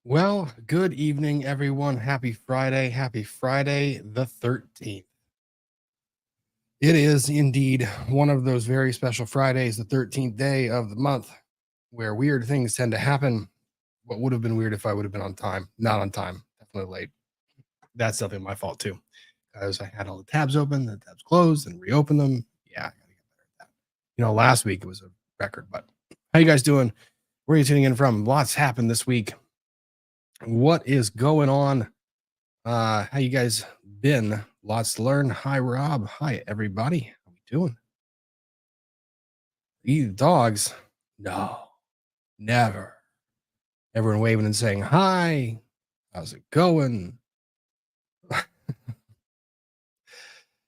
Well, good evening, everyone. Happy Friday. Happy Friday the 13th. It is indeed one of those very special Fridays, the 13th day of the month, where weird things tend to happen. What would have been weird if I would have been on time? Not on time, definitely late. That's definitely my fault, too, because I had all the tabs open, the tabs closed, and reopened them. Yeah, I got to get better at that. Last week it was a record, but how you guys doing? Where are you tuning in from? Lots happened this week. What is going on? How you guys been? Lots to learn. Hi, Rob. Hi, everybody. How we doing? Eat dogs? No, never. Everyone waving and saying hi. How's it going?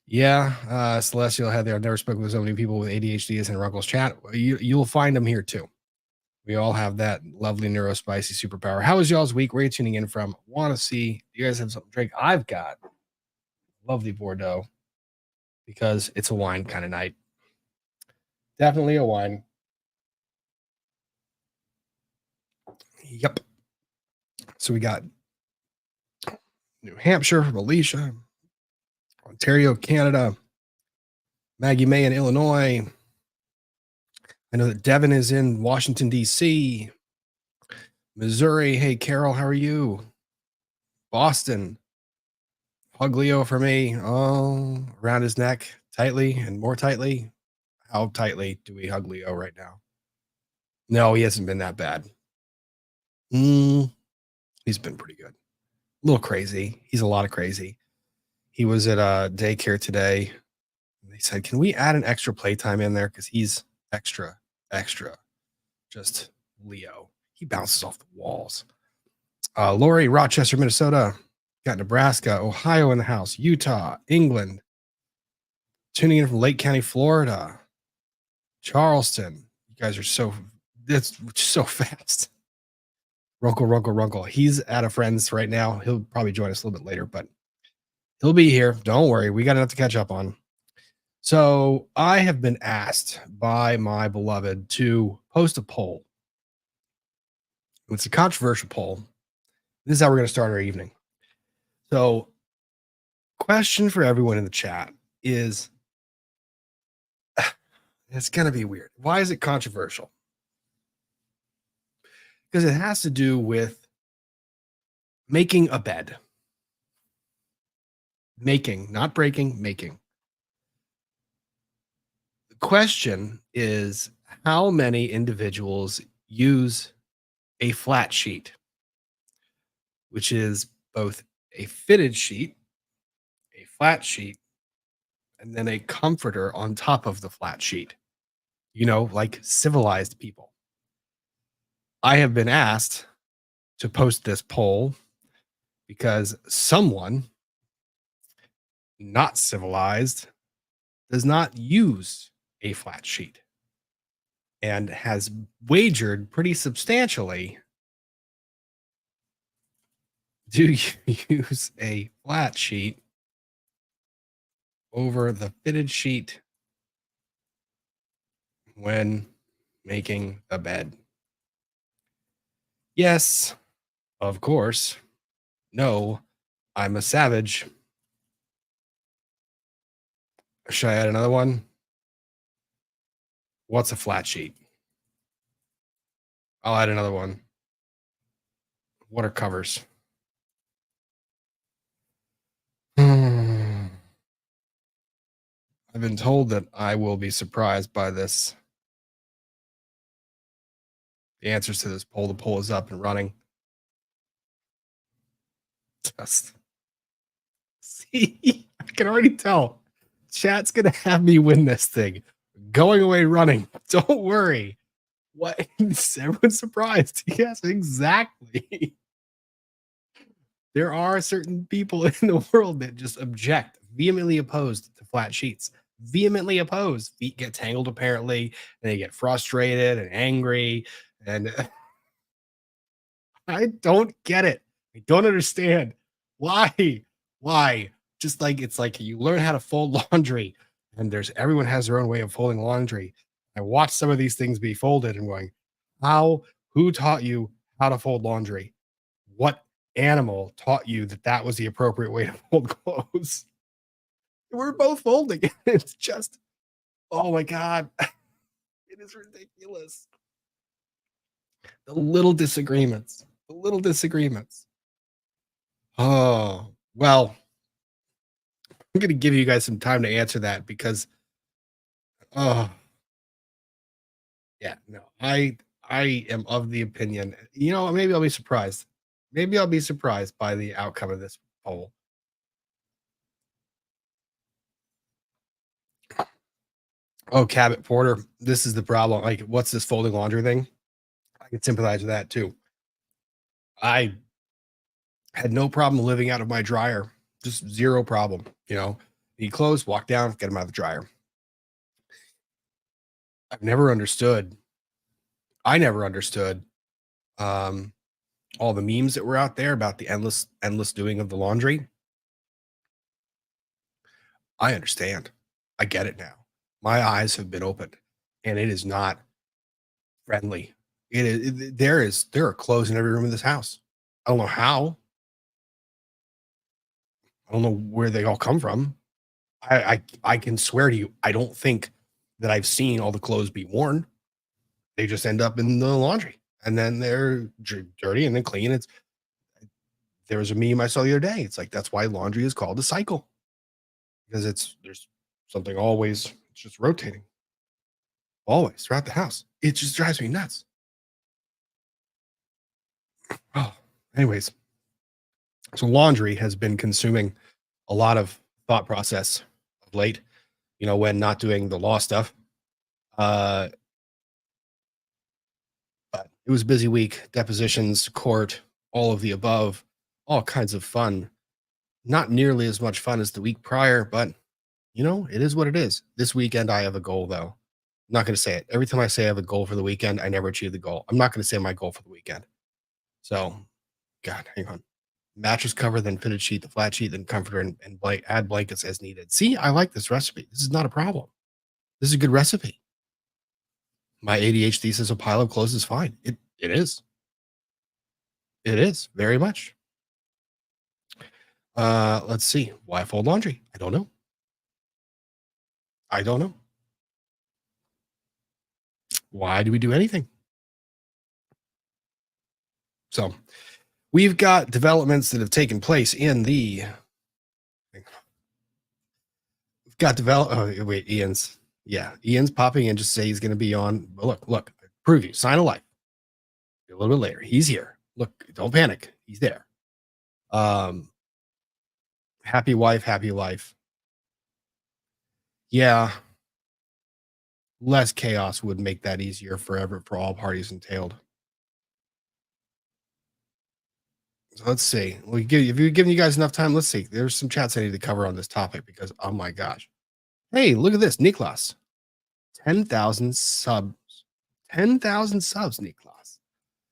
Yeah, Celestial had there. I've never spoken with so many people with ADHD as in Runkle's chat. You'll find them here too. We all have that lovely neurospicy superpower. How was y'all's week? Where are you tuning in from? Want to see? Do you guys have something to drink? I've got lovely Bordeaux because it's a wine kind of night. Definitely a wine. Yep. So we got New Hampshire from Alicia, Ontario, Canada, Maggie May in Illinois. I know that Devin is in Washington, D.C., Missouri. Hey, Carol, how are you? Boston. Hug Leo for me. Oh, around his neck, tightly and more tightly. How tightly do we hug Leo right now? No, he hasn't been that bad. He's been pretty good. A little crazy. He's a lot of crazy. He was at daycare today. They said, can we add an extra playtime in there? Because he's extra. Just Leo. He bounces off the walls. Lori, Rochester, Minnesota. Got Nebraska, Ohio in the house, Utah, England. Tuning in from Lake County, Florida. Charleston. You guys are that's so fast. Runkle. He's at a friend's right now. He'll probably join us a little bit later, but he'll be here. Don't worry. We got enough to catch up on. So I have been asked by my beloved to post a poll. It's a controversial poll. This is how we're going to start our evening. So, question for everyone in the chat is, it's going to be weird. Why is it controversial? Because it has to do with making a bed. Making, not breaking, making. The question is, how many individuals use a flat sheet, which is both a fitted sheet, a flat sheet, and then a comforter on top of the flat sheet, like civilized people. I have been asked to post this poll because someone not civilized does not use a flat sheet and has wagered pretty substantially to use a flat sheet over the fitted sheet when making a bed. Yes, of course. No, I'm a savage. Should I add another one? What's a flat sheet? I'll add another one. What are covers? I've been told that I will be surprised by this. The answers to this poll. The poll is up and running. Just see, I can already tell. Chat's gonna have me win this thing. Going away running. Don't worry. What? Everyone's surprised. Yes, exactly. There are certain people in the world that just object, vehemently opposed to flat sheets. Vehemently opposed. Feet get tangled, apparently, and they get frustrated and angry. And I don't get it. I don't understand. Why? Just like it's like you learn how to fold laundry, and everyone has their own way of folding laundry. I watch some of these things be folded and going, who taught you how to fold laundry? what animal taught you that that was the appropriate way to fold clothes? We're both folding. It's just, oh my God. It is ridiculous. The little disagreements. The little disagreements. Oh, well, I'm going to give you guys some time to answer that because, oh, yeah, no, I am of the opinion, maybe I'll be surprised. Maybe I'll be surprised by the outcome of this poll. Oh, Cabot Porter, this is the problem. Like, what's this folding laundry thing? I can sympathize with that too. I had no problem living out of my dryer, just zero problem. Need clothes, walk down, get them out of the dryer. I've never understood. I never understood um, all the memes that were out there about the endless doing of the laundry. I understand. I get it now. My eyes have been opened, and it is not friendly. There are clothes in every room of this house. I don't know how. I don't know where they all come from. I can swear to you, I don't think that I've seen all the clothes be worn. They just end up in the laundry, and then they're dirty and then clean. There was a meme I saw the other day. It's like that's why laundry is called a cycle, because there's something always, it's just rotating always throughout the house. It just drives me nuts. Oh, anyways, so laundry has been consuming a lot of thought process of late, when not doing the law stuff. Uh, but it was a busy week, depositions, court, all of the above, all kinds of fun. Not nearly as much fun as the week prior, but it is what it is. This weekend, I have a goal, though. I'm not going to say it. Every time I say I have a goal for the weekend, I never achieve the goal. I'm not going to say my goal for the weekend. So, God, hang on. Mattress cover, then fitted sheet, the flat sheet, then comforter, and add blankets as needed. See, I like this recipe. This is not a problem. This is a good recipe. My ADHD says a pile of clothes is fine. It is. It is very much. Let's see. Why fold laundry? I don't know. I don't know. Why do we do anything? So we've got developments that have taken place in the. We've got Oh, wait, Ian's popping in just to say he's going to be on. Look, preview, sign of life. A little bit later, he's here. Look, don't panic. He's there. Happy wife, happy life. Yeah. Less chaos would make that easier forever for all parties entailed. So let's see. If we've given you guys enough time, let's see. There's some chats I need to cover on this topic because, oh my gosh. Hey, look at this. Niklas. 10,000 subs. 10,000 subs, Niklas.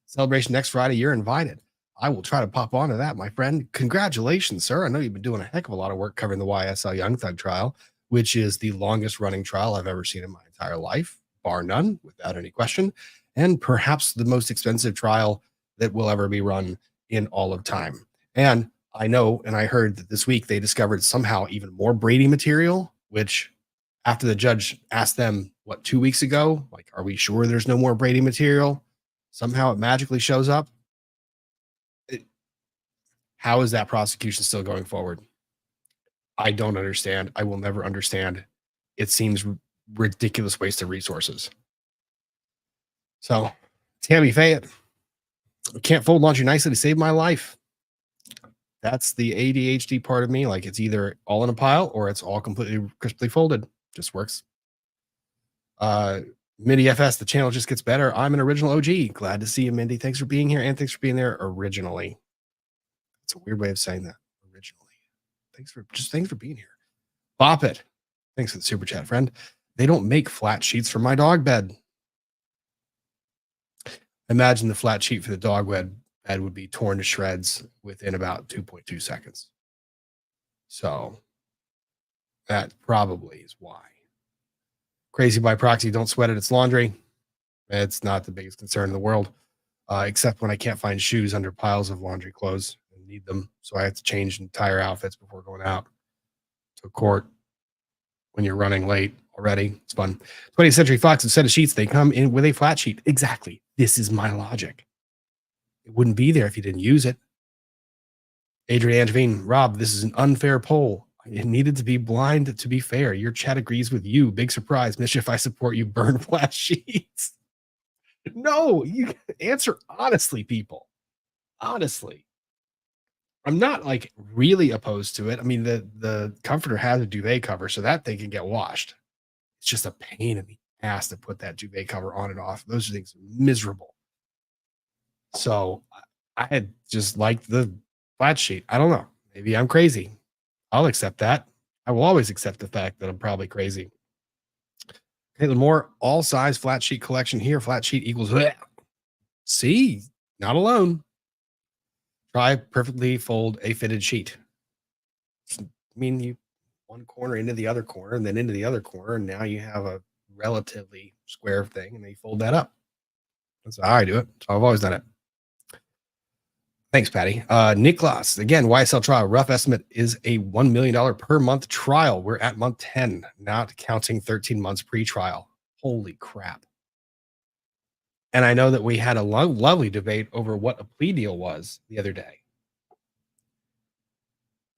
Celebration next Friday. You're invited. I will try to pop onto that, my friend. Congratulations, sir. I know you've been doing a heck of a lot of work covering the YSL Young Thug trial, which is the longest running trial I've ever seen in my entire life, bar none, without any question, and perhaps the most expensive trial that will ever be run in all of time. And I know, and I heard that this week they discovered somehow even more Brady material, which after the judge asked them, 2 weeks ago, like, are we sure there's no more Brady material? Somehow it magically shows up. How is that prosecution still going forward? I don't understand. I will never understand. It seems ridiculous waste of resources. So, Tammy Fayette, can't fold laundry nicely to save my life. That's the ADHD part of me. Like, it's either all in a pile or it's all completely crisply folded. Just works. Mindy FS, the channel just gets better. I'm an original OG. Glad to see you, Mindy. Thanks for being here, and thanks for being there originally. It's a weird way of saying that. Originally. Thanks for being here. Bop it. Thanks for the super chat, friend. They don't make flat sheets for my dog bed. Imagine the flat sheet for the dog bed would be torn to shreds within about 2.2 seconds. So that probably is why. Crazy by proxy, don't sweat it. It's laundry. It's not the biggest concern in the world. except when I can't find shoes under piles of laundry clothes and need them. So I have to change entire outfits before going out to court when you're running late already. It's fun. 20th Century Fox, instead of sheets, they come in with a flat sheet. Exactly. This is my logic. It wouldn't be there if you didn't use it. Adrian Angevine, Rob, this is an unfair poll. It needed to be blind to be fair. Your chat agrees with you. Big surprise. Mischief, I support you. Burn flat sheets. No, you answer honestly, people. Honestly. I'm not like really opposed to it. I mean, the comforter has a duvet cover, so that thing can get washed. It's just a pain in the ass to put that duvet cover on and off. Those things are miserable. So I had just liked the flat sheet. I don't know. Maybe I'm crazy. I'll accept that. I will always accept the fact that I'm probably crazy. Caitlin Moore, all size flat sheet collection here. Flat sheet equals bleh. See, not alone. Try perfectly fold a fitted sheet. I mean, you one corner into the other corner and then into the other corner, and now you have a relatively square thing, and then you fold that up. That's how I do it. So I've always done it. Thanks, Patty. Niklas, again, YSL trial. Rough estimate is a $1 million per month trial. We're at month 10, not counting 13 months pre-trial. Holy crap. And I know that we had a lovely debate over what a plea deal was the other day.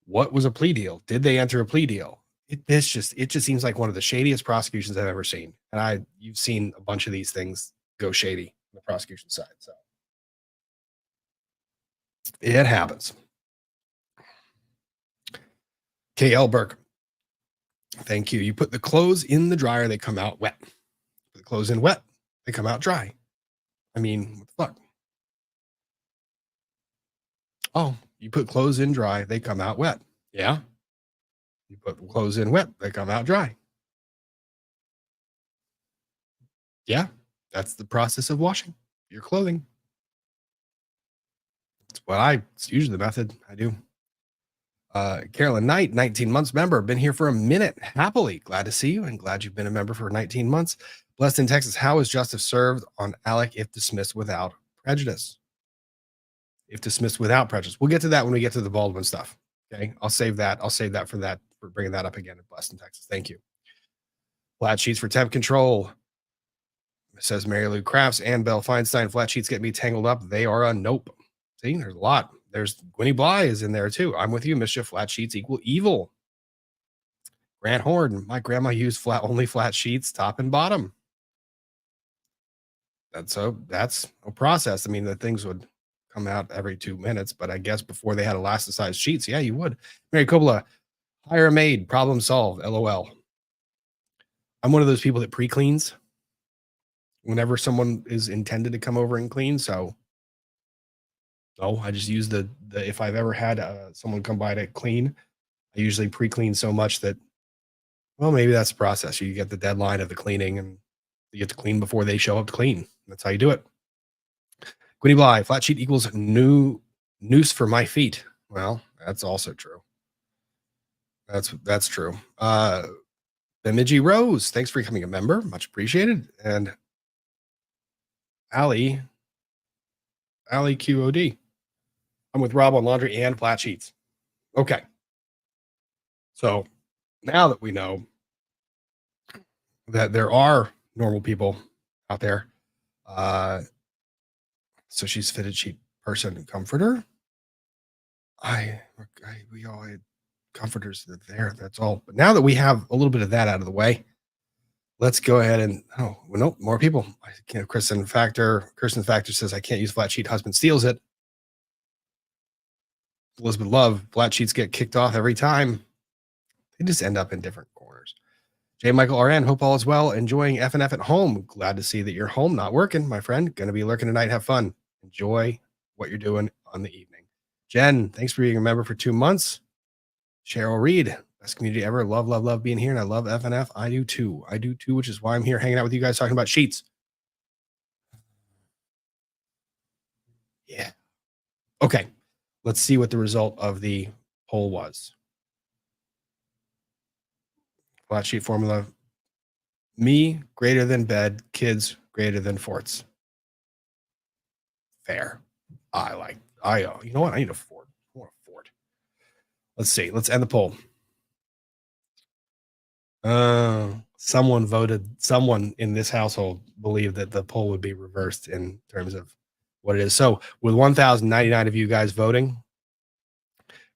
What was a plea deal? Did they enter a plea deal? It just seems like one of the shadiest prosecutions I've ever seen. And you've seen a bunch of these things go shady on the prosecution side. So it happens. KL Burke. Thank you. You put the clothes in the dryer, they come out wet. Put the clothes in wet, they come out dry. I mean, what the fuck? Oh, you put clothes in dry, they come out wet. Yeah. You put clothes in wet, they come out dry. Yeah. That's the process of washing your clothing. It's usually the method I do. Carolyn Knight, 19 months member, been here for a minute. Happily, glad to see you and glad you've been a member for 19 months. Blessed in Texas, how is justice served on Alec if dismissed without prejudice? If dismissed without prejudice. We'll get to that when we get to the Baldwin stuff. Okay. I'll save that for bringing that up again in Blessed in Texas. Thank you. Flat sheets for temp control. Says Mary Lou Crafts and Belle Feinstein. Flat sheets get me tangled up. They are a nope. See, there's a lot. There's Gwynnie Bly is in there too. I'm with you. Mischief. Flat sheets equal evil. Grant Horn. My grandma used only flat sheets, top and bottom. That's a process. I mean, the things would come out every 2 minutes, but I guess before they had elasticized sheets, yeah, you would. Mary Coppola, hire a maid, problem solved. LOL. I'm one of those people that pre-cleans whenever someone is intended to come over and clean. So no, I just use the if I've ever had someone come by to clean, I usually pre-clean so much that, well, maybe that's the process. You get the deadline of the cleaning and you get to clean before they show up to clean. That's how you do it. Gwynnie Bly, flat sheet equals noose for my feet. Well, that's also true. That's true. Bemidji Rose, thanks for becoming a member. Much appreciated. And Ali QOD. I'm with Rob on laundry and flat sheets. Okay. So now that we know that there are normal people out there, so she's fitted sheet person and comforter. We all had comforters there. That's all. But now that we have a little bit of that out of the way, let's go ahead and more people. Kristen Factor says I can't use flat sheet. Husband steals it. Elizabeth Love, flat sheets get kicked off every time. They just end up in different corners. J. Michael RN, hope all is well. Enjoying FNF at home. Glad to see that you're home, not working, my friend. Going to be lurking tonight. Have fun. Enjoy what you're doing on the evening. Jen, thanks for being a member for 2 months. Cheryl Reed, best community ever. Love being here. And I love FNF. I do too, which is why I'm here hanging out with you guys talking about sheets. Yeah. Okay. Let's see what the result of the poll was. Flat sheet formula. Me greater than bed, kids greater than forts. Fair. You know what? I need a fort. I want a fort. Let's see. Let's end the poll. Someone in this household believed that the poll would be reversed in terms of what it is. So with 1,099 of you guys voting,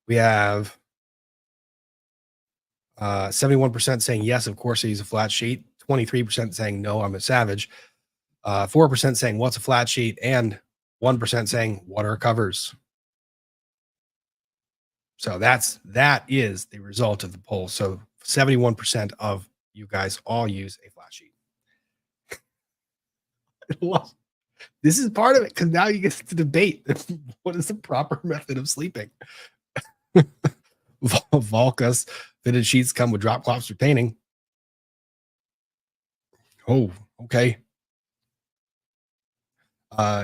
we have 71% saying yes, of course I use a flat sheet, 23% saying no, I'm a savage, 4% saying what's a flat sheet, and 1% saying what are covers. So that is the result of the poll. So 71% of you guys all use a flat sheet. This is part of it because now you get to debate what is the proper method of sleeping. Volcas fitted sheets come with drop cloths retaining. Oh, okay.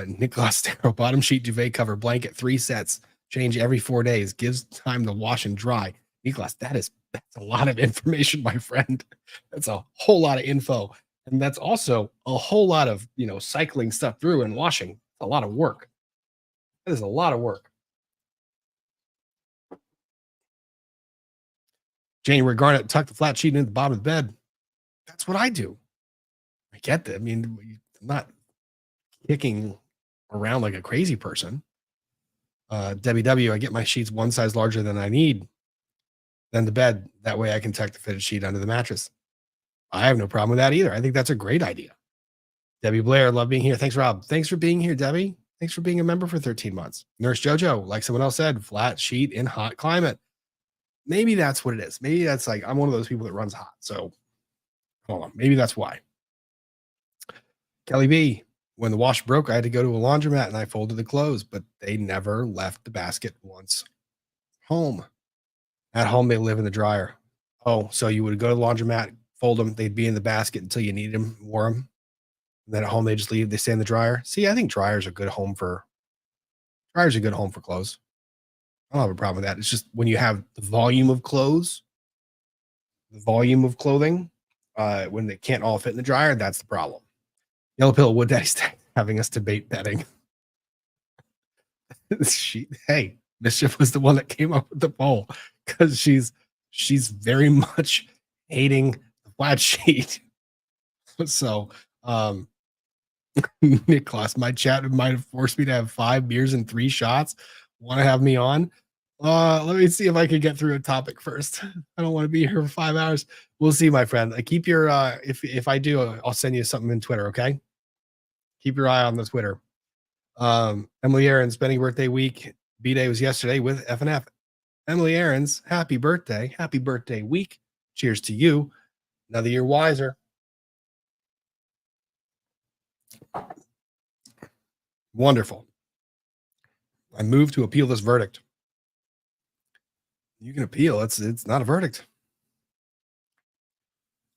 Nicholas Darrow, bottom sheet, duvet cover, blanket, 3 sets, change every 4 days, gives time to wash and dry. Nicholas, that's a lot of information, my friend. That's a whole lot of info. And that's also a whole lot of, cycling stuff through and washing. A lot of work. That is a lot of work. January Garnett, tuck the flat sheet into the bottom of the bed. That's what I do. I get that. I mean, I'm not kicking around like a crazy person. Debbie W, I get my sheets one size larger than I need than the bed. That way I can tuck the fitted sheet under the mattress. I have no problem with that either. I think that's a great idea. Debbie Blair, love being here. Thanks, Rob. Thanks for being here, Debbie. Thanks for being a member for 13 months. Nurse Jojo, like someone else said, flat sheet in hot climate. Maybe that's what it is. Maybe that's like, I'm one of those people that runs hot. So hold on. Maybe that's why. Kelly B, when the wash broke, I had to go to a laundromat and I folded the clothes, but they never left the basket once home. At home, they live in the dryer. Oh, so you would go to the laundromat, fold them, they'd be in the basket until you need them, wore them. And then at home, they just leave, they stay in the dryer. See, I think dryers are a good home for clothes. I don't have a problem with that. It's just when you have the volume of clothes, the volume of clothing, when they can't all fit in the dryer, that's the problem. Yellow Pill, Wood Daddy Stack, having us debate betting. Hey, Mischief was the one that came up with the poll because she's very much hating the flat sheet. So, Nicholas, my chat might have forced me to have 5 beers and 3 shots. Want to have me on? Let me see if I can get through a topic first. I don't want to be here for 5 hours. We'll see, my friend. Keep your if I do, I'll send you something in Twitter. Okay. Keep your eye on the Twitter. Emily Aaron's spending birthday week. B-Day was yesterday with F&F. Emily Aaron's, happy birthday. Happy birthday week. Cheers to you. Another year wiser. Wonderful. I move to appeal this verdict. You can appeal. It's not a verdict.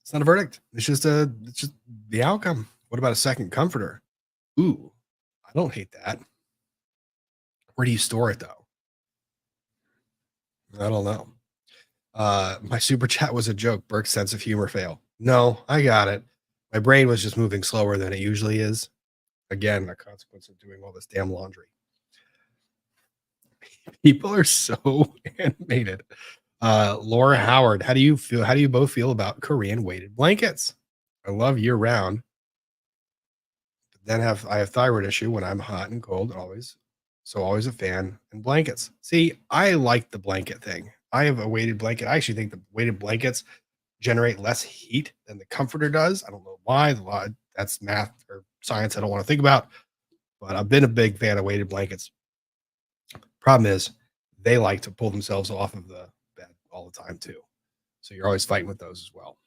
It's not a verdict. It's just the outcome. What about a second comforter? Ooh, I don't hate that. Where do you store it though? I don't know. My super chat was a joke. Burke's sense of humor fail. No, I got it. My brain was just moving slower than it usually is. Again, a consequence of doing all this damn laundry. People are so animated. Laura Howard, how do you feel? How do you both feel about Korean weighted blankets? I love year round. But then I have thyroid issue when I'm hot and cold always. So always a fan and blankets. See, I like the blanket thing. I have a weighted blanket. I actually think the weighted blankets generate less heat than the comforter does. I don't know why. That's math or science I don't want to think about. But I've been a big fan of weighted blankets. Problem is, they like to pull themselves off of the bed all the time too. So you're always fighting with those as well.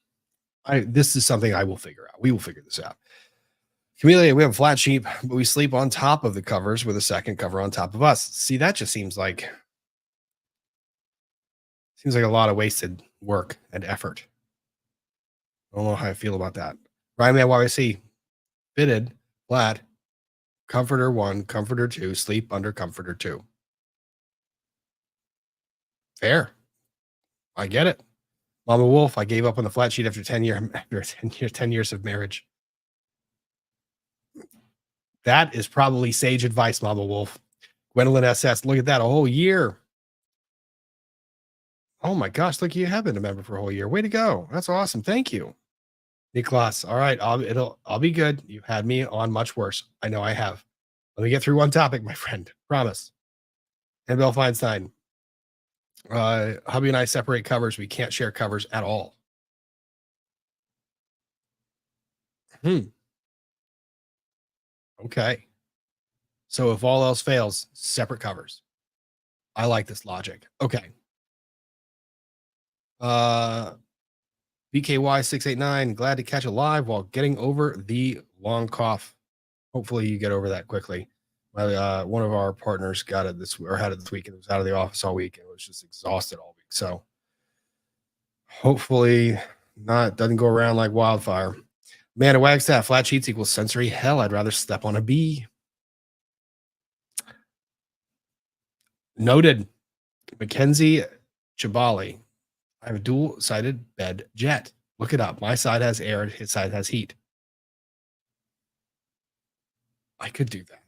This is something I will figure out. We will figure this out. Camellia, we have a flat sheet, but we sleep on top of the covers with a second cover on top of us. See, that just seems like a lot of wasted work and effort. I don't know how I feel about that. Ryan Man YYC, fitted, flat, comforter 1, comforter 2, sleep under comforter 2. Fair. I get it. Mama Wolf, I gave up on the flat sheet after 10 years of marriage. That is probably sage advice, Mama Wolf. Gwendolyn SS, look at that, a whole year. Oh my gosh, look, you have been a member for a whole year. Way to go. That's awesome. Thank you. Nicholas. All right, I'll be good. You've had me on much worse. I know I have. Let me get through one topic, my friend. Promise. And Bill Feinstein. Hubby and I separate covers. We can't share covers at all. Okay. So if all else fails, separate covers. I like this logic. Okay. BKY689, glad to catch a live while getting over the long cough. Hopefully you get over that quickly. One of our partners got it had it this week and was out of the office all week and was just exhausted all week. So hopefully doesn't go around like wildfire. Amanda Wagstaff, flat sheets equals sensory hell. I'd rather step on a bee. Noted. Mackenzie Chabali. I have a dual-sided bed jet. Look it up. My side has air, his side has heat. I could do that.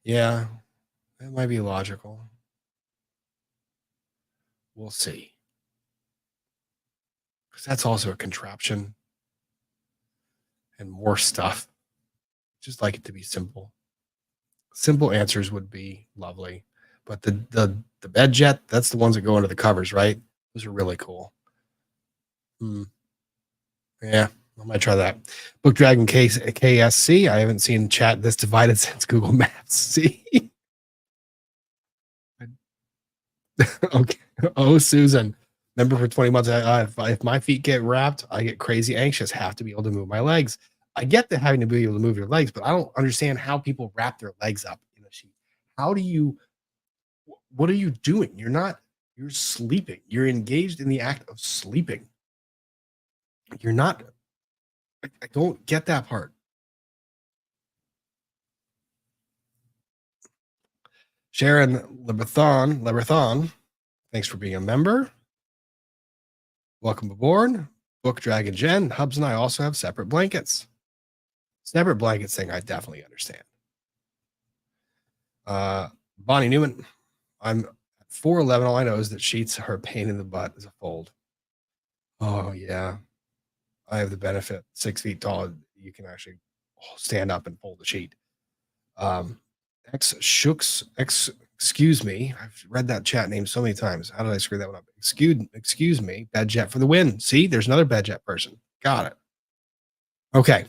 Yeah, that might be logical. We'll see. Because that's also a contraption and more stuff. Just like it to be simple. Simple answers would be lovely. But the bed jet, that's the ones that go into the covers, right? Those are really cool. Yeah, I might try that. Book Dragon KSC. I haven't seen chat this divided since Google Maps. See? Okay. Oh, Susan. Member for 20 months. If my feet get wrapped, I get crazy anxious. Have to be able to move my legs. I get that having to be able to move your legs, but I don't understand how people wrap their legs up in a sheet. What are you doing? You're sleeping. You're engaged in the act of sleeping. You're not, I don't get that part. Sharon Leberthon, thanks for being a member. Welcome aboard. Book Dragon Jen. Hubs and I also have separate blankets. Separate blankets thing, I definitely understand. Bonnie Newman, I'm 4'11". All I know is that sheets are a pain in the butt as a fold. Oh, yeah. I have the benefit, 6 feet tall. You can actually stand up and fold the sheet. Excuse me. I've read that chat name so many times. How did I screw that one up? Excuse me. Bad jet for the win. See, there's another bad jet person. Got it. Okay.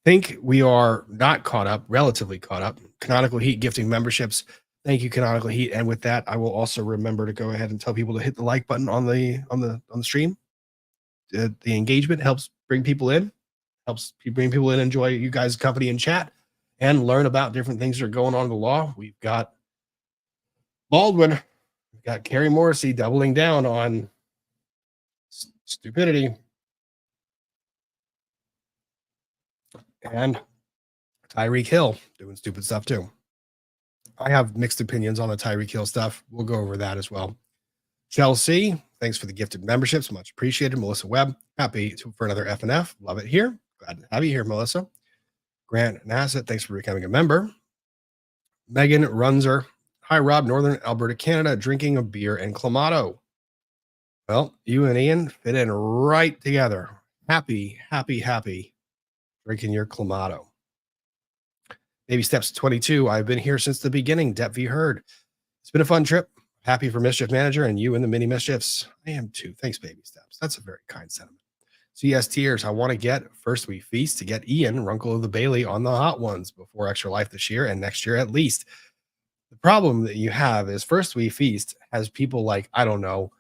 Think we are not caught up, relatively caught up. Canonical Heat gifting memberships. Thank you, Canonical Heat. And with that, I will also remember to go ahead and tell people to hit the like button on the stream. The engagement helps bring people in, enjoy you guys' company and chat, and learn about different things that are going on in the law. We've got Baldwin, we've got Carrie Morrisey doubling down on stupidity, and Tyreek Hill doing stupid stuff too. I have mixed opinions on the Tyreek Hill stuff. We'll go over that as well. Chelsea, thanks for the gifted memberships. Much appreciated. Melissa Webb, happy for another F&F. Love it here. Glad to have you here, Melissa. Grant Nassett, thanks for becoming a member. Megan Runzer, hi, Rob, Northern Alberta, Canada, drinking a beer in Clamato. Well, you and Ian fit in right together. Happy drinking your Clamato. Baby Steps 22, I've been here since the beginning. Dep V Heard. It's been a fun trip. Happy for Mischief Manager and you and the mini mischiefs. I am too. Thanks, Baby Steps. That's a very kind sentiment. CS Tears, I want to get First We Feast to get Ian, Runkle of the Bailey, on the hot ones before Extra Life this year and next year at least. The problem that you have is First We Feast has people like, I don't know,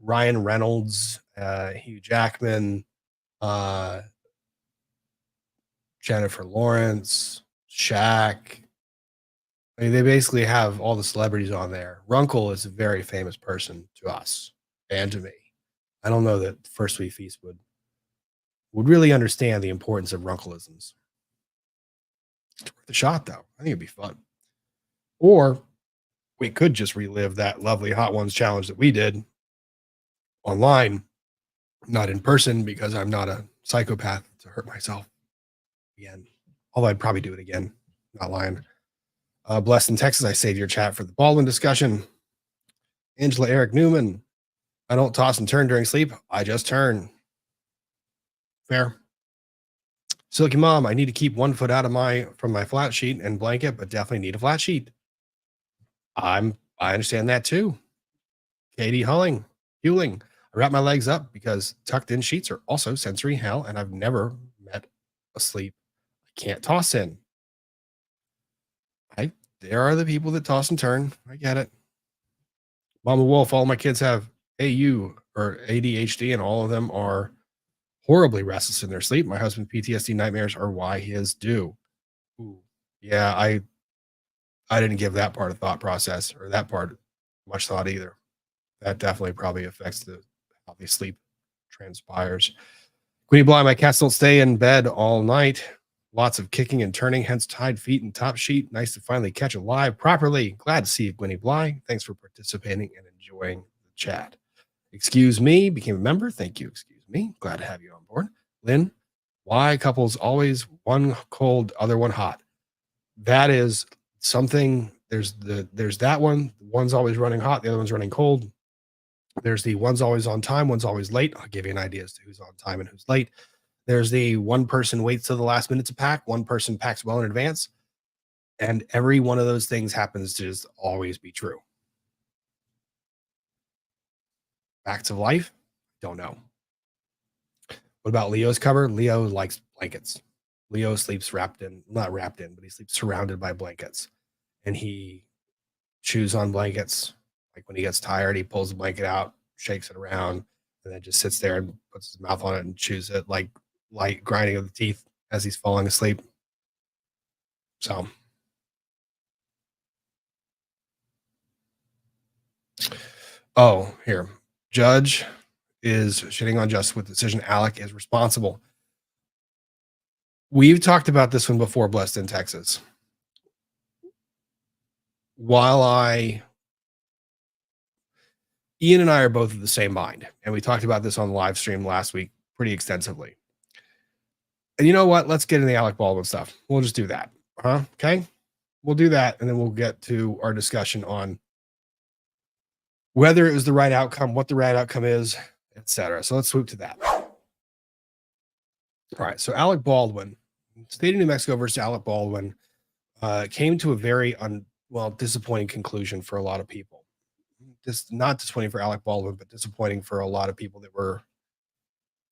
Ryan Reynolds, Hugh Jackman, Jennifer Lawrence, Shaq. I mean, they basically have all the celebrities on there. Runkle is a very famous person to us and to me. I don't know that First We Feast would really understand the importance of Runkleisms. It's worth a shot, though. I think it'd be fun. Or we could just relive that lovely Hot Ones challenge that we did online Not in person because I'm not a psychopath to hurt myself again. Although I'd probably do it again. Not lying. Blessed in Texas, I saved your chat for the Baldwin discussion. Angela Eric Newman. I don't toss and turn during sleep. I just turn. Fair. Silky Mom, I need to keep 1 foot out of from my flat sheet and blanket, but definitely need a flat sheet. I understand that too. Katie Hewling. I wrap my legs up because tucked in sheets are also sensory hell, and I've never met a sleep I can't toss in. There are the people that toss and turn. I get it. Mama Wolf, all my kids have AU or ADHD, and all of them are horribly restless in their sleep. My husband's PTSD nightmares are why his do. Ooh. Yeah, I didn't give that part of thought process or that part much thought either. That definitely probably affects how the sleep transpires. Queenie Bly, my cats don't stay in bed all night. Lots of kicking and turning, hence tied feet and top sheet. Nice to finally catch a live properly. Glad to see you, Gwynnie Bly. Thanks for participating and enjoying the chat. Excuse me, became a member. Thank you. Excuse me. Glad to have you on board. Lynn, why couples always one cold, other one hot? That is something. There's that one. One's always running hot, the other one's running cold. There's the one's always on time, one's always late. I'll give you an idea as to who's on time and who's late. There's the one person waits till the last minute to pack, one person packs well in advance. And every one of those things happens to just always be true. Facts of life? Don't know. What about Leo's cover? Leo likes blankets. Leo sleeps not wrapped in, but he sleeps surrounded by blankets. And he chews on blankets. Like when he gets tired, he pulls the blanket out, shakes it around, and then just sits there and puts his mouth on it and chews it like light grinding of the teeth as he's falling asleep. So, here. Judge is shitting on justice with decision. Alec is responsible. We've talked about this one before, Blessed in Texas. Ian and I are both of the same mind, and we talked about this on the live stream last week pretty extensively. And you know what? Let's get into the Alec Baldwin stuff. We'll just do that. Okay? We'll do that, and then we'll get to our discussion on whether it was the right outcome, what the right outcome is, etc. So let's swoop to that. All right. So Alec Baldwin, state of New Mexico versus Alec Baldwin, came to a very disappointing conclusion for a lot of people. Not disappointing for Alec Baldwin, but disappointing for a lot of people that were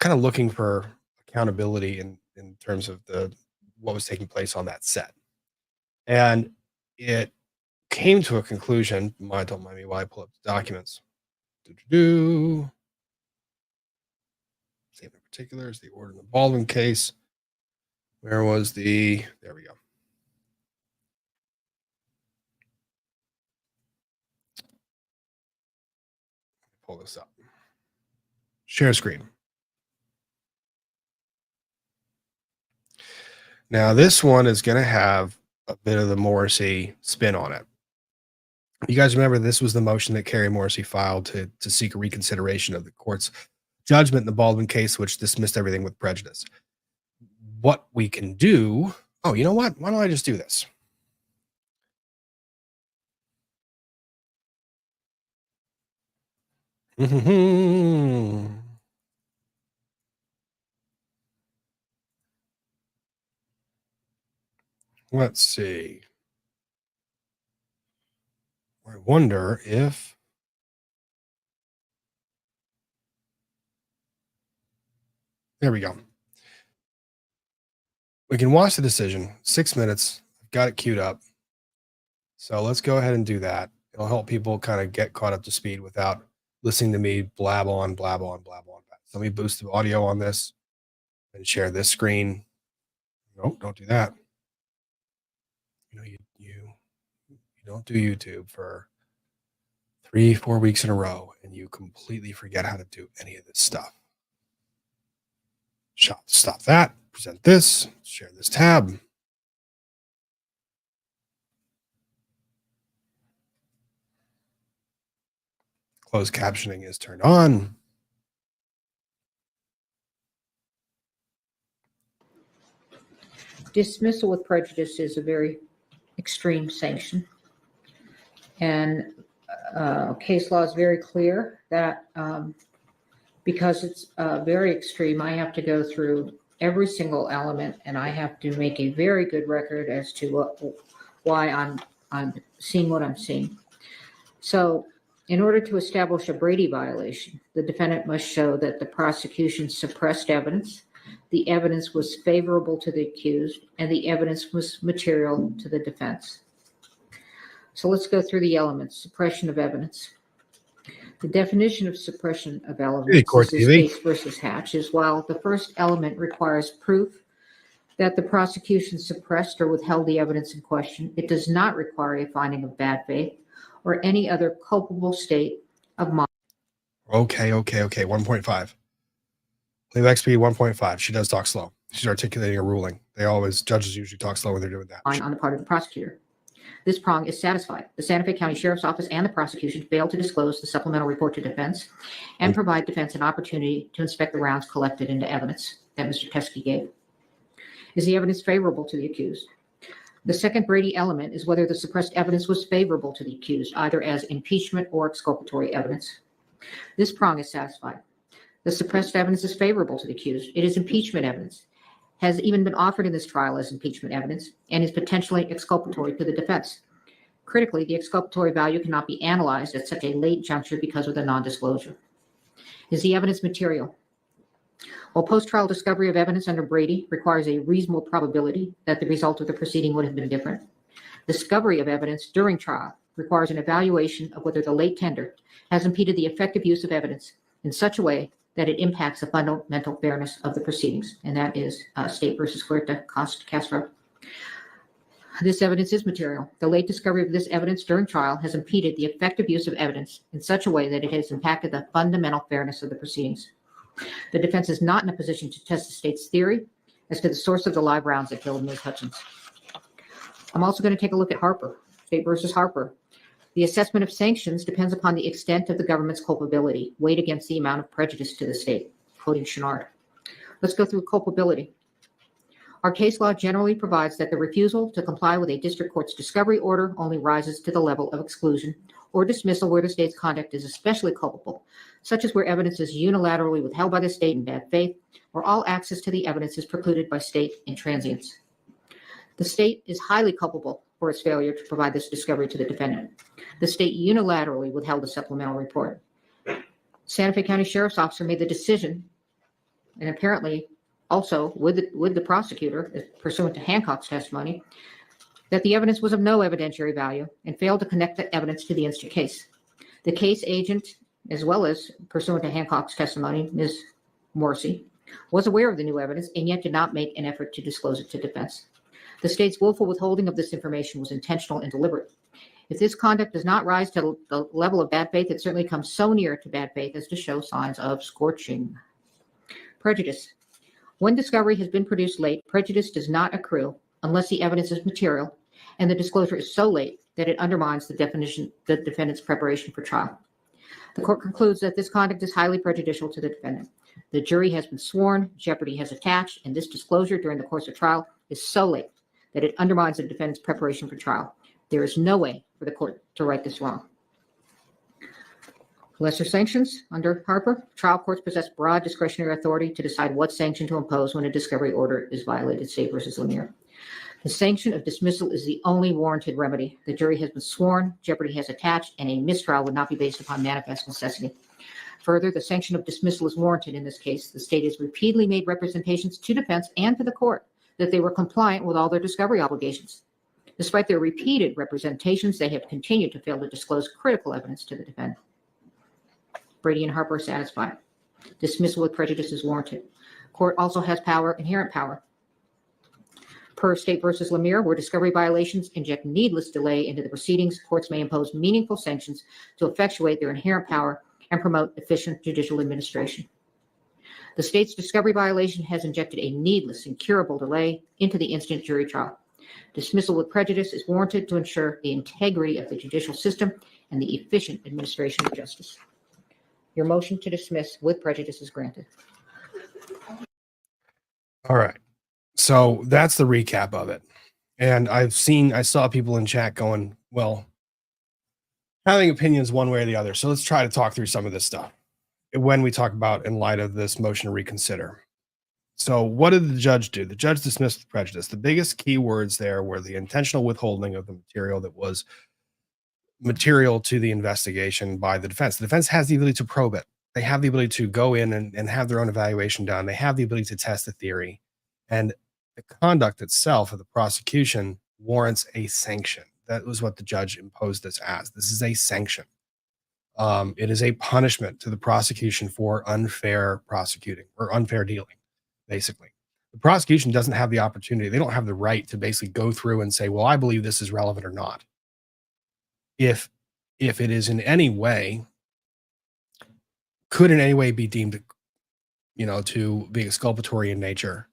kind of looking for accountability in terms of what was taking place on that set. And it came to a conclusion. Don't mind me while I pull up the documents. Same in particular is the order in the Baldwin case. There we go. Pull this up. Share screen. Now, this one is going to have a bit of the Morrisey spin on it. You guys remember this was the motion that Carrie Morrisey filed to seek a reconsideration of the court's judgment in the Baldwin case, which dismissed everything with prejudice. What we can do, you know what? Why don't I just do this? Let's see. I wonder if there we go. We can watch the decision. 6 minutes. I've got it queued up. So let's go ahead and do that. It'll help people kind of get caught up to speed without listening to me blab on. Let me boost the audio on this and share this screen. Nope, don't do that. You don't do YouTube for 3-4 weeks in a row and you completely forget how to do any of this stuff. Stop that. Present this. Share this tab. Closed captioning is turned on. Dismissal with prejudice is a very extreme sanction. And case law is very clear that because it's very extreme, I have to go through every single element, and I have to make a very good record as to why I'm seeing what I'm seeing. So in order to establish a Brady violation, the defendant must show that the prosecution suppressed evidence, the evidence was favorable to the accused, and the evidence was material to the defense. So let's go through the elements. Suppression of evidence. The definition of suppression of elements is Case versus Hatch, is while the first element requires proof that the prosecution suppressed or withheld the evidence in question, it does not require a finding of bad faith or any other culpable state of mind. Okay. 1.5. Leave XP 1.5. She does talk slow. She's articulating a ruling. Judges usually talk slow when they're doing that. On the part of the prosecutor. This prong is satisfied. The Santa Fe County Sheriff's Office and the prosecution failed to disclose the supplemental report to defense and provide defense an opportunity to inspect the rounds collected into evidence that Mr. Teskey gave. Is the evidence favorable to the accused? The second Brady element is whether the suppressed evidence was favorable to the accused, either as impeachment or exculpatory evidence. This prong is satisfied. The suppressed evidence is favorable to the accused. It is impeachment evidence, has even been offered in this trial as impeachment evidence, and is potentially exculpatory to the defense. Critically, the exculpatory value cannot be analyzed at such a late juncture because of the non-disclosure. Is the evidence material? While post-trial discovery of evidence under Brady requires a reasonable probability that the result of the proceeding would have been different, discovery of evidence during trial requires an evaluation of whether the late tender has impeded the effective use of evidence in such a way that it impacts the fundamental fairness of the proceedings, and that is State versus Huerta Castro. This evidence is material. The late discovery of this evidence during trial has impeded the effective use of evidence in such a way that it has impacted the fundamental fairness of the proceedings. The defense is not in a position to test the state's theory as to the source of the live rounds that killed Ms. Hutchins. I'm also going to take a look at Harper, State versus Harper. The assessment of sanctions depends upon the extent of the government's culpability, weighed against the amount of prejudice to the state, quoting Chenard. Let's go through culpability. Our case law generally provides that the refusal to comply with a district court's discovery order only rises to the level of exclusion or dismissal where the state's conduct is especially culpable, such as where evidence is unilaterally withheld by the state in bad faith, or all access to the evidence is precluded by state intransience. The state is highly culpable for its failure to provide this discovery to the defendant. The state unilaterally withheld the supplemental report. Santa Fe County Sheriff's Officer made the decision, and apparently also with the prosecutor, pursuant to Hancock's testimony, that the evidence was of no evidentiary value and failed to connect the evidence to the instant case. The case agent, as well as pursuant to Hancock's testimony, Ms. Morrisey, was aware of the new evidence and yet did not make an effort to disclose it to defense. The state's willful withholding of this information was intentional and deliberate. If this conduct does not rise to the level of bad faith, it certainly comes so near to bad faith as to show signs of scorching. Prejudice. When discovery has been produced late, prejudice does not accrue unless the evidence is material and the disclosure is so late that it undermines the defendant's preparation for trial. The court concludes that this conduct is highly prejudicial to the defendant. The jury has been sworn, jeopardy has attached, and this disclosure during the course of trial is so late that it undermines the defendant's preparation for trial. There is no way for the court to right this wrong. Lesser sanctions under Harper. Trial courts possess broad discretionary authority to decide what sanction to impose when a discovery order is violated, State versus Lemire. The sanction of dismissal is the only warranted remedy. The jury has been sworn, jeopardy has attached, and a mistrial would not be based upon manifest necessity. Further, the sanction of dismissal is warranted in this case. The state has repeatedly made representations to defense and to the court that they were compliant with all their discovery obligations. Despite their repeated representations, they have continued to fail to disclose critical evidence to the defendant. Brady and Harper are satisfied. Dismissal with prejudice is warranted. Court also has power, inherent power. Per State versus Lemire, where discovery violations inject needless delay into the proceedings, courts may impose meaningful sanctions to effectuate their inherent power and promote efficient judicial administration. The state's discovery violation has injected a needless, incurable delay into the instant jury trial. Dismissal with prejudice is warranted to ensure the integrity of the judicial system and the efficient administration of justice. Your motion to dismiss with prejudice is granted. All right. So that's the recap of it. And I saw people in chat going, well, having opinions one way or the other. So let's try to talk through some of this stuff when we talk about in light of this motion to reconsider. So what did the judge do? The judge dismissed with prejudice. The biggest key words there were the intentional withholding of the material that was material to the investigation by the defense. The defense has the ability to probe it. They have the ability to go in and have their own evaluation done. They have the ability to test the theory. And the conduct itself of the prosecution warrants a sanction. That was what the judge imposed this as. This is a sanction. It is a punishment to the prosecution for unfair prosecuting or unfair dealing, basically. The prosecution doesn't have the opportunity. They don't have the right to basically go through and say, well, I believe this is relevant or not. If it is in any way, could in any way be deemed, to be exculpatory in nature,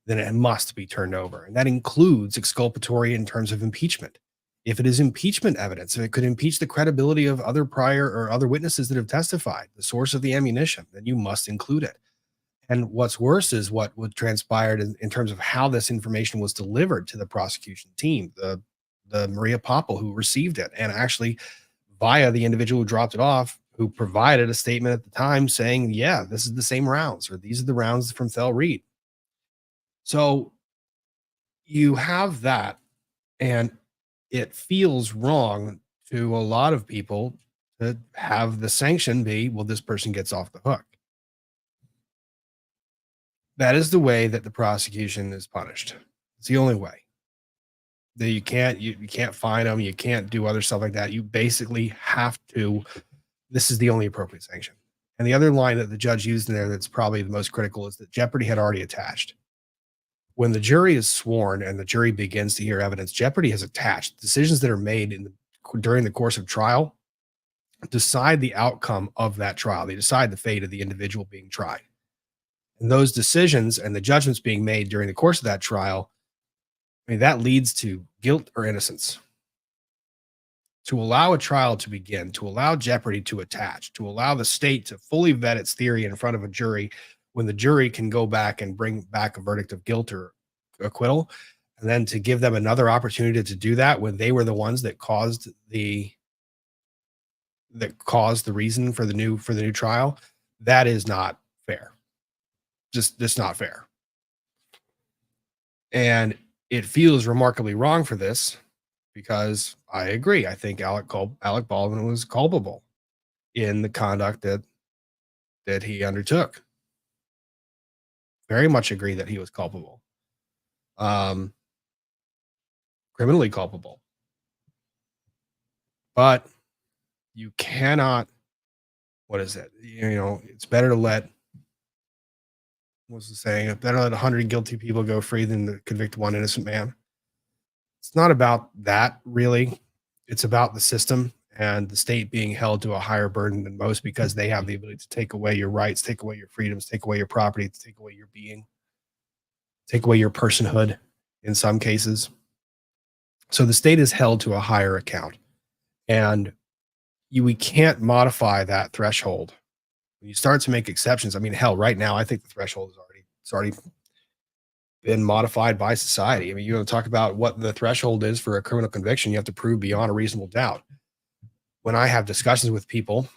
then it must be turned over. And that includes exculpatory in terms of impeachment. If it is impeachment evidence, if it could impeach the credibility of other prior or other witnesses that have testified, the source of the ammunition, then you must include it. And what's worse is what would transpire in terms of how this information was delivered to the prosecution team, the Maria Poppell who received it, and actually via the individual who dropped it off, who provided a statement at the time saying, yeah, this is the same rounds, or these are the rounds from Thel Reed. So you have that, and it feels wrong to a lot of people to have the sanction be, well, this person gets off the hook. That is the way that the prosecution is punished. It's the only way. That you can't fine them, you can't do other stuff like that. You basically have to. This is the only appropriate sanction. And the other line that the judge used in there that's probably the most critical is that jeopardy had already attached. When the jury is sworn and the jury begins to hear evidence, jeopardy has attached. Decisions that are made during the course of trial decide the outcome of that trial. They decide the fate of the individual being tried. And those decisions and the judgments being made during the course of that trial, that leads to guilt or innocence. To allow a trial to begin, to allow jeopardy to attach, to allow the state to fully vet its theory in front of a jury, when the jury can go back and bring back a verdict of guilt or acquittal, and then to give them another opportunity to do that when they were the ones that caused the reason for the new trial, that is not fair. Just not fair. And it feels remarkably wrong for this, because I agree. I think Alec Baldwin was culpable in the conduct that he undertook. Very much agree that he was culpable. Criminally culpable. But you cannot, what is it? It's better to let, what's the saying? It's better to let 100 guilty people go free than to convict one innocent man. It's not about that, really. It's about the system and the state being held to a higher burden than most, because they have the ability to take away your rights, take away your freedoms, take away your property, take away your being, take away your personhood in some cases. So the state is held to a higher account, and we can't modify that threshold. When you start to make exceptions, hell, right now, I think the threshold is already been modified by society. You want to talk about what the threshold is for a criminal conviction, you have to prove beyond a reasonable doubt. When I have discussions with people,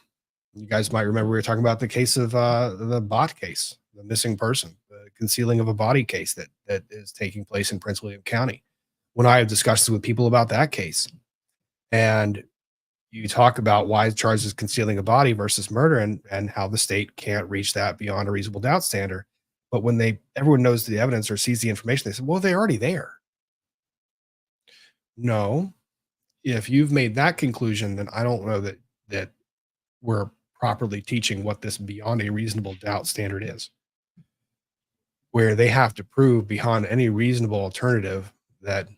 you guys might remember we were talking about the case of the bot case, the missing person, the concealing of a body case that is taking place in Prince William County. When I have discussions with people about that case, and you talk about why the charge is concealing a body versus murder, and how the state can't reach that beyond a reasonable doubt standard. But when everyone knows the evidence or sees the information, they say, well, they're already there. No, if you've made that conclusion, then I don't know that we're properly teaching what this beyond a reasonable doubt standard is, where they have to prove beyond any reasonable alternative that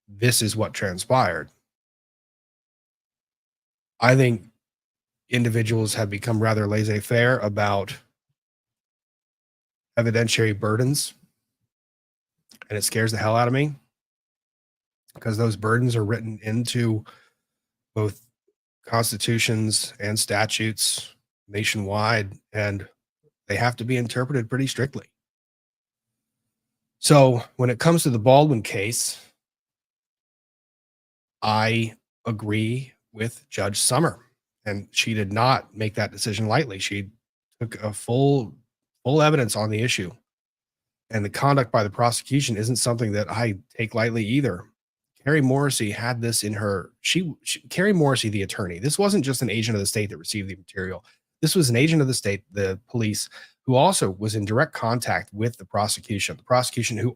this is what transpired. I think individuals have become rather laissez-faire about evidentiary burdens, and it scares the hell out of me, because those burdens are written into both constitutions and statutes nationwide, and they have to be interpreted pretty strictly. So when it comes to the Baldwin case, I agree with Judge Summer, and she did not make that decision lightly. She took a full evidence on the issue, and the conduct by the prosecution isn't something that I take lightly either. Carrie Morrisey had this in her. Carrie Morrisey, the attorney. This wasn't just an agent of the state that received the material. This was an agent of the state, the police, who also was in direct contact with the prosecution. The prosecution who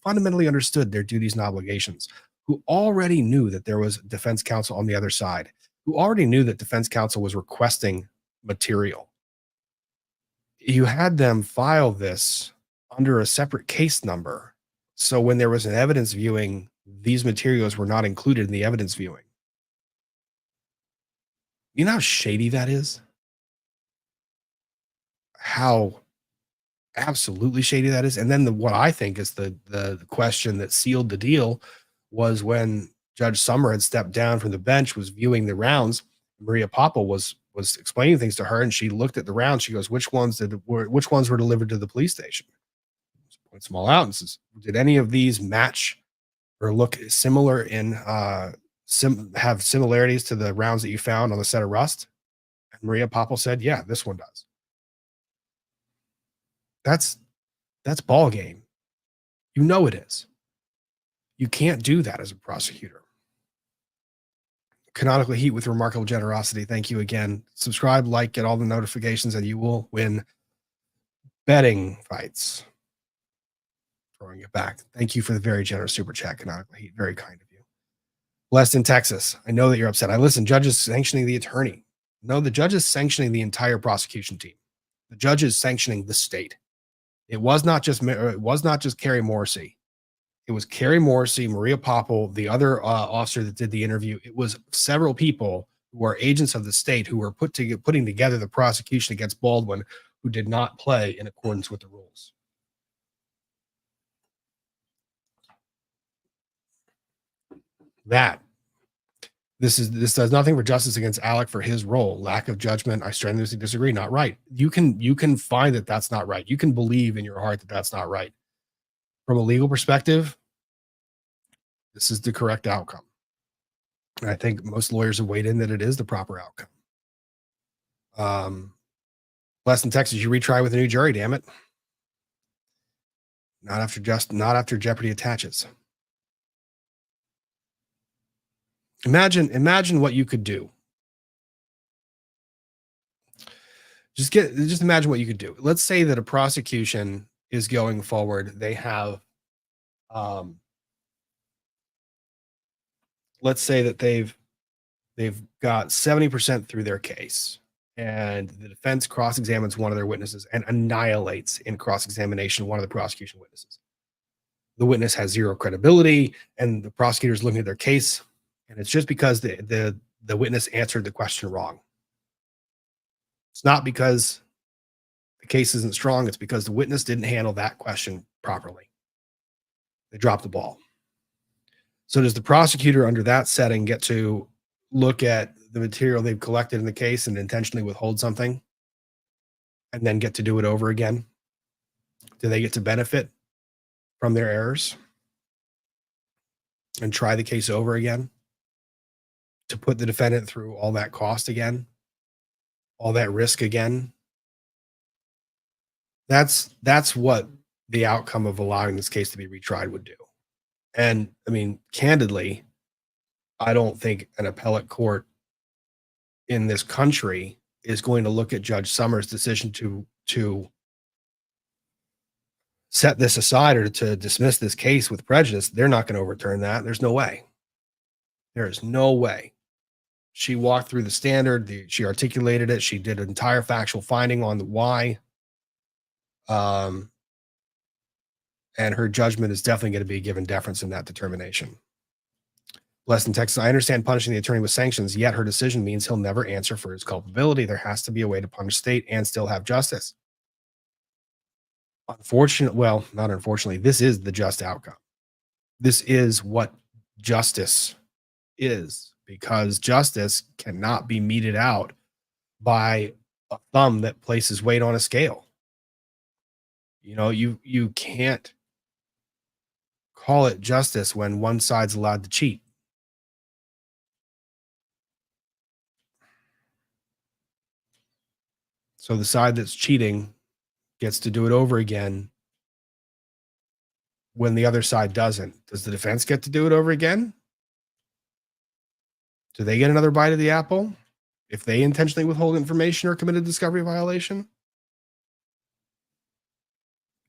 fundamentally understood their duties and obligations, who already knew that there was defense counsel on the other side, who already knew that defense counsel was requesting material. You had them file this under a separate case number. So when there was an evidence viewing, these materials were not included in the evidence viewing. You know how shady that is? How absolutely shady that is. And then what I think is the question that sealed the deal was when Judge Summer had stepped down from the bench, was viewing the rounds. Maria Poppell was explaining things to her, and she looked at the rounds. She goes, which ones were delivered to the police station? Points them all out and says, did any of these match or look similar in have similarities to the rounds that you found on the set of Rust? And Maria Poppell said, yeah, this one does. That's ball game. You know it is. You can't do that as a prosecutor. Canonically Heat with remarkable generosity. Thank you again. Subscribe, like, get all the notifications, and you will win betting fights. Throwing it back. Thank you for the very generous super chat, Canonically Heat. Very kind of you. Blessed in Texas. I know that you're upset. I listen. Judges sanctioning the attorney. No, the judge is sanctioning the entire prosecution team. The judge is sanctioning the state. It was not just Carrie Morrisey. It was Carrie Morrisey, Maria Poppell, the other officer that did the interview. It was several people who are agents of the state who were putting together the prosecution against Baldwin, who did not play in accordance with the rules. This does nothing for justice against Alec for his role. Lack of judgment. I strenuously disagree. Not right. You can find that that's not right. You can believe in your heart that that's not right. From a legal perspective, this is the correct outcome. And I think most lawyers have weighed in that it is the proper outcome. Blessed in Texas, you retry with a new jury, damn it. Not after jeopardy attaches. Imagine what you could do. Just imagine what you could do. Let's say that a prosecution is going forward. They have, let's say that they've got 70% through their case, and the defense cross-examines one of their witnesses and annihilates in cross-examination one of the prosecution witnesses. The witness has zero credibility, and the prosecutor is looking at their case, and it's just because the witness answered the question wrong. It's not because the case isn't strong. It's because the witness didn't handle that question properly. They dropped the ball. So does the prosecutor under that setting get to look at the material they've collected in the case and intentionally withhold something and then get to do it over again? Do they get to benefit from their errors and try the case over again to put the defendant through all that cost again, all that risk again? That's what the outcome of allowing this case to be retried would do. And I mean, candidly, I don't think an appellate court in this country is going to look at Judge Summers' decision to set this aside or to dismiss this case with prejudice. They're not going to overturn that. There's no way. There is no way. She walked through the standard. She articulated it. She did an entire factual finding on the why. And her judgment is definitely going to be given deference in that determination. Blessed in Texas, I understand punishing the attorney with sanctions, yet her decision means he'll never answer for his culpability. There has to be a way to punish state and still have justice. Not unfortunately, this is the just outcome. This is what justice is, because justice cannot be meted out by a thumb that places weight on a scale. You know, you can't call it justice when one side's allowed to cheat. So the side that's cheating gets to do it over again when the other side doesn't. Does the defense get to do it over again? Do they get another bite of the apple if they intentionally withhold information or commit a discovery violation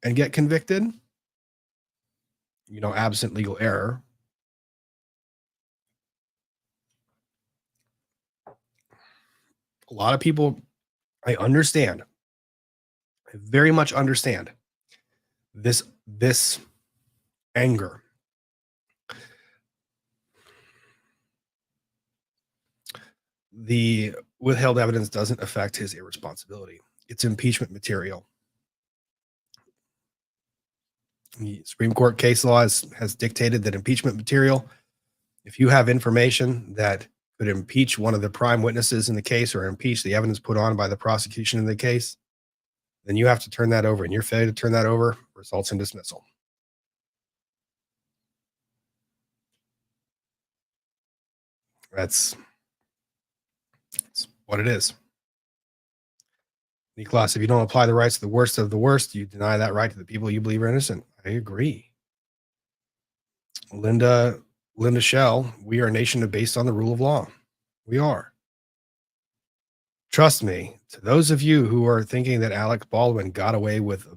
and get convicted? Absent legal error. A lot of people, I understand. I very much understand this anger. The withheld evidence doesn't affect his irresponsibility. It's impeachment material. The Supreme Court case law has dictated that impeachment material, if you have information that could impeach one of the prime witnesses in the case or impeach the evidence put on by the prosecution in the case, then you have to turn that over. And your failure to turn that over results in dismissal. That's what it is. Nicholas, if you don't apply the rights to the worst, you deny that right to the people you believe are innocent. I agree. Linda Shell, we are a nation based on the rule of law. We are. Trust me, to those of you who are thinking that Alec Baldwin got away with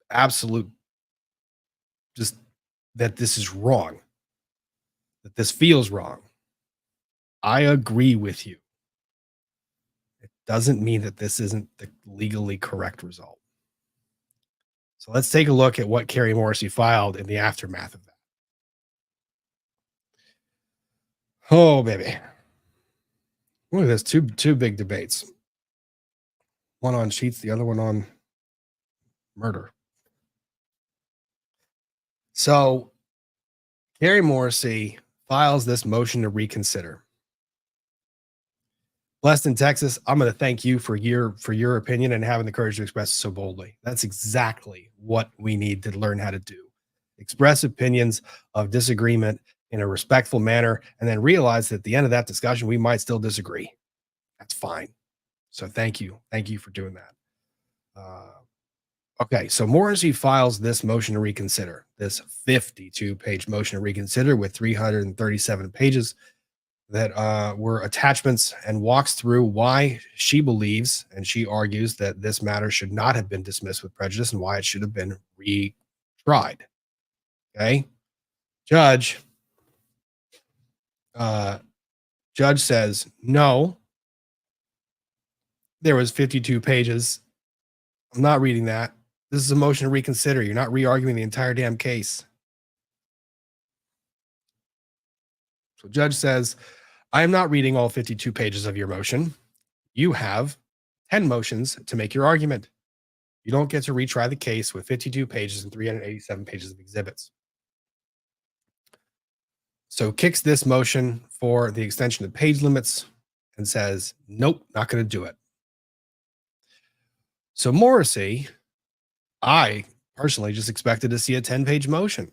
absolute, just that this is wrong, that this feels wrong, I agree with you. It doesn't mean that this isn't the legally correct result. So let's take a look at what Kerry Morrisey filed in the aftermath of that. Oh, baby. Look at this, two big debates. One on cheats, the other one on murder. So Kerry Morrisey files this motion to reconsider. Blessed in Texas, I'm going to thank you for your opinion and having the courage to express it so boldly. That's exactly what we need to learn how to do. Express opinions of disagreement in a respectful manner, and then realize that at the end of that discussion, we might still disagree. That's fine. So thank you. Thank you for doing that. Okay, so Morrisey files this motion to reconsider, this 52-page motion to reconsider with 337 pages that were attachments, and walks through why she believes and she argues that this matter should not have been dismissed with prejudice and why it should have been retried. Okay, Judge says, no, there was 52 pages. I'm not reading that. This is a motion to reconsider. You're not re-arguing the entire damn case. So Judge says, I am not reading all 52 pages of your motion. You have 10 motions to make your argument. You don't get to retry the case with 52 pages and 387 pages of exhibits. So kicks this motion for the extension of page limits and says, nope, not going to do it. So Morrisey, I personally just expected to see a 10-page motion.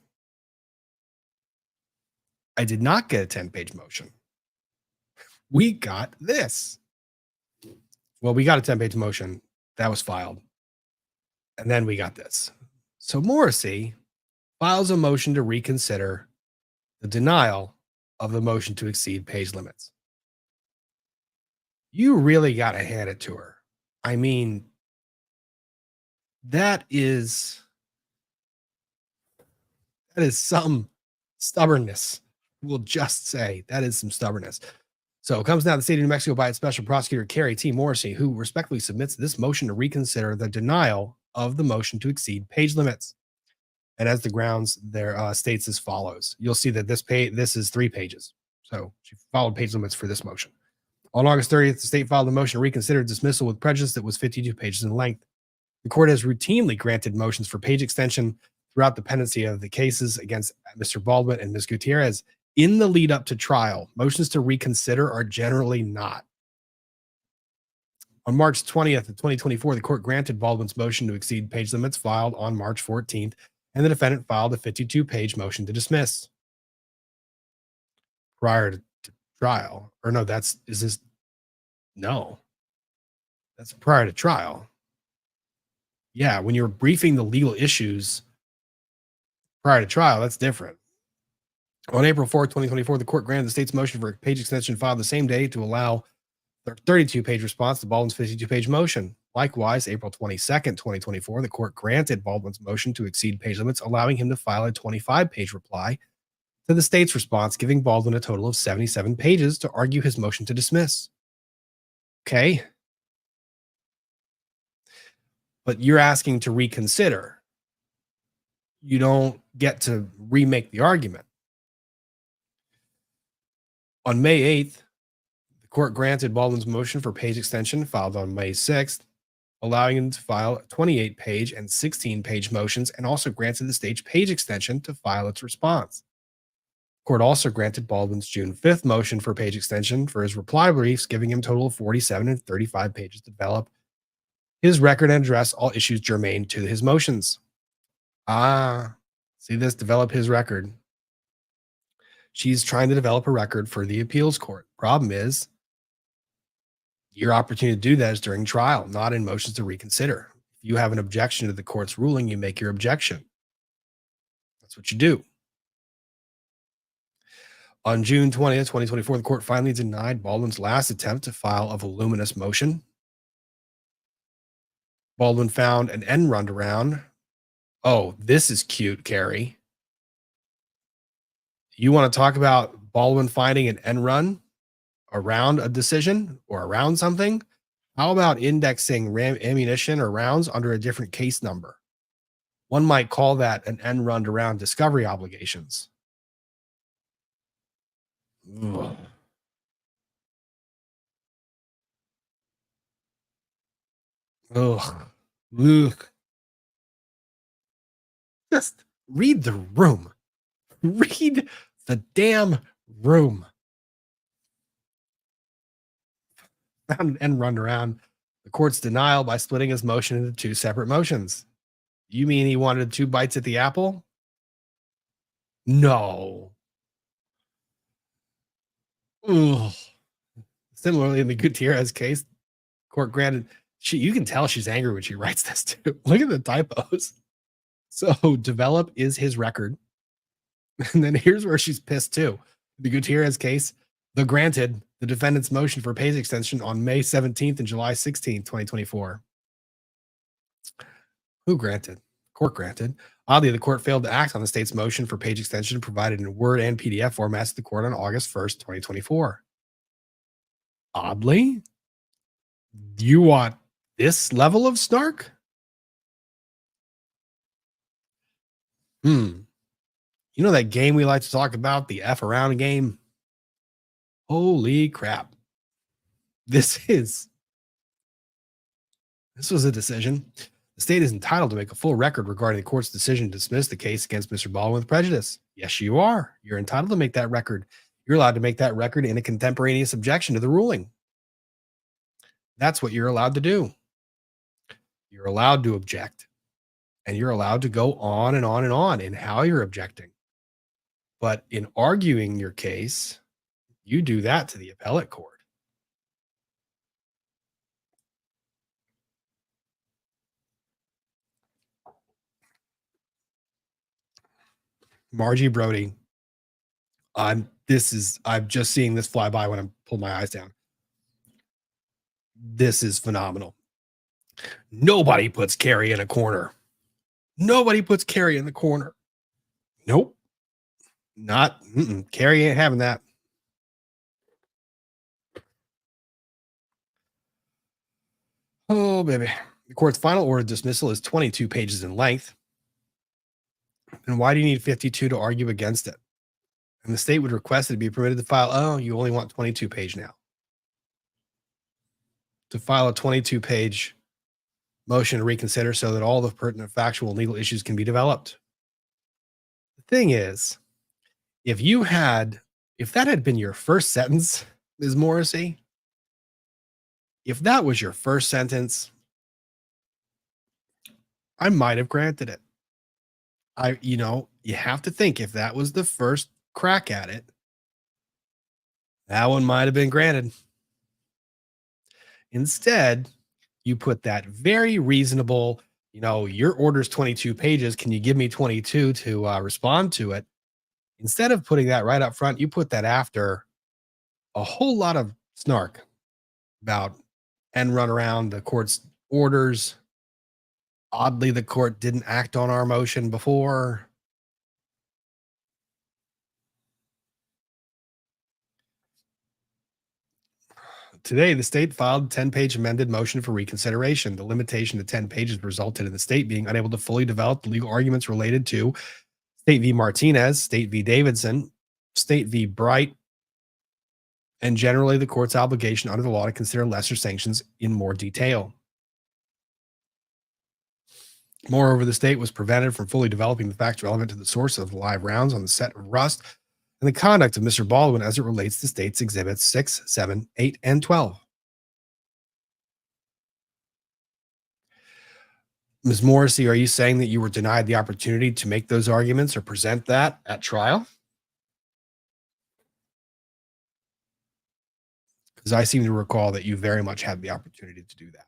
I did not get a 10-page motion. We got this. Well, we got a 10-page motion that was filed. And then we got this. So Morrisey files a motion to reconsider the denial of the motion to exceed page limits. You really got to hand it to her. I mean, that is some stubbornness. We'll just say that is some stubbornness. So it comes down to the state of New Mexico by its special prosecutor, Kerry T. Morrisey, who respectfully submits this motion to reconsider the denial of the motion to exceed page limits. And as the grounds there states as follows. You'll see that this is 3 pages. So she followed page limits for this motion. On August 30th, the state filed a motion to reconsider dismissal with prejudice that was 52 pages in length. The court has routinely granted motions for page extension throughout the pendency of the cases against Mr. Baldwin and Ms. Gutierrez. In the lead up to trial, motions to reconsider are generally not. On March 20th of 2024, the court granted Baldwin's motion to exceed page limits filed on March 14th and the defendant filed a 52-page motion to dismiss prior to trial. Or no, that's prior to trial. Yeah, when you're briefing the legal issues prior to trial, that's different. On April 4th, 2024, the court granted the state's motion for a page extension filed the same day to allow their 32-page response to Baldwin's 52-page motion. Likewise, April 22nd, 2024, the court granted Baldwin's motion to exceed page limits, allowing him to file a 25-page reply to the state's response, giving Baldwin a total of 77 pages to argue his motion to dismiss. Okay. But you're asking to reconsider. You don't get to remake the argument. On May 8th, the court granted Baldwin's motion for page extension filed on May 6th, allowing him to file 28-page and 16-page motions, and also granted the state page extension to file its response. The court also granted Baldwin's June 5th motion for page extension for his reply briefs, giving him a total of 47 and 35 pages to develop his record and address all issues germane to his motions. See this? Develop his record. She's trying to develop a record for the appeals court. Problem is, your opportunity to do that is during trial, not in motions to reconsider. If you have an objection to the court's ruling, you make your objection. That's what you do. On June 20th, 2024, the court finally denied Baldwin's last attempt to file a voluminous motion. Baldwin found an end run around. Oh, this is cute, Carrie. You want to talk about Baldwin finding an end run around a decision or around something? How about indexing ammunition or rounds under a different case number? One might call that an end run around discovery obligations. Ugh. Ugh. Ugh. Just read the room. Read the damn room. And run around the court's denial by splitting his motion into two separate motions. You mean he wanted 2 bites at the apple? No. Ugh. Similarly, in the Gutierrez case, court granted. You can tell she's angry when she writes this too. Look at the typos. So develop is his record. And then here's where she's pissed too. The Gutierrez case, granted the defendant's motion for page extension on May 17th and July 16th, 2024. Who granted? Court granted. Oddly, the court failed to act on the state's motion for page extension provided in Word and PDF formats to the court on August 1st, 2024. Oddly? You want this level of snark? You know that game we like to talk about, the F around game? Holy crap. This was a decision. The state is entitled to make a full record regarding the court's decision to dismiss the case against Mr. Baldwin with prejudice. Yes, you are. You're entitled to make that record. You're allowed to make that record in a contemporaneous objection to the ruling. That's what you're allowed to do. You're allowed to object. And you're allowed to go on and on and on in how you're objecting. But in arguing your case, you do that to the appellate court. Margie Brody. I'm just seeing this fly by when I'm pulling my eyes down. This is phenomenal. Nobody puts Carrie in a corner. Nobody puts Carrie in the corner. Nope. Carrie ain't having that. Oh, baby. The court's final order of dismissal is 22 pages in length. And why do you need 52 to argue against it? And the state would request it to be permitted to file. Oh, you only want 22 page now. To file a 22-page motion to reconsider so that all the pertinent factual and legal issues can be developed. The thing is, if that had been your first sentence, Ms. Morrisey, if that was your first sentence, I might have granted it. You have to think if that was the first crack at it, that one might have been granted. Instead, you put that very reasonable, your order's 22 pages. Can you give me 22 to respond to it? Instead of putting that right up front, you put that after a whole lot of snark about and run around the court's orders. Oddly, the court didn't act on our motion before. Today, the state filed a 10-page amended motion for reconsideration. The limitation to 10 pages resulted in the state being unable to fully develop the legal arguments related to State v. Martinez, State v. Davidson, State v. Bright, and generally the court's obligation under the law to consider lesser sanctions in more detail. Moreover, the state was prevented from fully developing the facts relevant to the source of the live rounds on the set of Rust and the conduct of Mr. Baldwin as it relates to state's exhibits 6, 7, 8, and 12. Ms. Morrisey, are you saying that you were denied the opportunity to make those arguments or present that at trial? Because I seem to recall that you very much had the opportunity to do that.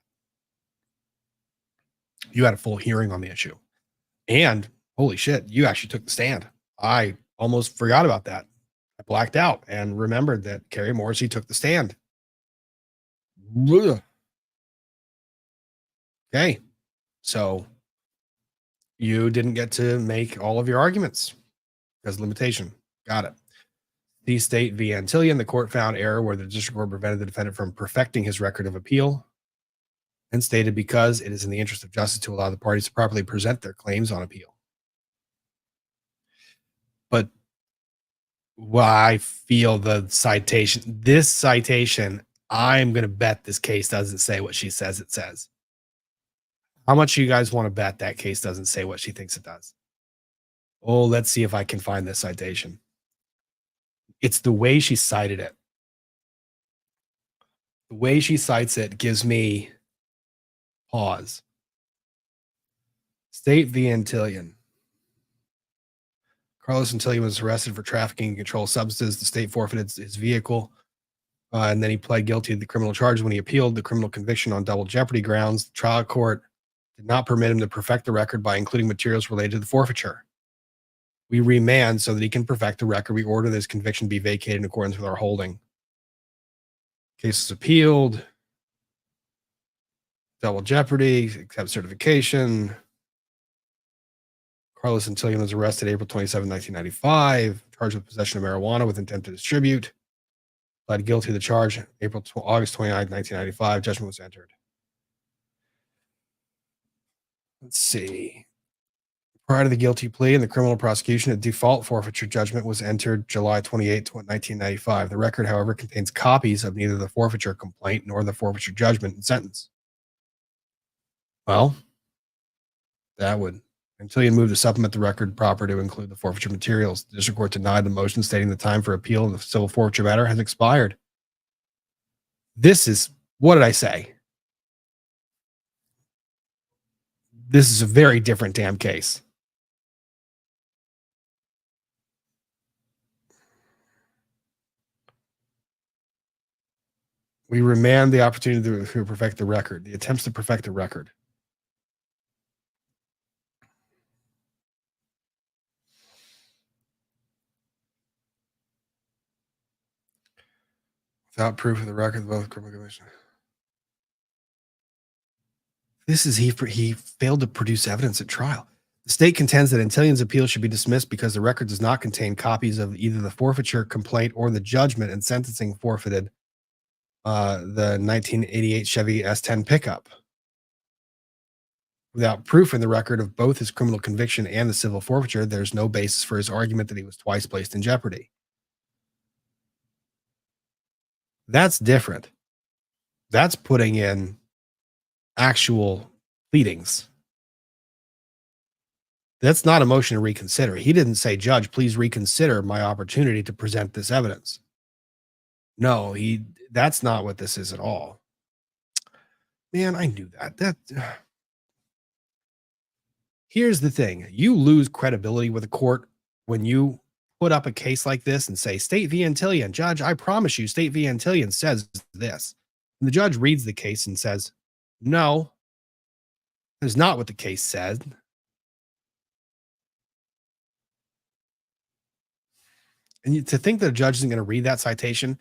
You had a full hearing on the issue. And holy shit, you actually took the stand. I almost forgot about that. I blacked out and remembered that Carrie Morrisey took the stand. Ugh. Okay. So you didn't get to make all of your arguments because limitation. Got it. The state v. Antillion, the court found error where the district court prevented the defendant from perfecting his record of appeal and stated because it is in the interest of justice to allow the parties to properly present their claims on appeal. But I feel this citation, I'm going to bet this case doesn't say what she says it says. How much you guys want to bet that case doesn't say what she thinks it does? Oh, let's see if I can find this citation. It's the way she cited it. The way she cites it gives me pause. State v. Antillion. Carlos Antillion was arrested for trafficking and controlled substances. The state forfeited his vehicle, and then he pled guilty to the criminal charge. When he appealed the criminal conviction on double jeopardy grounds, the trial court did not permit him to perfect the record by including materials related to the forfeiture. We remand so that he can perfect the record. We order this conviction be vacated in accordance with our holding. Case is appealed. Double jeopardy, accept certification. Carlos Antillion was arrested April 27, 1995, charged with possession of marijuana with intent to distribute. Pled guilty to the charge August 29, 1995. Judgment was entered. Let's see. Prior to the guilty plea and the criminal prosecution, a default forfeiture judgment was entered July 28, 1995. The record, however, contains copies of neither the forfeiture complaint nor the forfeiture judgment and sentence. Well, that would, until you move to supplement the record proper to include the forfeiture materials. The district court denied the motion stating the time for appeal of the civil forfeiture matter has expired. This is, what did I say? This is a very different damn case. We remand the opportunity to perfect the record, the attempts to perfect the record. Without proof of the record of both criminal conviction. This is, he failed to produce evidence at trial. The state contends that Antillion's appeal should be dismissed because the record does not contain copies of either the forfeiture complaint or the judgment and sentencing forfeited the 1988 Chevy S10 pickup. Without proof in the record of both his criminal conviction and the civil forfeiture, there's no basis for his argument that he was twice placed in jeopardy. That's different. That's putting in actual pleadings. That's not a motion to reconsider. He didn't say, Judge, please reconsider my opportunity to present this evidence. No, that's not what this is at all. Man, I knew that. Here's the thing. You lose credibility with a court when you put up a case like this and say, State v. Antillian, Judge, I promise you, State v. Antillian says this. And the judge reads the case and says, no, that's not what the case said. And to think that a judge isn't going to read that citation,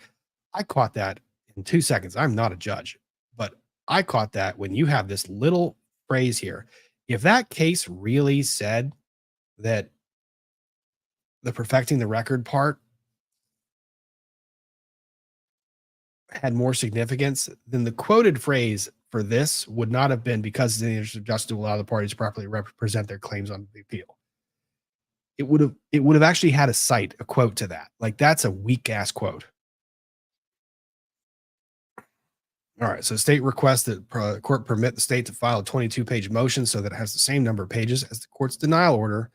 I caught that in 2 seconds. I'm not a judge, but I caught that when you have this little phrase here. If that case really said that the perfecting the record part had more significance, then the quoted phrase for this would not have been because it's in the interest of justice to allow the parties to properly represent their claims on the appeal. It would have actually had a quote to that. Like, that's a weak ass quote. All right. So state requests that court permit the state to file a 22-page motion so that it has the same number of pages as the court's denial order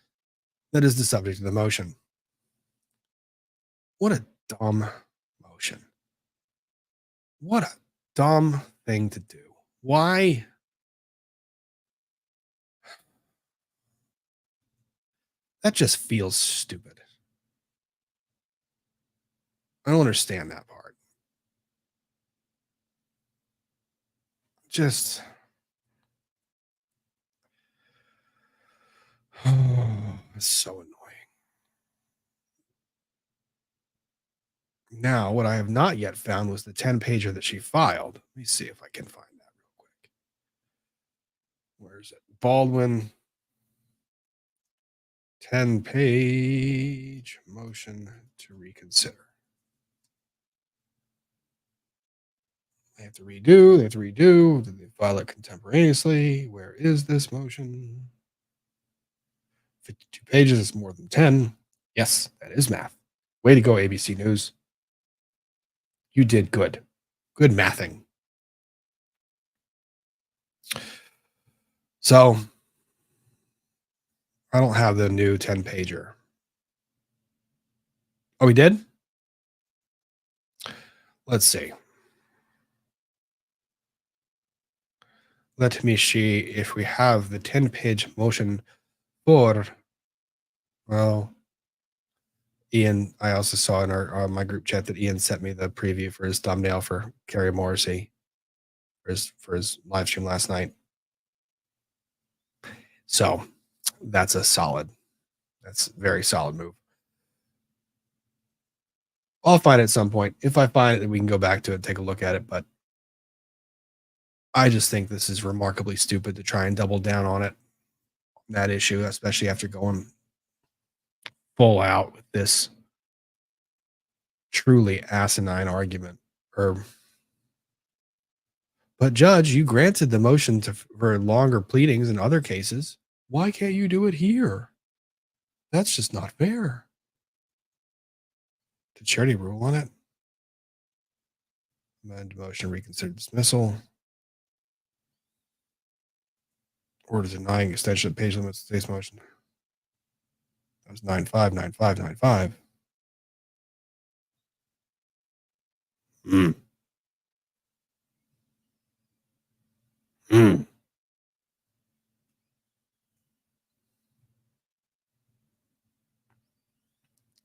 that is the subject of the motion. What a dumb motion. What a dumb thing to do. Why? That just feels stupid. I don't understand that part. Just, it's so annoying. Now, what I have not yet found was the 10-pager that she filed. Let me see if I can find that real quick. Where is it? Baldwin. 10-page motion to reconsider. They have to redo. Did they file it contemporaneously? Where is this motion? 52 pages is more than 10. Yes, that is math. Way to go, ABC News. You did good. Good mathing. So, I don't have the new 10-pager. Oh, we did? Let's see. Let me see if we have the 10-page motion for, well, Ian, I also saw in our my group chat that Ian sent me the preview for his thumbnail for Kerry Morrisey for his live stream last night. So that's a very solid move. I'll find it at some point. If I find it, we can go back to it, take a look at it. But I just think this is remarkably stupid to try and double down on it, that issue, especially after going full out with this truly asinine argument. But Judge, you granted the motion for longer pleadings in other cases. Why can't you do it here? That's just not fair. Did Charity rule on it? Amend motion, reconsider dismissal. Order denying extension of page limits, today's motion. That was 959595.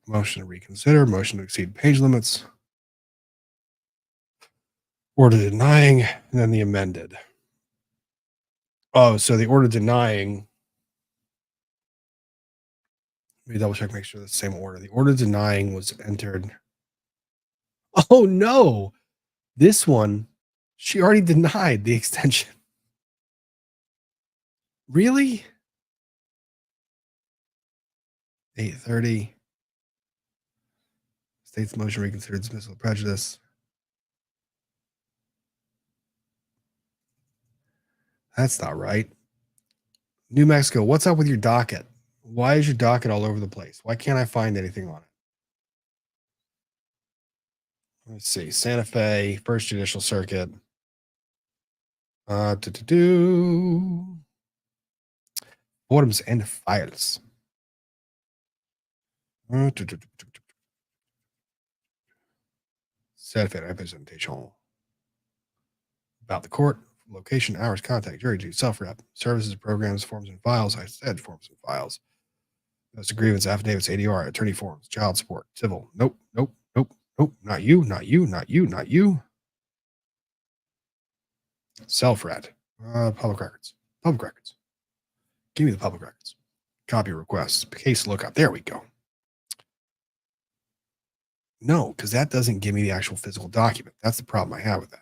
Motion to reconsider, motion to exceed page limits. Order denying, and then the amended. Oh, so the order denying. Let me double check, make sure that's the same order. The order denying was entered. Oh, no. This one, she already denied the extension. Really? 8:30. State's motion reconsidered dismissal of prejudice. That's not right. New Mexico, what's up with your docket? Why is your docket all over the place? Why can't I find anything on it? Let's see. Santa Fe, First Judicial Circuit. Forms and files. Santa Fe representation. About the court. location, hours, contact, jury duty, self-rep, services, programs, forms and files. I said forms and files. Notice of grievance, affidavits, ADR, attorney forms, child support, civil. Nope, nope, nope, nope. Not you, not you, not you, not you. Self-ret. Public records. Public records. Give me the public records. Copy requests. Case lookup. There we go. No, because that doesn't give me the actual physical document. That's the problem I have with that.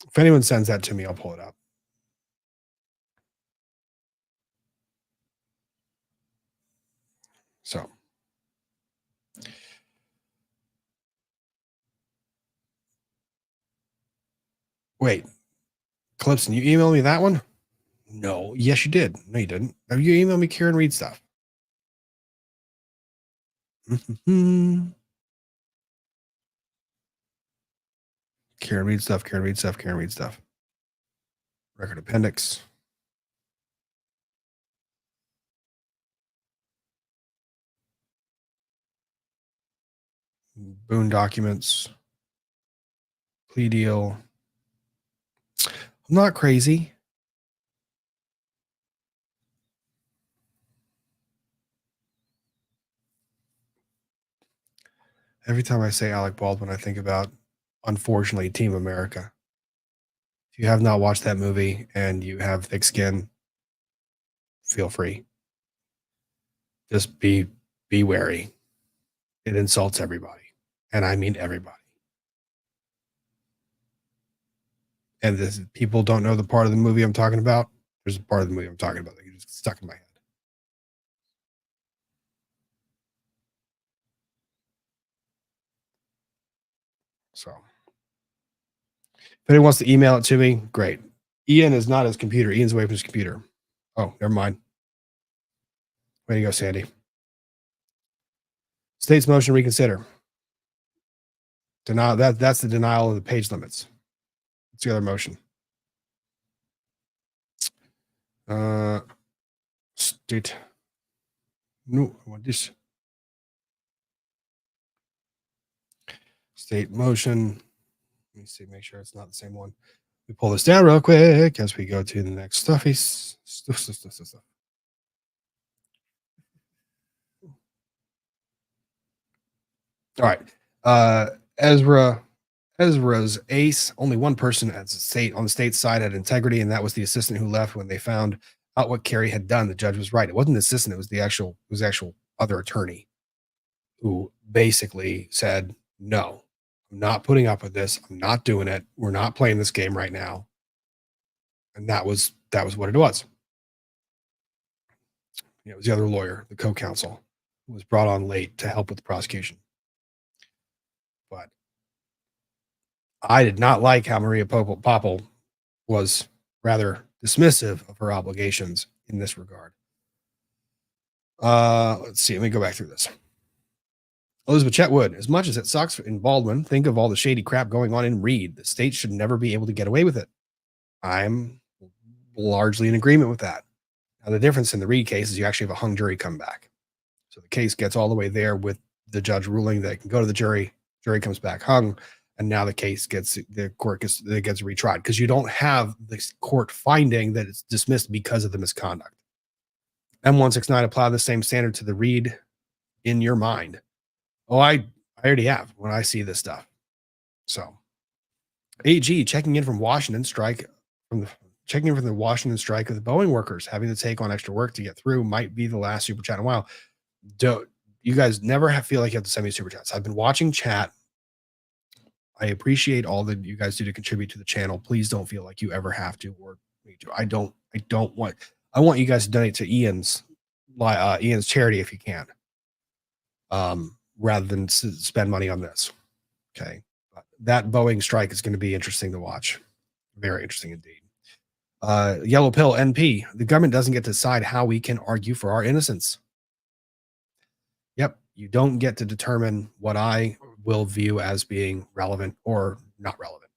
If anyone sends that to me, I'll pull it up. So. Wait. Clipson, you emailed me that one? No. Yes, you did. No, you didn't. Have you emailed me Karen Reed stuff? Karen Reed stuff, Karen Reed stuff, Karen Reed stuff. Record appendix. Boone documents. Plea deal. I'm not crazy. Every time I say Alec Baldwin, I think about, unfortunately, Team America. If you have not watched that movie and you have thick skin, feel free. Just be wary. It insults everybody. And I mean everybody. And this, people don't know the part of the movie I'm talking about. There's a part of the movie I'm talking about that just stuck in my head. So if anyone wants to email it to me, great. Ian is not his computer. Ian's away from his computer. Oh, never mind. Way to go, Sandy. State's motion to reconsider. Denial. That's the denial of the page limits. What's the other motion? State. No, I want this. State motion. Let me see, make sure it's not the same one. We pull this down real quick as we go to the next stuff. All right. Ezra's ace. Only one person at the state on the state side had integrity, and that was the assistant who left when they found out what Carrie had done. The judge was right. It wasn't the assistant, it was the actual other attorney who basically said, no, I'm not putting up with this. I'm not doing it. We're not playing this game right now. And that was what it was. It was the other lawyer, the co-counsel, who was brought on late to help with the prosecution. But I did not like how Maria Poppell was rather dismissive of her obligations in this regard. Let's see. Let me go back through this. Elizabeth Chetwood, as much as it sucks in Baldwin, think of all the shady crap going on in Reed. The state should never be able to get away with it. I'm largely in agreement with that. Now, the difference in the Reed case is you actually have a hung jury come back. So the case gets all the way there with the judge ruling that it can go to the jury comes back hung, and now the court gets retried because you don't have the court finding that it's dismissed because of the misconduct. M169 apply the same standard to the Reed in your mind. Oh, I already have when I see this stuff. So AG checking in from Washington strike from the Washington strike of the Boeing workers having to take on extra work to get through might be the last super chat in a while. Don't you guys never feel like you have to send me super chats. I've been watching chat. I appreciate all that you guys do to contribute to the channel. Please don't feel like you ever have to or need to. I want you guys to donate to Ian's charity if you can. Rather than spend money on this. Okay. But that Boeing strike is going to be interesting to watch. Very interesting indeed. Yellow pill NP. The government doesn't get to decide how we can argue for our innocence. Yep. You don't get to determine what I will view as being relevant or not relevant.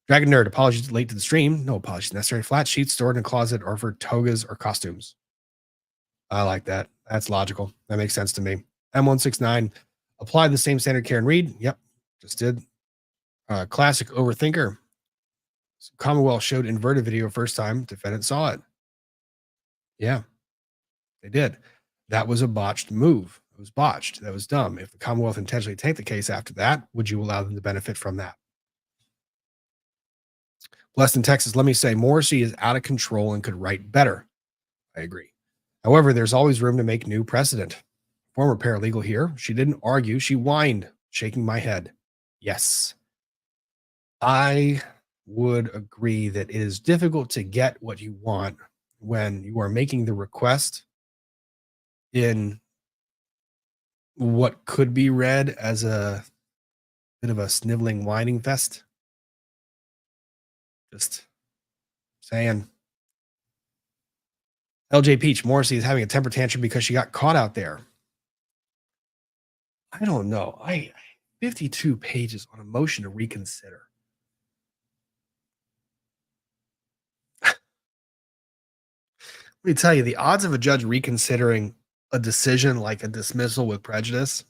Dragon Nerd, apologies late to the stream. No apologies necessary. Flat sheets stored in a closet or for togas or costumes. I like that. That's logical. That makes sense to me. M169, apply the same standard Karen Reed. Yep, just did. Classic overthinker. Commonwealth showed inverted video first time. Defendant saw it. Yeah, they did. That was a botched move. It was botched. That was dumb. If the Commonwealth intentionally take the case after that, would you allow them to benefit from that? Blessed in Texas, let me say, Morrisey is out of control and could write better. I agree. However, there's always room to make new precedent. Former paralegal here, she didn't argue, she whined, shaking my head. Yes. I would agree that it is difficult to get what you want when you are making the request in what could be read as a bit of a sniveling, whining fest. Just saying. LJ Peach, Morrisey is having a temper tantrum because she got caught out there. I don't know. 52 pages on a motion to reconsider. Let me tell you, the odds of a judge reconsidering a decision like a dismissal with prejudice,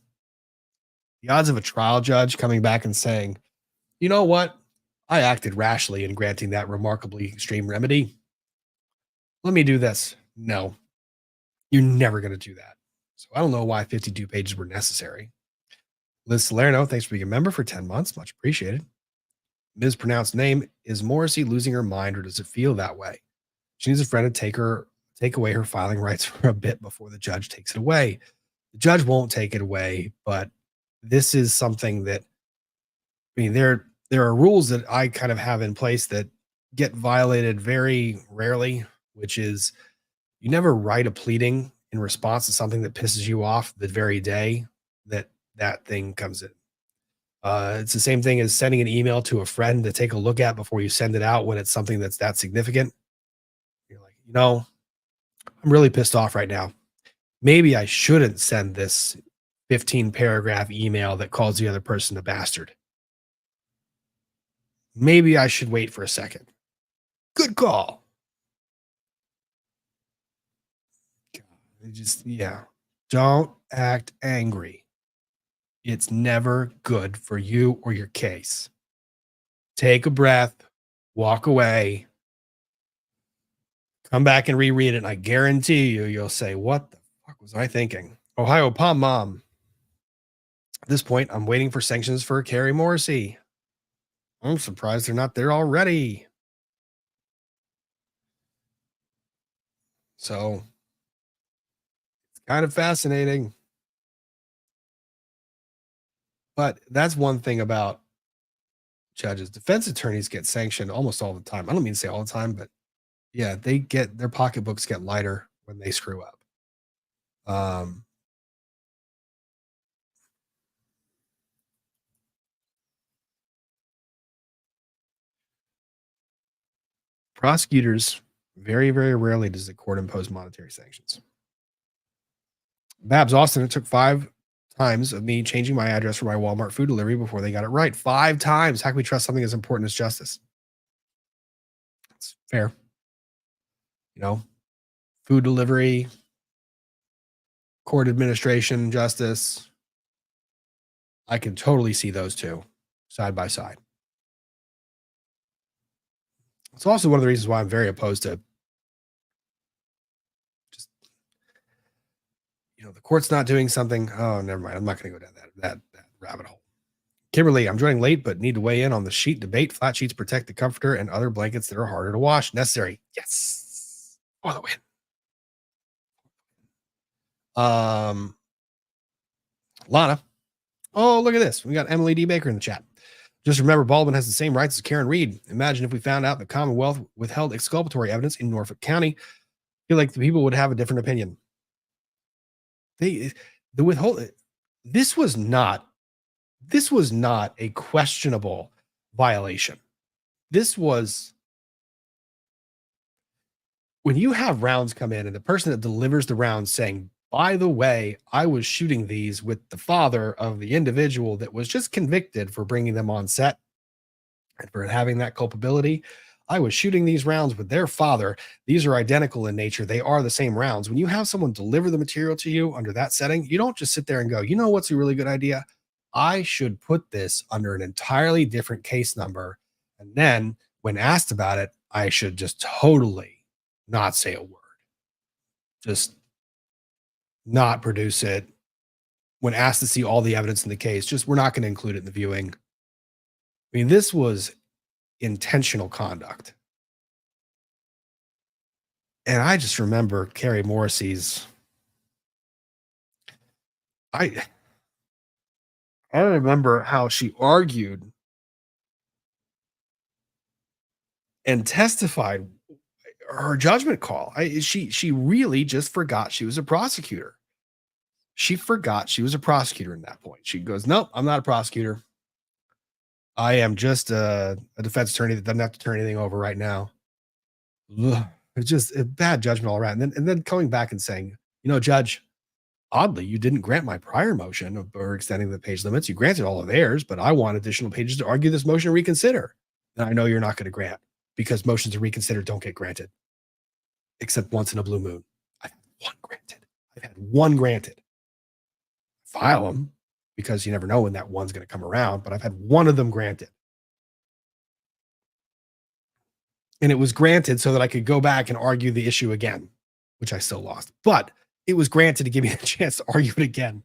the odds of a trial judge coming back and saying, you know what? I acted rashly in granting that remarkably extreme remedy. Let me do this. No, you're never going to do that. So I don't know why 52 pages were necessary. Liz Salerno, thanks for being a member for 10 months. Much appreciated. Mispronounced name. Is Morrisey losing her mind, or does it feel that way? She needs a friend to take away her filing rights for a bit before the judge takes it away. The judge won't take it away, but this is something that, I mean, there are rules that I kind of have in place that get violated very rarely, which is you never write a pleading in response to something that pisses you off the very day that thing comes in. It's the same thing as sending an email to a friend to take a look at before you send it out when it's something that's that significant. You're like, I'm really pissed off right now. Maybe I shouldn't send this 15 paragraph email that calls the other person a bastard. Maybe I should wait for a second. Good call. Don't act angry. It's never good for you or your case. Take a breath, walk away, come back and reread it, and I guarantee you'll say, what the fuck was I thinking? Ohio Palm Mom. At this point, I'm waiting for sanctions for Carrie Morrisey. I'm surprised they're not there already. So it's kind of fascinating. But that's one thing about judges. Defense attorneys get sanctioned almost all the time. I don't mean to say all the time, but yeah, their pocketbooks get lighter when they screw up. Prosecutors, very, very rarely does the court impose monetary sanctions. Babs Austin, it took 5 times of me changing my address for my Walmart food delivery before they got it right. 5 times. How can we trust something as important as justice? It's fair. Food delivery, court administration, justice. I can totally see those two side by side. It's also one of the reasons why I'm very opposed to just, the court's not doing something. Oh, never mind. I'm not going to go down that rabbit hole. Kimberly, I'm joining late, but need to weigh in on the sheet debate. Flat sheets protect the comforter and other blankets that are harder to wash. Necessary. Yes. For the win. Lana. Oh, look at this. We got Emily D. Baker in the chat. Just remember, Baldwin has the same rights as Karen Reed. Imagine if we found out the Commonwealth withheld exculpatory evidence in Norfolk County. I feel like the people would have a different opinion. The withhold. This was not a questionable violation. This was when you have rounds come in and the person that delivers the rounds saying, by the way, I was shooting these with the father of the individual that was just convicted for bringing them on set and for having that culpability. I was shooting these rounds with their father. These are identical in nature. They are the same rounds. When you have someone deliver the material to you under that setting, you don't just sit there and go, you know what's a really good idea? I should put this under an entirely different case number. And then when asked about it, I should just totally not say a word. Just not produce it. When asked to see all the evidence in the case, just we're not going to include it in the viewing. I mean, this was intentional conduct. And I just remember Carrie Morrisey's. I remember how she argued and testified her judgment call. She really just forgot she was a prosecutor. She forgot she was a prosecutor in that point. She goes, nope, I'm not a prosecutor. I am just a defense attorney that doesn't have to turn anything over right now. Ugh, it's just a bad judgment all around. And then coming back and saying, you know, Judge, oddly, you didn't grant my prior motion or extending the page limits. You granted all of theirs, but I want additional pages to argue this motion to reconsider. And I know you're not going to grant because motions to reconsider don't get granted, except once in a blue moon. I've had one granted. I've had one granted. File them because you never know when that one's going to come around, but I've had one of them granted. And it was granted so that I could go back and argue the issue again, which I still lost. But it was granted to give me the chance to argue it again.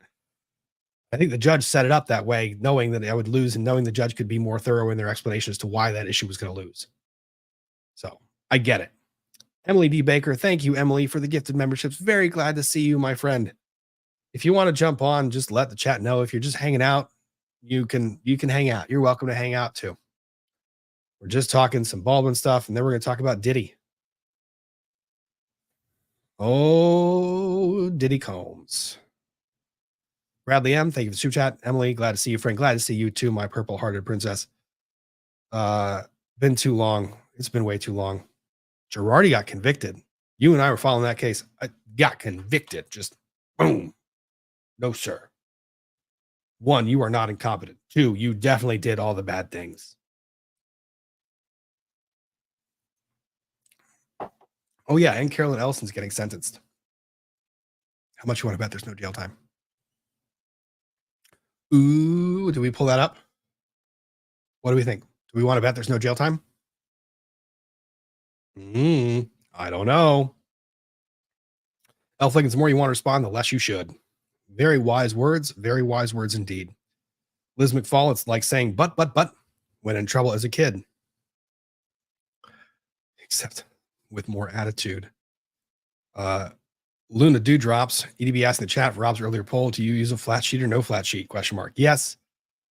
I think the judge set it up that way, knowing that I would lose and knowing the judge could be more thorough in their explanation as to why that issue was going to lose. So I get it. Emily D. Baker, thank you, Emily, for the gifted memberships. Very glad to see you, my friend. If you want to jump on, just let the chat know. If you're just hanging out, you can hang out. You're welcome to hang out too. We're just talking some Baldwin stuff, and then we're going to talk about Diddy. Oh, Diddy Combs. Bradley M., thank you for the super chat. Emily, glad to see you, friend. Glad to see you too, my purple-hearted princess. Been too long. It's been way too long. Girardi got convicted. You and I were following that case. I got convicted. Just boom. No, sir. 1, you are not incompetent. 2, you definitely did all the bad things. Oh, yeah, and Carolyn Ellison's getting sentenced. How much you want to bet there's no jail time? Ooh, do we pull that up? What do we think? Do we want to bet there's no jail time? I don't know. Elf Lincoln, the more you want to respond, the less you should. Very wise words indeed. Liz McFall, it's like saying but when in trouble as a kid. Except with more attitude. Luna Dewdrops, EDB asked in the chat for Rob's earlier poll, do you use a flat sheet or no flat sheet? ? Yes.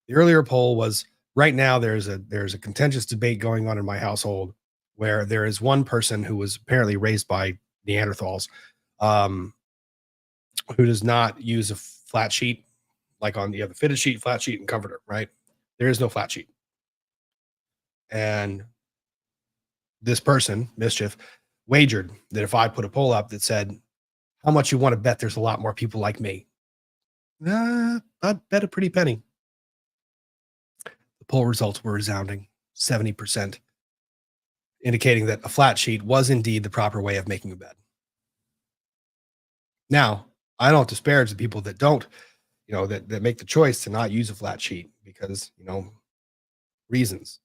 The earlier poll was right now there's a contentious debate going on in my household where there is one person who was apparently raised by Neanderthals who does not use a flat sheet, like on the fitted sheet, flat sheet, and comforter, right? There is no flat sheet. And this person, Mischief, wagered that if I put a poll up that said, how much you want to bet there's a lot more people like me? I'd bet a pretty penny. The poll results were resounding, 70%, indicating that a flat sheet was indeed the proper way of making a bed. Now, I don't disparage the people that don't, that make the choice to not use a flat sheet because, reasons.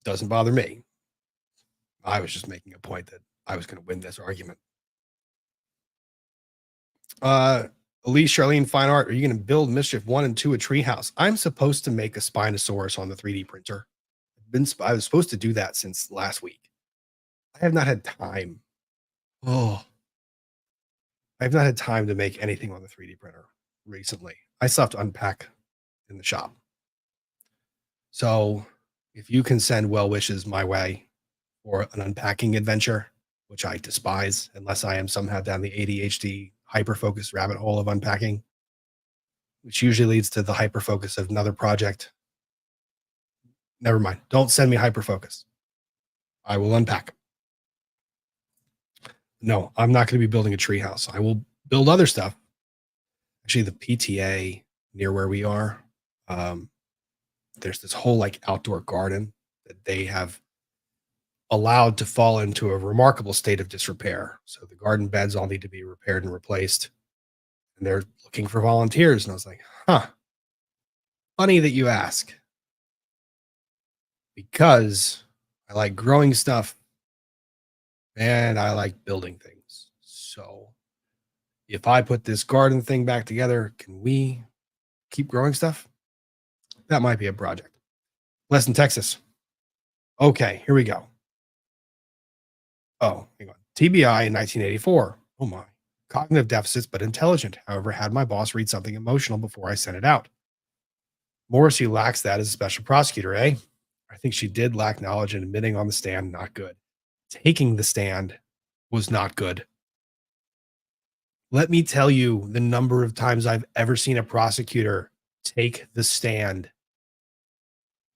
Doesn't bother me. I was just making a point that I was going to win this argument. Elise Charlene Fine Art, are you going to build Mischief 1 and 2 a treehouse? I'm supposed to make a Spinosaurus on the 3D printer. I was supposed to do that since last week. I have not had time. I've not had time to make anything on the 3D printer recently. I still have to unpack in the shop. So if you can send well wishes my way for an unpacking adventure, which I despise unless I am somehow down the ADHD hyper-focused rabbit hole of unpacking, which usually leads to the hyper-focus of another project. Never mind. Don't send me hyper-focus. I will unpack. No, I'm not going to be building a treehouse. I will build other stuff. Actually, the PTA near where we are, there's this whole outdoor garden that they have allowed to fall into a remarkable state of disrepair. So the garden beds all need to be repaired and replaced. And they're looking for volunteers. And I was like, huh, funny that you ask. Because I like growing stuff and I like building things. So if I put this garden thing back together, can we keep growing stuff? That might be a project. Weston, Texas. Okay, here we go. Oh, hang on. TBI in 1984. Oh my. Cognitive deficits, but intelligent. However, had my boss read something emotional before I sent it out. Morrisey lacks that as a special prosecutor, eh? I think she did lack knowledge, and admitting on the stand, not good. Taking the stand was not good. Let me tell you the number of times I've ever seen a prosecutor take the stand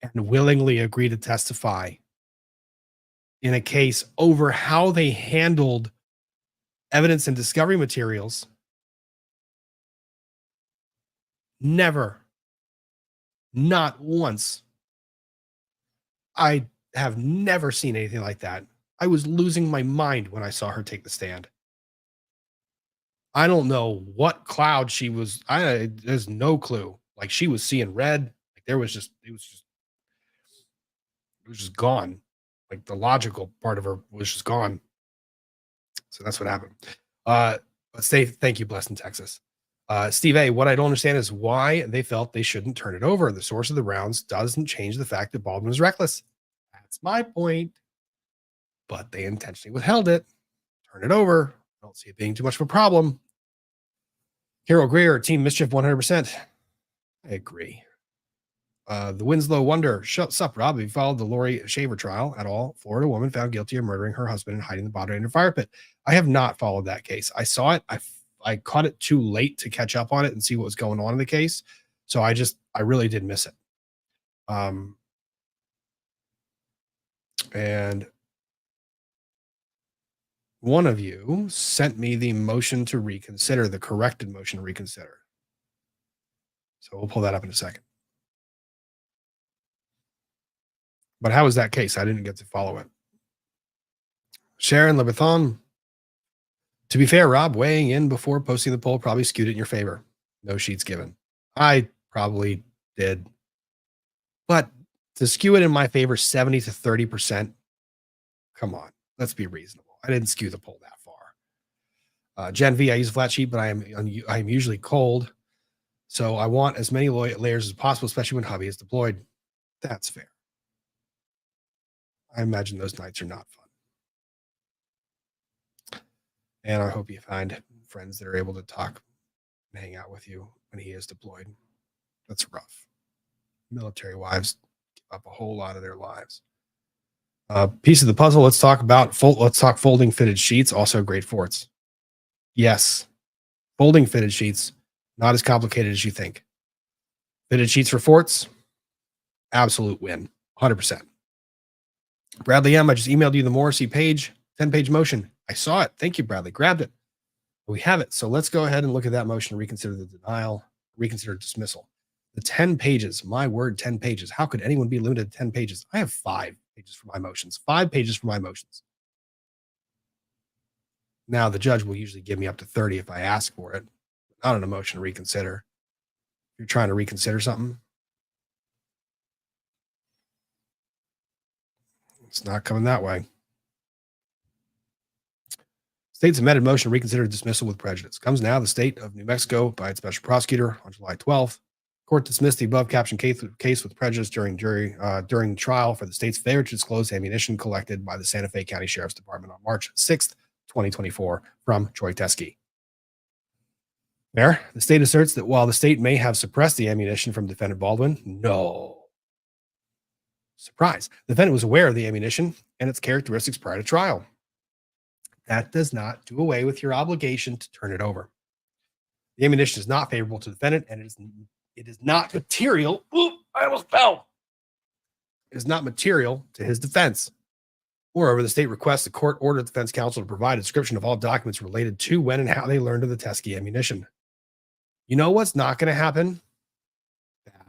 and willingly agree to testify in a case over how they handled evidence and discovery materials. Never. Not once. I have never seen anything like that. I was losing my mind when I saw her take the stand. I don't know what cloud she was. There's no clue. Like, she was seeing red. Like, it was just gone. Like, the logical part of her was just gone. So that's what happened. Let's say thank you, Blessed in Texas. Steve A, what I don't understand is why they felt they shouldn't turn it over. The source of the rounds doesn't change the fact that Baldwin was reckless. That's my point. But they intentionally withheld it. Turn it over. I don't see it being too much of a problem. Carol Greer, Team Mischief 100%. I agree. The Winslow Wonder. Shut up, Rob. Have you followed the Lori Shaver trial at all? Florida woman found guilty of murdering her husband and hiding the body in a fire pit. I have not followed that case. I saw it. I caught it too late to catch up on it and see what was going on in the case. So I really did miss it. And one of you sent me the motion to reconsider, the corrected motion to reconsider. So we'll pull that up in a second. But how was that case? I didn't get to follow it. Sharon Lebathon. To be fair, Rob, weighing in before posting the poll probably skewed it in your favor. No sheets given. I probably did. But to skew it in my favor 70 to 30%, come on, let's be reasonable. I didn't skew the poll that far. Gen V, I use a flat sheet, but I am usually cold. So I want as many layers as possible, especially when hubby is deployed. That's fair. I imagine those nights are not fun. And I hope you find friends that are able to talk and hang out with you when he is deployed. That's rough. Military wives give up a whole lot of their lives. Piece of the puzzle. Let's talk folding fitted sheets. Also great forts. Yes. Folding fitted sheets. Not as complicated as you think. Fitted sheets for forts. Absolute win. 100%. Bradley M, I just emailed you the Morrisey page, 10-page motion. I saw it. Thank you, Bradley. Grabbed it. We have it. So let's go ahead and look at that motion, reconsider the denial, reconsider dismissal. The 10 pages, my word, 10 pages. How could anyone be limited to 10 pages? I have 5 pages for my motions, 5 pages for my motions. Now, the judge will usually give me up to 30 if I ask for it. Not on a motion to reconsider. If you're trying to reconsider something, it's not coming that way. State's amended motion to reconsider dismissal with prejudice. Comes now the state of New Mexico by its special prosecutor on July 12th. Court dismissed the above captioned case with prejudice during trial for the state's failure to disclose ammunition collected by the Santa Fe County Sheriff's Department on March 6th, 2024 from Troy Teskey. There, the state asserts that while the state may have suppressed the ammunition from defendant Baldwin, no. Surprise. The defendant was aware of the ammunition and its characteristics prior to trial. That does not do away with your obligation to turn it over. The ammunition is not favorable to the defendant, and it is not material. Ooh, I almost fell. It is not material to his defense. Moreover, the state requests the court order the defense counsel to provide a description of all documents related to when and how they learned of the Teskey ammunition. You know what's not going to happen? That.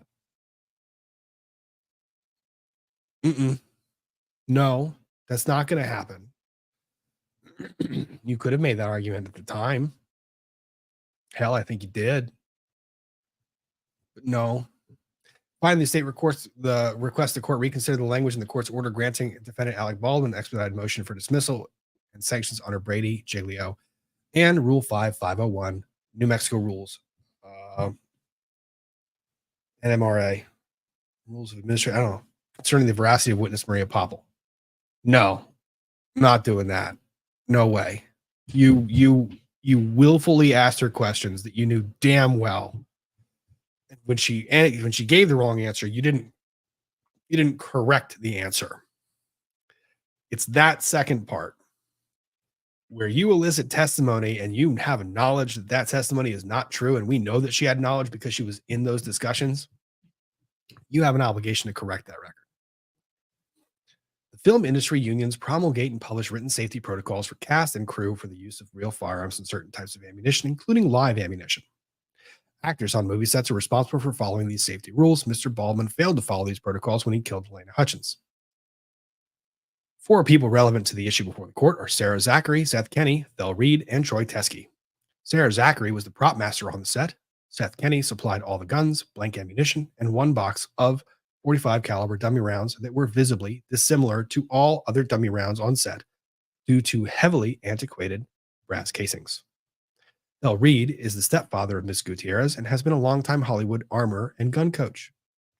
No, that's not going to happen. You could have made that argument at the time. Hell, I think you did. But no. Finally, the state requests the court reconsider the language in the court's order granting defendant Alec Baldwin an expedited motion for dismissal and sanctions under Brady, Giglio, and Rule 5501, New Mexico rules, NMRA, rules of administration. I don't know, concerning the veracity of witness Maria Poppell. No, not doing that. No way. You willfully asked her questions that you knew damn well. When she gave the wrong answer, you didn't correct the answer. It's that second part where you elicit testimony and you have knowledge that that testimony is not true, and we know that she had knowledge because she was in those discussions. You have an obligation to correct that record. The film industry unions promulgate and publish written safety protocols for cast and crew for the use of real firearms and certain types of ammunition, including live ammunition. Actors on movie sets are responsible for following these safety rules. Mr. Baldwin failed to follow these protocols when he killed Elena Hutchins. Four people relevant to the issue before the court are Sarah Zachary, Seth Kenny, Thel Reed, and Troy Teskey. Sarah Zachary was the prop master on the set. Seth Kenny supplied all the guns, blank ammunition, and one box of 45 caliber dummy rounds that were visibly dissimilar to all other dummy rounds on set due to heavily antiquated brass casings. Thel Reed is the stepfather of Miss Gutierrez and has been a longtime Hollywood armor and gun coach.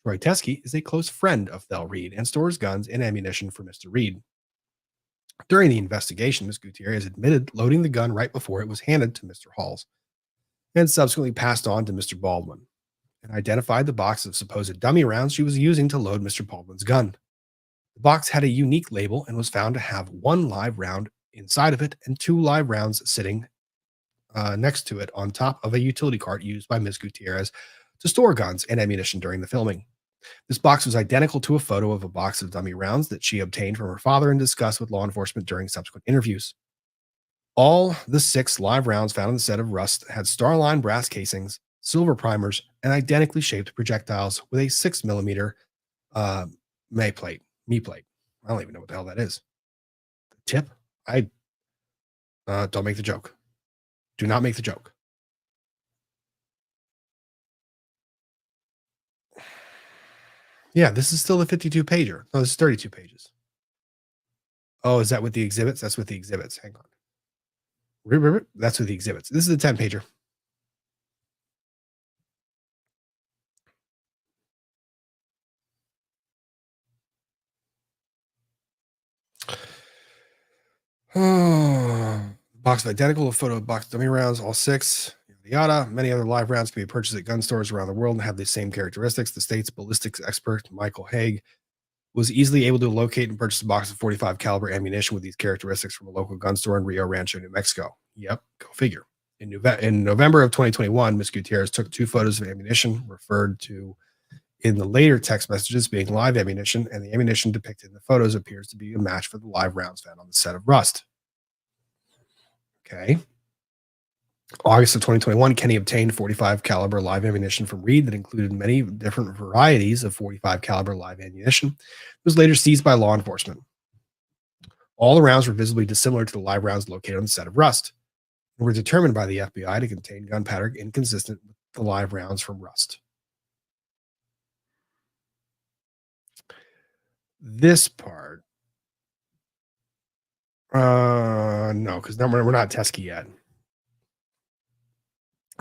Troy Teskey is a close friend of Thel Reed and stores guns and ammunition for Mr. Reed. During the investigation, Miss Gutierrez admitted loading the gun right before it was handed to Mr. Halls and subsequently passed on to Mr. Baldwin and identified the box of supposed dummy rounds she was using to load Mr. Baldwin's gun. The box had a unique label and was found to have one live round inside of it and two live rounds sitting next to it on top of a utility cart used by Ms. Gutierrez to store guns and ammunition during the filming. This box was identical to a photo of a box of dummy rounds that she obtained from her father and discussed with law enforcement during subsequent interviews. All the 6 live rounds found on the set of Rust had Starline brass casings, silver primers, and identically shaped projectiles with a 6mm me plate. I don't even know what the hell that is. Tip? Don't make the joke. Do not make the joke. Yeah, this is still the 52 pager. No, this is 32 pages. Oh, is that with the exhibits? That's with the exhibits. Hang on. That's with the exhibits. This is a 10 pager. Box of identical, a photo of box dummy rounds, all 6. Yada. Many other live rounds can be purchased at gun stores around the world and have the same characteristics. The state's ballistics expert, Michael Haig, was easily able to locate and purchase a box of 45 caliber ammunition with these characteristics from a local gun store in Rio Rancho, New Mexico. Yep, go figure. In November of 2021, Ms. Gutierrez took 2 photos of ammunition referred to in the later text messages being live ammunition, and the ammunition depicted in the photos appears to be a match for the live rounds found on the set of Rust. Okay. August of 2021, Kenny obtained 45 caliber live ammunition from Reed that included many different varieties of 45 caliber live ammunition. It was later seized by law enforcement. All the rounds were visibly dissimilar to the live rounds located on the set of Rust and were determined by the FBI to contain gunpowder inconsistent with the live rounds from Rust. This part, no, because we're not Teskey yet.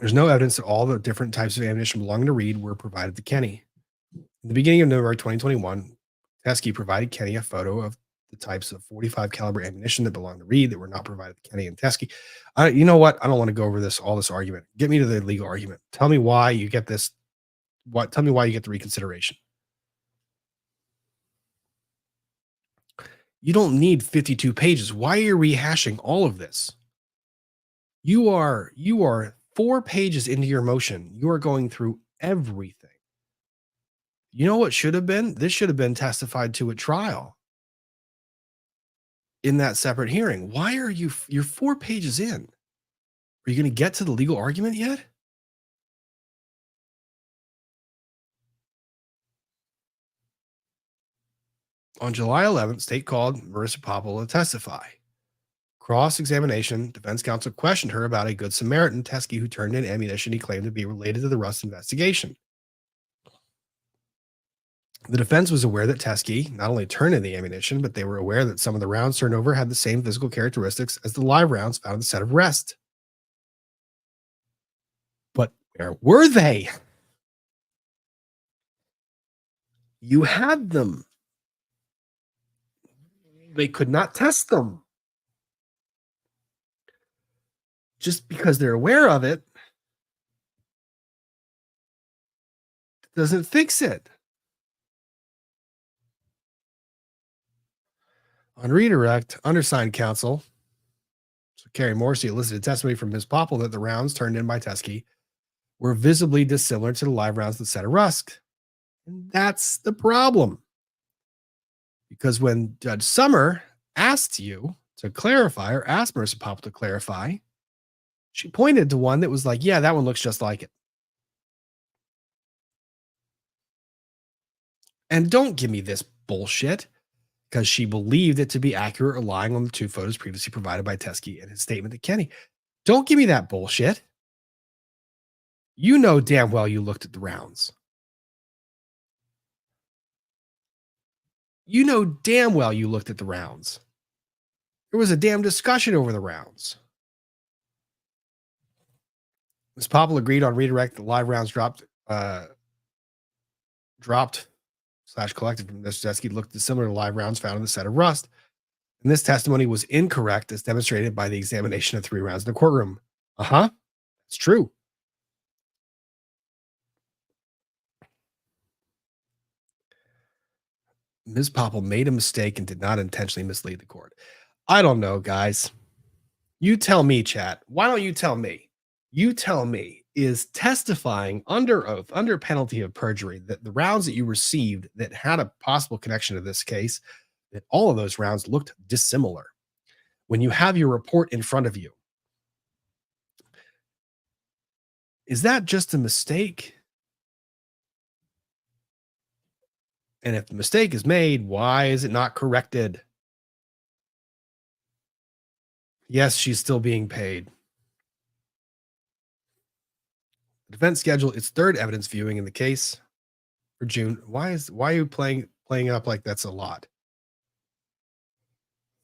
There's no evidence that all the different types of ammunition belonging to Reed were provided to Kenny. In the beginning of November 2021, Teskey provided Kenny a photo of the types of 45 caliber ammunition that belonged to Reed that were not provided to Kenny and Teskey. You know what? I don't want to go over all this argument. Get me to the legal argument. Tell me why you get this. Tell me why you get the reconsideration. You don't need 52 pages. Why are you rehashing all of this? You are 4 pages into your motion. You are going through everything. You know what should have been? This should have been testified to at trial in that separate hearing. Why are you're 4 pages in? Are you going to get to the legal argument yet? On July 11th, state called Marissa Poppell to testify. Cross-examination, defense counsel questioned her about a Good Samaritan, Teskey, who turned in ammunition he claimed to be related to the Rust investigation. The defense was aware that Teskey not only turned in the ammunition, but they were aware that some of the rounds turned over had the same physical characteristics as the live rounds found in the set of rest. But where were they? You had them. They could not test them. Just because they're aware of it doesn't fix it. On redirect, undersigned counsel, so Carrie Morrisey, elicited testimony from Ms. Poppell that the rounds turned in by Teskey were visibly dissimilar to the live rounds that set of Rust. And that's the problem. Because when Judge Summer asked you to clarify, or asked Marissa Poppell to clarify, she pointed to one that was like, yeah, that one looks just like it. And don't give me this bullshit, because she believed it to be accurate, relying on the two photos previously provided by Teskey and his statement to Kenny. Don't give me that bullshit. You know damn well you looked at the rounds. You know damn well you looked at the rounds. There was a damn discussion over the rounds. Ms. Poppell agreed on redirect. The live rounds dropped / collected from Mr. Teskey looked dissimilar to live rounds found in the set of Rust. And this testimony was incorrect as demonstrated by the examination of 3 rounds in the courtroom. It's true. Ms. Poppell made a mistake and did not intentionally mislead the court. I don't know, guys. You tell me, chat. Why don't you tell me? You tell me, is testifying under oath, under penalty of perjury, that the rounds that you received that had a possible connection to this case, that all of those rounds looked dissimilar. When you have your report in front of you, is that just a mistake? And if the mistake is made, why is it not corrected? Yes, she's still being paid. The defense scheduled its 3rd evidence viewing in the case for June. Why are you playing it up like that's a lot?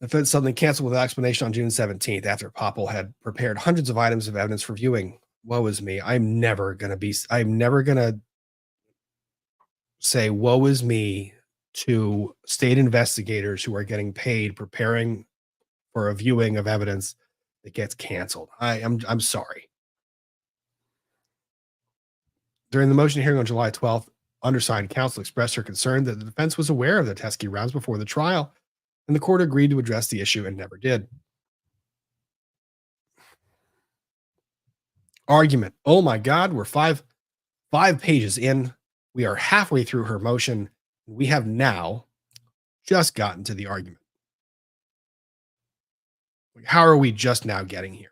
The defense suddenly canceled without explanation on June 17th after Poppell had prepared hundreds of items of evidence for viewing. Woe is me. I'm never going to say woe is me to state investigators who are getting paid preparing for a viewing of evidence that gets canceled. I'm sorry. During the motion hearing on July 12th, undersigned counsel expressed her concern that the defense was aware of the Teskey rounds before the trial, and the court agreed to address the issue and never did. Argument. Oh my God, we're five pages in. We are halfway through her motion. We have now just gotten to the argument. How are we just now getting here?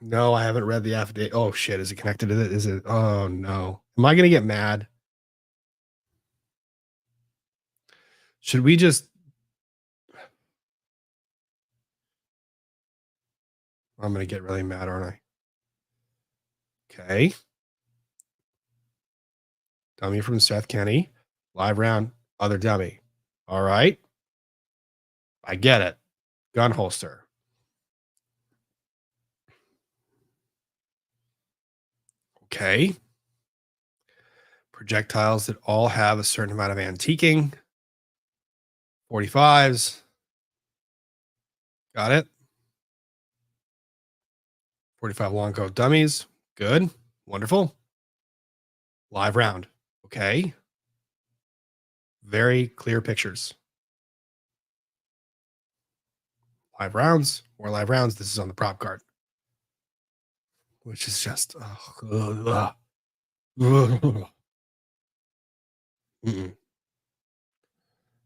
No, I haven't read the affidavit. Oh shit, is it connected to it? Is it? Oh no. Am I going to get mad? Should we just... I'm going to get really mad, aren't I? Okay. Dummy from Seth Kenny. Live round, other dummy. All right. I get it. Gun holster. Okay. Projectiles that all have a certain amount of antiquing. 45s. Got it. 45 long coat dummies. Good. Wonderful. Live round. Okay. Very clear pictures. Live rounds. More live rounds. This is on the prop card. Which is just...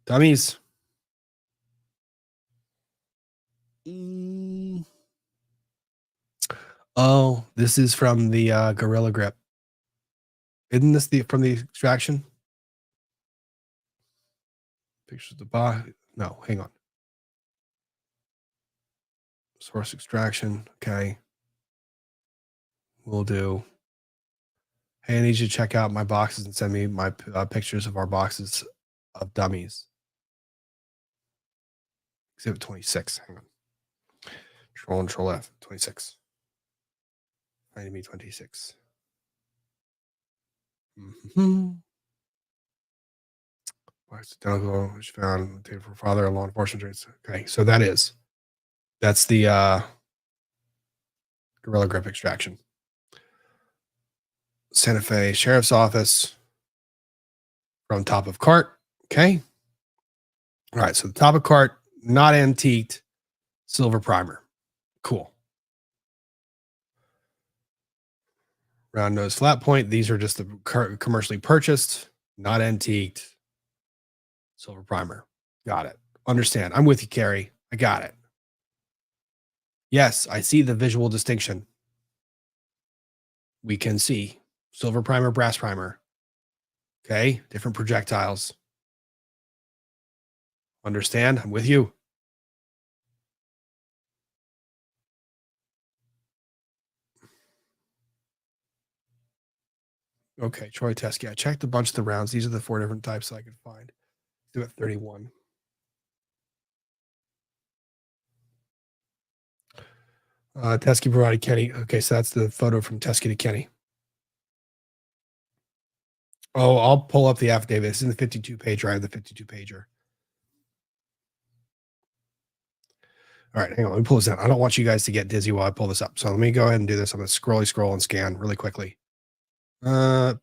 Dummies. Oh, this is from the Gorilla Grip. Isn't this from the extraction? Pictures of the box. No, hang on. Source extraction. Okay. We'll do. Hey, I need you to check out my boxes and send me my pictures of our boxes of dummies. Exhibit 26. Hang on. Control F. 26. Find me 26. Mm-hmm. Which found data for father and law enforcement traits. Okay, so that's the gorilla grip extraction. Santa Fe Sheriff's Office from top of cart. Okay. All right, so the top of cart, not antiqued, silver primer. Cool. Round nose flat point. These are just the commercially purchased, not antiqued, silver primer. Got it. Understand. I'm with you, Carrie. I got it. Yes, I see the visual distinction. We can see silver primer, brass primer. Okay, different projectiles. Understand? I'm with you. Okay, Troy Teskey. I checked a bunch of the rounds. These are the 4 different types I could find. Do it 31. Teskey provided Kenny. Okay, so that's the photo from Teskey to Kenny. Oh, I'll pull up the affidavit. It's in the 52 pager. I have the 52 pager. All right, hang on. Let me pull this down. I don't want you guys to get dizzy while I pull this up. So let me go ahead and do this. I'm going to scroll and scan really quickly.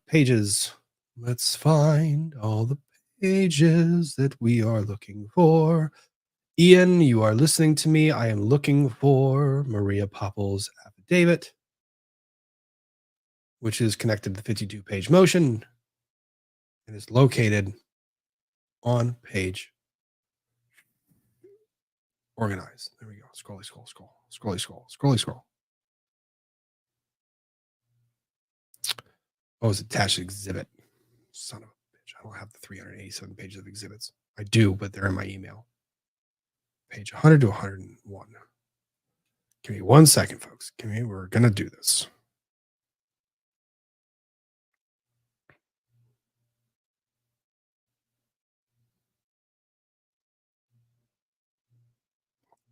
Pages. Let's find all the pages that we are looking for. Ian, you are listening to me. I am looking for Maria Poppell's affidavit, which is connected to the 52-page motion and is located on page organized. There we go. Scroll. Oh, it's attached to exhibit. Son of a bitch. I don't have the 387 pages of exhibits. I do, but they're in my email. Page 100 to 101. Give me 1 second, folks. We're going to do this.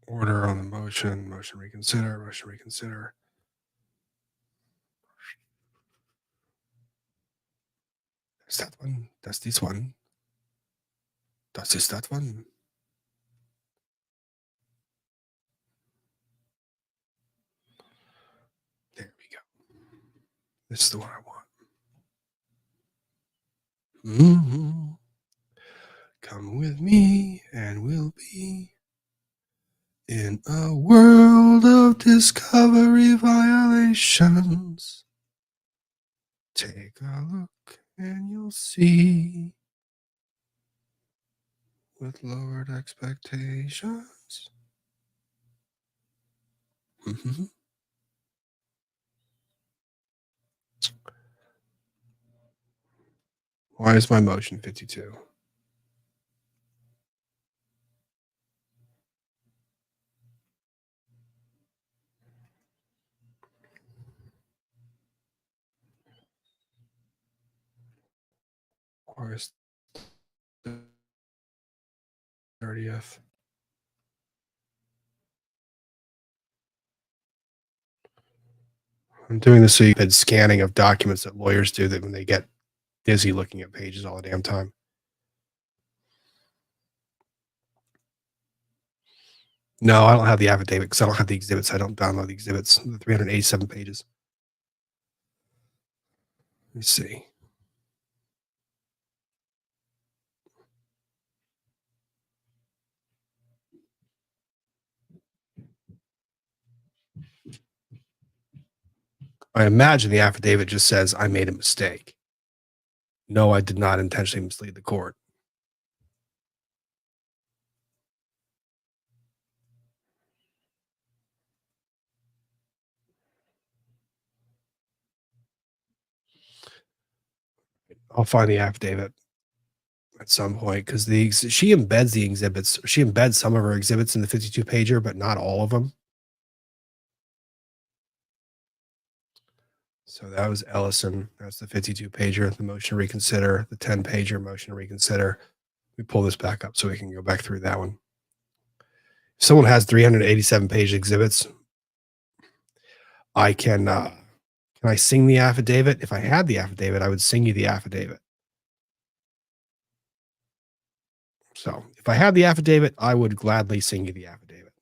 Order on the motion reconsider. That's that one. That's this one. That's just that one. There we go. This is the one I want. Mm-hmm. Come with me and we'll be in a world of discovery violations. Take a look and you'll see. With lowered expectations. Mm-hmm. Why is my motion 52? Where's the 30th? I'm doing this so you had scanning of documents that lawyers do that when they get dizzy looking at pages all the damn time. No, I don't have the affidavit because I don't have the exhibits. I don't download the exhibits, the 387 pages. Let me see. I imagine the affidavit just says I made a mistake. No, I did not intentionally mislead the court. I'll find the affidavit at some point because she embeds the exhibits. She embeds some of her exhibits in the 52 pager, but not all of them. So that was Ellison. That's the 52 pager, the motion to reconsider, the 10 pager motion to reconsider. We pull this back up so we can go back through that one. If someone has 387 page exhibits, I can I sing the affidavit? If I had the affidavit, I would sing you the affidavit. So if I had the affidavit, I would gladly sing you the affidavit.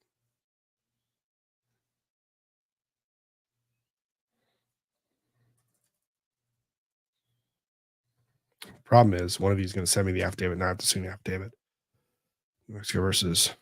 Problem is, one of you is going to send me the affidavit, and I have to sing the affidavit. New Mexico versus.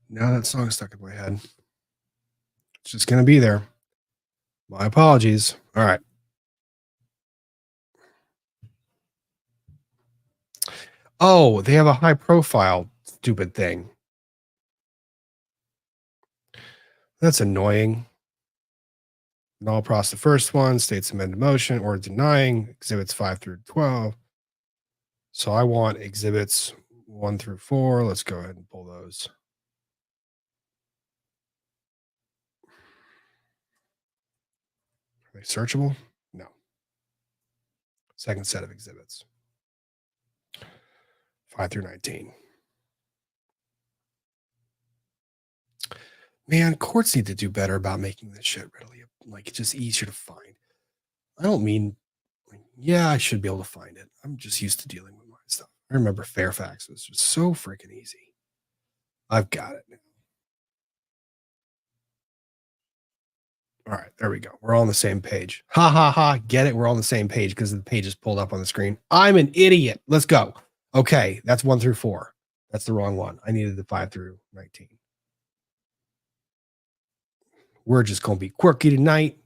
Now that song's stuck in my head. It's just going to be there. My apologies. All right. Oh, they have a high profile stupid thing. That's annoying. Null pros the first one, states amended motion or denying exhibits 5 through 12. So I want exhibits 1 through 4. Let's go ahead and pull those. Are they searchable? No. Second set of exhibits. 5 through 19. Man, courts need to do better about making this shit readily, like, it's just easier to find. I don't mean, yeah, I should be able to find it. I'm just used to dealing with my stuff. I remember Fairfax was just so freaking easy. I've got it now. All right, there we go. We're all on the same page. Ha ha ha. Get it? We're all on the same page because the page is pulled up on the screen. I'm an idiot. Let's go. Okay, that's 1 through 4. That's the wrong one. I needed the 5 through 19. We're just going to be quirky tonight.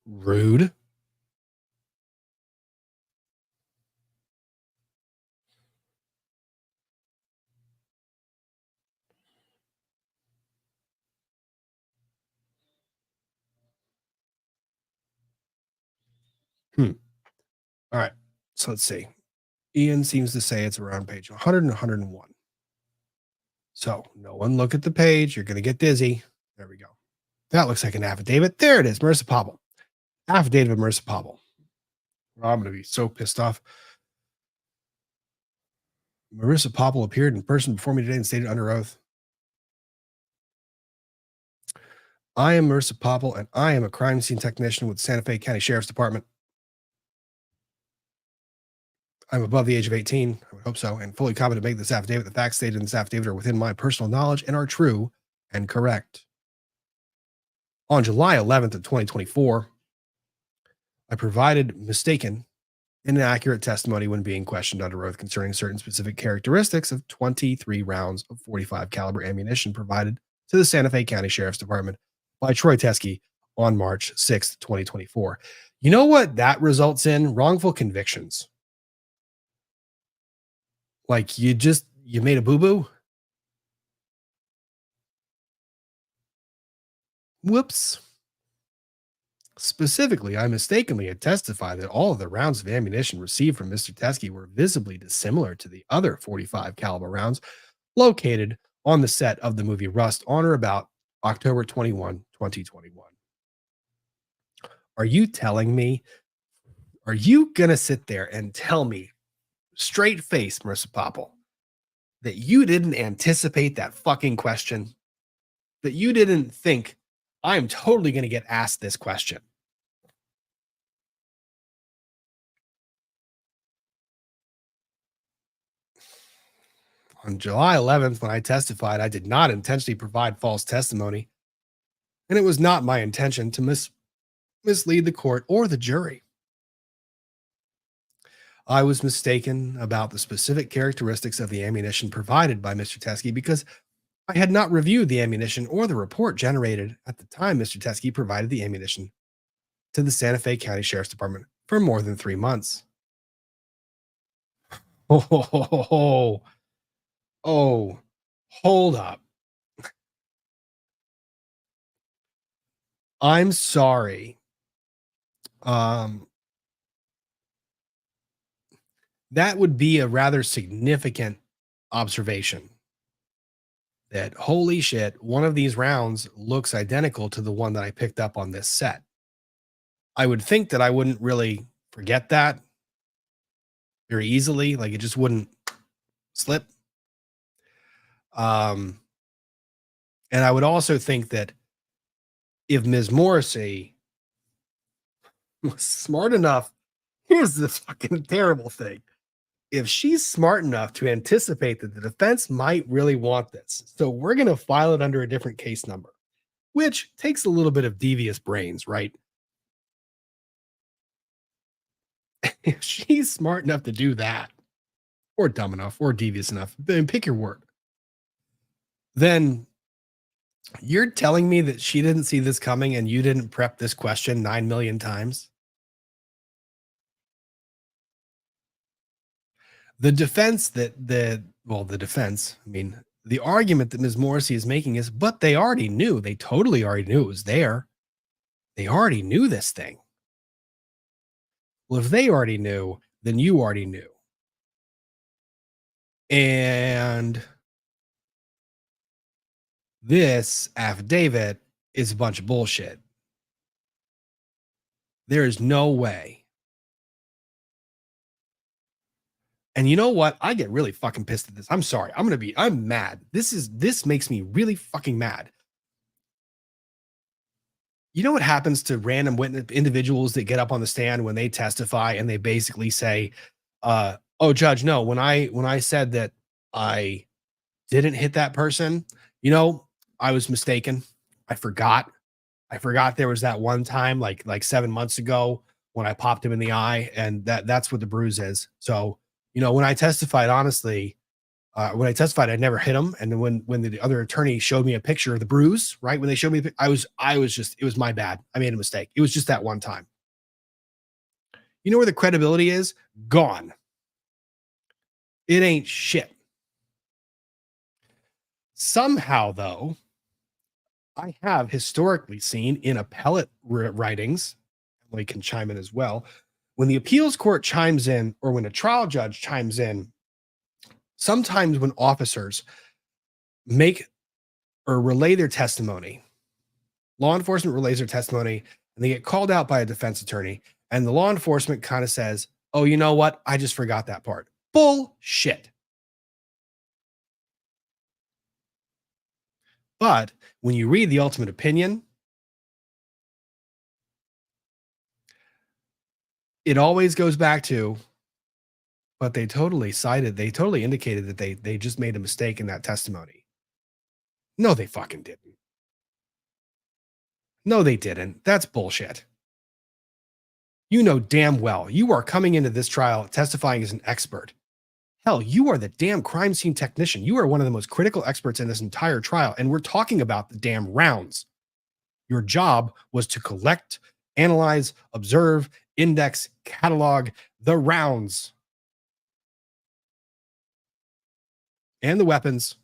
Rude. All right. So let's see. Ian seems to say it's around page 100 and 101. So no one look at the page. You're going to get dizzy. There we go. That looks like an affidavit. There it is. Marissa Poppell. Affidavit of Marissa Poppell. I'm going to be so pissed off. Marissa Poppell appeared in person before me today and stated under oath. I am Marissa Poppell, and I am a crime scene technician with Santa Fe County Sheriff's Department. I'm above the age of 18, I would hope so, and fully competent to make this affidavit. The facts stated in this affidavit are within my personal knowledge and are true and correct. On July 11th of 2024, I provided mistaken and inaccurate testimony when being questioned under oath concerning certain specific characteristics of 23 rounds of .45 caliber ammunition provided to the Santa Fe County Sheriff's Department by Troy Teskey on March 6th, 2024. You know what that results in? Wrongful convictions. Like you made a boo-boo. Whoops. Specifically, I mistakenly had testified that all of the rounds of ammunition received from Mr. Teskey were visibly dissimilar to the other .45 caliber rounds located on the set of the movie Rust on or about October 21, 2021. Are you telling me? Are you going to sit there and tell me straight face, Marissa Poppell, that you didn't anticipate that fucking question? That you didn't think I'm totally going to get asked this question? On July 11th, when I testified, I did not intentionally provide false testimony, and it was not my intention to mislead the court or the jury. I was mistaken about the specific characteristics of the ammunition provided by Mr. Teskey because I had not reviewed the ammunition or the report generated at the time Mr. Teskey provided the ammunition to the Santa Fe County Sheriff's Department for more than 3 months. Oh, hold up. I'm sorry. That would be a rather significant observation that holy shit, one of these rounds looks identical to the one that I picked up on this set. I would think that I wouldn't really forget that very easily. Like it just wouldn't slip. And I would also think that if Ms. Morrisey was smart enough, here's the fucking terrible thing. If she's smart enough to anticipate that the defense might really want this, so we're going to file it under a different case number, which takes a little bit of devious brains, right? If she's smart enough to do that, or dumb enough, or devious enough, then pick your word, then you're telling me that she didn't see this coming and you didn't prep this question 9 million times? The defense the argument that Ms. Morrisey is making is, but they already knew. They totally already knew it was there. They already knew this thing. Well, if they already knew, then you already knew. And this affidavit is a bunch of bullshit. There is no way. And you know what? I get really fucking pissed at this. I'm sorry. I'm mad. This makes me really fucking mad. You know what happens to random witness individuals that get up on the stand when they testify and they basically say, oh, judge, no, when I said that I didn't hit that person, I was mistaken. I forgot there was that one time like 7 months ago when I popped him in the eye, and that's what the bruise is. So, when I testified, honestly, I never hit him. And then when the other attorney showed me a picture of the bruise, right? When they showed me, it was my bad. I made a mistake. It was just that one time. You know where the credibility is? Gone. It ain't shit. Somehow, though, I have historically seen in appellate writings, Emily can chime in as well, when the appeals court chimes in or when a trial judge chimes in, sometimes when officers make or relay their testimony, law enforcement relays their testimony, and they get called out by a defense attorney, and the law enforcement kind of says, oh, you know what? I just forgot that part. Bullshit. But when you read the ultimate opinion, it always goes back to, but they totally indicated that they just made a mistake in that testimony. No, they fucking didn't. No, they didn't. That's bullshit. You know damn well you are coming into this trial testifying as an expert. Hell, you are the damn crime scene technician. You are one of the most critical experts in this entire trial, and we're talking about the damn rounds. Your job was to collect, analyze, observe, index, catalog the rounds and the weapons.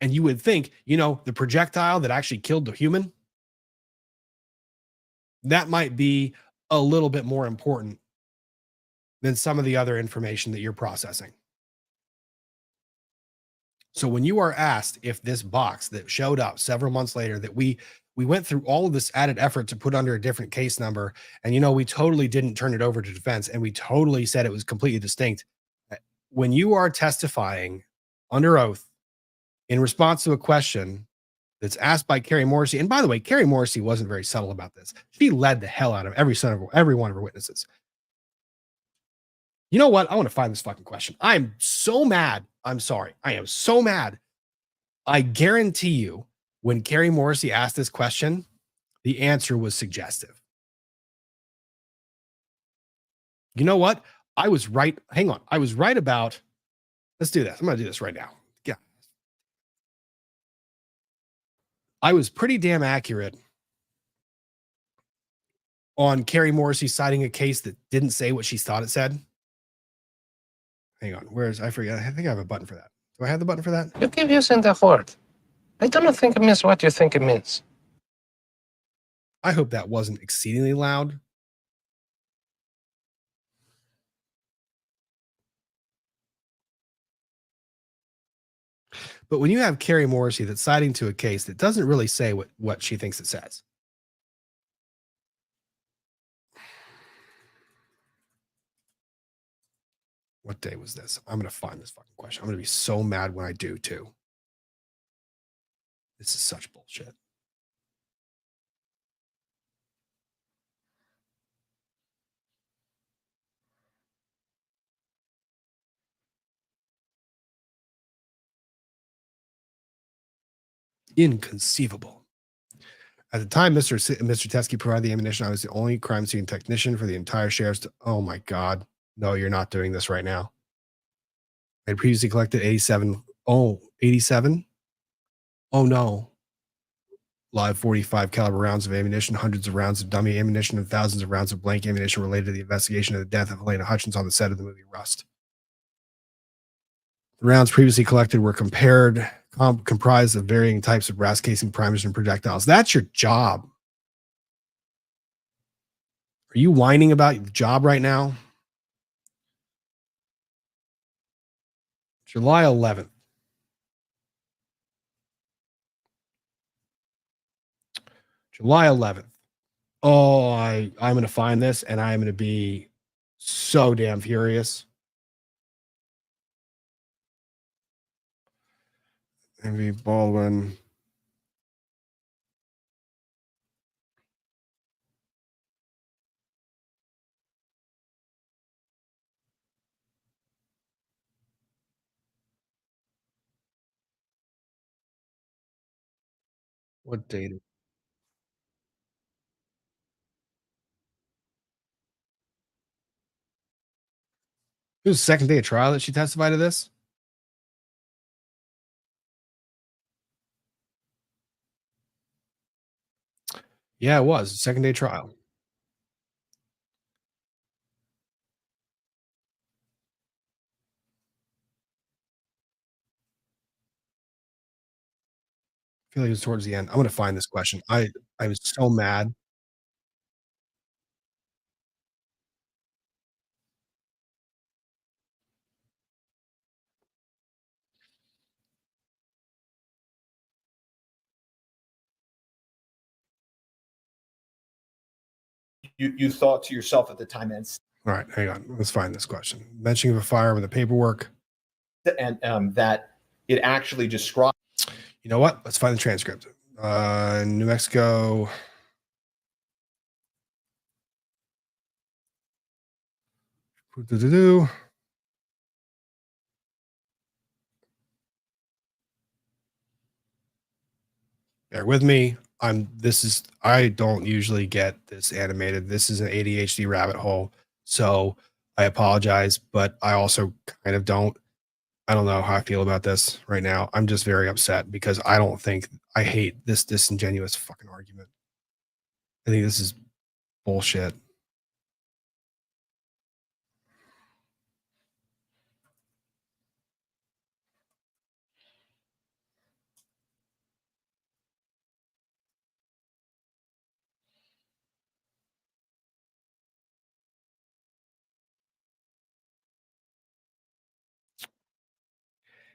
And you would think, the projectile that actually killed the human, that might be a little bit more important than some of the other information that you're processing. So when you are asked if this box that showed up several months later, that we went through all of this added effort to put under a different case number, and we totally didn't turn it over to defense, and we totally said it was completely distinct. When you are testifying under oath in response to a question that's asked by Carrie Morrisey, and by the way, Carrie Morrisey wasn't very subtle about this. She led the hell out of every one of her witnesses. You know what? I want to find this fucking question. I'm so mad. I'm sorry. I am so mad. I guarantee you, when Carrie Morrisey asked this question, the answer was suggestive. You know what? I was right. Hang on. I was right about. Let's do this. I'm going to do this right now. Yeah. I was pretty damn accurate on Carrie Morrisey citing a case that didn't say what she thought it said. Hang on. I forget. I think I have a button for that. Do I have the button for that? You keep using that word. I do not think it means what you think it means. I hope that wasn't exceedingly loud. But when you have Carrie Morrisey that's citing to a case that doesn't really say what she thinks it says. What day was this? I'm going to find this fucking question. I'm going to be so mad when I do, too. This is such bullshit. Inconceivable. At the time Mr. Teskey provided the ammunition, I was the only crime scene technician for the entire sheriff's. Oh my God. No, you're not doing this right now. I had previously collected 87. Oh, 87? Oh no. Live 45 caliber rounds of ammunition, hundreds of rounds of dummy ammunition, and thousands of rounds of blank ammunition related to the investigation of the death of Helena Hutchins on the set of the movie Rust. The rounds previously collected were comprised of varying types of brass casing, primers, and projectiles. That's your job. Are you whining about your job right now? July 11th. July 11th. Oh, I'm going to find this and I'm going to be so damn furious. MV Baldwin. What date? It was the second day of trial that she testified to this. Yeah, it was the second day trial. I feel like it was towards the end. I'm going to find this question. I was so mad. You thought to yourself at the time, and All right, hang on. Let's find this question. Mentioning of a firearm in the paperwork. that it actually describes. You know what? Let's find the transcript. New Mexico. Bear with me. I don't usually get this animated. This is an ADHD rabbit hole. So I apologize, but I also kind of don't. I don't know how I feel about this right now. I'm just very upset because I hate this disingenuous fucking argument. I think this is bullshit.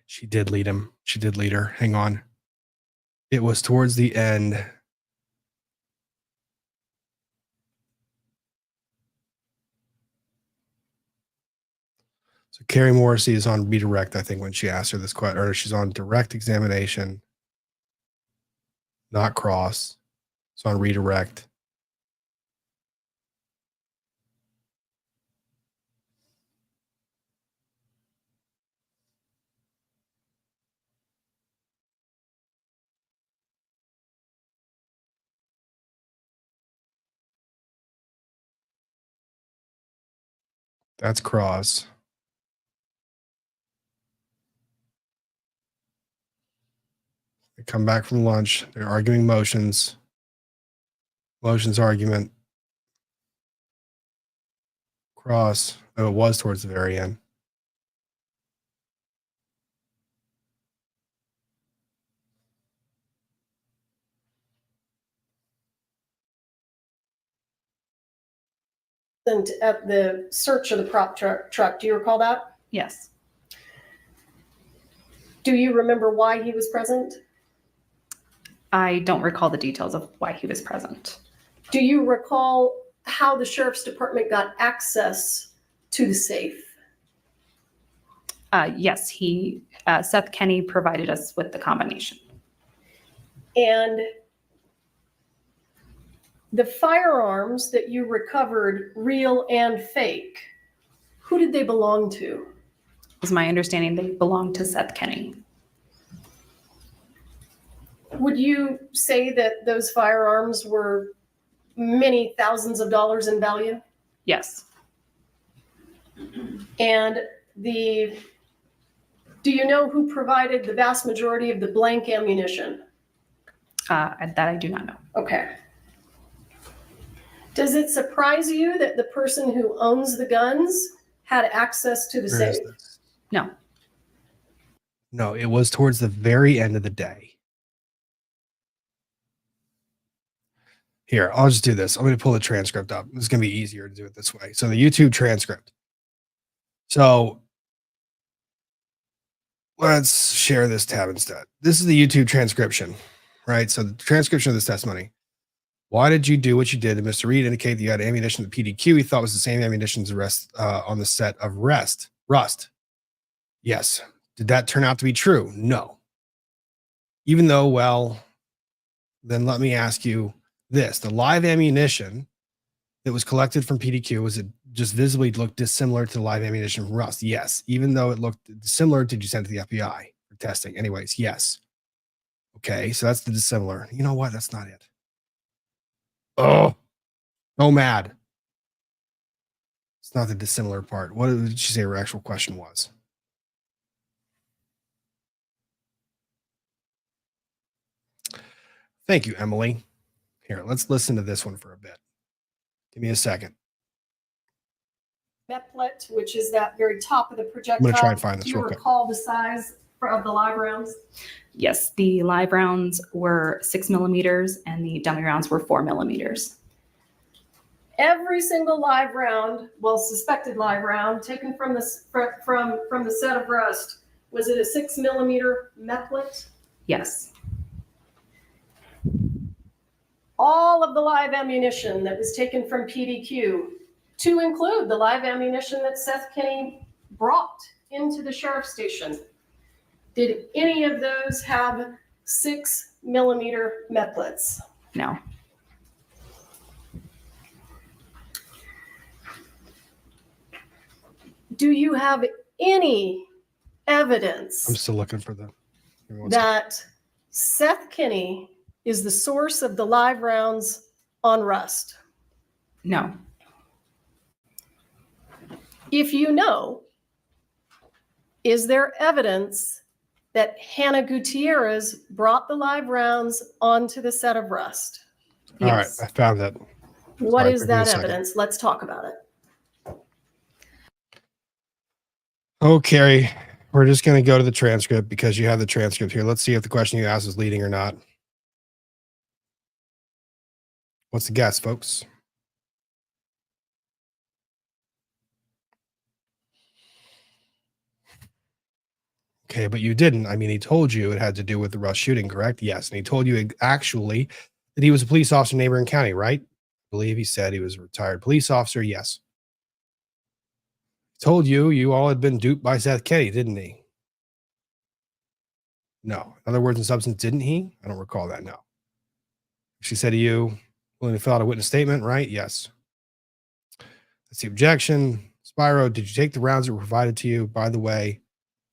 She did lead him. She did lead her. Hang on. It was towards the end. So Carrie Morrisey is on redirect, I think, when she asked her this question, or she's on direct examination, not cross. It's on redirect. That's Cross. They come back from lunch. They're arguing motions. Motions argument. Cross. Oh, it was towards the very end. And at the search of the prop truck, do you recall that? Yes. Do you remember why he was present? I don't recall the details of why he was present. Do you recall how the sheriff's department got access to the safe? Yes, Seth Kenny provided us with the combination. And the firearms that you recovered, real and fake, who did they belong to? It was my understanding they belonged to Seth Kenny. Would you say that those firearms were many thousands of dollars in value? Yes. And do you know who provided the vast majority of the blank ammunition? That I do not know. Okay. Does it surprise you that the person who owns the guns had access to the Where is safe? this? No. No, it was towards the very end of the day. Here, I'll just do this. I'm going to pull the transcript up. It's going to be easier to do it this way. So the YouTube transcript. So let's share this tab instead. This is the YouTube transcription, right? So the transcription of this testimony. Why did you do what you did? And Mr. Reed indicated that you had ammunition at PDQ. He thought was the same ammunition as the rest on the set of Rust. Yes. Did that turn out to be true? No. Even though, well, then let me ask you this. The live ammunition that was collected from PDQ, was it just visibly looked dissimilar to the live ammunition from Rust? Yes. Even though it looked similar, did you send it to the FBI for testing? Anyways, yes. Okay, so that's the dissimilar. You know what? That's not it. Oh, so mad. It's not the dissimilar part. What did she say her actual question was? Thank you, Emily. Here, let's listen to this one for a bit. Give me a second. Meplet, which is that very top of the projectile. I'm going to try and find this Do you real quick. recall the size of the live rounds? Yes, the live rounds were 6 millimeters and the dummy rounds were 4 millimeters. Every single live round, well, suspected live round taken from the set of Rust, was it a 6 millimeter Meplet? Yes. All of the live ammunition that was taken from PDQ, to include the live ammunition that Seth Kenny brought into the sheriff's station, did any of those have 6 millimeter Meplets? No. Do you have any evidence I'm still looking for the. that Seth Kenny is the source of the live rounds on Rust? No. If you know, is there evidence that Hannah Gutierrez brought the live rounds onto the set of Rust? All right, Yes. I found that. What Sorry, is give me a that second. evidence? Let's talk about it. Oh, Carrie, we're just going to go to the transcript because you have the transcript here. Let's see if the question you asked is leading or not. What's the guess, folks? Okay, but you didn't. I mean, he told you it had to do with the Rush shooting, correct? Yes. And he told you actually that he was a police officer in neighboring county, right? I believe he said he was a retired police officer. Yes. He told you all had been duped by Seth Kenny, didn't he? No. In other words and substance, didn't he? I don't recall that. No. She said to you, willing to fill out a witness statement, right? Yes. That's the objection. Spyro, did you take the rounds that were provided to you? By the way,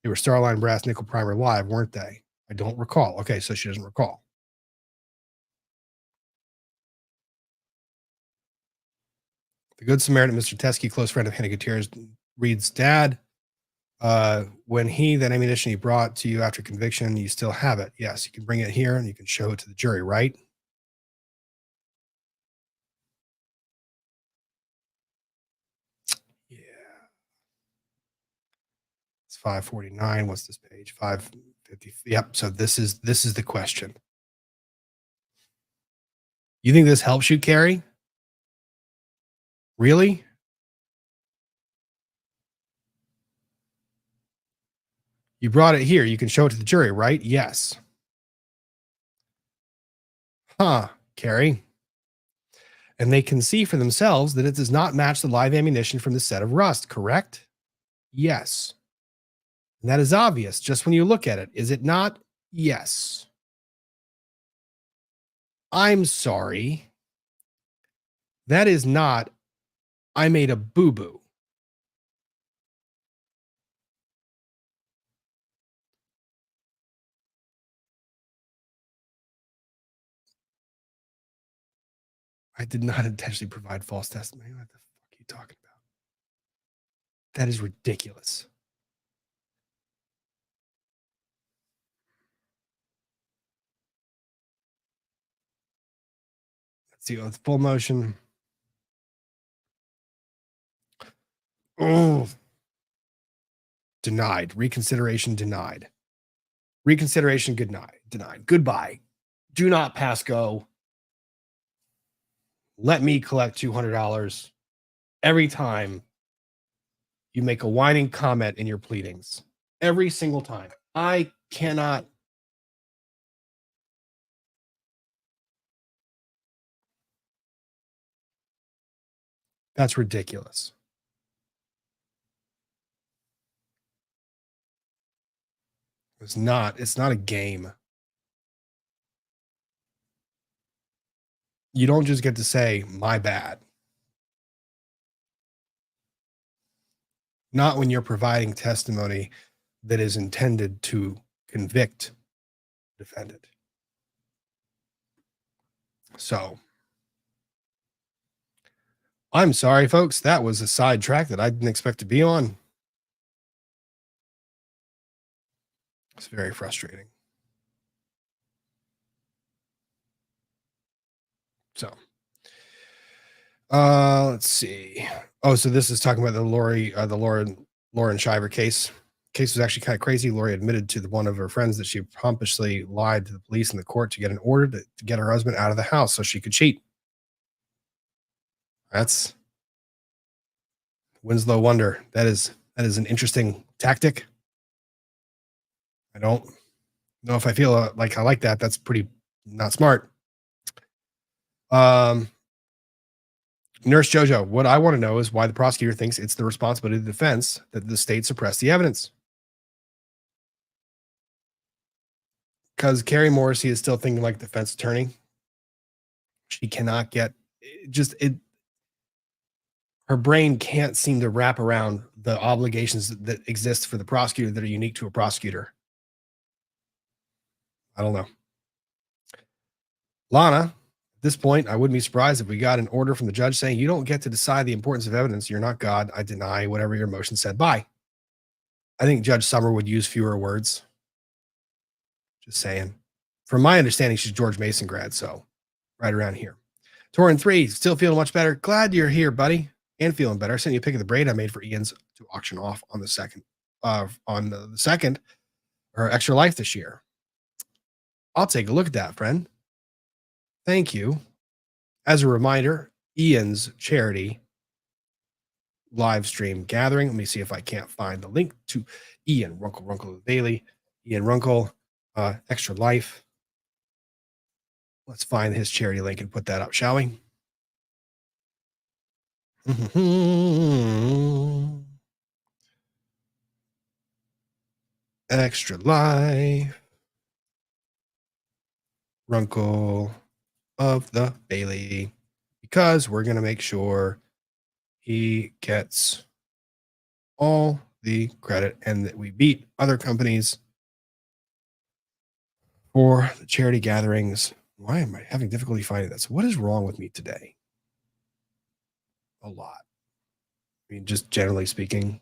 they were Starline Brass Nickel Primer Live, weren't they? I don't recall. Okay, so she doesn't recall. The Good Samaritan, Mr. Teskey, close friend of Hannah Gutierrez, reads, Dad, when that ammunition he brought to you after conviction, you still have it. Yes, you can bring it here and you can show it to the jury, right? Yeah. It's 549. What's this page? 550. Yep. So this is the question. You think this helps you, Carrie? Really? You brought it here. You can show it to the jury, right? Yes. Huh, Carrie. And they can see for themselves that it does not match the live ammunition from the set of rust, correct? Yes. And that is obvious just when you look at it, is it not? Yes. I'm sorry. That is not, I made a boo-boo. I did not intentionally provide false testimony. What the fuck are you talking about? That is ridiculous. Let's see, with full motion. Oh, denied. Reconsideration denied. Reconsideration denied. Goodbye. Do not pass go. Let me collect $200 every time you make a whining comment in your pleadings. Every single time. I cannot. That's ridiculous. It's not a game. You don't just get to say, my bad. Not when you're providing testimony that is intended to convict the defendant. So, I'm sorry, folks. That was a sidetrack that I didn't expect to be on. It's very frustrating. So, let's see. Oh, so this is talking about the Lauren Shiver case. Case was actually kind of crazy. Lori admitted to one of her friends that she pompously lied to the police and the court to get an order to get her husband out of the house so she could cheat. That's Winslow Wonder. That is an interesting tactic. I don't know if I feel like I like that. That's pretty not smart. Nurse Jojo, what I want to know is why the prosecutor thinks it's the responsibility of the defense that the state suppress the evidence. Because Carrie Morrisey is still thinking like defense attorney. She cannot get it. Her brain can't seem to wrap around the obligations that exist for the prosecutor that are unique to a prosecutor. I don't know. Lana, at this point, I wouldn't be surprised if we got an order from the judge saying you don't get to decide the importance of evidence. You're not God. I deny whatever your motion said. Bye. I think Judge Summer would use fewer words. Just saying. From my understanding, she's George Mason grad, so right around here. Torin 3, still feeling much better. Glad you're here, buddy, and feeling better. I sent you a pic of the braid I made for Ian's to auction off on the second, or Extra Life this year. I'll take a look at that, friend. Thank you. As a reminder, Ian's charity live stream gathering. Let me see if I can't find the link to Ian Runkle Daily, Ian Runkle, Extra Life. Let's find his charity link and put that up, shall we? Extra Life. Runkle of the Bailey. Because we're going to make sure he gets all the credit and that we beat other companies for the charity gatherings. Why am I having difficulty finding this? What is wrong with me today? a lot. I mean, just generally speaking.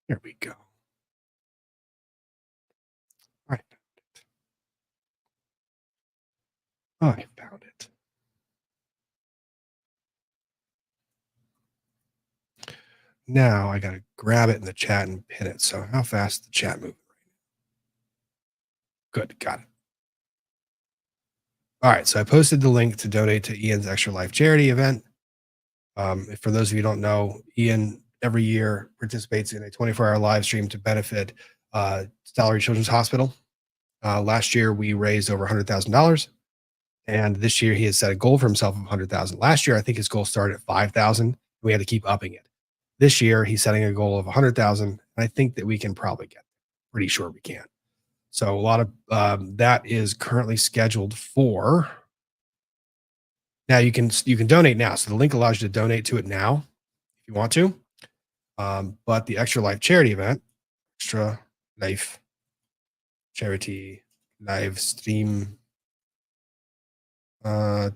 Here we go. All right. I found it. Now I got to grab it in the chat and pin it. So how fast is the chat moving? Good. Got it. All right. So I posted the link to donate to Ian's Extra Life charity event. For those of you who don't know, Ian every year participates in a 24-hour live stream to benefit Stollery Children's Hospital. Last year, we raised over $100,000. And this year, he has set a goal for himself of $100,000. Last year, I think his goal started at $5,000. We had to keep upping it. This year, he's setting a goal of $100,000. And I think that we can probably get there. Pretty sure we can. So a lot of that is currently scheduled for. Now you can donate now. So the link allows you to donate to it now if you want to. But the Extra Life charity event, Extra Life charity live stream. When?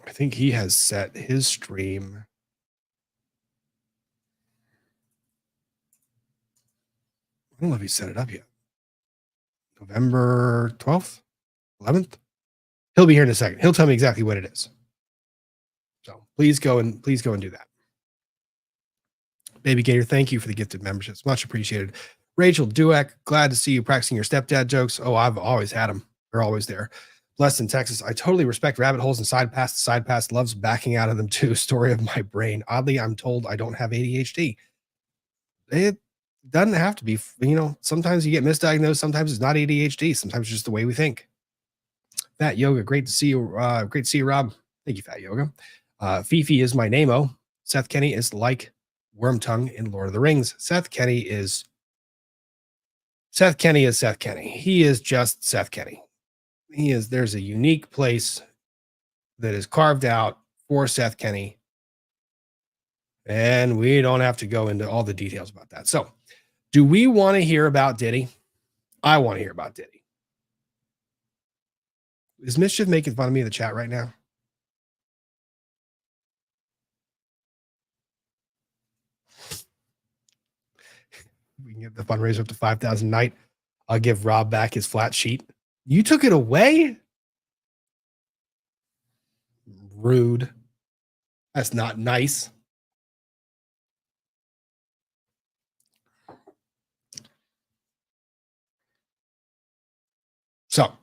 I think he has set his stream. I don't know if he set it up yet. November 12th, 11th. He'll be here in a second. He'll tell me exactly what it is. So please go and do that. Baby Gator, thank you for the gifted memberships. Much appreciated. Rachel Dueck, glad to see you practicing your stepdad jokes. Oh, I've always had them. They're always there. Blessed in Texas. I totally respect rabbit holes and side paths. Side paths loves backing out of them too. Story of my brain. Oddly, I'm told I don't have ADHD. It doesn't have to be, sometimes you get misdiagnosed. Sometimes it's not ADHD. Sometimes it's just the way we think. Fat Yoga, great to see you. Great to see you, Rob. Thank you, Fat Yoga. Fifi is my name-o. Seth Kenny is like Wormtongue in Lord of the Rings. Seth Kenny is Seth Kenny. He is just Seth Kenny. There's a unique place that is carved out for Seth Kenny. And we don't have to go into all the details about that. So, do we want to hear about Diddy? I want to hear about Diddy. Is Mischief making fun of me in the chat right now? We can get the fundraiser up to 5,000 a night. I'll give Rob back his flat sheet. You took it away? Rude. That's not nice. So,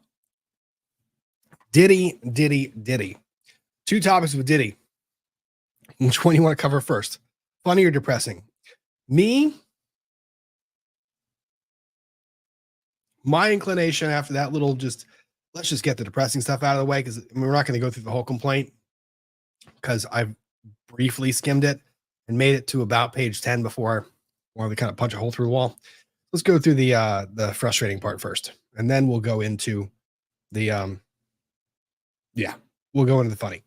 Diddy. Two topics with Diddy. Which one you want to cover first? Funny or depressing? Me? My inclination after that let's just get the depressing stuff out of the way because we're not going to go through the whole complaint because I've briefly skimmed it and made it to about page 10 before I wanted to kind of punch a hole through the wall. Let's go through the frustrating part first, and then we'll go into the we'll go into the funny.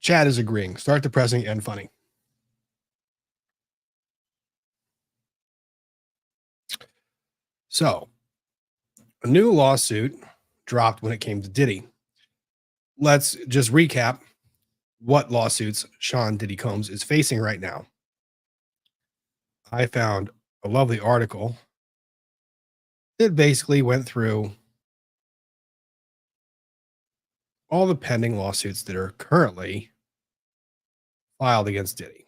Chad is agreeing. Start depressing and funny. So, a new lawsuit dropped when it came to Diddy. Let's just recap what lawsuits Sean Diddy Combs is facing right now. I found a lovely article that basically went through all the pending lawsuits that are currently filed against Diddy.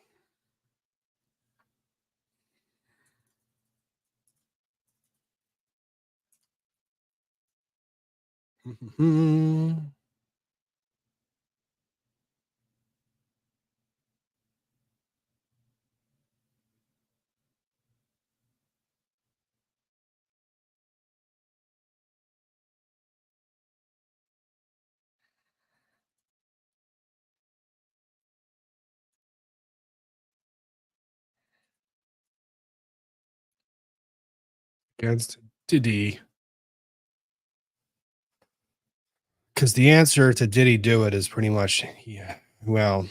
Against Diddy. Because the answer to did he do it is pretty much, yeah, well,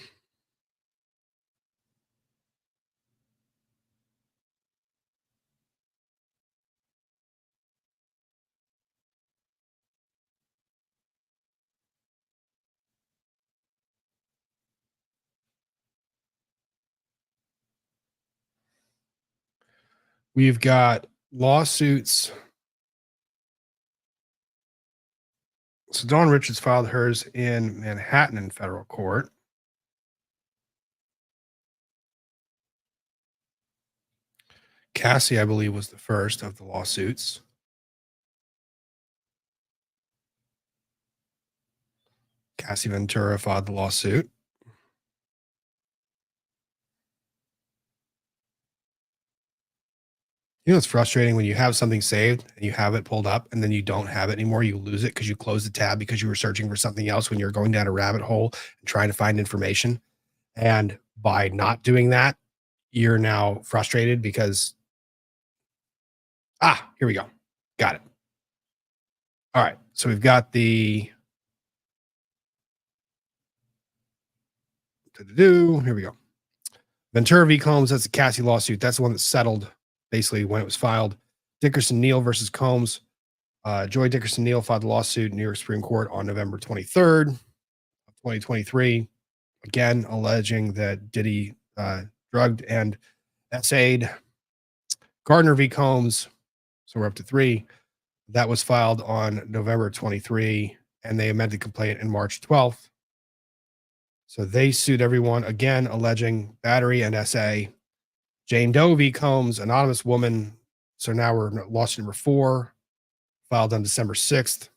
we've got lawsuits. So Dawn Richards filed hers in Manhattan in federal court. Cassie, I believe, was the first of the lawsuits. Cassie Ventura filed the lawsuit. You know, it's frustrating when you have something saved and you have it pulled up and then you don't have it anymore. You lose it because you closed the tab because you were searching for something else when you're going down a rabbit hole and trying to find information. And by not doing that, you're now frustrated because, here we go. Got it. All right. So we've got the, here we go. Ventura v. Combs, that's the Cassie lawsuit. That's the one that settled basically when it was filed. Dickerson Neal versus Combs. Joy Dickerson Neal filed the lawsuit in New York Supreme Court on November 23rd of 2023. Again, alleging that Diddy drugged and essayed Gardner v. Combs. So we're up to 3. That was filed on November 23, and they amended the complaint in March 12th. So they sued everyone, again, alleging battery and essay. Jane Doe v. Combs, anonymous woman. So now we're lawsuit number 4, filed on December 6th.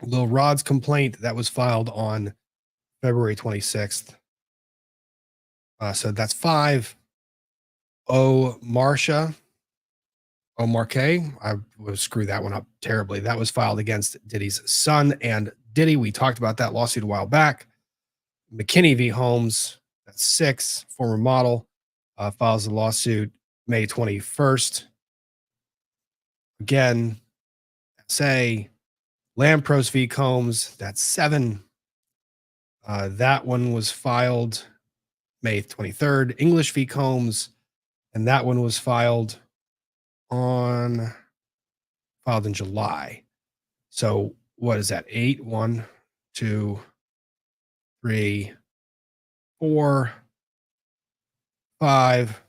Lil Rod's complaint, that was filed on February 26th. So that's 5. Marcia. Marquet. I will screw that one up terribly. That was filed against Diddy's son and Diddy. We talked about that lawsuit a while back. McKinney v. Holmes, that's 6. Former model, files a lawsuit May 21st. Again, say Lampros v. Combs, that's 7. That one was filed May 23rd. English v. Combs, and that one was filed in July. So what is that? 8, 1, 2, 3, 4, 5,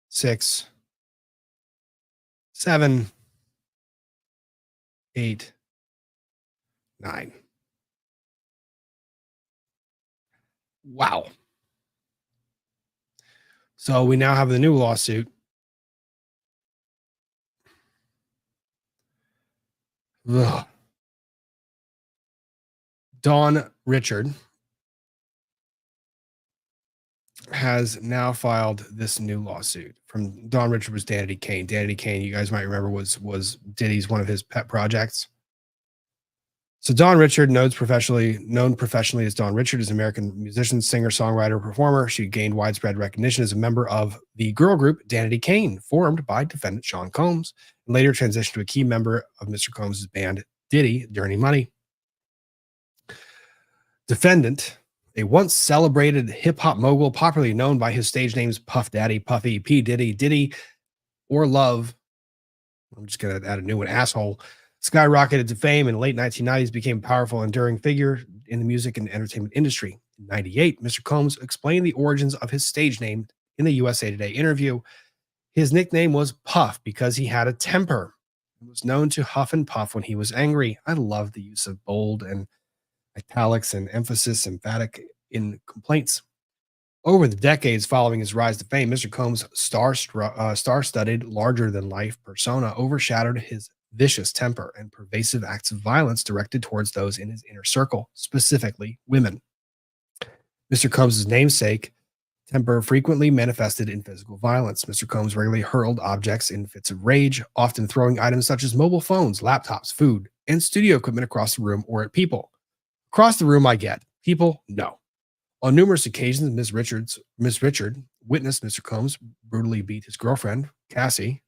6, 7, 8, 9. Wow. So we now have the new lawsuit. Ugh. Dawn Richard has now filed this new lawsuit. From Dawn Richard was Danity Kane. Danity Kane, you guys might remember, was Diddy's one of his pet projects. So Dawn Richard, known professionally as Dawn Richard, is an American musician, singer, songwriter, performer. She gained widespread recognition as a member of the girl group Danity Kane, formed by defendant Sean Combs, and later transitioned to a key member of Mr. Combs' band Diddy, Dirty Money. Defendant, a once celebrated hip-hop mogul popularly known by his stage names Puff Daddy, Puffy, P. Diddy, Diddy, or Love. I'm just going to add a new one, Asshole. Skyrocketed to fame in the late 1990s, became a powerful, enduring figure in the music and entertainment industry. In 1998, Mr. Combs explained the origins of his stage name in the USA Today interview. His nickname was Puff because he had a temper. He was known to huff and puff when he was angry. I love the use of bold and italics and emphasis, emphatic in complaints. Over the decades following his rise to fame, Mr. Combs' star-studded, larger-than-life persona overshadowed his vicious temper and pervasive acts of violence directed towards those in his inner circle, specifically women. Mr. Combs' namesake temper frequently manifested in physical violence. Mr. Combs regularly hurled objects in fits of rage, often throwing items such as mobile phones, laptops, food, and studio equipment across the room or at people. Across the room, I get. People, no. On numerous occasions, Ms. Richard witnessed Mr. Combs brutally beat his girlfriend, Cassie.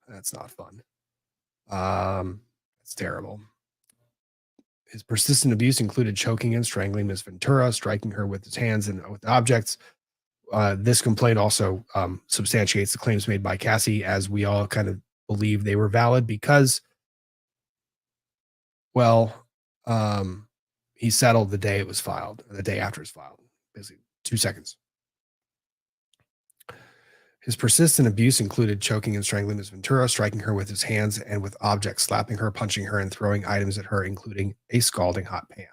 That's not fun. That's terrible. His persistent abuse included choking and strangling Ms. Ventura, striking her with his hands and with objects. This complaint also substantiates the claims made by Cassie, as we all kind of believe they were valid because, well, he settled the day it was filed, the day after it was filed, basically 2 seconds. His persistent abuse included choking and strangling Ms. Ventura, striking her with his hands and with objects, slapping her, punching her, and throwing items at her, including a scalding hot pan.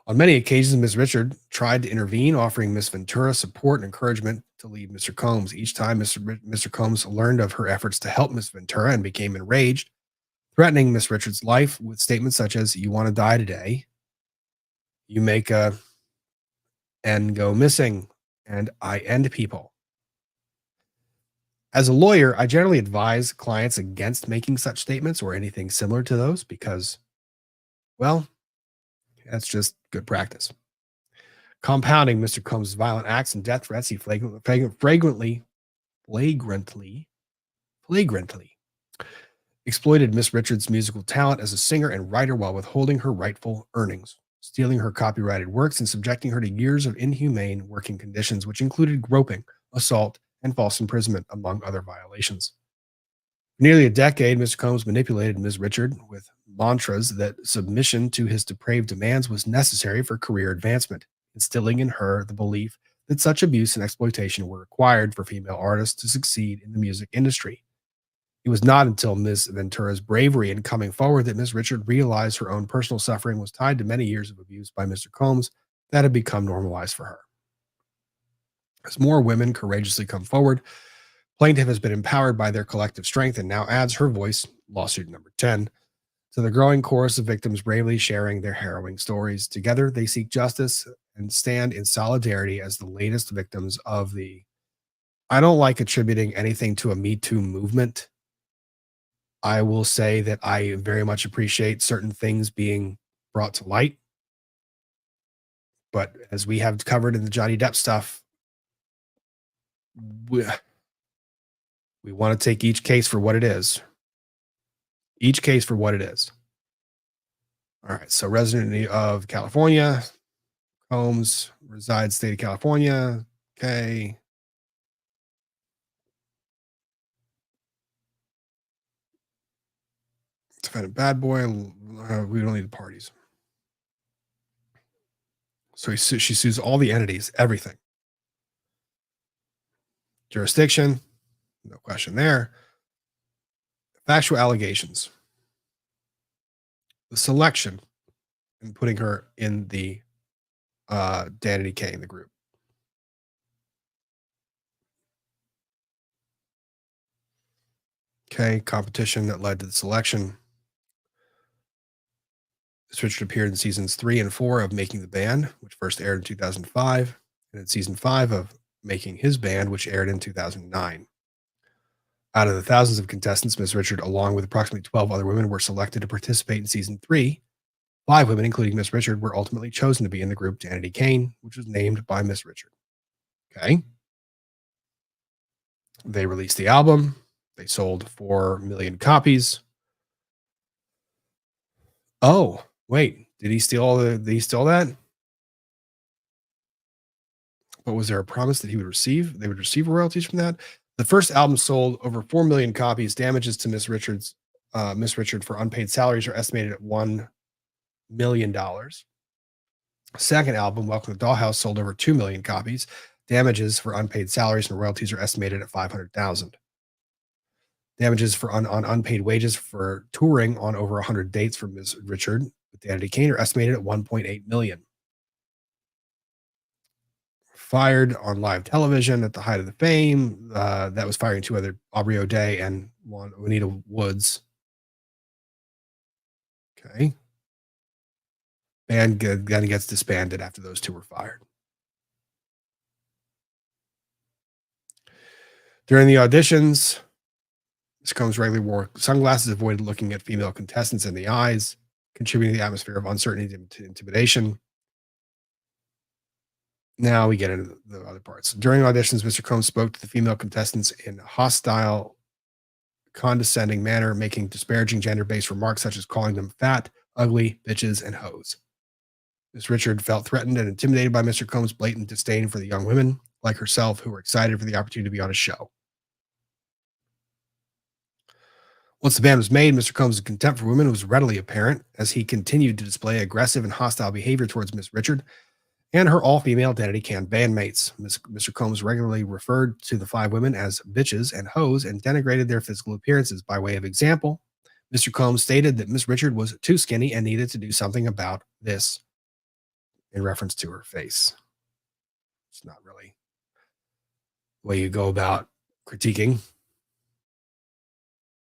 On many occasions, Ms. Richard tried to intervene, offering Ms. Ventura support and encouragement to leave Mr. Combs. Each time, Mr. Combs learned of her efforts to help Ms. Ventura and became enraged, threatening Ms. Richard's life with statements such as, "You want to die today? You make a N go missing, and I end people." As a lawyer, I generally advise clients against making such statements or anything similar to those because, well, that's just good practice. Compounding Mr. Combs' violent acts and death threats, he flagrantly exploited Miss Richards' musical talent as a singer and writer while withholding her rightful earnings, stealing her copyrighted works, and subjecting her to years of inhumane working conditions, which included groping, assault, and false imprisonment, among other violations. For nearly a decade, Mr. Combs manipulated Ms. Richard with mantras that submission to his depraved demands was necessary for career advancement, instilling in her the belief that such abuse and exploitation were required for female artists to succeed in the music industry. It was not until Ms. Ventura's bravery in coming forward that Ms. Richard realized her own personal suffering was tied to many years of abuse by Mr. Combs that had become normalized for her. As more women courageously come forward, plaintiff has been empowered by their collective strength and now adds her voice, lawsuit number 10, to the growing chorus of victims bravely sharing their harrowing stories. Together, they seek justice and stand in solidarity as the latest victims of the, I don't like attributing anything to a Me Too movement. I will say that I very much appreciate certain things being brought to light. But as we have covered in the Johnny Depp stuff, we want to take each case for what it is. Each case for what it is. All right. So resident of California, Combs resides state of California. Okay. Defendant bad boy. We don't need the parties. So she sues all the entities, everything. Jurisdiction, no question there. Factual allegations. The selection and putting her in the Danity Kane, the group. Okay, competition that led to the selection. Richard appeared in seasons 3 and 4 of Making the Band, which first aired in 2005, and in season 5 of Making His Band, which aired in 2009. Out of the thousands of contestants, Miss Richard, along with approximately 12 other women, were selected to participate in season 3. 5 women, including Miss Richard, were ultimately chosen to be in the group Danity Kane, which was named by Miss Richard. Okay. They released the album. They sold 4 million copies. Oh, wait. Did he steal that? But was there a promise that they would receive royalties from that? The first album sold over 4 million copies. Damages to Miss Richard for unpaid salaries are estimated at $1 million. Second album, Welcome to Dollhouse, sold over 2 million copies. Damages for unpaid salaries and royalties are estimated at $500,000. Damages for on unpaid wages for touring on over 100 dates for Ms. Richard with Danity Kane are estimated at $1.8 million. Fired on live television at the height of the fame. That was firing 2 other, Aubrey O'Day and Juanita Woods. Okay. Band then gets disbanded after those 2 were fired. During the auditions, Ms. Combs regularly wore sunglasses, avoided looking at female contestants in the eyes, contributing to the atmosphere of uncertainty and intimidation. Now we get into the other parts. During auditions, Mr. Combs spoke to the female contestants in hostile condescending manner, making disparaging gender-based remarks such as calling them fat, ugly, bitches, and hoes. Miss Richard felt threatened and intimidated by Mr. Combs' blatant disdain for the young women like herself who were excited for the opportunity to be on his show. Once the ban was made, Mr. Combs' contempt for women was readily apparent as he continued to display aggressive and hostile behavior towards Miss Richard and her all-female Danity Can bandmates. Mr. Combs regularly referred to the 5 women as bitches and hoes and denigrated their physical appearances. By way of example, Mr. Combs stated that Miss Richard was too skinny and needed to do something about this in reference to her face. It's not really the way you go about critiquing.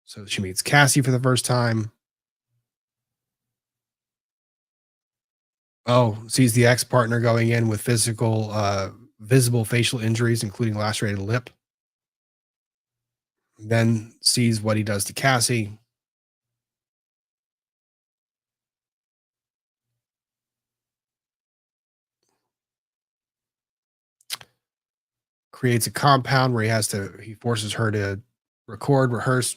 So she meets Cassie for the first time. Oh, sees the ex-partner going in with visible facial injuries, including lacerated lip. Then sees what he does to Cassie. Creates a compound where he forces her to record, rehearse,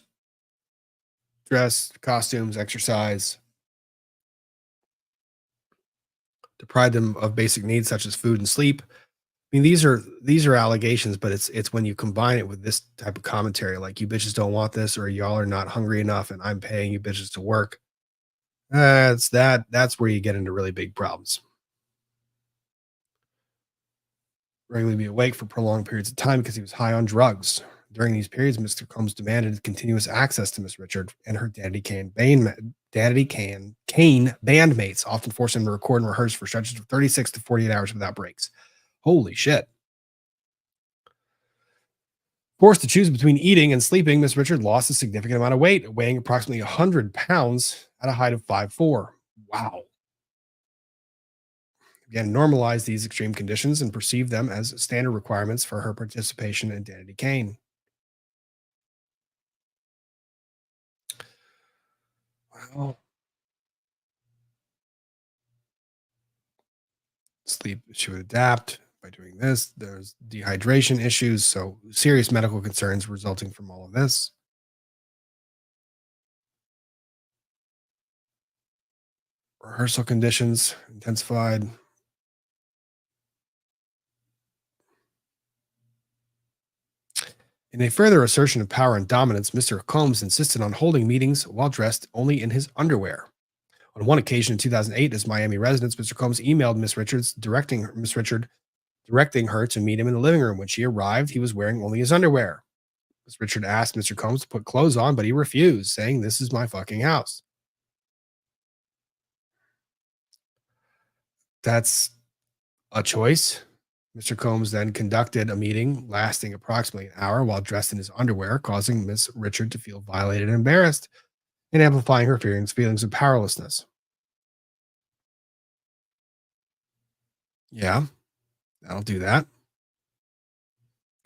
dress, costumes, exercise, deprive them of basic needs such as food and sleep. I mean, these are allegations, but it's when you combine it with this type of commentary, like you bitches don't want this, or y'all are not hungry enough, and I'm paying you bitches to work. That's where you get into really big problems. Regularly be awake for prolonged periods of time because he was high on drugs. During these periods, Mr. Combs demanded continuous access to Miss Richard and her Danity Kane bandmates, often forcing him to record and rehearse for stretches of 36 to 48 hours without breaks. Holy shit. Forced to choose between eating and sleeping, Miss Richard lost a significant amount of weight, weighing approximately 100 pounds at a height of 5'4". Wow. Again, normalized these extreme conditions and perceived them as standard requirements for her participation in Danity Kane. Well, sleep, she would adapt by doing this. There's dehydration issues, so serious medical concerns resulting from all of this. Rehearsal conditions intensified. In a further assertion of power and dominance, Mr. Combs insisted on holding meetings while dressed only in his underwear. On one occasion in 2008, as Miami residence, Mr. Combs emailed Miss Richards directing her to meet him in the living room. When she arrived, he was wearing only his underwear. Miss Richard asked Mr. Combs to put clothes on, but he refused, saying, "This is my fucking house." That's a choice. Mr. Combs then conducted a meeting lasting approximately an hour while dressed in his underwear, causing Miss Richard to feel violated and embarrassed, and amplifying her feelings of powerlessness. Yeah, that'll do that.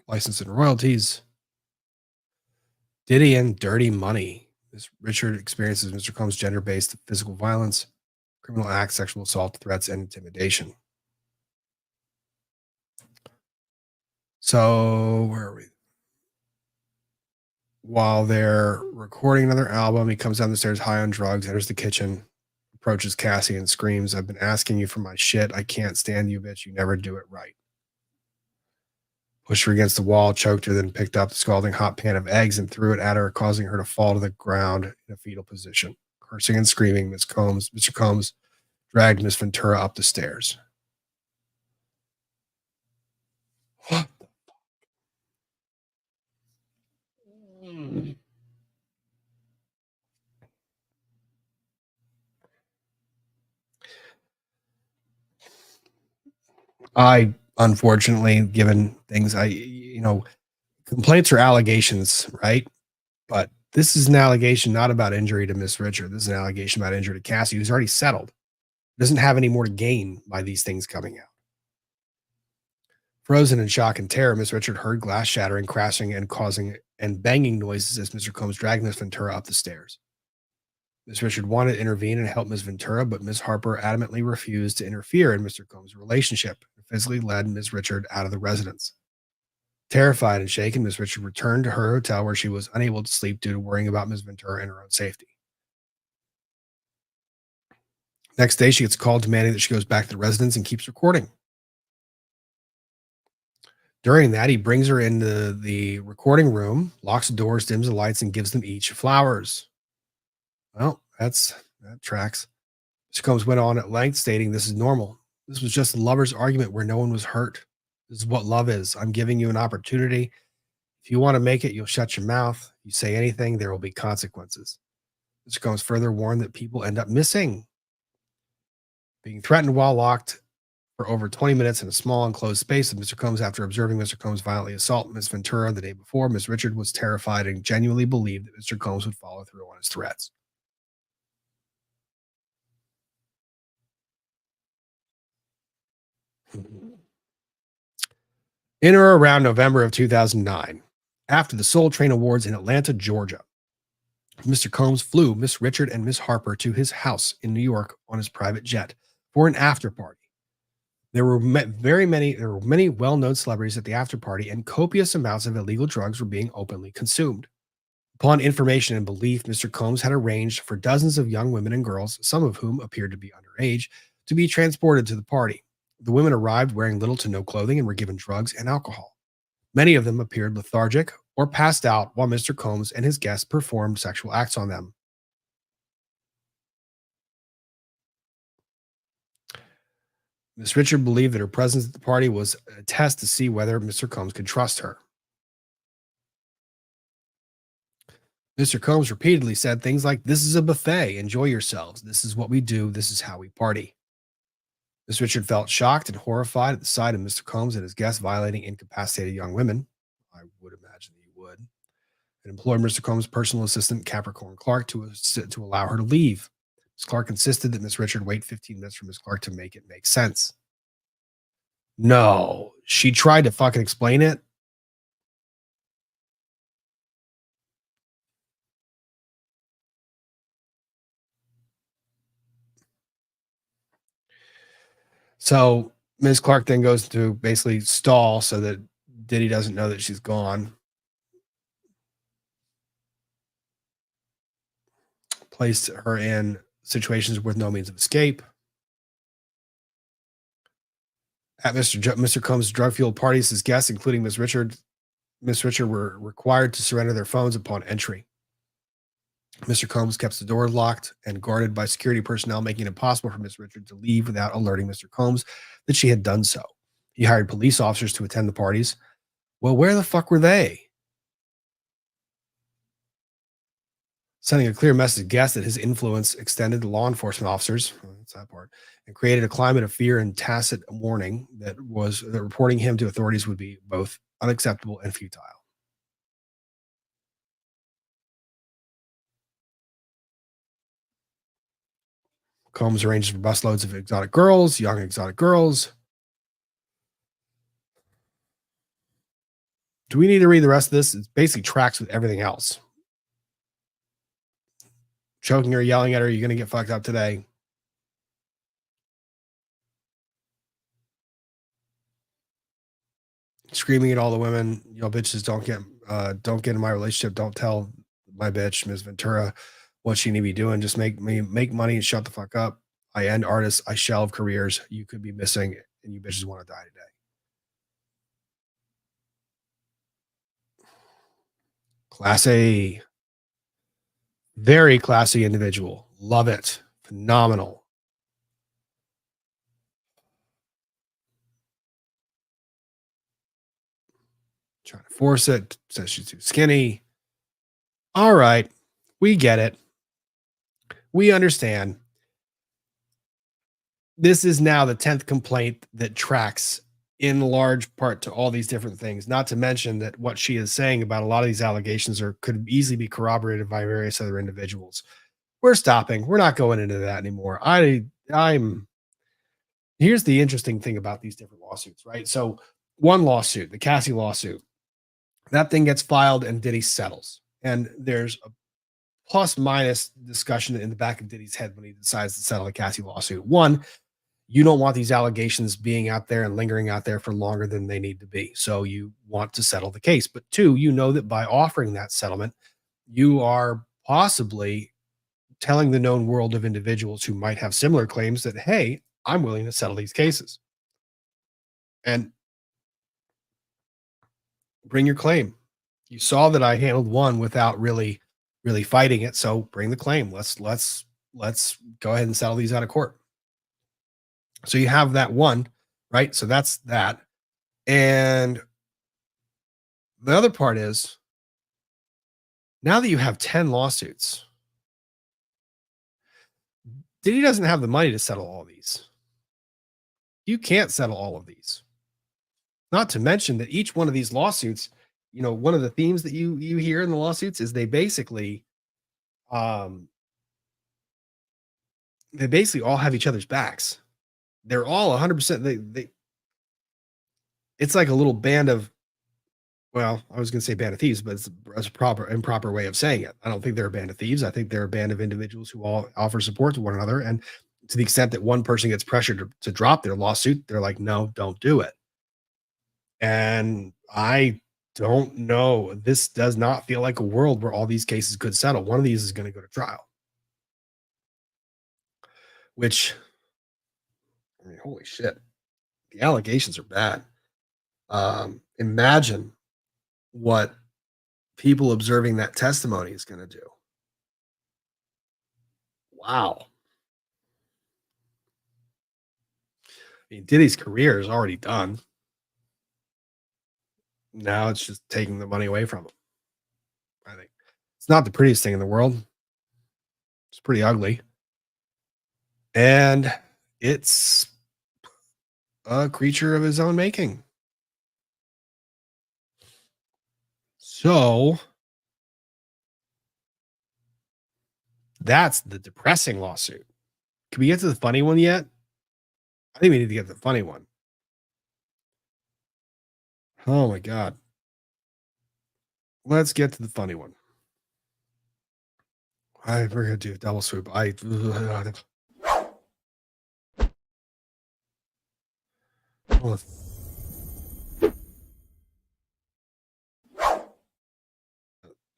License and royalties. Diddy and dirty money. Miss Richard experiences Mr. Combs' gender-based physical violence, criminal acts, sexual assault, threats, and intimidation. So, where are we? While they're recording another album, he comes down the stairs high on drugs, enters the kitchen, approaches Cassie and screams, "I've been asking you for my shit. I can't stand you, bitch. You never do it right." Pushed her against the wall, choked her, then picked up the scalding hot pan of eggs and threw it at her, causing her to fall to the ground in a fetal position. Cursing and screaming, Mr. Combs dragged Miss Ventura up the stairs. What? I, unfortunately, given things, complaints are allegations, right? But this is an allegation not about injury to Miss Richard. This is an allegation about injury to Cassie, who's already settled. Doesn't have any more to gain by these things coming out. Frozen in shock and terror, Miss Richard heard glass shattering, crashing, and causing and banging noises as Mr. Combs dragged Miss Ventura up the stairs. Miss Richard wanted to intervene and help Miss Ventura, but Miss Harper adamantly refused to interfere in Mr. Combs' relationship and physically led Miss Richard out of the residence. Terrified and shaken, Miss Richard returned to her hotel where she was unable to sleep due to worrying about Ms. Ventura and her own safety. Next day, she gets called demanding that she goes back to the residence and keeps recording. During that, he brings her into the recording room, locks the doors, dims the lights, and gives them each flowers. Well, that tracks. Mr. Combs went on at length, stating, "This is normal. This was just a lover's argument where no one was hurt. This is what love is. I'm giving you an opportunity. If you want to make it, you'll shut your mouth. If you say anything, there will be consequences." Mr. Combs further warned that people end up missing. Being threatened while locked for over 20 minutes in a small enclosed space with Mr. Combs after observing Mr. Combs violently assault Ms. Ventura the day before, Ms. Richard was terrified and genuinely believed that Mr. Combs would follow through on his threats. In or around November of 2009, after the Soul Train Awards in Atlanta, Georgia, Mr. Combs flew Miss Richard and Miss Harper to his house in New York on his private jet for an after party. There were many well-known celebrities at the after party, and copious amounts of illegal drugs were being openly consumed. Upon information and belief, Mr. Combs had arranged for dozens of young women and girls, some of whom appeared to be underage, to be transported to the party. The women arrived wearing little to no clothing and were given drugs and alcohol. Many of them appeared lethargic or passed out while Mr. Combs and his guests performed sexual acts on them. Miss Richard believed that her presence at the party was a test to see whether Mr. Combs could trust her. Mr. Combs repeatedly said things like, "This is a buffet. Enjoy yourselves. This is what we do. This is how we party." Miss Richard felt shocked and horrified at the sight of Mr. Combs and his guests violating incapacitated young women. I would imagine he would. And implored Mr. Combs' personal assistant, Capricorn Clark, to allow her to leave. Ms. Clark insisted that Miss Richard wait 15 minutes for Ms. Clark to make it make sense. No, she tried to fucking explain it. So Ms. Clark then goes to basically stall so that Diddy doesn't know that she's gone. Placed her in situations with no means of escape. At Mr. Combs' drug-fueled parties, his guests, including Miss Richard, were required to surrender their phones upon entry. Mr. Combs kept the door locked and guarded by security personnel, making it impossible for Miss Richard to leave without alerting Mr. Combs that she had done so. He hired police officers to attend the parties. Well, where the fuck were they? Sending a clear message to guests that his influence extended to law enforcement officers, that's that part, and created a climate of fear and tacit warning that reporting him to authorities would be both unacceptable and futile. Combs arranged for busloads of young exotic girls. Do we need to read the rest of this? It basically tracks with everything else. Choking her, yelling at her, "You're going to get fucked up today." Screaming at all the women, bitches, don't get in my relationship. Don't tell my bitch, Ms. Ventura, what she need to be doing. Just make money and shut the fuck up. I end artists. I shelve careers. You could be missing, and you bitches want to die today. Class A. Very classy individual. Love it. Phenomenal. Trying to force it. Says she's too skinny. All right. We get it. We understand. This is now the 10th complaint that tracks in large part to all these different things, not to mention that what she is saying about a lot of these allegations could easily be corroborated by various other individuals. We're stopping. We're not going into that anymore. Here's the interesting thing about these different lawsuits, right? So one lawsuit, the Cassie lawsuit, that thing gets filed and Diddy settles. And there's a plus minus discussion in the back of Diddy's head when he decides to settle the Cassie lawsuit. One, you don't want these allegations being out there and lingering out there for longer than they need to be. So you want to settle the case. But two, you know that by offering that settlement, you are possibly telling the known world of individuals who might have similar claims that, hey, I'm willing to settle these cases. And bring your claim. You saw that I handled one without really fighting it. So bring the claim. Let's go ahead and settle these out of court. So you have that one, right? So that's that. And the other part is, now that you have 10 lawsuits, Diddy doesn't have the money to settle all these. You can't settle all of these. Not to mention that each one of these lawsuits, you know, one of the themes that you hear in the lawsuits is they basically all have each other's backs. They're all 100%. They it's like a little band of, well, I was going to say band of thieves, but it's a improper way of saying it. I don't think they're a band of thieves. I think they're a band of individuals who all offer support to one another. And to the extent that one person gets pressured to drop their lawsuit, they're like, no, don't do it. And I don't know. This does not feel like a world where all these cases could settle. One of these is going to go to trial. Which, I mean, holy shit. The allegations are bad. Imagine what people observing that testimony is going to do. Wow. I mean, Diddy's career is already done. Now it's just taking the money away from him. I think it's not the prettiest thing in the world. It's pretty ugly. And it's a creature of his own making. So that's the depressing lawsuit. Can we get to the funny one yet? I think we need to get to the funny one. Oh my God. Let's get to the funny one. We're going to do a double swoop. I don't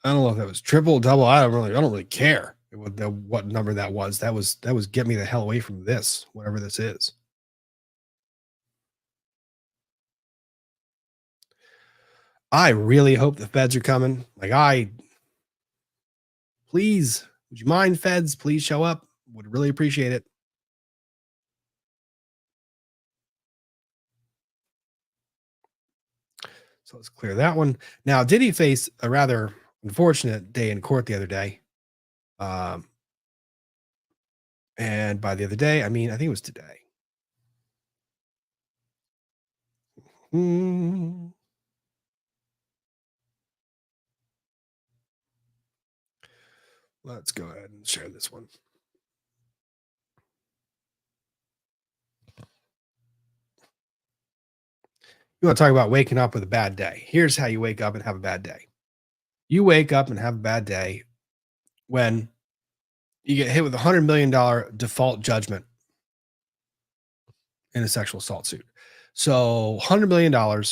know if that was triple, double. I don't really care what number that was. That was get me the hell away from this, whatever this is. I really hope the feds are coming. Please, would you mind, feds? Please show up. Would really appreciate it. So let's clear that one. Now, did he face a rather unfortunate day in court the other day? And by the other day, I mean, I think it was today. Let's go ahead and share this one. You want to talk about waking up with a bad day. Here's how you wake up and have a bad day. You wake up and have a bad day when you get hit with $100 million default judgment in a sexual assault suit. So $100 million.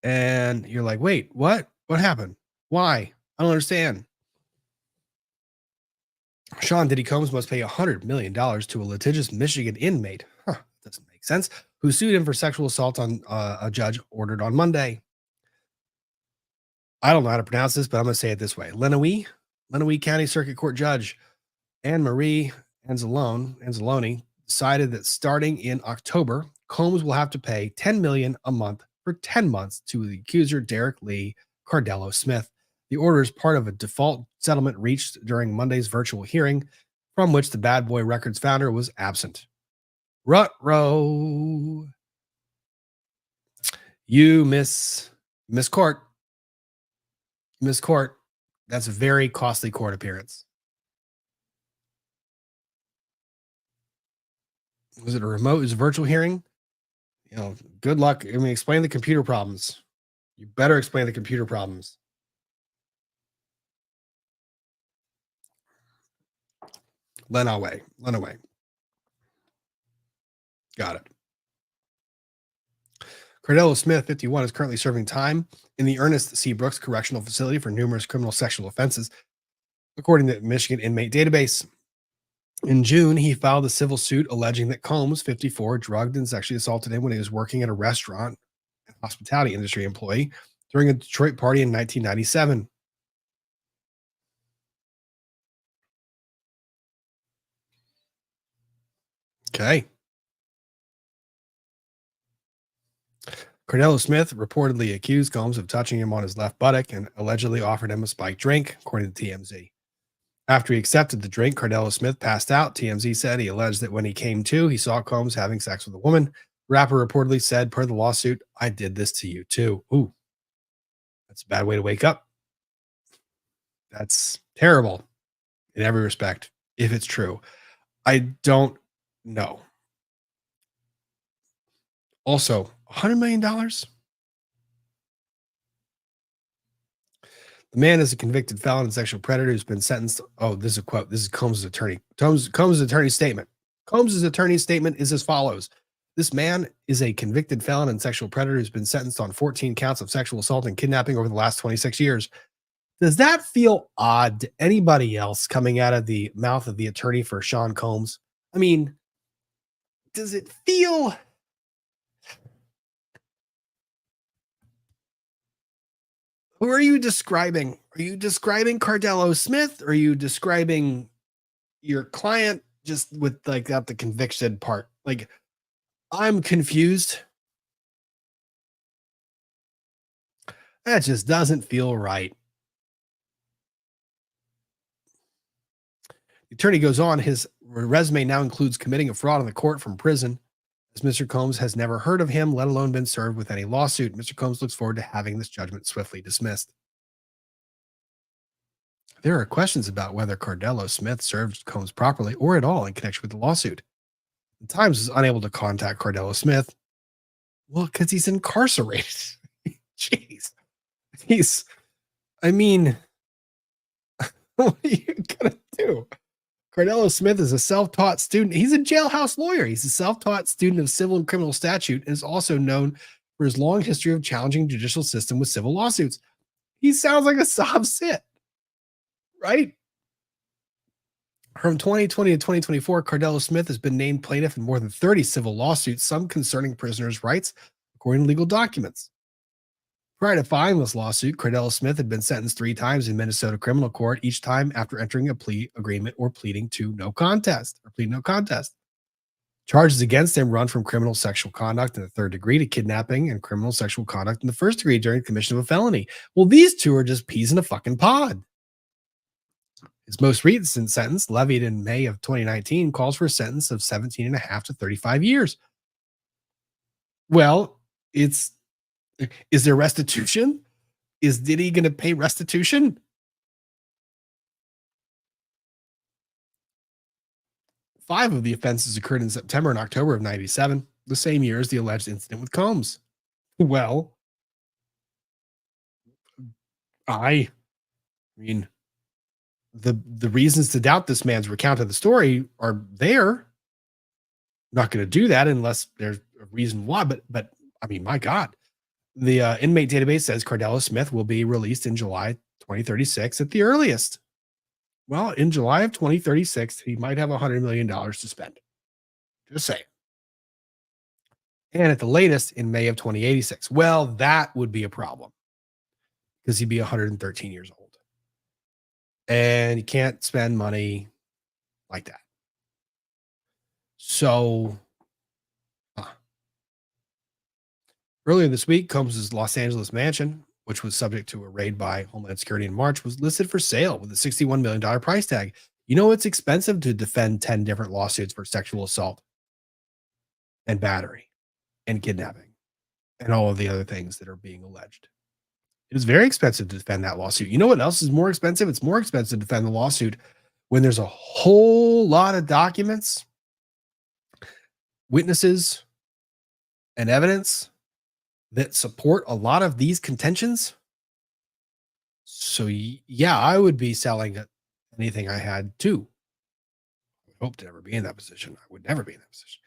And you're like, wait, what? What happened? Why? I don't understand. Sean Diddy Combs must pay $100 million to a litigious Michigan inmate. Doesn't make sense. Who sued him for sexual assault on a judge ordered on Monday. I don't know how to pronounce this, but I'm going to say it this way. Lenawee County Circuit Court Judge Anne-Marie Anzalone decided that starting in October, Combs will have to pay $10 million a month for 10 months to the accuser Derrick Lee Cardello-Smith. The order is part of a default settlement reached during Monday's virtual hearing, from which the Bad Boy Records founder was absent. Ruh-roh. You miss court. Miss court. That's a very costly court appearance. Was it a remote? Is a virtual hearing? You know, good luck. I mean, explain the computer problems. You better explain the computer problems. Len away. Got it. Cardello-Smith, 51, is currently serving time in the Ernest C. Brooks Correctional Facility for numerous criminal sexual offenses, according to the Michigan Inmate Database. In June, he filed a civil suit alleging that Combs, 54, drugged and sexually assaulted him when he was working at a restaurant and hospitality industry employee during a Detroit party in 1997. Okay. Cardello-Smith reportedly accused Combs of touching him on his left buttock and allegedly offered him a spiked drink, according to TMZ. After he accepted the drink, Cardello-Smith passed out. TMZ said he alleged that when he came to, he saw Combs having sex with a woman. The rapper reportedly said, per the lawsuit, "I did this to you too." Ooh, that's a bad way to wake up. That's terrible in every respect, if it's true. I don't know. Also, $100 million? The man is a convicted felon and sexual predator who's been sentenced. Oh, this is a quote. This is Combs' attorney. Combs' attorney's statement. Combs' attorney's statement is as follows. This man is a convicted felon and sexual predator who's been sentenced on 14 counts of sexual assault and kidnapping over the last 26 years. Does that feel odd to anybody else coming out of the mouth of the attorney for Sean Combs? I mean, does it feel... Who are you describing? Are you describing Cardello-Smith? Or are you describing your client just with like that the conviction part? Like, I'm confused. That just doesn't feel right. The attorney goes on, his resume now includes committing a fraud on the court from prison, as Mr. Combs has never heard of him, let alone been served with any lawsuit. Mr. Combs looks forward to having this judgment swiftly dismissed. There are questions about whether Cardello-Smith served Combs properly or at all in connection with the lawsuit. The Times is unable to contact Cardello-Smith. Well, because he's incarcerated. Jeez. What are you going to do? Cardello-Smith is a self-taught student. He's a jailhouse lawyer. He's a self-taught student of civil and criminal statute and is also known for his long history of challenging judicial system with civil lawsuits. He sounds like a sob sit, right? From 2020 to 2024, Cardello-Smith has been named plaintiff in more than 30 civil lawsuits, some concerning prisoners' rights, according to legal documents. Prior to filing this lawsuit, Cardello-Smith had been sentenced 3 times in Minnesota criminal court, each time after entering a plea agreement or pleading no contest. Charges against him run from criminal sexual conduct in the 3rd degree to kidnapping and criminal sexual conduct in the 1st degree during the commission of a felony. Well, these two are just peas in a fucking pod. His most recent sentence, levied in May of 2019, calls for a sentence of 17.5 to 35 years. Well, is there restitution? Is Diddy going to pay restitution? Five of the offenses occurred in September and October of 97, the same year as the alleged incident with Combs. Well, I mean, the reasons to doubt this man's recount of the story are there. I'm not going to do that unless there's a reason why, but I mean, my God. The inmate database says Cardello-Smith will be released in July 2036 at the earliest. Well, in July of 2036, he might have $100 million to spend. Just saying. And at the latest, in May of 2086. Well, that would be a problem because he'd be 113 years old. And you can't spend money like that. So... Earlier this week, Combs' Los Angeles mansion, which was subject to a raid by Homeland Security in March, was listed for sale with a $61 million price tag. You know, it's expensive to defend 10 different lawsuits for sexual assault and battery and kidnapping and all of the other things that are being alleged. It is very expensive to defend that lawsuit. You know what else is more expensive? It's more expensive to defend the lawsuit when there's a whole lot of documents, witnesses, and evidence that support a lot of these contentions. So yeah, I would be selling anything I had too. I would hope to never be in that position. I would never be in that position.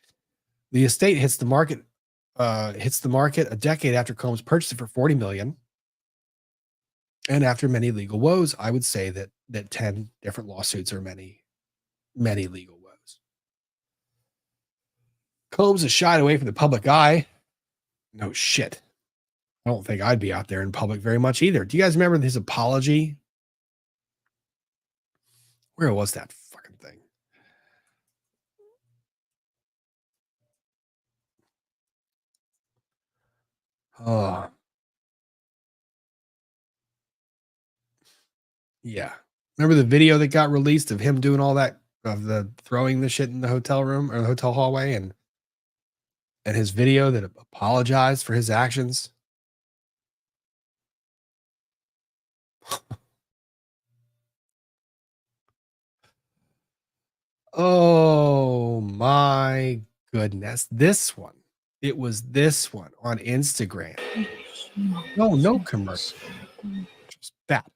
The estate hits the market a decade after Combs purchased it for $40 million. And after many legal woes, I would say that 10 different lawsuits are many legal woes. Combs has shied away from the public eye. No shit. I don't think I'd be out there in public very much either. Do you guys remember his apology? Where was that fucking thing? Oh, yeah. Remember the video that got released of him doing all that, of the throwing the shit in the hotel room or the hotel hallway, and his video that apologized for his actions? Oh my goodness. This one. It was this one on Instagram. No commercial. Just that.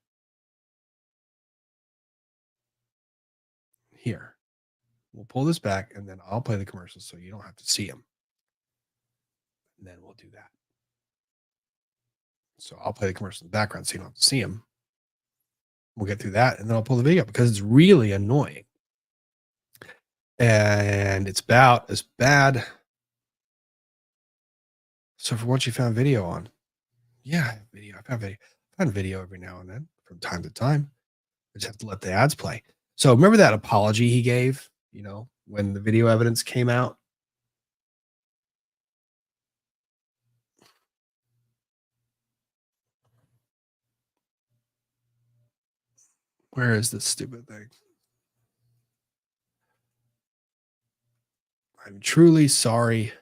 Here. We'll pull this back and then I'll play the commercials so you don't have to see them. And then we'll do that. So I'll play the commercial in the background so you don't have to see them. We'll get through that and then I'll pull the video up because it's really annoying. And it's about as bad. So for once you found video on. Yeah, I have video. I found video every now and then from time to time. I just have to let the ads play. So remember that apology he gave, when the video evidence came out? Where is this stupid thing? I'm truly sorry.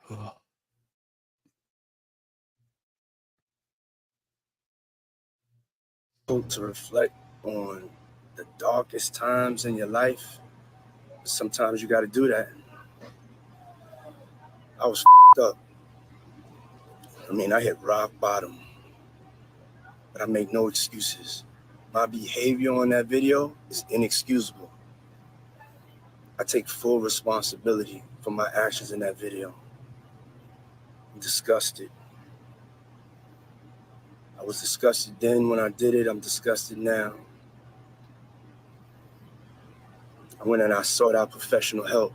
Ugh. To reflect on the darkest times in your life. Sometimes you got to do that. I was up. I hit rock bottom, but I make no excuses. My behavior on that video is inexcusable. I take full responsibility for my actions in that video. I'm disgusted. I was disgusted then when I did it. I'm disgusted now. I went and I sought out professional help.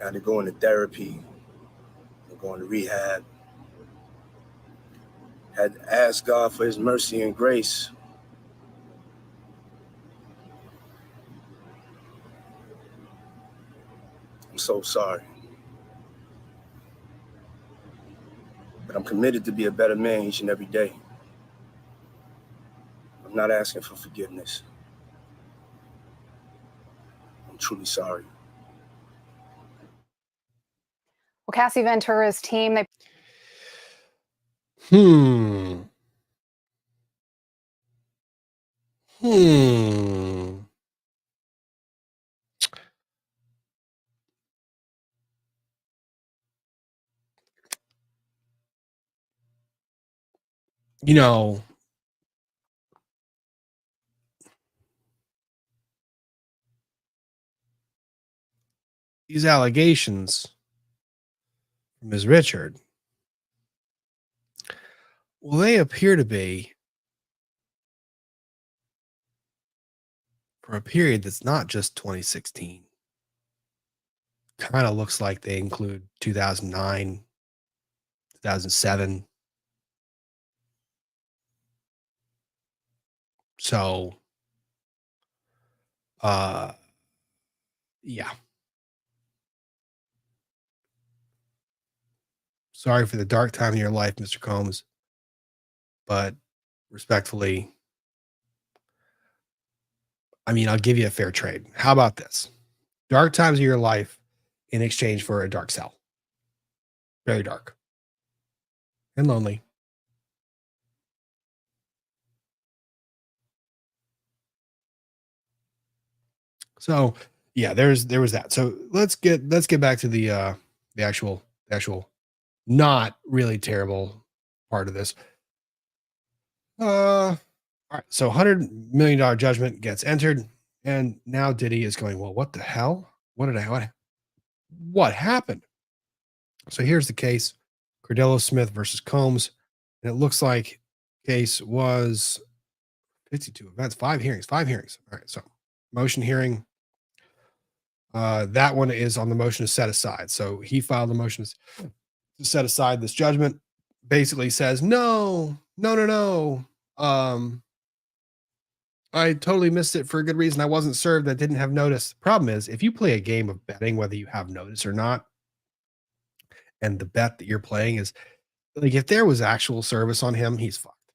I had to go into therapy, go into rehab. Had to ask God for his mercy and grace. I'm so sorry. But I'm committed to be a better man each and every day. I'm not asking for forgiveness. I'm truly sorry. Well, Cassie Ventura's team, they These allegations from Ms. Richard, well, they appear to be for a period that's not just 2016. Kind of looks like they include 2009, 2007. So, yeah. Sorry for the dark time in your life, Mr. Combs, but respectfully, I'll give you a fair trade. How about this? Dark times of your life in exchange for a dark cell. Very dark and lonely. So yeah, there was that. So let's get back to the actual not really terrible part of this. All right. So $100 million judgment gets entered. And now Diddy is going, well, what the hell? What happened? So here's the case: Cardello-Smith versus Combs. And it looks like case was 52 events, 5 hearings. All right. So motion hearing. That one is on the motion to set aside. So he filed the motion to set aside this judgment. Basically says, no. I totally missed it for a good reason. I wasn't served. I didn't have notice. The problem is, if you play a game of betting, whether you have notice or not, and the bet that you're playing is like, if there was actual service on him, he's fucked.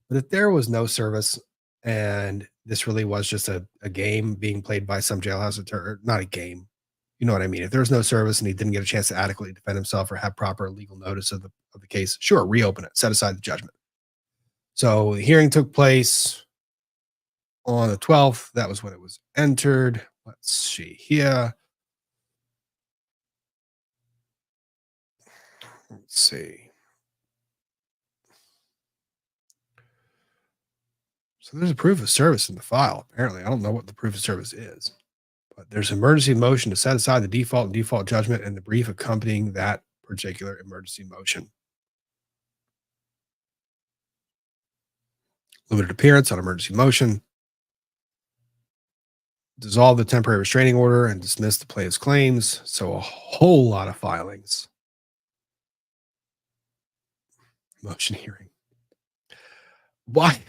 But if there was no service and this really was just a game being played by some jailhouse attorney, not a game, you know what I mean? If there was no service and he didn't get a chance to adequately defend himself or have proper legal notice of the case, sure, reopen it, set aside the judgment. So the hearing took place on the 12th. That was when it was entered. Let's see here. Let's see. So there's a proof of service in the file. Apparently, I don't know what the proof of service is, but there's an emergency motion to set aside the default and default judgment and the brief accompanying that particular emergency motion. Limited appearance on emergency motion. Dissolve the temporary restraining order and dismiss the plaintiff's claims. So a whole lot of filings. Motion hearing. Why?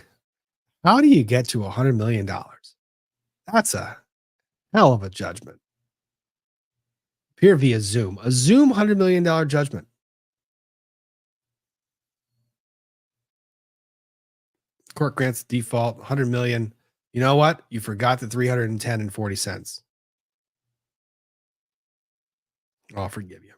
How do you get to $100 million? That's a hell of a judgment. Appear via Zoom. A Zoom $100 million judgment. Court grants default $100 million. You know what? You forgot the 310.40 cents. I'll forgive you.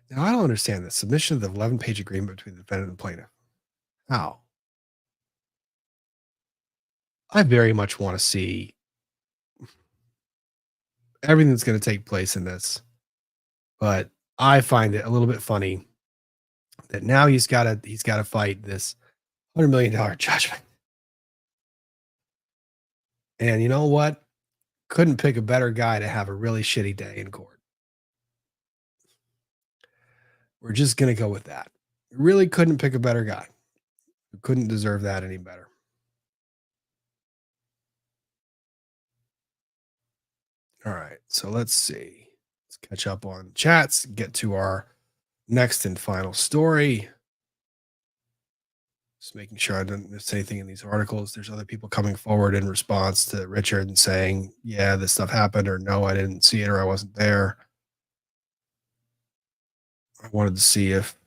Now, I don't understand the submission of the 11-page agreement between the defendant and plaintiff. How? I very much want to see everything that's going to take place in this, but I find it a little bit funny that now he's got to fight this $100 million judgment. And you know what? Couldn't pick a better guy to have a really shitty day in court. We're just going to go with that. Really couldn't pick a better guy. We couldn't deserve that any better. All right. So let's see. Let's catch up on chats, get to our next and final story. Just making sure I didn't miss anything in these articles. There's other people coming forward in response to Richard and saying, yeah, this stuff happened, or no, I didn't see it, or I wasn't there. I wanted to see if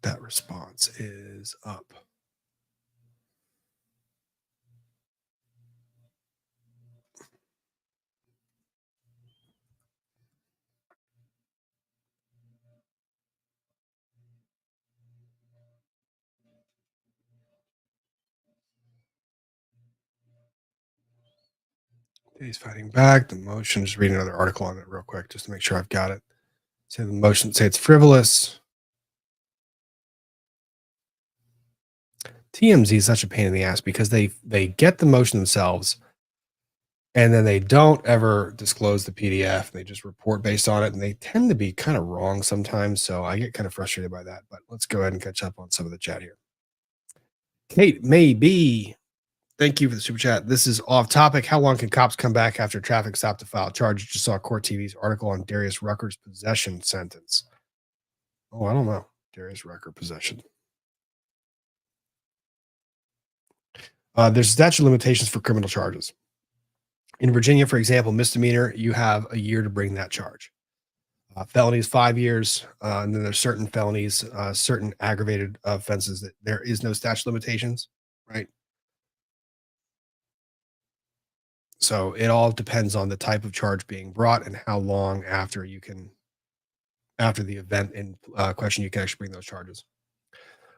that response is up. He's fighting back. The motion, just reading another article on it real quick, just to make sure I've got it. Say the motion, say it's frivolous. TMZ is such a pain in the ass because they get the motion themselves and then they don't ever disclose the PDF. They just report based on it, and they tend to be kind of wrong sometimes. So I get kind of frustrated by that, but let's go ahead and catch up on some of the chat here. Kate Maybe, thank you for the super chat. This is off topic. How long can cops come back after traffic stop to file a charge? Just saw Court TV's article on Darius Rucker's possession sentence. Oh, I don't know. Darius Rucker possession. There's statute of limitations for criminal charges. In Virginia, for example, misdemeanor, you have a year to bring that charge. Felonies, 5 years. And then there's certain felonies, certain aggravated offenses that there is no statute of limitations, right? So it all depends on the type of charge being brought and how long after the event in question you can actually bring those charges.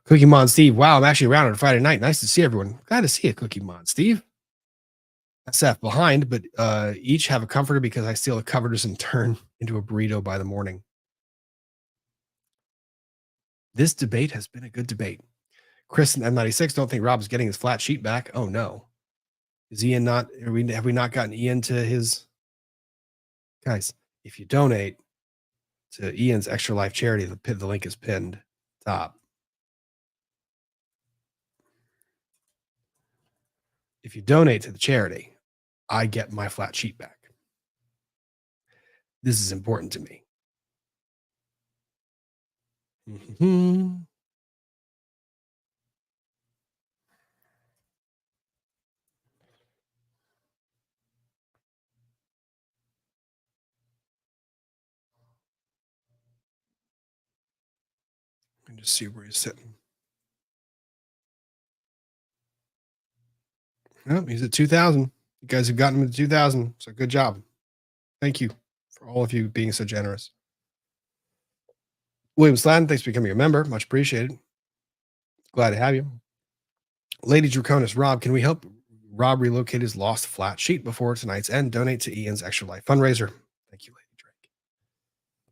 Cookie Mon Steve, wow, I'm actually around on a Friday night. Nice to see everyone. Glad to see you, Cookie Mon Steve. SF behind, but each have a comforter because I steal the comforters and turn into a burrito by the morning. This debate has been a good debate. Chris and M96 don't think Rob's getting his flat sheet back. Oh no. Is Ian not, have we not gotten Ian to his, guys, if you donate to Ian's Extra Life charity, the link is pinned top. If you donate to the charity, I get my flat sheet back. This is important to me. Mm-hmm. And just see where he's sitting. Oh, he's at 2,000. You guys have gotten him to 2,000. So good job. Thank you for all of you being so generous. William Sladden, thanks for becoming a member. Much appreciated. Glad to have you. Lady Draconis, Rob, can we help Rob relocate his lost flat sheet before tonight's end? Donate to Ian's Extra Life fundraiser. Thank you, Lady Drake.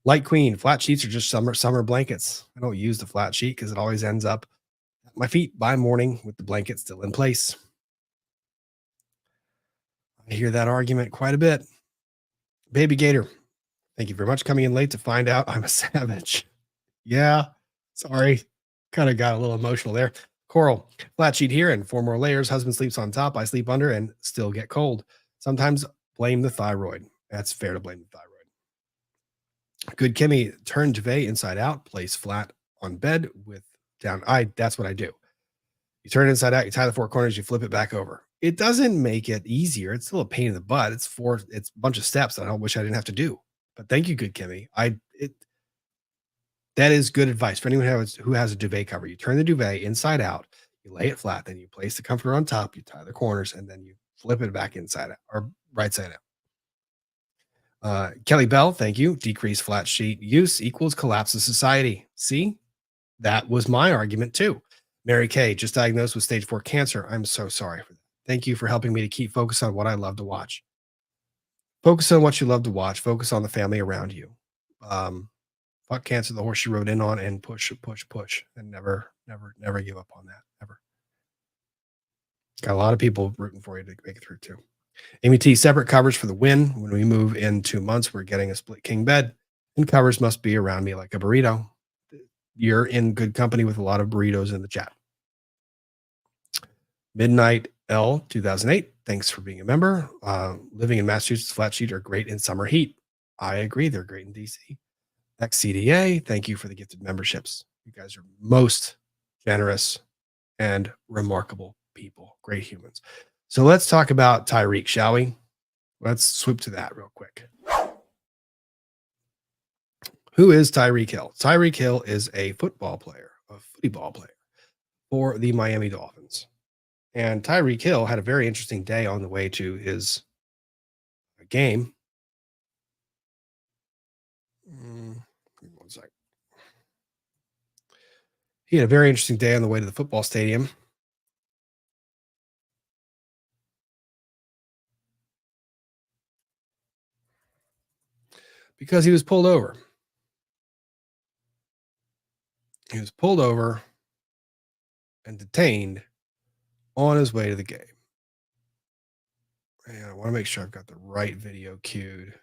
Light Queen, flat sheets are just summer blankets. I don't use the flat sheet because it always ends up at my feet by morning with the blanket still in place. I hear that argument quite a bit. Baby Gator, thank you very much. Coming in late to find out I'm a savage. Yeah, sorry. Kind of got a little emotional there. Coral, flat sheet here and 4 more layers. Husband sleeps on top. I sleep under and still get cold. Sometimes blame the thyroid. That's fair to blame the thyroid. Good Kimmy, turn duvet inside out, place flat on bed with down. That's what I do. You turn it inside out, you tie the 4 corners, you flip it back over. It doesn't make it easier. It's still a pain in the butt. It's a bunch of steps that I wish I didn't have to do. But thank you, Good Kimmy. That is good advice for anyone who has a duvet cover. You turn the duvet inside out, you lay it flat, then you place the comforter on top, you tie the corners, and then you flip it back inside out or right side out. Kelly Bell, thank you. Decrease flat sheet use equals collapse of society. See, that was my argument too. Mary Kay, just diagnosed with stage 4 cancer. I'm so sorry for that. Thank you for helping me to keep focused on what I love to watch. Focus on what you love to watch. Focus on the family around you. Fuck cancer, the horse you rode in on, and push, and never give up on that. Ever. Got a lot of people rooting for you to make it through too. Amy T, separate covers for the win. When we move in 2 months, we're getting a split king bed, and covers must be around me like a burrito. You're in good company with a lot of burritos in the chat. Midnight L 2008, thanks for being a member. Living in Massachusetts, flat sheet are great in summer heat. I agree, they're great in DC. XCDA, thank you for the gifted memberships. You guys are most generous and remarkable people, great humans. So let's talk about Tyreek, shall we? Let's swoop to that real quick. Who is Tyreek Hill? Tyreek Hill is a football player for the Miami Dolphins. And Tyreek Hill had a very interesting day on the way to his game. One sec. He had a very interesting day on the way to the football stadium. Because he was pulled over. He was pulled over and detained on his way to the game. And I want to make sure I've got the right video queued.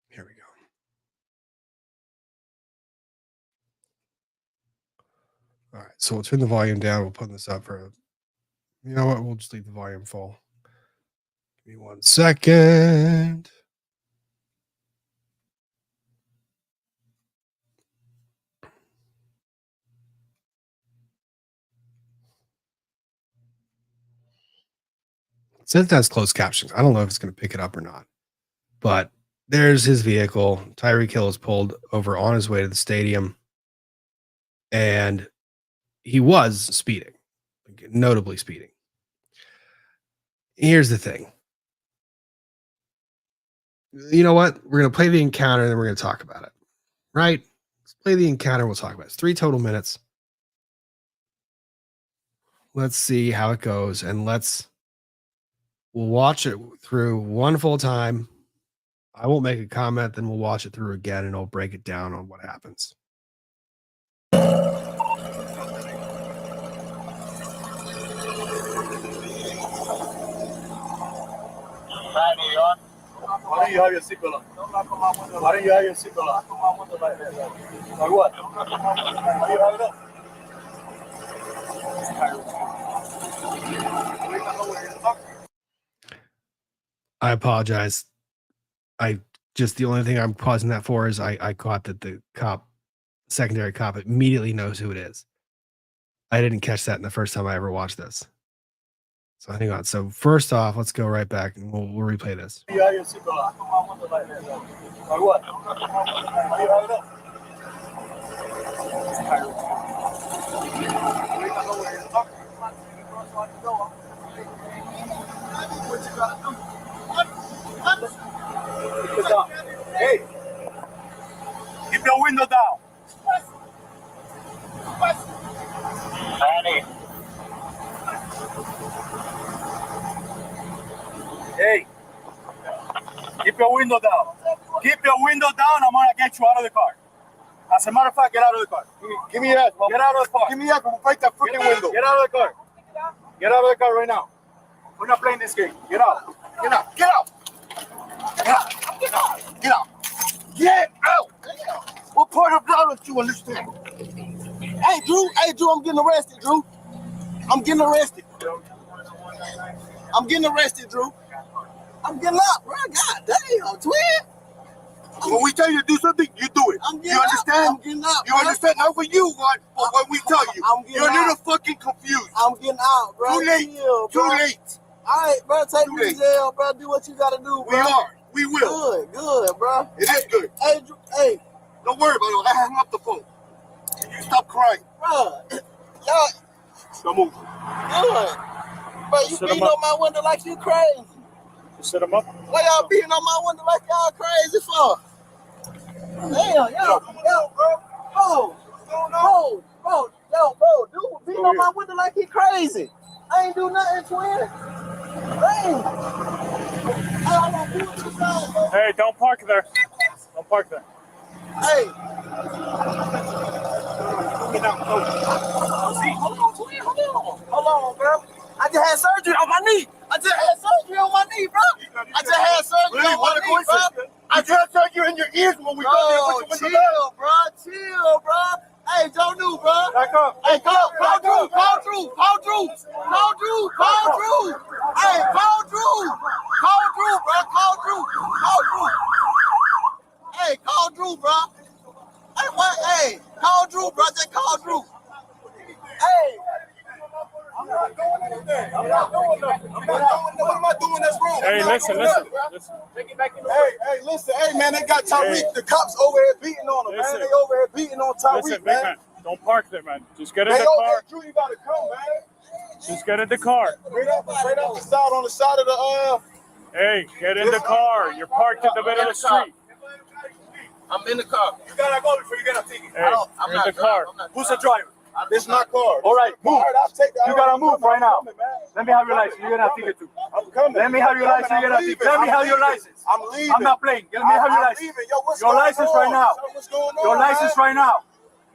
Here we go. All right, so we'll turn the volume down. We'll put this up for, you know what? We'll just leave the volume full. Give me 1 second. It says it has closed captions. I don't know if it's going to pick it up or not, but there's his vehicle. Tyreek Hill is pulled over on his way to the stadium, and he was speeding, notably speeding. Here's the thing. You know what? We're going to play the encounter, and then we're going to talk about it. Right? Let's play the encounter. We'll talk about it. It's 3 total minutes. Let's see how it goes, and we'll watch it through one full time. I won't make a comment, then we'll watch it through again, and I'll break it down on what happens. Why don't you have your seatbelt on? Why don't you have your seatbelt on? Like what? Why do you have it up? I apologize. The only thing I'm pausing that for is I caught that the secondary cop immediately knows who it is. I didn't catch that in the first time I ever watched this. So hang on. So first off, let's go right back and we'll replay this. You have your seatbelt on. Like what? Why do you have it up? Hey, keep your window down. Hey, keep your window down. Keep your window down. I'm gonna get you out of the car. As a matter of fact, get out of the car. Give me that. Get out of the car. Give me that. Break that freaking window. Get out of the car. Get out of the car right now. We're not playing this game. Get out. Get out. Get out. Get out. Get out. Get out. Get out. What part of that don't you understand? Hey, Drew, I'm getting arrested, Drew. I'm getting arrested. I'm getting arrested, Drew. I'm getting out, bro. God damn, twin. When we tell you to do something, you do it. You understand? I'm getting out. You understand? Not what you want, but what we tell you. You're a little fucking confused. I'm getting out, bro. Too late. Too late. All right, bro. Take me to jail, bro. Do what you gotta do, bro. We are. We will. Good, bro. It is good. Hey. Don't worry about it. I hung up the phone. Can you stop crying? Bro, y'all. Don't move. Good. Bro, you beating on my window like you crazy. Set him up. Why y'all beating on my window like y'all crazy for? Damn, yo, bro, dude, beating on my window like he crazy. I ain't do nothing, twin. Damn. Hey, don't park there. Don't park there. Hey. Get down. Hold on, twin. Hold on, bro. I just had surgery on my knee. bro. I just had surgery on my knee, bro. I just had surgery in your ears when we go there. Chill, bro. Hey, Joe New, bro. Back up. Hey, call Drew. Hey, call Drew, bro. Hey, call Drew, bro. Hey, what? Hey, call Drew, bro. Just call Drew. Hey. I'm not doing anything. What am I doing that's wrong? Hey, listen. Hey, listen. Hey, man, they got Tyreek. The cops over here beating on him, man. They over here beating on Tyreek, Listen, big man. Don't park there, man. Just get in Hey, the car. Drew, you gotta come, man. Just get in the car. Straight up the side, on the side of the Hey, get in the car. You're parked in the middle of the street. I'm in the car. You gotta go before you get a ticket. Hey, I'm in the car. Who's the driver? This is my car. All right, move. You gotta move right now. Let me have your license. You're gonna ticket too. I'm coming. Let me have your license. You're gonna ticket. Let me have your license. I'm leaving. I'm not playing. Let me have your license. Your license right now. What's going on? Your license right now.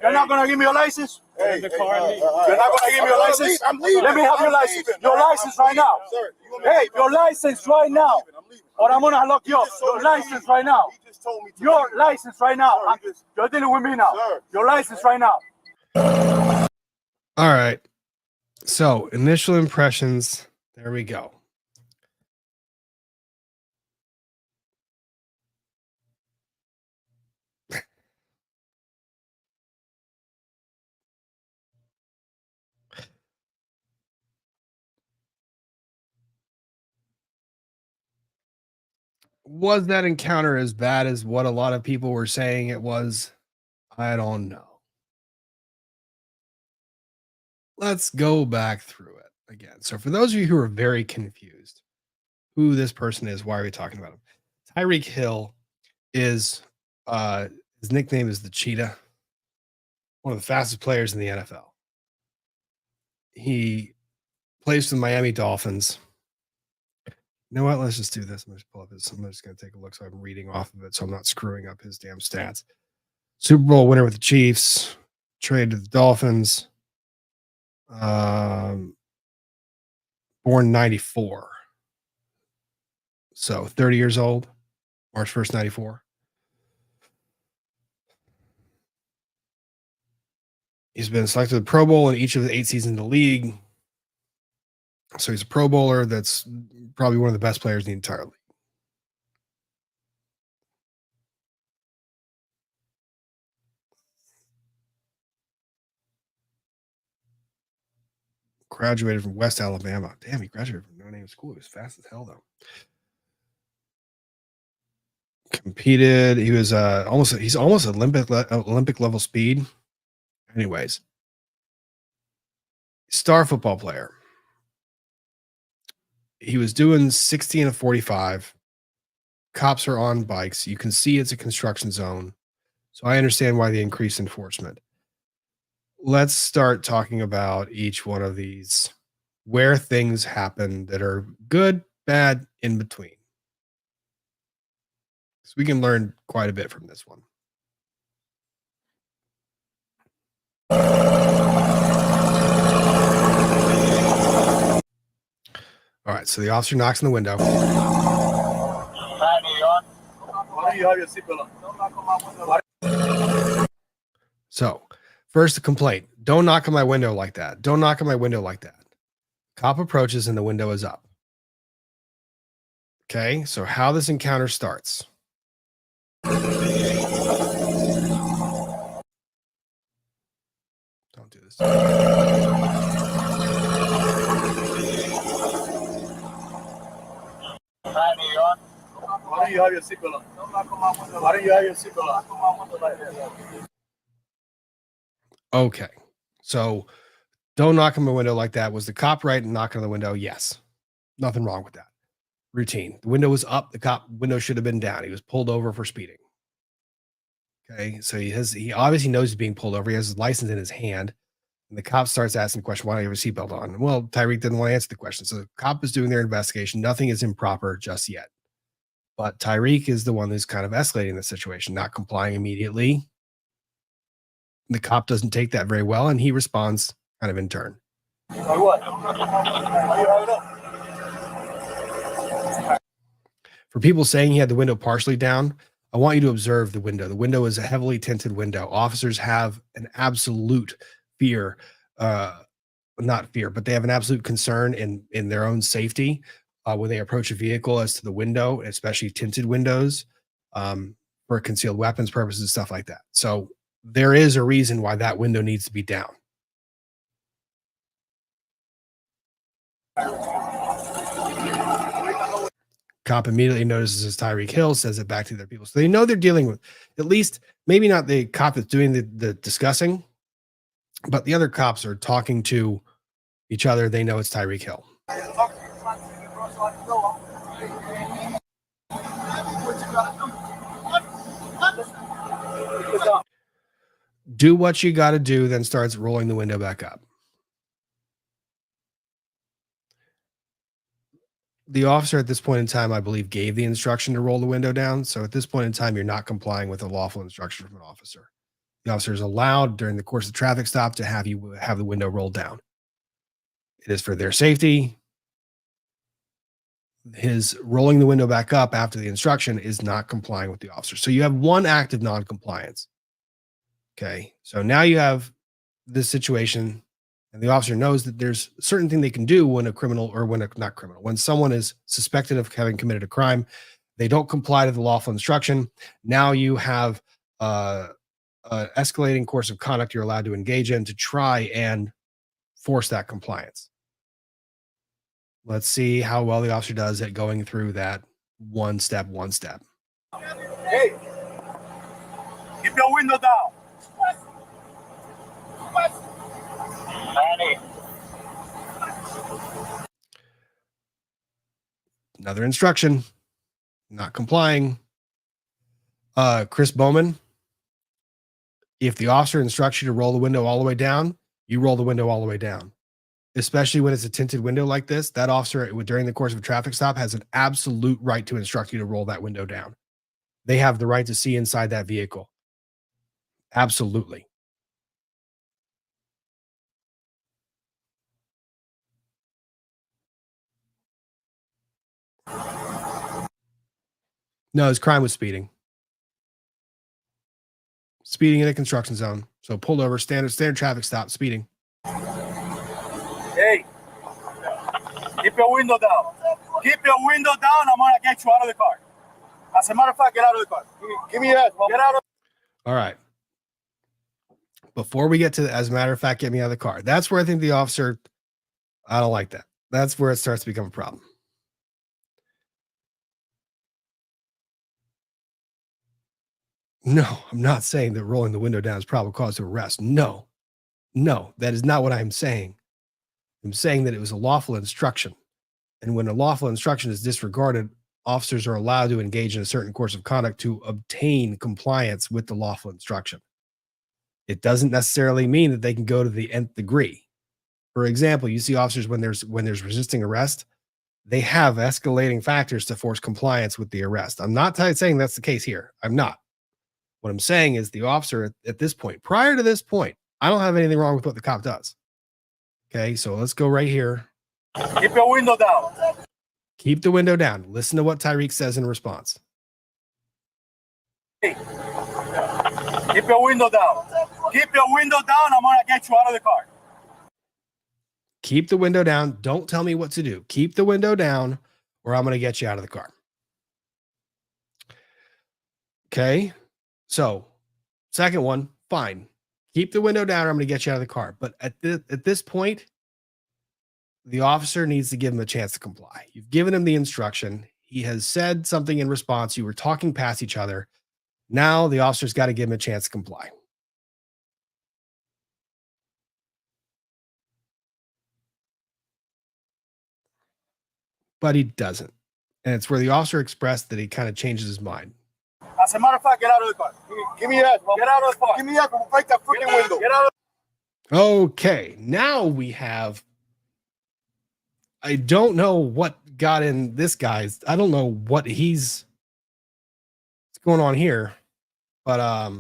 You're not gonna give me your license? Hey, in the car and leave. You're not gonna give me your license? I'm leaving. Let me have your license. Your license right now. Hey, your license right now. Or I'm gonna lock you up. Your license right now. Your license right now. You're dealing with me now. Your license right now. All right. So initial impressions. There we go. Was that encounter as bad as what a lot of people were saying it was? I don't know. Let's go back through it again. So for those of you who are very confused who this person is, why are we talking about him? Tyreek Hill is his nickname is the Cheetah, one of the fastest players in the NFL. He plays for the Miami Dolphins. You know what? Let's just do this. I'm just pull up his. I'm just going to take a look so I'm reading off of it so I'm not screwing up his damn stats. Super Bowl winner with the Chiefs, traded to the Dolphins. Born 94. So 30 years old, March 1st, 94. He's been selected to the Pro Bowl in each of the 8 seasons in the league. So he's a Pro Bowler that's probably one of the best players in the entire league. Graduated from West Alabama. Damn, he graduated from no-name school. He was fast as hell, though. Competed. He was he's almost Olympic level speed. Anyways, star football player. He was doing 60 and a 45. Cops are on bikes. You can see it's a construction zone. So I understand why the increased enforcement. Let's start talking about each one of these, where things happen that are good, bad, in between. So we can learn quite a bit from this one. All right, so the officer knocks on the window. So, first, the complaint. Don't knock on my window like that. Don't knock on my window like that. Cop approaches and the window is up. Okay, so how this encounter starts. Don't do this. Why don't you have your seatbelt on? Why don't you have your seatbelt on? Okay, so don't knock on my window like that. Was the cop right in knocking on the window? Yes. Nothing wrong with that. Routine. The window was up. The cop window should have been down. He was pulled over for speeding. Okay, so he obviously knows he's being pulled over. He has his license in his hand. And the cop starts asking the question, why don't you have a seatbelt on? Well, Tyreek didn't want to answer the question. So the cop is doing their investigation. Nothing is improper just yet. But Tyreek is the one who's kind of escalating the situation, not complying immediately. The cop doesn't take that very well, and he responds kind of in turn. For people saying he had the window partially down, I want you to observe the window. The window is a heavily tinted window. Officers have an absolute fear, not fear, but they have an absolute concern in their own safety when they approach a vehicle as to the window, especially tinted windows, for concealed weapons purposes, stuff like that. So there is a reason why that window needs to be down. Cop immediately notices Tyreek Hill, says it back to their people. So they know they're dealing with, at least maybe not the cop that's doing the discussing, but the other cops are talking to each other. They know it's Tyreek Hill. Do what you got to do, then starts rolling the window back up. The officer at this point in time, I believe, gave the instruction to roll the window down. So at this point in time, you're not complying with a lawful instruction from an officer. The officer is allowed during the course of the traffic stop to have you have the window rolled down. It is for their safety. His rolling the window back up after the instruction is not complying with the officer. So you have one act of non-compliance. Okay. So now you have this situation, and the officer knows that there's a certain thing they can do when a criminal, or when someone is suspected of having committed a crime, they don't comply to the lawful instruction. Now you have an escalating course of conduct you're allowed to engage in to try and force that compliance. Let's see how well the officer does at going through that One step, one step. Hey, keep your window down. Another instruction. Not complying. Chris Bowman, if the officer instructs you to roll the window all the way down, you roll the window all the way down. Especially when it's a tinted window like this, that officer during the course of a traffic stop has an absolute right to instruct you to roll that window down. They have the right to see inside that vehicle. Absolutely. No, his crime was speeding. Speeding in a construction zone. So pulled over, standard traffic stop, speeding. Hey, keep your window down. Keep your window down. I'm gonna get you out of the car. As a matter of fact, get out of the car. Give me that. Get out of. All right. Before we get to, as a matter of fact, get me out of the car. That's where I think the officer, I don't like that. That's where it starts to become a problem. No, I'm not saying that rolling the window down is probable cause to arrest. No, that is not what I'm saying. I'm saying that it was a lawful instruction. And when a lawful instruction is disregarded, officers are allowed to engage in a certain course of conduct to obtain compliance with the lawful instruction. It doesn't necessarily mean that they can go to the nth degree. For example, you see officers when there's resisting arrest, they have escalating factors to force compliance with the arrest. I'm not saying that's the case here. I'm not. What I'm saying is the officer at this point, prior to this point, I don't have anything wrong with what the cop does. Okay, so let's go right here. Keep your window down. Keep the window down. Listen to what Tyreek says in response. Hey, keep your window down. Keep your window down. I'm gonna get you out of the car. Keep the window down. Don't tell me what to do. Keep the window down, or I'm going to get you out of the car. Okay. So, second one, fine. Keep the window down, or I'm going to get you out of the car. But at this point, the officer needs to give him a chance to comply. You've given him the instruction. He has said something in response. You were talking past each other. Now the officer's got to give him a chance to comply. But he doesn't. And it's where the officer expressed that he kind of changes his mind. As a matter of fact, get out of the car. Give me that. Get out of the car. Give me that. Break that freaking window. Get out of the car. Okay, now we have, I don't know what got in this guy's, I don't know what's going on here, but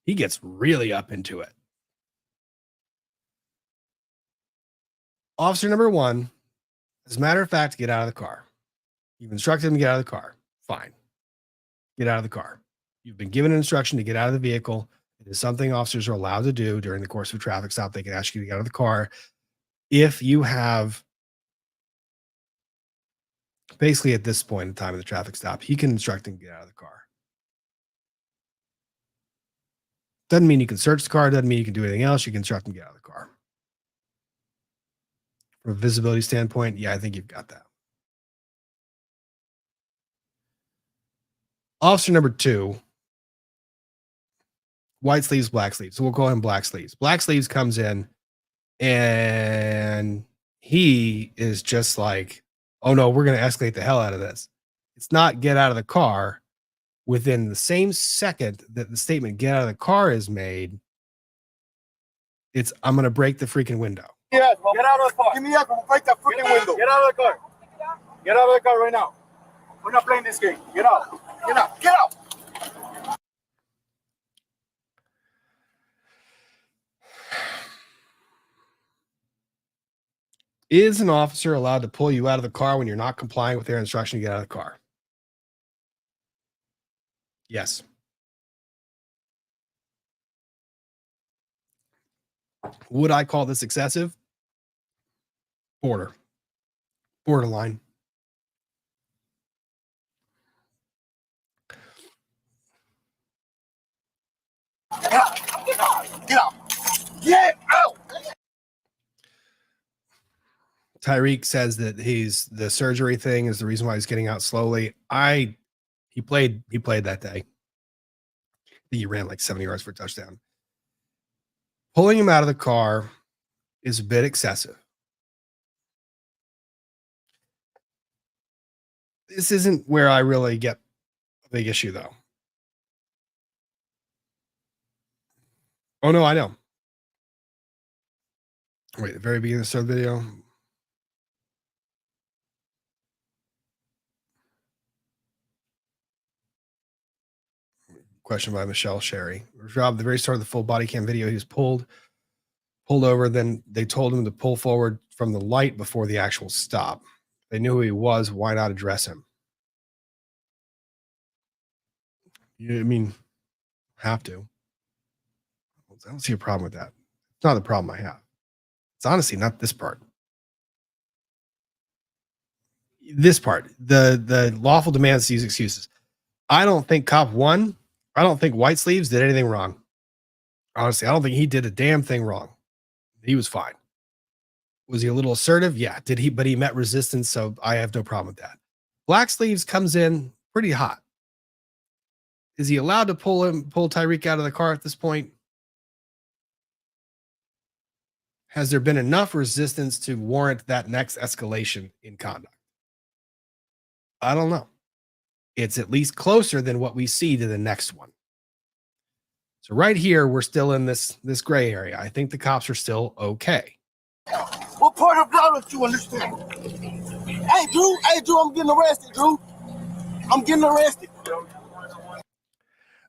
he gets really up into it. Officer number one, as a matter of fact, get out of the car. You've instructed him to get out of the car. Fine. Get out of the car. You've been given an instruction to get out of the vehicle. It is something officers are allowed to do during the course of a traffic stop. They can ask you to get out of the car. If you have, basically at this point in time of the traffic stop, he can instruct him to get out of the car. Doesn't mean you can search the car. Doesn't mean you can do anything else. You can instruct him to get out of the car. From a visibility standpoint, yeah, I think you've got that. Officer number two, white sleeves, black sleeves. So we'll call him black sleeves. Black sleeves comes in and he is just like, oh no, we're going to escalate the hell out of this. It's not get out of the car. Within the same second that the statement get out of the car is made, it's I'm going to break the freaking window. Yeah, get out of the car. Give me that. Break that freaking window. Get out of the car. Get out of the car right now. We're not playing this game. Get out. Get out. Get out. Is an officer allowed to pull you out of the car when you're not complying with their instruction to get out of the car? Yes. Would I call this excessive? Borderline. Get out. Get out. Get out. Get out. Tyreek says that the surgery thing is the reason why he's getting out slowly. He played that day. He ran like 70 yards for a touchdown. Pulling him out of the car is a bit excessive. This isn't where I really get a big issue, though. Oh, no, I know. Wait, the very beginning of the video. Question by Michelle Sherry. Rob, the very start of the full body cam video, he was pulled over. Then they told him to pull forward from the light before the actual stop. They knew who he was. Why not address him? I mean, have to. I don't see a problem with that. It's not the problem I have. It's honestly not this part. This part, the lawful demands to use excuses. I don't think cop one, I don't think White Sleeves did anything wrong. Honestly, I don't think he did a damn thing wrong. He was fine. Was he a little assertive? Yeah. Did he? But he met resistance, so I have no problem with that. Black Sleeves comes in pretty hot. Is he allowed to pull Tyreek out of the car at this point? Has there been enough resistance to warrant that next escalation in conduct? I don't know. It's at least closer than what we see to the next one. So right here, we're still in this gray area. I think the cops are still okay. What part of law don't you understand? Hey, Drew, I'm getting arrested, Drew. I'm getting arrested.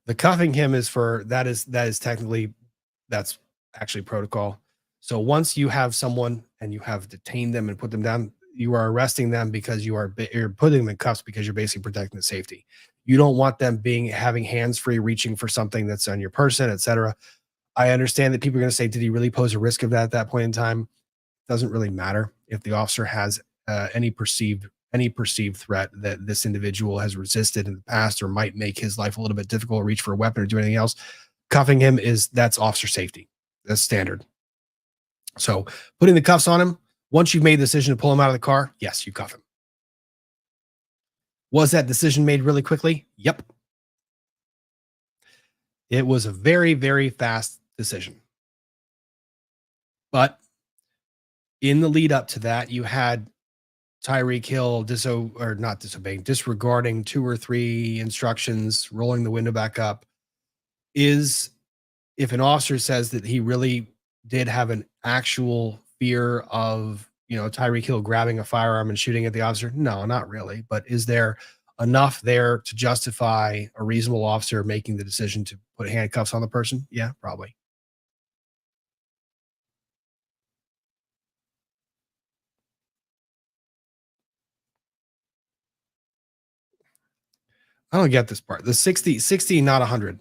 The cuffing him is for that is technically that's actually protocol. So once you have someone and you have detained them and put them down, you are arresting them because you're putting them in cuffs because you're basically protecting the safety. You don't want them having hands free, reaching for something that's on your person, etc. I understand that people are going to say, did he really pose a risk of that at that point in time? It doesn't really matter if the officer has any perceived threat that this individual has resisted in the past or might make his life a little bit difficult to reach for a weapon or do anything else. Cuffing him that's officer safety. That's standard. So putting the cuffs on him, once you've made the decision to pull him out of the car, yes, you cuff him. Was that decision made really quickly? Yep. It was a very, very fast decision. But in the lead up to that, you had Tyreek Hill disregarding 2 or 3 instructions, rolling the window back up. If an officer says that he really did have an actual fear of, Tyreek Hill grabbing a firearm and shooting at the officer? No, not really. But is there enough there to justify a reasonable officer making the decision to put handcuffs on the person? Yeah, probably. I don't get this part. The 60, not 100.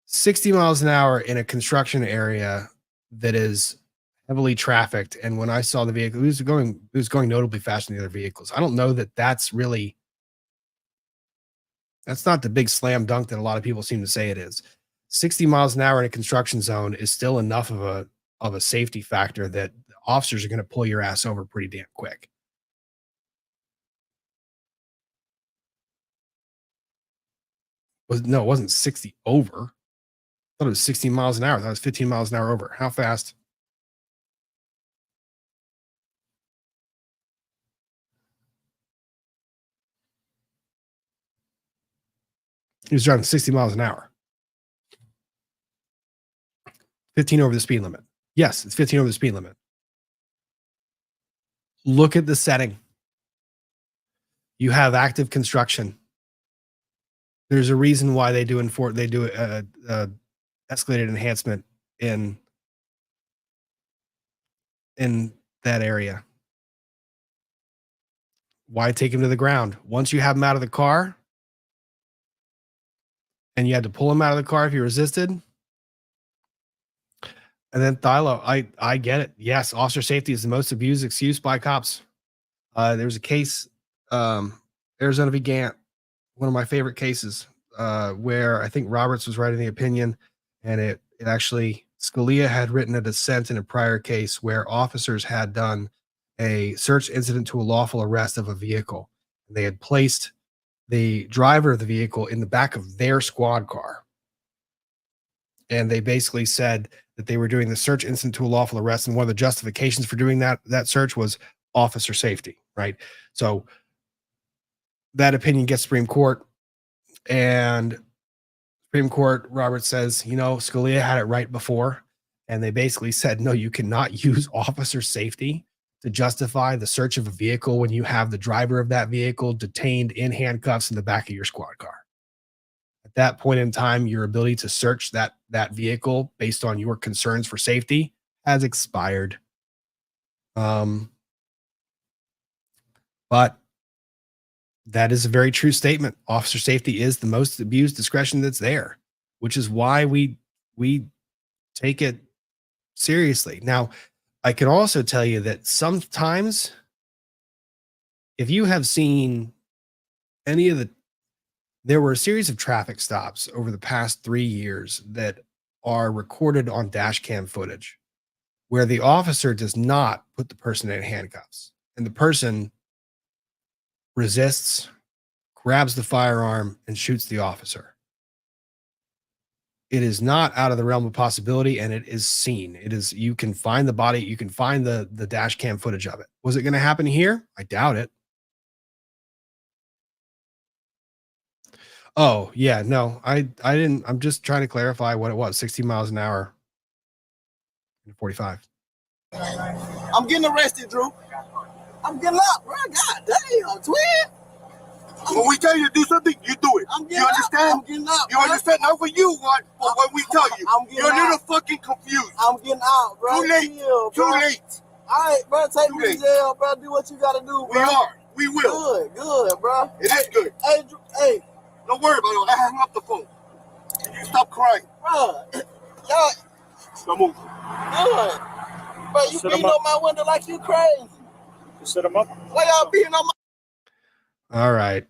60 miles an hour in a construction area that is heavily trafficked. And when I saw the vehicle, it was going notably faster than the other vehicles. I don't know that that's not the big slam dunk that a lot of people seem to say it is. 60 miles an hour in a construction zone is still enough of a safety factor that officers are going to pull your ass over pretty damn quick. It wasn't 60 over. I thought it was 16 miles an hour. That was 15 miles an hour over. How fast? He was driving 60 miles an hour. 15 over the speed limit. Yes, it's 15 over the speed limit. Look at the setting. You have active construction. There's a reason why they do escalated enhancement in that area. Why take him to the ground? Once you have him out of the car and you had to pull him out of the car if he resisted. And then Thilo, I get it. Yes, officer safety is the most abused excuse by cops. There was a case, Arizona v. Gant, one of my favorite cases, where I think Roberts was writing the opinion, and it actually, Scalia had written a dissent in a prior case where officers had done a search incident to a lawful arrest of a vehicle. They had placed the driver of the vehicle in the back of their squad car. And they basically said that they were doing the search incident to a lawful arrest. And one of the justifications for doing that search was officer safety, right? So that opinion gets Supreme Court, and Supreme Court, Robert says, you know, Scalia had it right before. And they basically said, no, you cannot use officer safety to justify the search of a vehicle when you have the driver of that vehicle detained in handcuffs in the back of your squad car. At that point in time, your ability to search that vehicle based on your concerns for safety has expired. But that is a very true statement. Officer safety is the most abused discretion that's there, which is why we take it seriously. Now, I can also tell you that sometimes if you have seen any of there were a series of traffic stops over the past 3 years that are recorded on dash cam footage where the officer does not put the person in handcuffs and the person resists, grabs the firearm, and shoots the officer. It is not out of the realm of possibility, and it is seen. It is, you can find the body, you can find the dash cam footage of it. Was it going to happen here? I doubt it. Oh, yeah, no, I didn't. I'm just trying to clarify what it was. 60 miles an hour. 45. I'm getting arrested, Drew. I'm getting up, bro. God damn, twin. When we tell you to do something, you do it. You understand? I'm getting out. You understand? Not what you want, but what we tell you. You're a little fucking confused. I'm getting out, bro. Too late. Chill, Too late. All right, bro. Take Too me late. to jail, bro. Do what you gotta do, bro. We are. We will. Good, bro. It is good. Hey, Drew, hey, Don't worry about it. I hung up the phone. You stop crying. bro. Y'all Come on. good. Bro, you Sit 'em beating up. on my window like you crazy. Set them up. Why y'all beating on my All right.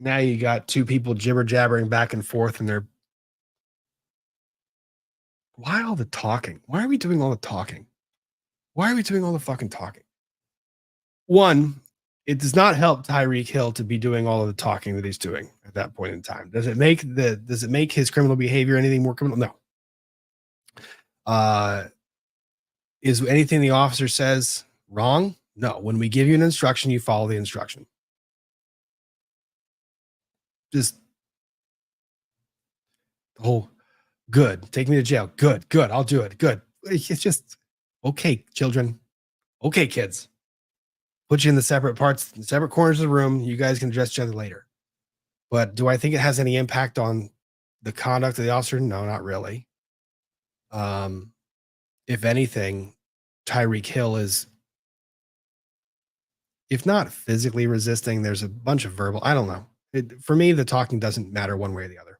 Now you got two people jibber jabbering back and forth, and they're. Why all the talking? Why are we doing all the talking? Why are we doing all the fucking talking? One, it does not help Tyreek Hill to be doing all of the talking that he's doing at that point in time. Does it make his criminal behavior anything more criminal? No. Is anything the officer says wrong? No. When we give you an instruction, you follow the instruction. Just the whole good. Take me to jail. Good. I'll do it. Good. It's just okay, children. Okay, kids. Put you in the separate parts, separate corners of the room. You guys can address each other later. But do I think it has any impact on the conduct of the officer? No, not really. If anything, Tyreek Hill is, if not physically resisting, there's a bunch of verbal. I don't know. For me, the talking doesn't matter one way or the other.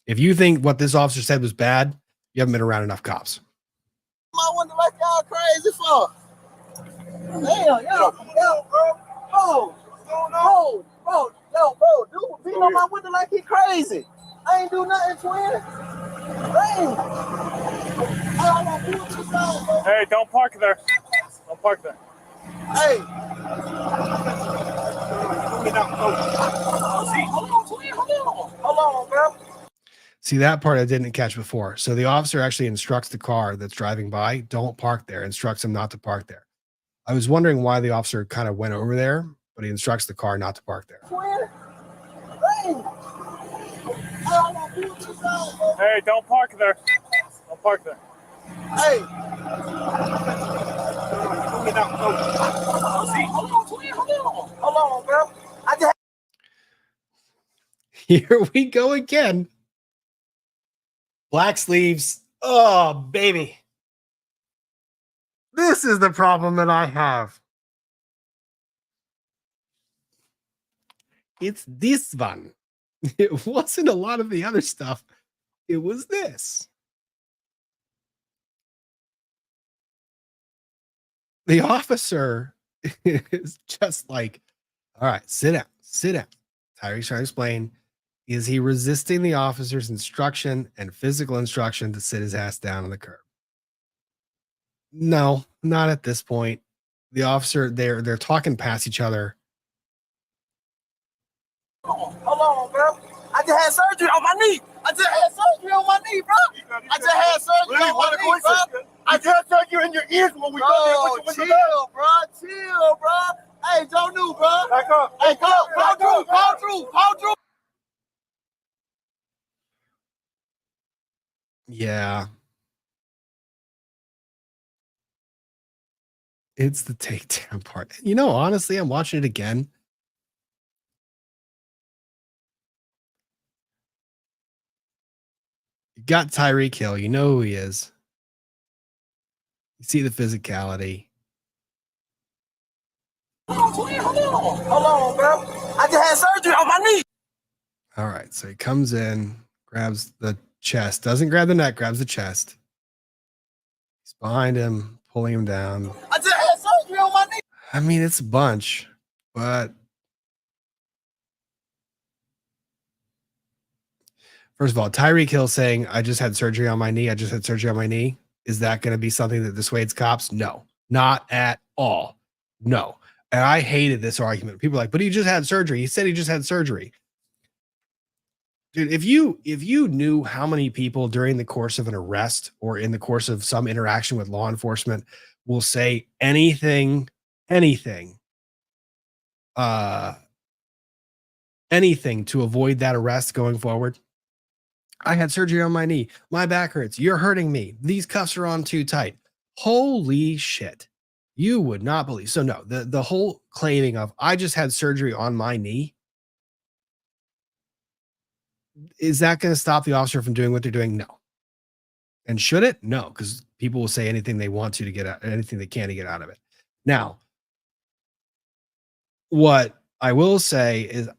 If you think what this officer said was bad, you haven't been around enough cops. window like y'all crazy for? Damn, yo, bro. Bro, dude beating on my window like he crazy. I ain't do nothing, twin. Damn. I don't do what you said, bro. Hey, don't park there. Don't park there. Hey. Hold on, bro. See, that part I didn't catch before. So the officer actually instructs the car that's driving by, don't park there, instructs him not to park there. I was wondering why the officer kind of went over there, but he instructs the car not to park there. Hey, don't park there. Don't park there. Hey. Hold on, bro. I just Here we go again. Black sleeves. Oh, baby. This is the problem that I have. It's this one. It wasn't a lot of the other stuff. It was this. The officer is just like, all right, sit down, sit down. Tyreek's trying to explain. Is he resisting the officer's instruction and physical instruction to sit his ass down on the curb? No, not at this point. The officer, they're talking past each other. Hold on, bro. I just had surgery on my knee. I just had surgery on my knee, bro. I just had surgery on my knee, bro. I just had surgery in your ears when we go there. Chill, bro. Chill, bro. Hey, don't do, bro. Back up. Hey, call Drew. Yeah. It's the takedown part. You know, honestly, I'm watching it again. You got Tyreek Hill. You know who he is. You see the physicality. Hold on, bro. I just had surgery on my knee. All right. So he comes in, grabs the chest, doesn't grab the neck, grabs the chest. He's behind him, pulling him down. I just had surgery on my knee. I mean, it's a bunch, but first of all, Tyreek Hill saying, I just had surgery on my knee. I just had surgery on my knee. Is that going to be something that dissuades cops? No, not at all. No. And I hated this argument. People are like, but he just had surgery. He said he just had surgery. Dude, if you knew how many people during the course of an arrest or in the course of some interaction with law enforcement will say anything to avoid that arrest going forward. I had surgery on my knee. My back hurts. You're hurting me. These cuffs are on too tight. Holy shit. You would not believe. So no, the whole claiming of I just had surgery on my knee, is that going to stop the officer from doing what they're doing? No. And should it? No, because people will say anything they want to get out, anything they can to get out of it. Now, what I will say is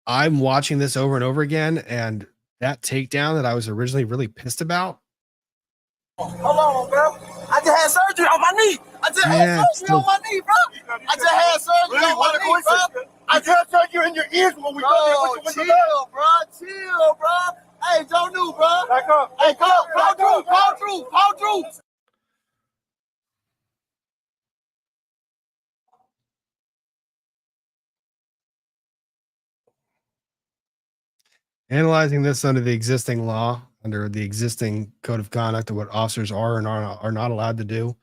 I'm watching this over and over again, and that takedown that I was originally really pissed about. Hold on, bro. I just had surgery on my knee. I just had surgery on my knee, bro. I just had surgery on my knee, bro. I just had surgery in your ears when we go there. Chill, bro. Chill, bro. Hey, don't do, bro. Back up. Hey, call Drew. Analyzing this under the existing law, under the existing code of conduct of what officers are and are not allowed to do,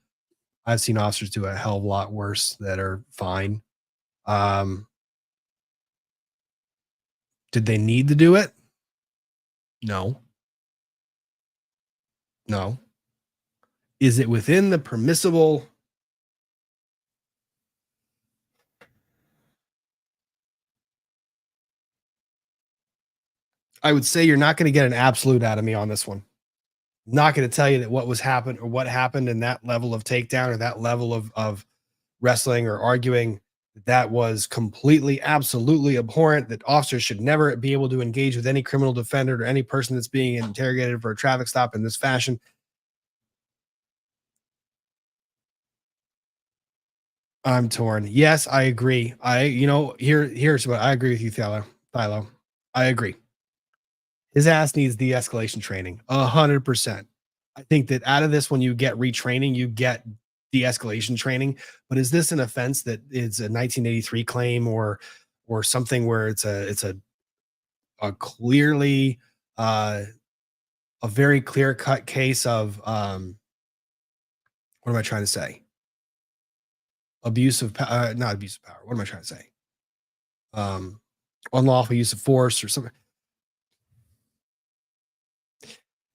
I've seen officers do a hell of a lot worse that are fine. Did they need to do it? No. No. Is it within the permissible? I would say you're not going to get an absolute out of me on this one. I'm not going to tell you that what happened in that level of takedown or that level of wrestling or arguing, that was completely, absolutely abhorrent, that officers should never be able to engage with any criminal defendant or any person that's being interrogated for a traffic stop in this fashion. I'm torn. Yes, I agree. Here's what I agree with you, Thilo. I agree. His ass needs de-escalation training, 100%. I think that out of this, when you get retraining, you get de-escalation training. But is this an offense that is a 1983 claim or something where it's a clearly a very clear-cut case of what am I trying to say? Abuse of power, not abuse of power. What am I trying to say? Unlawful use of force or something.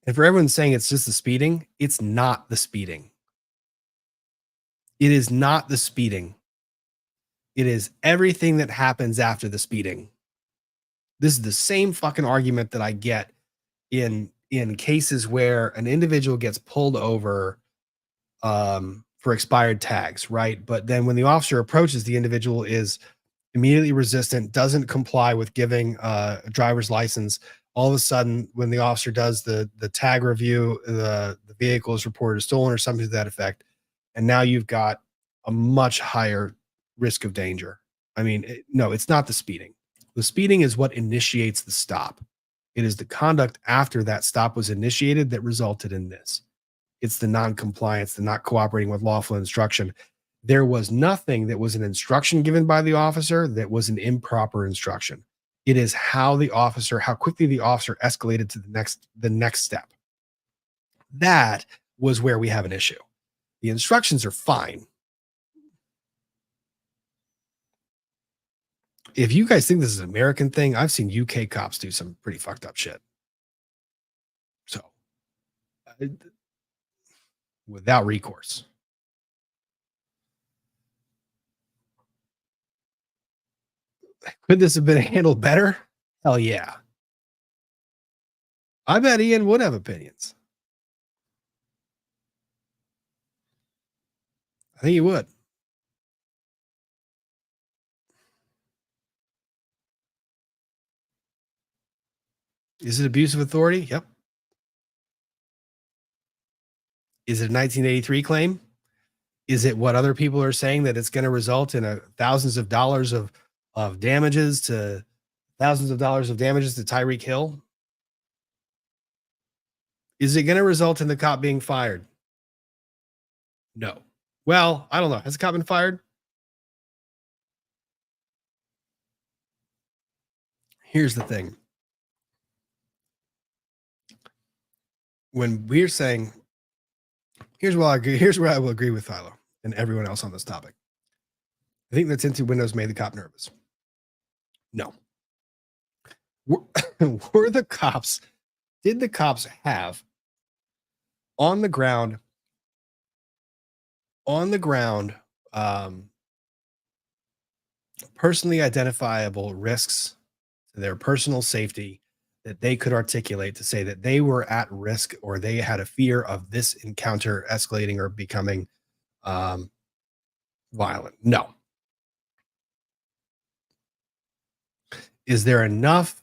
And for everyone saying it's just the speeding, it's not the speeding. It is not the speeding. It is everything that happens after the speeding. This is the same fucking argument that I get in cases where an individual gets pulled over for expired tags, right? But then when the officer approaches, the individual is immediately resistant, doesn't comply with giving a driver's license. All of a sudden, when the officer does the tag review, the vehicle is reported as stolen or something to that effect. And now you've got a much higher risk of danger. I mean, no, it's not the speeding. The speeding is what initiates the stop. It is the conduct after that stop was initiated that resulted in this. It's the non-compliance, the not cooperating with lawful instruction. There was nothing that was an instruction given by the officer that was an improper instruction. It is how quickly the officer escalated to the next step. That was where we have an issue. The instructions are fine. If you guys think this is an American thing, I've seen UK cops do some pretty fucked up shit. So, without recourse. Could this have been handled better? Hell yeah. I bet Ian would have opinions. I think he would. Is it abuse of authority? Yep. Is it a 1983 claim? Is it what other people are saying, that it's going to result in thousands of dollars of damages to Tyreek Hill? Is it going to result in the cop being fired? No. Well, I don't know. Has the cop been fired? Here's the thing. When we're saying, here's where I will agree with Philo and everyone else on this topic. I think the tinted windows made the cop nervous. No. Did the cops have on the ground, personally identifiable risks to their personal safety that they could articulate to say that they were at risk or they had a fear of this encounter escalating or becoming violent? No. Is there enough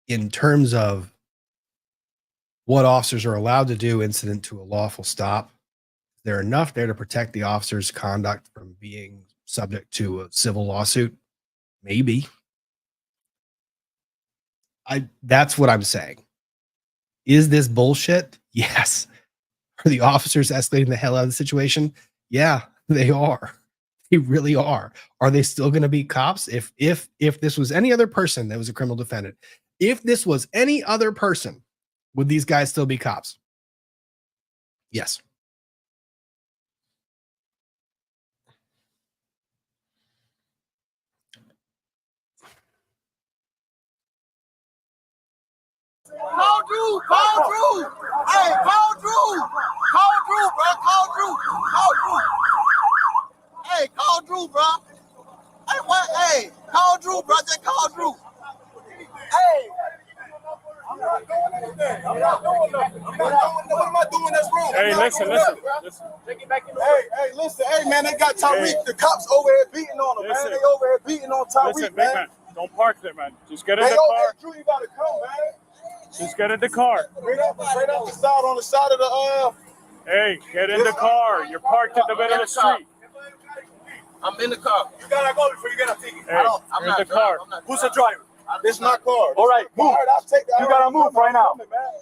in terms of what officers are allowed to do incident to a lawful stop? Is there enough there to protect the officer's conduct from being subject to a civil lawsuit? Maybe. That's what I'm saying. Is this bullshit? Yes. Are the officers escalating the hell out of the situation? Yeah, they are. They really are. Are they still going to be cops? If this was any other person that was a criminal defendant, if this was any other person, would these guys still be cops? Yes. Call Drew! Call Drew! Hey, call Drew! Call Drew, bro! Call Drew! Call Drew! Hey, call Drew, bro! Hey, what? Hey, call Drew, bro! Just call Drew! Hey! I'm not doing anything. I'm not doing nothing. What am I doing that's wrong? Hey, listen. Hey, listen. Hey, man, they got Tyreek. The cops over here beating on him, man. They over here beating on Tyreek, Listen, big man. Don't park there, man. Just get in the Hey, car. Drew, you gotta come, man. Just get in the car. Straight out the side, on the side of the Hey, get in the car. You're parked in the middle of the street. I'm in the car. You gotta go before you get a ticket. Hey, you're in the car. Who's the driver? This is my car. All right, move. You gotta move right now.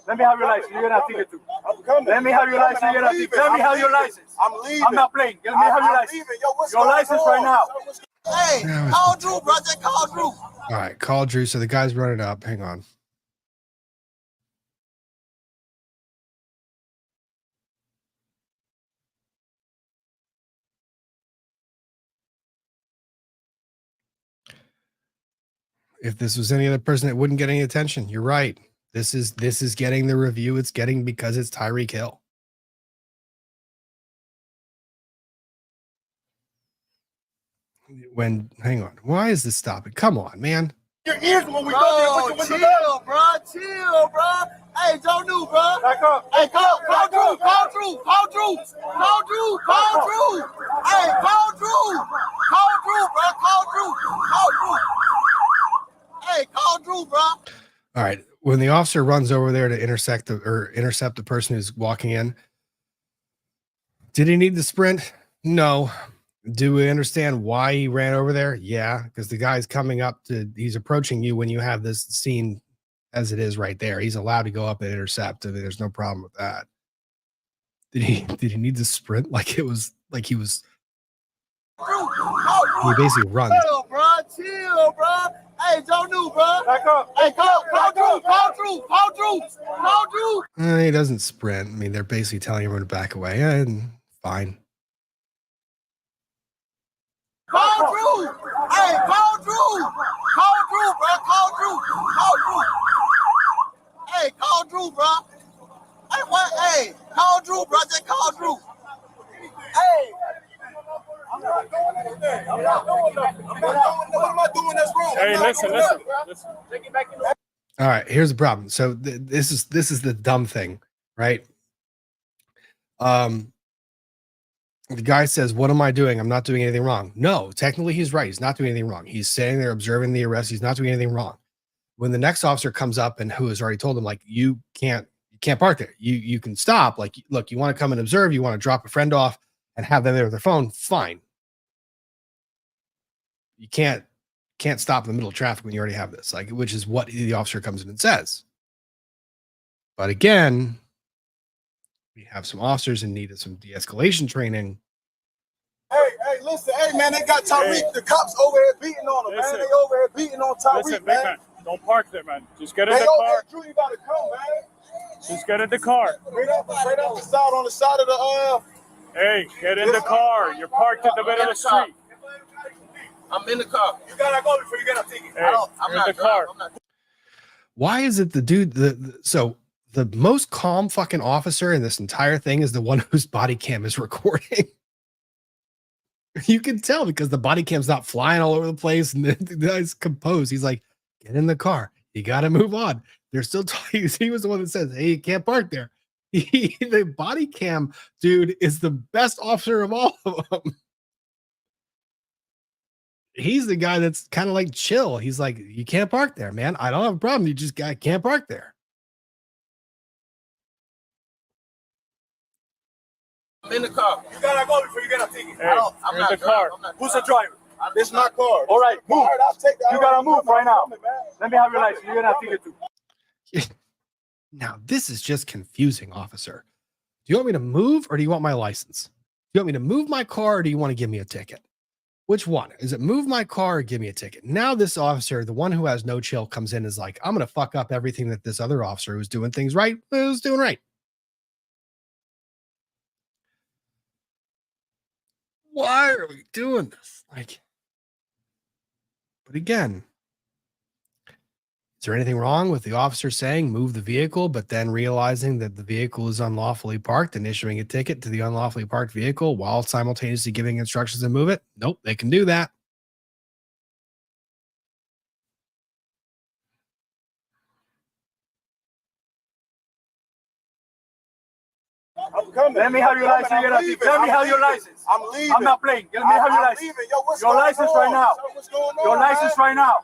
Let me have your license. You're gonna have ticket too. I'm coming. Let me have your license. You're gonna have ticket. Let me have your license. I'm leaving. I'm not playing. Let me have your license. Your license right now. Hey, call Drew, bro. Just call Drew. All right, call Drew. So the guy's running up. Hang on. If this was any other person, it wouldn't get any attention. You're right. This is getting the review it's getting because it's Tyreek Hill. Hang on. Why is this stopping? Come on, man. Your ears when we Bro, chill, bro. Hey, don't do, bro. Back up. Hey, call Drew. Hey, call Drew, bro. Call Drew. Hey, call Drew, bro. All right. When the officer runs over there to intercept the person who's walking in, did he need to sprint? No. Do we understand why he ran over there? Yeah, because the guy's coming up he's approaching you when you have this scene as it is right there. He's allowed to go up and intercept. I mean, there's no problem with that. Did he need to sprint like it was like he was? He basically runs. Chill, bro. Chill, bro. Hey, don't do, bro. Back up. Hey, call Drew. He doesn't sprint. I mean, they're basically telling everyone to back away. And fine. Call Drew. Hey, call Drew. Call Drew, bro. Call Drew. Hey, call Drew, bro. Hey, what? Hey, call Drew, bro. Just call Drew. Hey. I'm not doing anything. I'm not doing nothing. What am I doing that's wrong? Hey, listen. Take it back in the. All right, here's the problem. So this is the dumb thing, right? The guy says, "What am I doing? I'm not doing anything wrong." No, technically he's right. He's not doing anything wrong. He's standing there observing the arrest. He's not doing anything wrong. When the next officer comes up and who has already told him, like, you can't park there. You can stop. Like, look, you want to come and observe. You want to drop a friend off and have them there with their phone. Fine. You can't stop in the middle of traffic when you already have this, like, which is what the officer comes in and says. But again, we have some officers in need of some de-escalation training. Hey, listen, hey, man, they got Tyreek, the cops over here beating on him, man. They over here beating on Tyreek, Listen, man. Don't park there, man. Just get in They the over car. here, Drew, you gotta come, man. Just get in the car. Right up the side, on the side of the, Hey, get in the car. You're parked in the middle of the street. I'm in the car. You gotta go before you get a ticket. Hey, I'm in not the car. Why is it the dude, so the most calm fucking officer in this entire thing is the one whose body cam is recording? You can tell because the body cam's not flying all over the place and the guy's composed. He's like, get in the car. You got to move on. They're still talking. He was the one that says, hey, you can't park there. The body cam dude is the best officer of all of them. He's the guy that's kind of like chill. He's like, you can't park there, man. I don't have a problem. You just can't park there. I'm in the car. You gotta go before you get a ticket. Hey, I'm in not the car. Who's the driver? This is my car. All right, move. I'll take that. You gotta move right now. Let me have your license. You're gonna have to get to. Now, this is just confusing, officer. Do you want me to move or do you want my license? Do you want me to move my car or do you want to give me a ticket? Which one? Is it move my car or give me a ticket? Now this officer, the one who has no chill, comes in is like, I'm going to fuck up everything that this other officer who's doing things right was doing right. Why are we doing this? Like, but again, is there anything wrong with the officer saying move the vehicle, but then realizing that the vehicle is unlawfully parked and issuing a ticket to the unlawfully parked vehicle while simultaneously giving instructions to move it? Nope, they can do that. I'm coming. Let me have your license. Let me have your license. I'm leaving. I'm not playing. Let me have your license. Your license right now. Your license right now.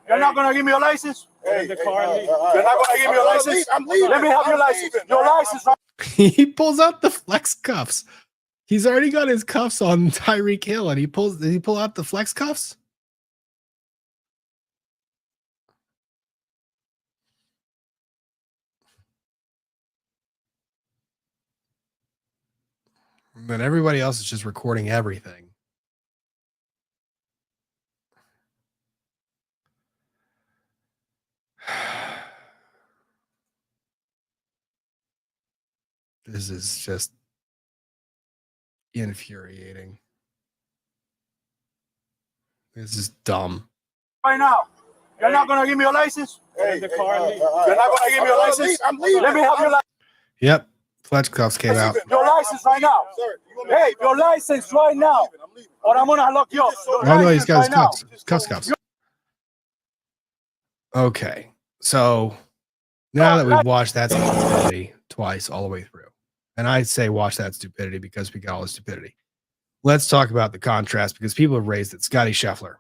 You're not gonna give me your license? Get in the car. You're not gonna give me your license? I'm leaving. Let me have your license. Your license right He pulls out the flex cuffs. He's already got his cuffs on Tyreek Hill, and did he pull out the flex cuffs? But everybody else is just recording everything. This is just infuriating. This is dumb. now. You're not gonna give me your license? Get in the car. You're not gonna give me your license? I'm leaving. Let me have your license. Yep. Fletch cuffs came out. Your license right now. Hey, your license right now. Or I'm gonna lock you up. Oh no, he's got his cuffs. Okay. So now that we've watched that stupidity twice all the way through, and I say watch that stupidity because we got all the stupidity. Let's talk about the contrast because people have raised it. Scotty Scheffler.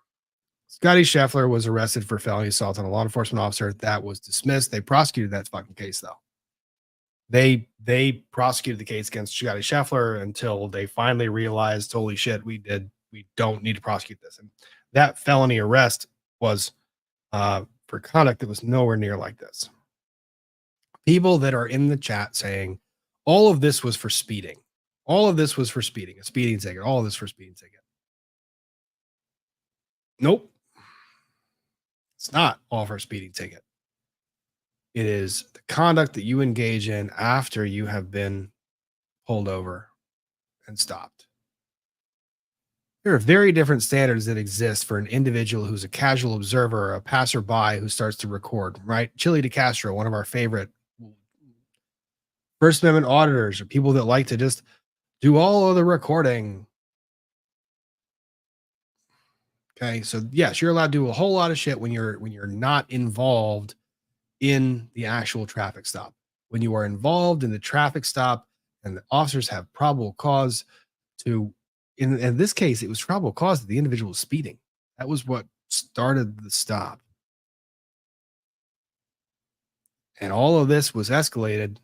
Scotty Scheffler was arrested for felony assault on a law enforcement officer. That was dismissed. They prosecuted that fucking case though. They prosecuted the case against Scotty Scheffler until they finally realized, holy shit, we don't need to prosecute this. And that felony arrest was for for conduct that was nowhere near like this. People that are in the chat saying all of this was for speeding. All of this was for speeding, a speeding ticket. All of this for speeding ticket. Nope. It's not all for a speeding ticket. It is the conduct that you engage in after you have been pulled over and stopped. There are very different standards that exist for an individual who's a casual observer or a passerby who starts to record, right? Chili DeCastro, one of our favorite First Amendment auditors, or people that like to just do all of the recording. Okay, so yes, you're allowed to do a whole lot of shit when you're not involved in the actual traffic stop. When you are involved in the traffic stop and the officers have probable cause to, in this case, it was probable cause that the individual was speeding. That was what started the stop. And all of this was escalated,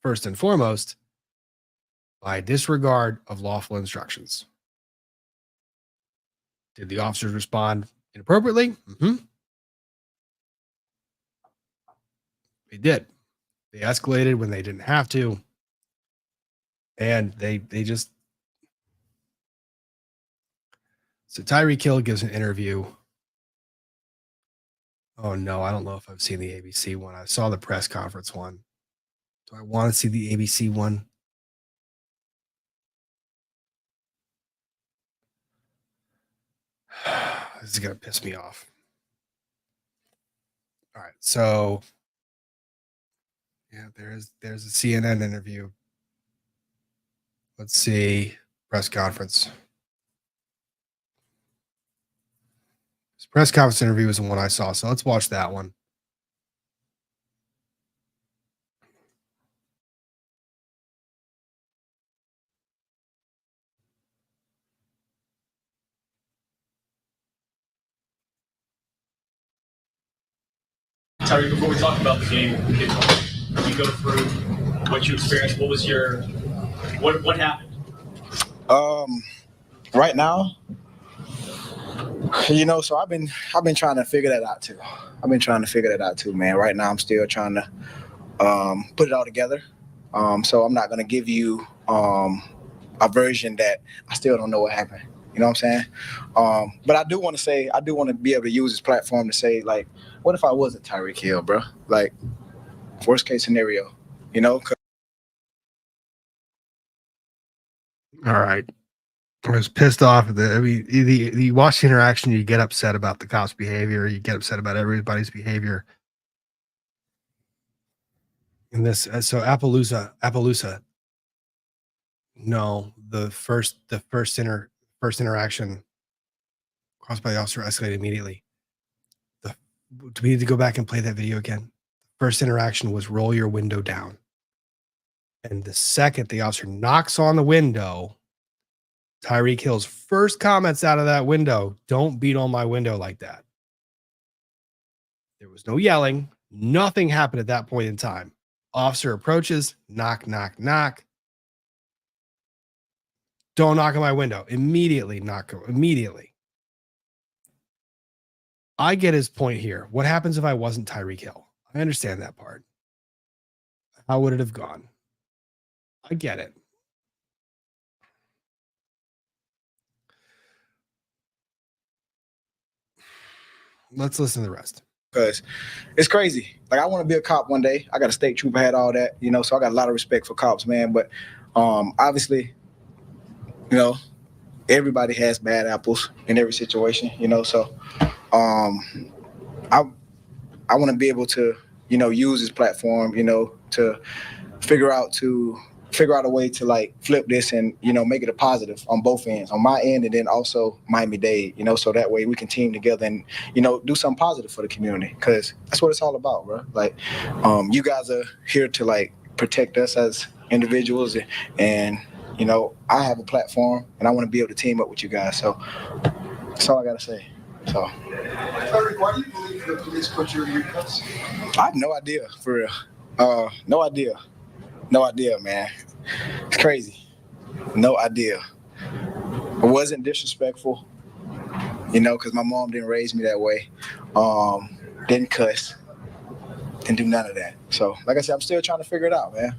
first and foremost, by disregard of lawful instructions. Did the officers respond inappropriately? Mm-hmm. They did. They escalated when they didn't have to. And they just... So Tyreek Hill gives an interview. Oh, no, I don't know if I've seen the ABC one. I saw the press conference one. Do I want to see the ABC one? This is going to piss me off. All right, so yeah, there's a CNN interview. Let's see, press conference. This press conference interview was the one I saw, so let's watch that one. Tyreek, before we talk about the game, can you go through what you experienced? What was your what happened? Right now, so I've been trying to figure that out too. Man. Right now, I'm still trying to put it all together. So I'm not gonna give you a version that I still don't know what happened. You know what I'm saying? But I do want to be able to use this platform to say, like, what if I wasn't Tyreek Hill, bro? Like, worst case scenario, All right. I was pissed off. You watch the interaction, you get upset about the cop's behavior. You get upset about everybody's behavior. In this, so Appaloosa. No, the first interaction caused by the officer escalated immediately. Do we need to go back and play that video again? First interaction was roll your window down. And the second the officer knocks on the window, Tyreek Hill's first comments out of that window, don't beat on my window like that. There was no yelling. Nothing happened at that point in time. Officer approaches, knock, knock, knock. Don't knock on my window. Immediately. I get his point here. What happens if I wasn't Tyreek Hill? I understand that part. How would it have gone? I get it. Let's listen to the rest. Because it's crazy. Like, I want to be a cop one day. I got a state trooper, had all that, so I got a lot of respect for cops, man. But obviously, everybody has bad apples in every situation, so I want to be able to, use this platform, to figure out a way to, like, flip this and, make it a positive on both ends, on my end and then also Miami-Dade, so that way we can team together and, do something positive for the community, because that's what it's all about, bro. Like, you guys are here to, like, protect us as individuals, and, I have a platform and I want to be able to team up with you guys. So that's all I got to say. So, Tyreek, why do you believe the police put you in handcuffs? I have no idea, for real. No idea, man. It's crazy. No idea. It wasn't disrespectful, because my mom didn't raise me that way. didn't cuss, didn't do none of that. So, like I said, I'm still trying to figure it out, man.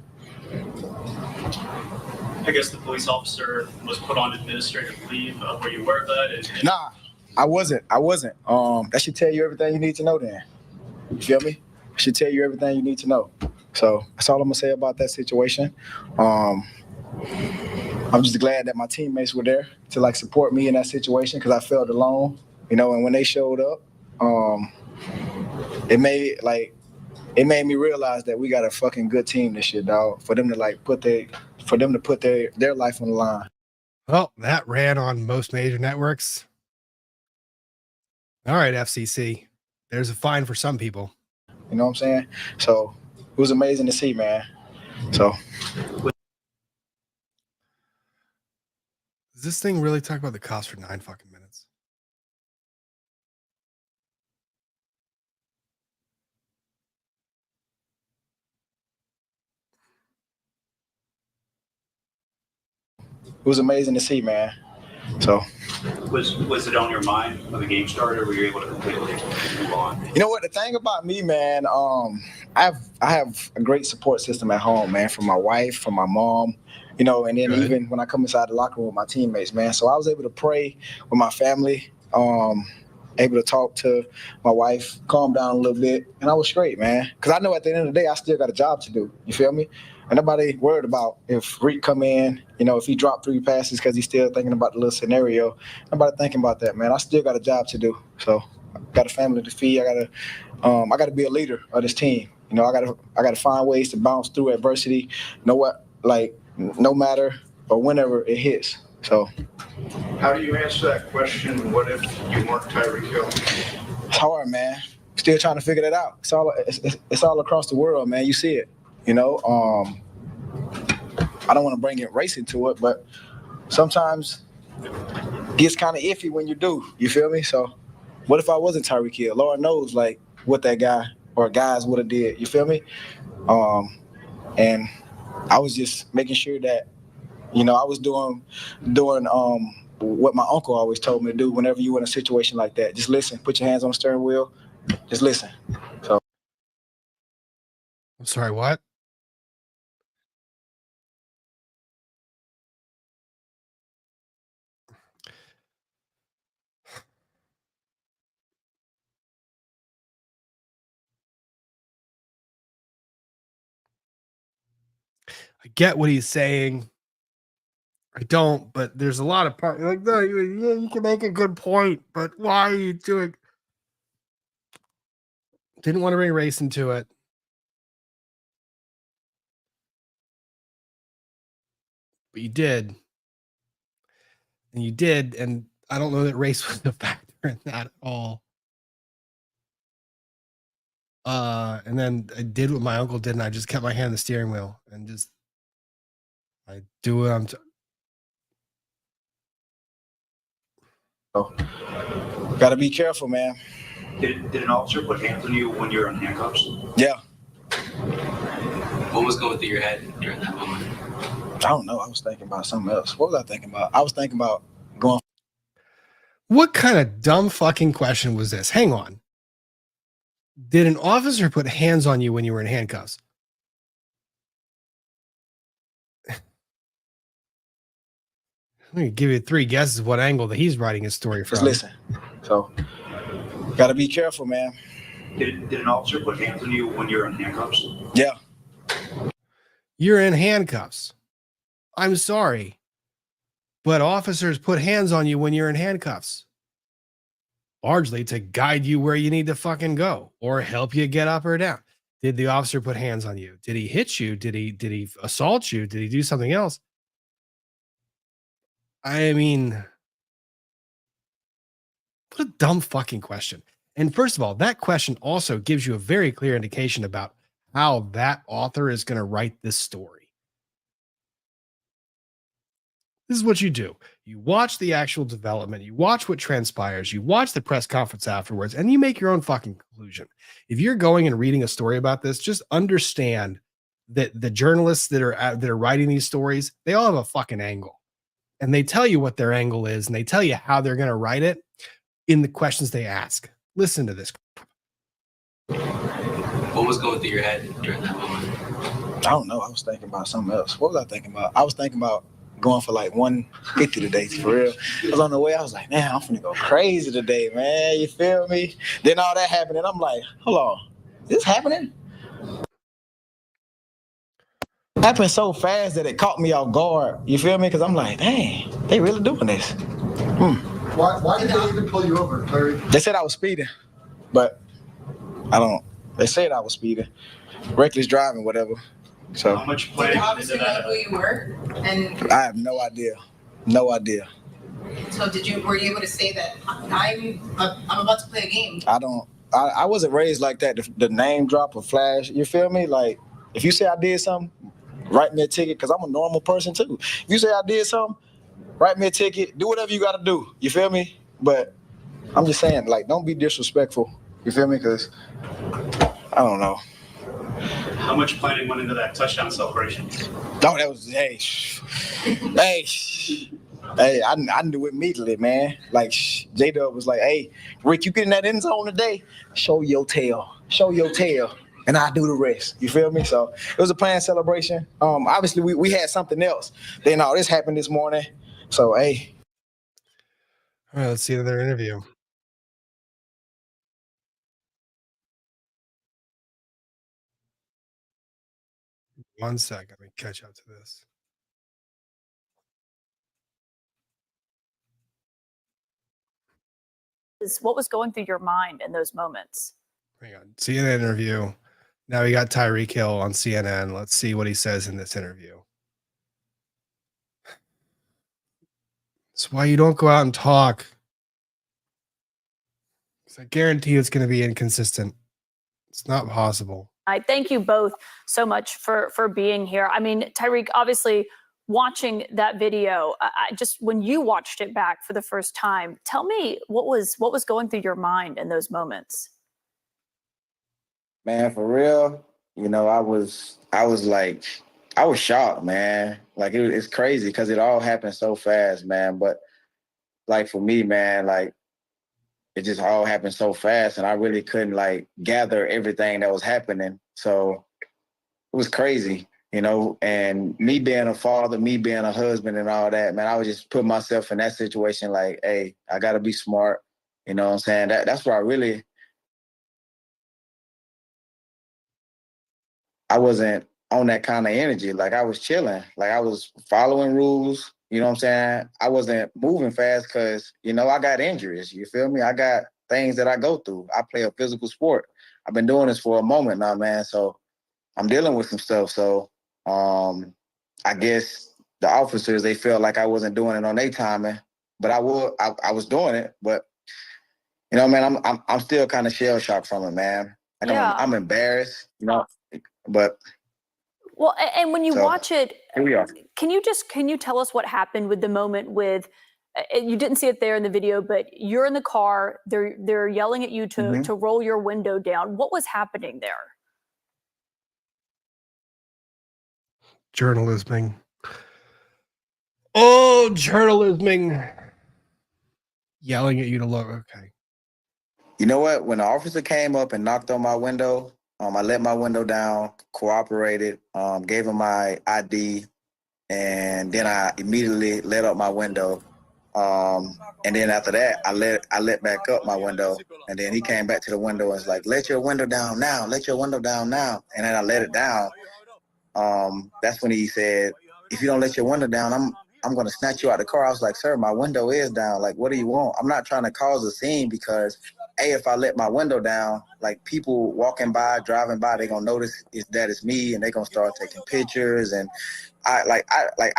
I guess the police officer was put on administrative leave. Were you aware of that? Nah, I wasn't. That should tell you everything you need to know then. You feel me? It should tell you everything you need to know. So that's all I'm gonna say about that situation. I'm just glad that my teammates were there to like support me in that situation because I felt alone, you know, and when they showed up, it made me realize that we got a fucking good team this year, dog. For them to put their life on the line. Well, that ran on most major networks. All right, FCC. There's a fine for some people. You know what I'm saying? So it was amazing to see, man. So does this thing really talk about the cops for 9 fucking minutes? it was amazing to see, man. So Was it on your mind when the game started, or were you able to completely move on? you know what? The thing about me, man, I have a great support system at home, man, from my wife, from my mom, you know, and then even when I come inside the locker room with my teammates, man. So I was able to pray with my family, able to talk to my wife, calm down a little bit, and I was straight, man. Because I know at the end of the day, I still got a job to do. You feel me? And nobody worried about if Reek come in, you know, if he dropped 3 passes because he's still thinking about the little scenario. Nobody thinking about that, man. I still got a job to do. So I got a family to feed. I gotta be a leader of this team. You know, I gotta find ways to bounce through adversity. You know what? Like no matter or whenever it hits. So how do you answer that question? What if you weren't Tyreek Hill? It's hard, man. Still trying to figure that out. It's all across the world, man. You see it. You know, I don't want to bring it race into it, but sometimes it gets kind of iffy when you do. You feel me? So what if I wasn't Tyreek Hill? Lord knows, like, what that guy or guys would have did. You feel me? And I was just making sure that, you know, I was doing what my uncle always told me to do whenever you in a situation like that. Just listen. Put your hands on the steering wheel. Just listen. So. I'm sorry, what? I get what he's saying. I don't, but there's a lot of part like, no, you can make a good point, but why are you doing? Didn't want to bring race into it. But you did. And you did, and I don't know that race was a factor in that at all. And then I did what my uncle did, and I just kept my hand on the steering wheel and just I do what I'm So, gotta be careful, man. Did an officer put hands on you when you were in handcuffs? Yeah. What was going through your head during that moment? I don't know. I was thinking about something else. What was I thinking about? I was thinking about going. What kind of dumb fucking question was this? Hang on. Did an officer put hands on you when you were in handcuffs? I'm going to give you 3 guesses what angle that he's writing his story from. Just listen. So, gotta be careful, man. Did an officer put hands on you when you were in handcuffs? Yeah. You're in handcuffs. I'm sorry, but officers put hands on you when you're in handcuffs. Largely to guide you where you need to fucking go or help you get up or down. Did the officer put hands on you? Did he hit you? Did he assault you? Did he do something else? I mean, what a dumb fucking question. And first of all, that question also gives you a very clear indication about how that author is going to write this story. This is what you do. You watch the actual development. You watch what transpires. You watch the press conference afterwards, and you make your own fucking conclusion. If you're going and reading a story about this, just understand that the journalists that are writing these stories, they all have a fucking angle. And they tell you what their angle is, and they tell you how they're going to write it in the questions they ask. Listen to this. What was going through your head during that moment? I don't know. I was thinking about something else. What was I thinking about? I was thinking about going for like 150 today, for real. I was on the way. I was like, man, I'm finna go crazy today, man. You feel me? Then all that happened, and I'm like, hold on, is this happening? It happened so fast that it caught me off guard. You feel me? Because I'm like, dang, they really doing this. Why did they even pull you over, Terry? They said I was speeding, but I don't. They said I was speeding, reckless driving, whatever. So How much Did planning the went officer into know that? who you were? And I have no idea. No idea. so were you able to say that I'm about to play a game? I wasn't raised like that. The name drop or flash, you feel me? Like, if you say I did something, write me a ticket, because I'm a normal person too. If you say I did something, write me a ticket, do whatever you got to do. You feel me? But I'm just saying, like, don't be disrespectful. You feel me? Because I don't know. How much planning went into that touchdown celebration? No, that was, hey, I knew immediately, man. Like, J-Dub was like, hey, Rick, you get in that end zone today, show your tail. And I do the rest. You feel me? So it was a planned celebration. Obviously, we had something else. Then all this happened this morning. So, hey. All right, let's see another interview. One second, let me catch up to this. What was going through your mind in those moments? Hang on. CNN interview. Now we got Tyreek Hill on CNN. Let's see what he says in this interview. That's why you don't go out and talk. I guarantee you it's going to be inconsistent. It's not possible. I thank you both so much for being here. I mean, Tyreek, obviously watching that video, I just when you watched it back for the first time, tell me what was going through your mind in those moments. Man, for real, you know, I was shocked, man. Like, it's crazy because it all happened so fast, man. But like, for me, man, like, it just all happened so fast, and I really couldn't like gather everything that was happening. So it was crazy, you know. And me being a father, me being a husband, and all that, man, I was just put myself in that situation. Like, hey, I got to be smart. You know what I'm saying? That's where I wasn't on that kind of energy. Like, I was chilling. Like, I was following rules. You know what I'm saying? I wasn't moving fast because, you know, I got injuries. You feel me? I got things that I go through. I play a physical sport. I've been doing this for a moment now, man. So I'm dealing with some stuff. So I guess the officers, they felt like I wasn't doing it on their timing, but I was doing it. But, you know, man, I'm still kind of shell shocked from it, man. Like, Yeah. I'm embarrassed, you know, but. Well, and when you So, watch it, here we are. can you tell us what happened with the moment with, you didn't see it there in the video, but you're in the car, they're yelling at you to roll your window down. What was happening there? Journalisming. Oh, journalisming. Yelling at you to look. Okay. You know what? When the officer came up and knocked on my window, I let my window down, cooperated, gave him my ID, and then I immediately let up my window. And then after that, I let back up my window, and then he came back to the window and was like, "Let your window down now. Let your window down now." And then I let it down. That's when he said, "If you don't let your window down, I'm going to snatch you out of the car." I was like, "Sir, my window is down. Like, what do you want?" I'm not trying to cause a scene because, if I let my window down, like, people walking by, driving by, they're going to notice that it's me, and they're going to start taking pictures. And I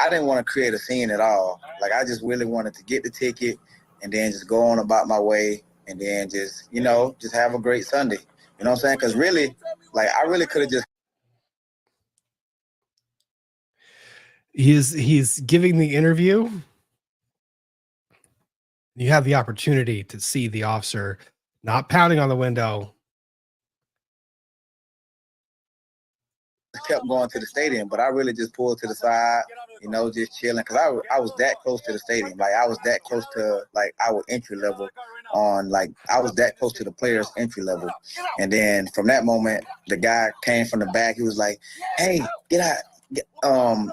didn't want to create a scene at all. Like, I just really wanted to get the ticket and then just go on about my way and then just, you know, just have a great Sunday. You know what I'm saying? Because really, like, I really could have just. He's giving the interview. You have the opportunity to see the officer not pounding on the window, kept going to the stadium, but I really just pulled to the side, you know, just chilling, because I was that close to the stadium. Like, I was that close to, like, our entry level on, like, I was that close to the players' entry level. And then from that moment, the guy came from the back. He was like, hey, get out.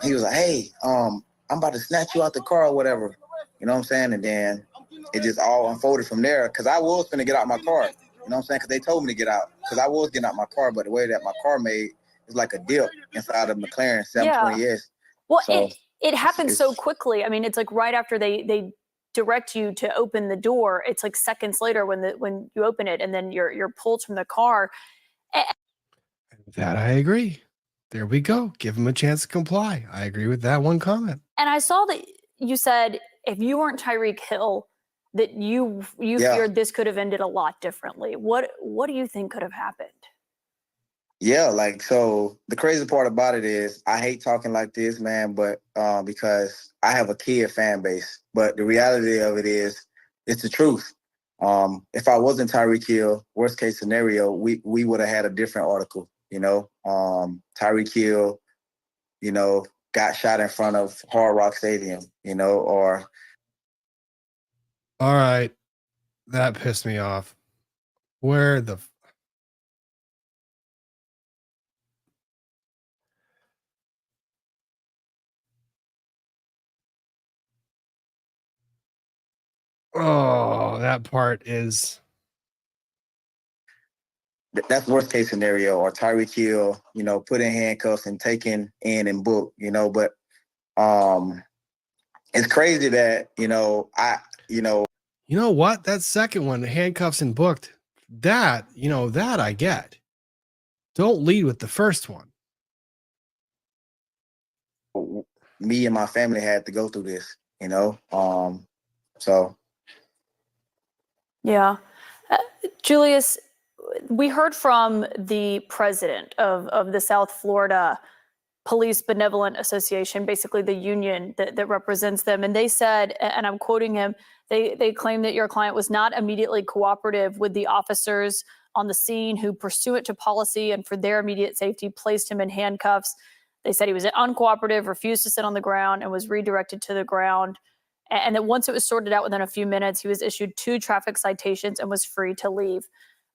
He was like, hey, I'm about to snatch you out the car or whatever. You know what I'm saying? And then it just all unfolded from there, because I was going to get out my car. You know what I'm saying? Because they told me to get out, because I was getting out my car, but the way that my car made, it's like a dip inside of McLaren 720S. Well, So it happened so quickly. I mean, it's like right after they direct you to open the door, it's like seconds later when you open it, and then you're pulled from the car. That I agree. There we go. Give him a chance to comply. I agree with that one comment. And I saw that you said if you weren't Tyreek Hill, that you feared this could have ended a lot differently. What do you think could have happened? Yeah, like, so the crazy part about it is I hate talking like this, man, but because I have a kid fan base. But the reality of it is, it's the truth. If I wasn't Tyreek Hill, worst case scenario, we would have had a different article, you know. Tyreek Hill, you know, got shot in front of Hard Rock Stadium, you know, or. All right. That pissed me off. Where the Oh, that part is. That's worst case scenario, or Tyreek Hill, you know, put in handcuffs and taken in and booked, you know. But it's crazy that, you know, you know what? That second one, the handcuffs and booked, that, you know, that I get. Don't lead with the first one. Me and my family had to go through this, you know. So. Yeah. Julius, we heard from the president of the South Florida Police Benevolent Association, basically the union that represents them. And they said, and I'm quoting him, they claim that your client was not immediately cooperative with the officers on the scene who, pursuant to policy and for their immediate safety, placed him in handcuffs. They said he was uncooperative, refused to sit on the ground, and was redirected to the ground. And that once it was sorted out within a few minutes, he was issued 2 traffic citations and was free to leave.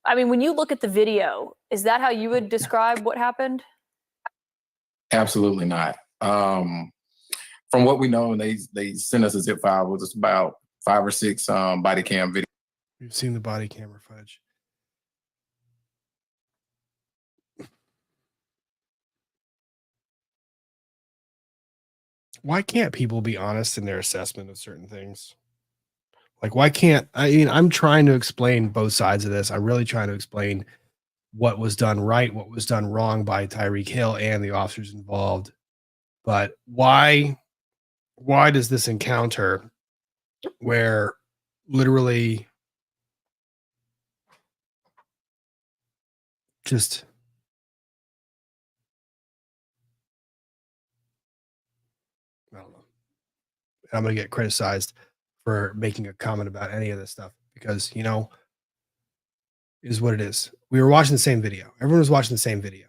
I mean, when you look at the video, is that how you would describe what happened? Absolutely not. From what we know, they sent us a zip file with us about 5 or 6 body cam videos. We've seen the body camera footage. Why can't people be honest in their assessment of certain things? Like, why can't I'm trying to explain both sides of this. I'm really trying to explain what was done right, what was done wrong by Tyreek Hill and the officers involved. But why does this encounter where literally just I don't know. I'm going to get criticized for making a comment about any of this stuff because, you know, it is what it is. We were watching the same video. Everyone was watching the same video.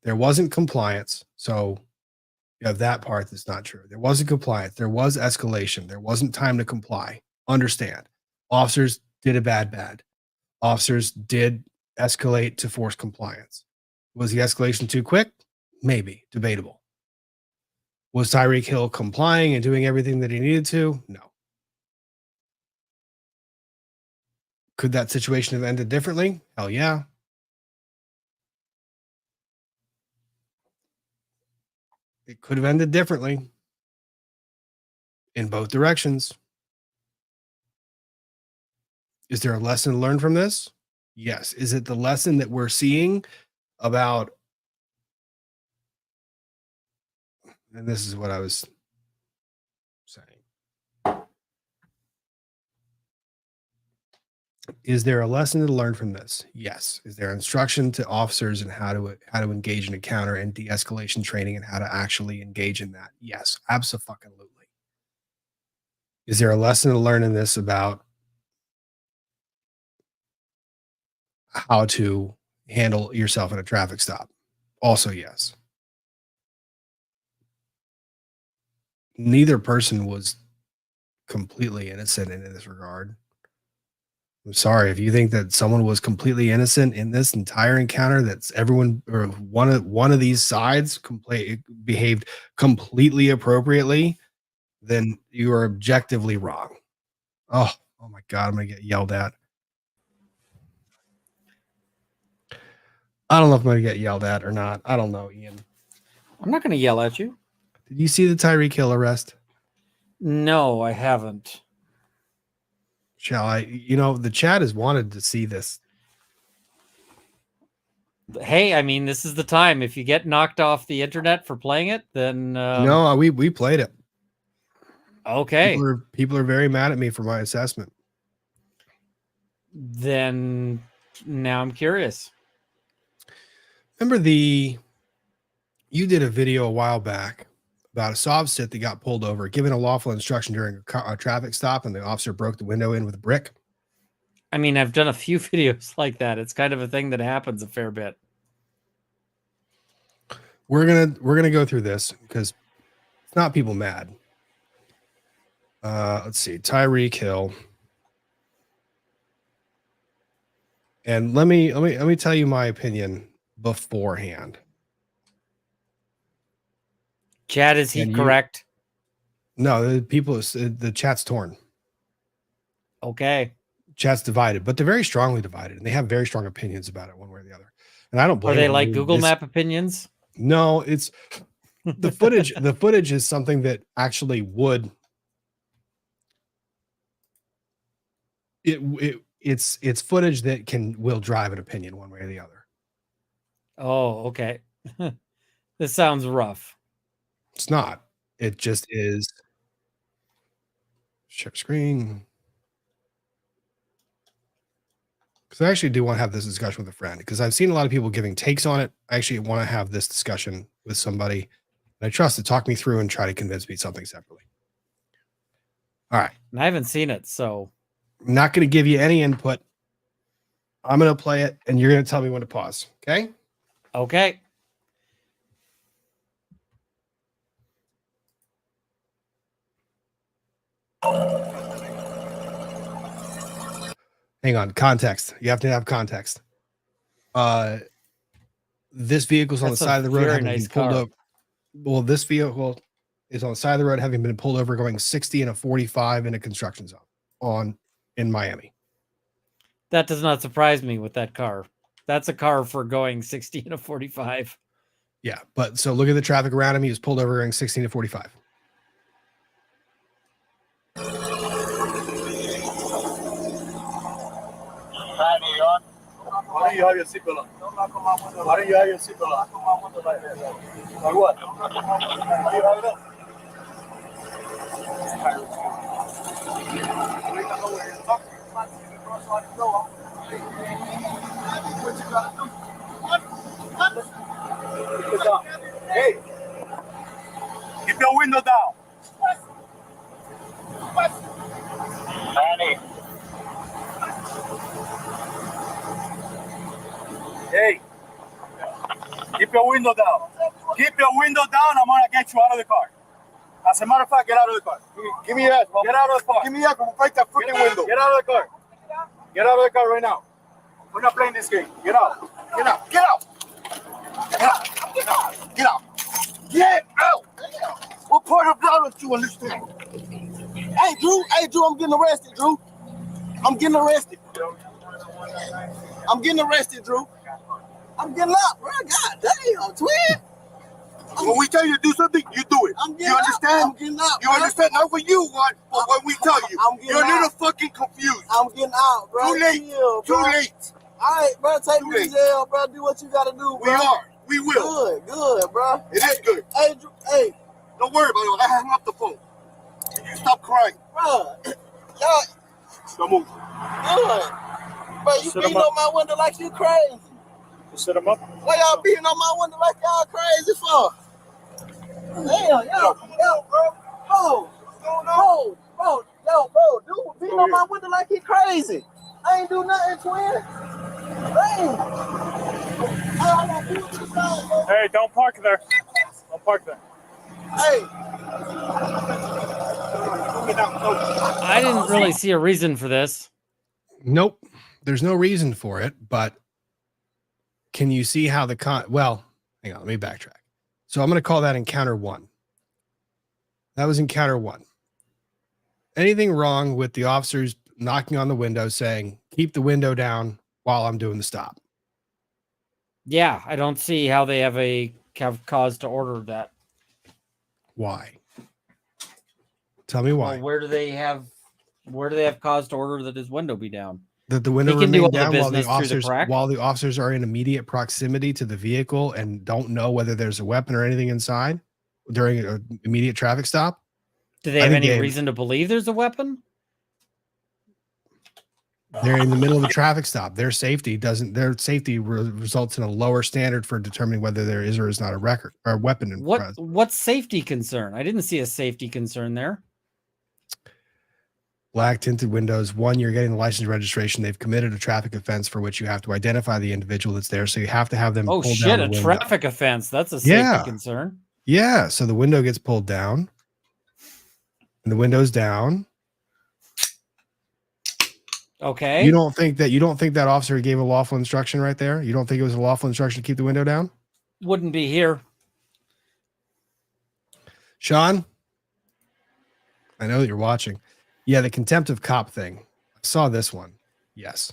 There wasn't compliance. So you have that part that's not true. There wasn't compliance. There was escalation. There wasn't time to comply. Understand. Officers did a bad. Officers did escalate to force compliance. Was the escalation too quick? Maybe. Debatable. Was Tyreek Hill complying and doing everything that he needed to? No. Could that situation have ended differently? Hell yeah. It could have ended differently in both directions. Is there a lesson to learn from this? Yes. Is it the lesson that we're seeing about, and this is what I was saying. Is there a lesson to learn from this? Yes. Is there instruction to officers in how to engage in a counter and de-escalation training and how to actually engage in that? Yes, absolutely. Is there a lesson to learn in this about how to handle yourself in a traffic stop? Also, yes. neither person was completely innocent in this regard. I'm sorry if you think that someone was completely innocent in this entire encounter. That's everyone or one of these sides behaved completely appropriately. Then you are objectively wrong. Oh my God, I'm gonna get yelled at. I don't know if I'm gonna get yelled at or not. I don't know, Ian. I'm not gonna yell at you. Did you see the Tyreek Hill arrest? No, I haven't. Shall I? The chat has wanted to see this. Hey, I mean, this is the time. If you get knocked off the internet for playing it, then No, we played it. Okay. People are very mad at me for my assessment. Then now I'm curious. Remember you did a video a while back about a sob sit that got pulled over, given a lawful instruction during a traffic stop, and the officer broke the window in with a brick. I mean, I've done a few videos like that. It's kind of a thing that happens a fair bit. We're gonna go through this because it's not people mad. Let's see, Tyreek Hill. And let me tell you my opinion beforehand. Chad, is he correct? No, the chat's torn. Okay. Chat's divided, but they're very strongly divided, and they have very strong opinions about it one way or the other. And I don't blame Are they them. like Google Map opinions? No, it's the footage. The footage is something that actually would. It's footage that will drive an opinion one way or the other. Oh, okay. This sounds rough. It's not. It just is. Share screen. Because I actually do want to have this discussion with a friend, because I've seen a lot of people giving takes on it. I actually want to have this discussion with somebody and I trust to talk me through and try to convince me something separately. All right. And I haven't seen it, so I'm not going to give you any input. I'm going to play it and you're going to tell me when to pause. Okay? Okay. Hang on. Context. You have to have context. This vehicle's on the side of the road having been pulled over. Well, this vehicle is on the side of the road having been pulled over going 60 and a 45 in a construction zone in Miami. That does not surprise me with that car. That's a car for going 60 and a 45. Yeah, but so look at the traffic around him. He was pulled over going 16 to 45. Why don't you have your seatbelt on? Why don't you have your seatbelt on? Or what? Do you have it up? Hey, keep your window down. Danny. Hey, keep your window down. Keep your window down. I'm gonna get you out of the car. As a matter of fact, get out of the car. Give me that. Get out of the car. Give me that. Break that freaking window. Get out of the car. Get out of the car right now. We're not playing this game. Get out. Get out. Get out. Get out. Get out. Get out. Get out. What part of blood don't you understand? Hey, Drew. Hey, Drew. I'm getting arrested, Drew. I'm getting arrested. I'm getting arrested, Drew. I'm getting up, bro. God damn, twin. When we tell you to do something, you do it. You understand? I'm getting up. You understand? Not what you want, but what we tell you. You're a little fucking confused. I'm getting out, bro. Too late. Too late. All right, bro. Take me to jail, bro. Do what you gotta do, bro. We are. We will. Good, bro. It is good. Hey, Drew. Hey. Don't worry about it. I hung up the phone. You stop crying, bro. Y'all. Don't move. Good. Bro, you beating on my window like you crazy. Sit him up. Why y'all beating on my window like y'all crazy for? Damn, yo, bro. Bro, dude beating on my window like he crazy. I ain't do nothing, twin. Damn. Hey, don't park there. Don't park there. Hey. I didn't really see a reason for this. Nope. There's no reason for it, but can you see how well, hang on, let me backtrack. So I'm going to call that encounter 1. That was encounter 1. Anything wrong with the officers knocking on the window saying, keep the window down while I'm doing the stop? Yeah, I don't see how they have cause to order that. Why? Tell me why. Well, where do they have cause to order that his window be down? That the window He can do remain all the down while the business through the officers crack? while the officers are in immediate proximity to the vehicle and don't know whether there's a weapon or anything inside during an immediate traffic stop. Do they have any reason to believe there's a weapon? They're in the middle of a traffic stop. Their safety results in a lower standard for determining whether there is or is not a record or a weapon in presence. What's safety concern? I didn't see a safety concern there. Black tinted windows. 1, you're getting the license and registration. They've committed a traffic offense for which you have to identify the individual that's there. So you have to have them. Oh pull shit! down A the window. traffic offense. That's a safety concern. Yeah. So the window gets pulled down, and the window's down. Okay. You don't think that officer gave a lawful instruction right there? You don't think it was a lawful instruction to keep the window down? Wouldn't be here. Sean, I know that you're watching. Yeah, the contempt of cop thing. I saw this one. Yes.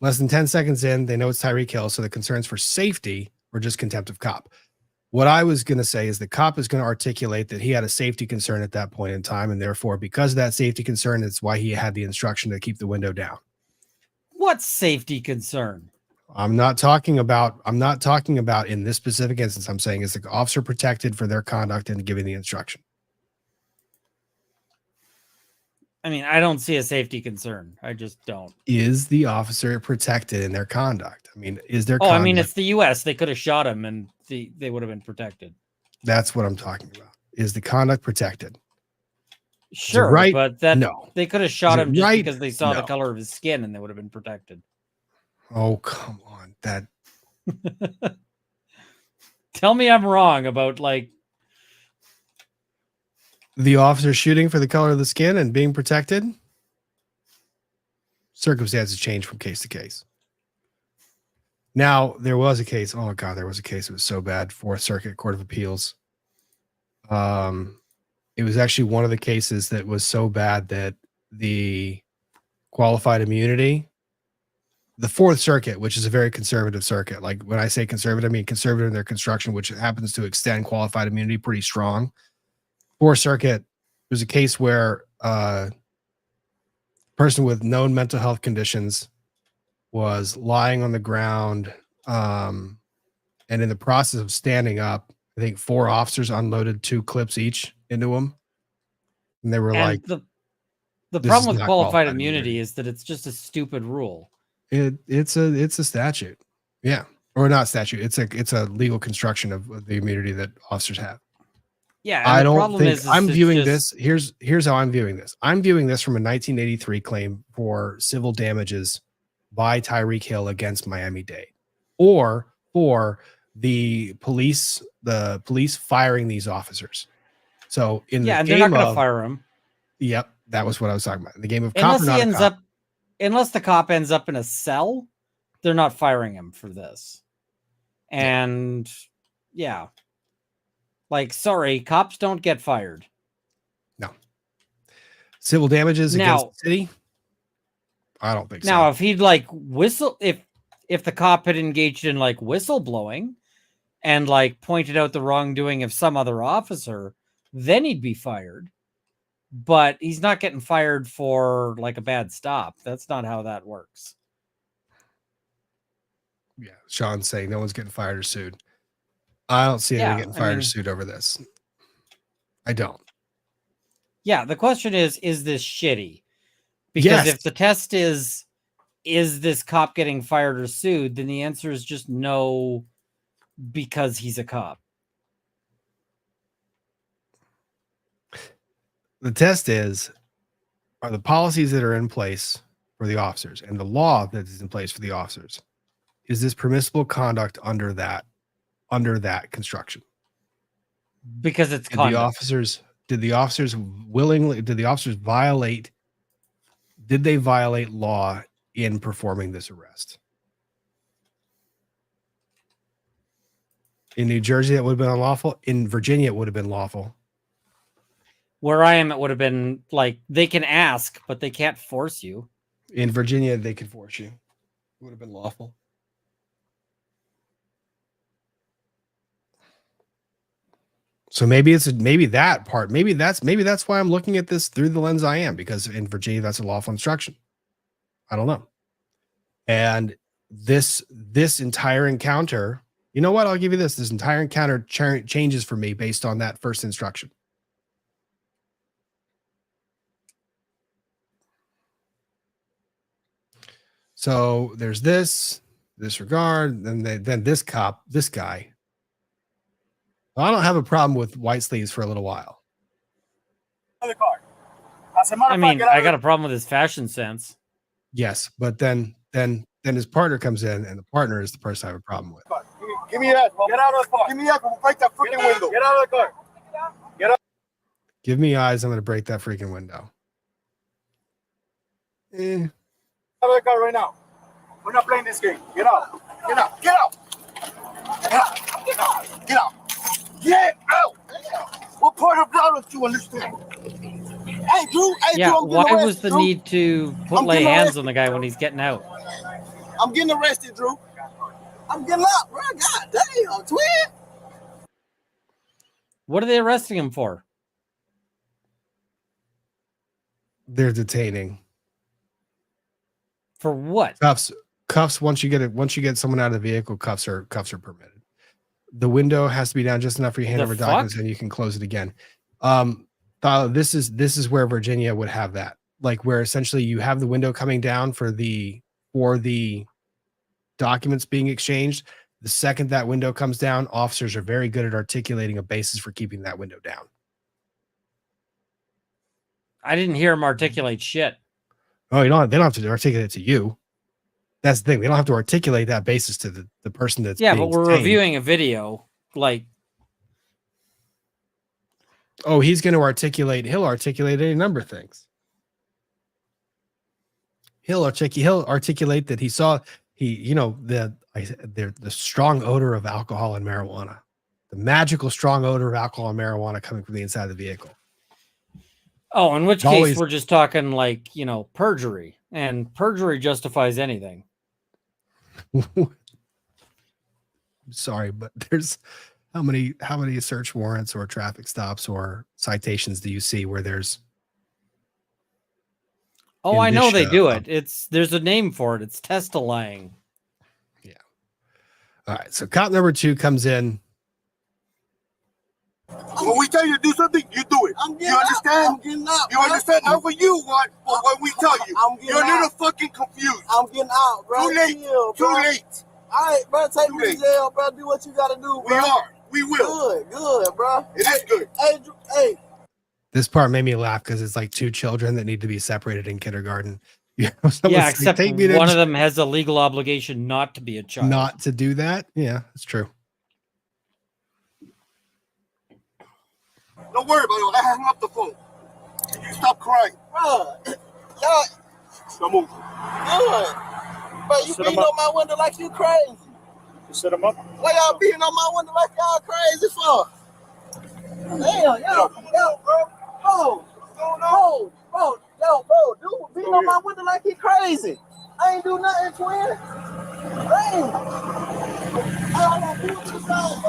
Less than 10 seconds in, they know it's Tyreek Hill, so the concerns for safety were just contempt of cop. What I was going to say is the cop is going to articulate that he had a safety concern at that point in time, and therefore, because of that safety concern, it's why he had the instruction to keep the window down. What safety concern? I'm not talking about in this specific instance. I'm saying is the officer protected for their conduct in giving the instruction? I mean, I don't see a safety concern. I just don't. Is the officer protected in their conduct? I mean, is there? I mean, it's the U.S. They could have shot him, and they would have been protected. That's what I'm talking about. Is the conduct protected? Sure, right? But that no, they could have shot him just right? because they saw the No. color of his skin, and they would have been protected. Oh, come on, that. Tell me I'm wrong about like The officer shooting for the color of the skin and being protected. Circumstances change from case to case. Now, there was a case. Oh, God, there was a case. It was so bad. Fourth Circuit Court of Appeals. It was actually one of the cases that was so bad that the qualified immunity, the Fourth Circuit, which is a very conservative circuit. Like when I say conservative, I mean conservative in their construction, which happens to extend qualified immunity pretty strong. Fourth Circuit, there's a case where a person with known mental health conditions was lying on the ground, and in the process of standing up, I think 4 officers unloaded 2 clips each into him, and they were like, the "This problem is with not qualified immunity is that it's just a stupid rule. It's a statute, yeah, or not statute. It's a legal construction of the immunity that officers have." Yeah, I the don't problem think is I'm it's viewing just- this. Here's how I'm viewing this. I'm viewing this from a 1983 claim for civil damages by Tyreek Hill against Miami-Dade, or for the police firing these officers. So in the and game they're not going to of, fire him. Yep, that was what I was talking about. In the game of cop Unless or he not a ends cop. up, unless the cop ends up in a cell, they're not firing him for this. And yeah, like sorry, cops don't get fired. No. Civil damages Now- against the city? I don't think so. Now, if he'd like whistle, if the cop had engaged in like whistleblowing and like pointed out the wrongdoing of some other officer, then he'd be fired. But he's not getting fired for like a bad stop. That's not how that works. Yeah, Sean's saying no one's getting fired or sued. I don't see anyone Yeah, getting I fired or mean- sued over this. I don't. Yeah, the question is this shitty? Because Yes. if the test is this cop getting fired or sued, then the answer is just no, because he's a cop. The test is, are the policies that are in place for the officers and the law that is in place for the officers, is this permissible conduct under that construction? Because it's Did conduct. the officers Did the officers violate law in performing this arrest? In New Jersey, that would have been unlawful. In Virginia, it would have been lawful. Where I am, it would have been like they can ask, but they can't force you. In Virginia, they could force you. It would have been lawful. So maybe that part. Maybe that's why I'm looking at this through the lens I am, because in Virginia, that's a lawful instruction. I don't know. And this entire encounter, you know what? I'll give you this. This entire encounter changes for me based on that first instruction. So there's this regard, and then this guy. Well, I don't have a problem with white sleeves for a little while. I mean, I got a problem with his fashion sense. Yes, but then his partner comes in, and the partner is the person I have a problem with. Give me that. Get out of the car. Give me that. Break that freaking window. Get out of the car. Get out. Give me eyes. I'm going to break that freaking window. Get out of the car right now. We're not playing this game. Get out. Get out. Get out. Get out. Get out. Get out. Get out. What part of Dallas do you understand? Hey, Drew. Hey, Yeah, Drew, why arrested, was the Drew. need to lay hands on the guy when he's getting out? I'm getting arrested, Drew. I'm getting out, bro. God damn, twin. What are they arresting him for? They're detaining. For what? Cuffs. Once you get someone out of the vehicle, cuffs are permitted. The window has to be down just enough for you to hand over documents, and you can close it again. Tyler, this is where Virginia would have that, like where essentially you have the window coming down for the documents being exchanged. The second that window comes down, officers are very good at articulating a basis for keeping that window down. I didn't hear him articulate shit. Oh, they don't have to articulate it to you. That's the thing. They don't have to articulate that basis to the person that's Yeah, being but we're detained. reviewing a video. Like, oh, he'll articulate any number of things. He'll articulate that he saw the strong odor of alcohol and marijuana, the magical strong odor of alcohol and marijuana coming from the inside of the vehicle. oh, in which case we're just talking like, perjury, and perjury justifies anything. Sorry, but there's how many search warrants or traffic stops or citations do you see where there's Oh, I know they do it. There's a name for it. It's testifying. Yeah. All right. So cop number 2 comes in. When we tell you to do something, you do it. You understand? I'm getting out. You understand? Not for you, what? But when we tell you, you're a little fucking confused. I'm getting out, bro. Too late. Chill, Too bro. late. All right, bro. Take me to jail, bro. Do what you gotta do, bro. We are. We will. Good, bro. It is good. Hey. This part made me laugh because it's like 2 children that need to be separated in kindergarten. Yeah, except one of them has a legal obligation not to be a child. Not to do that. Yeah, that's true. Don't worry about it. I hung up the phone. You stop crying. Bro, y'all. Don't move. Good. Bro, you beating on my window like you crazy. You set him up? Why y'all beating on my window like y'all crazy for? Damn, yo, bro. Bro, dude, beating on my window like he crazy. I ain't do nothing, twin. Damn.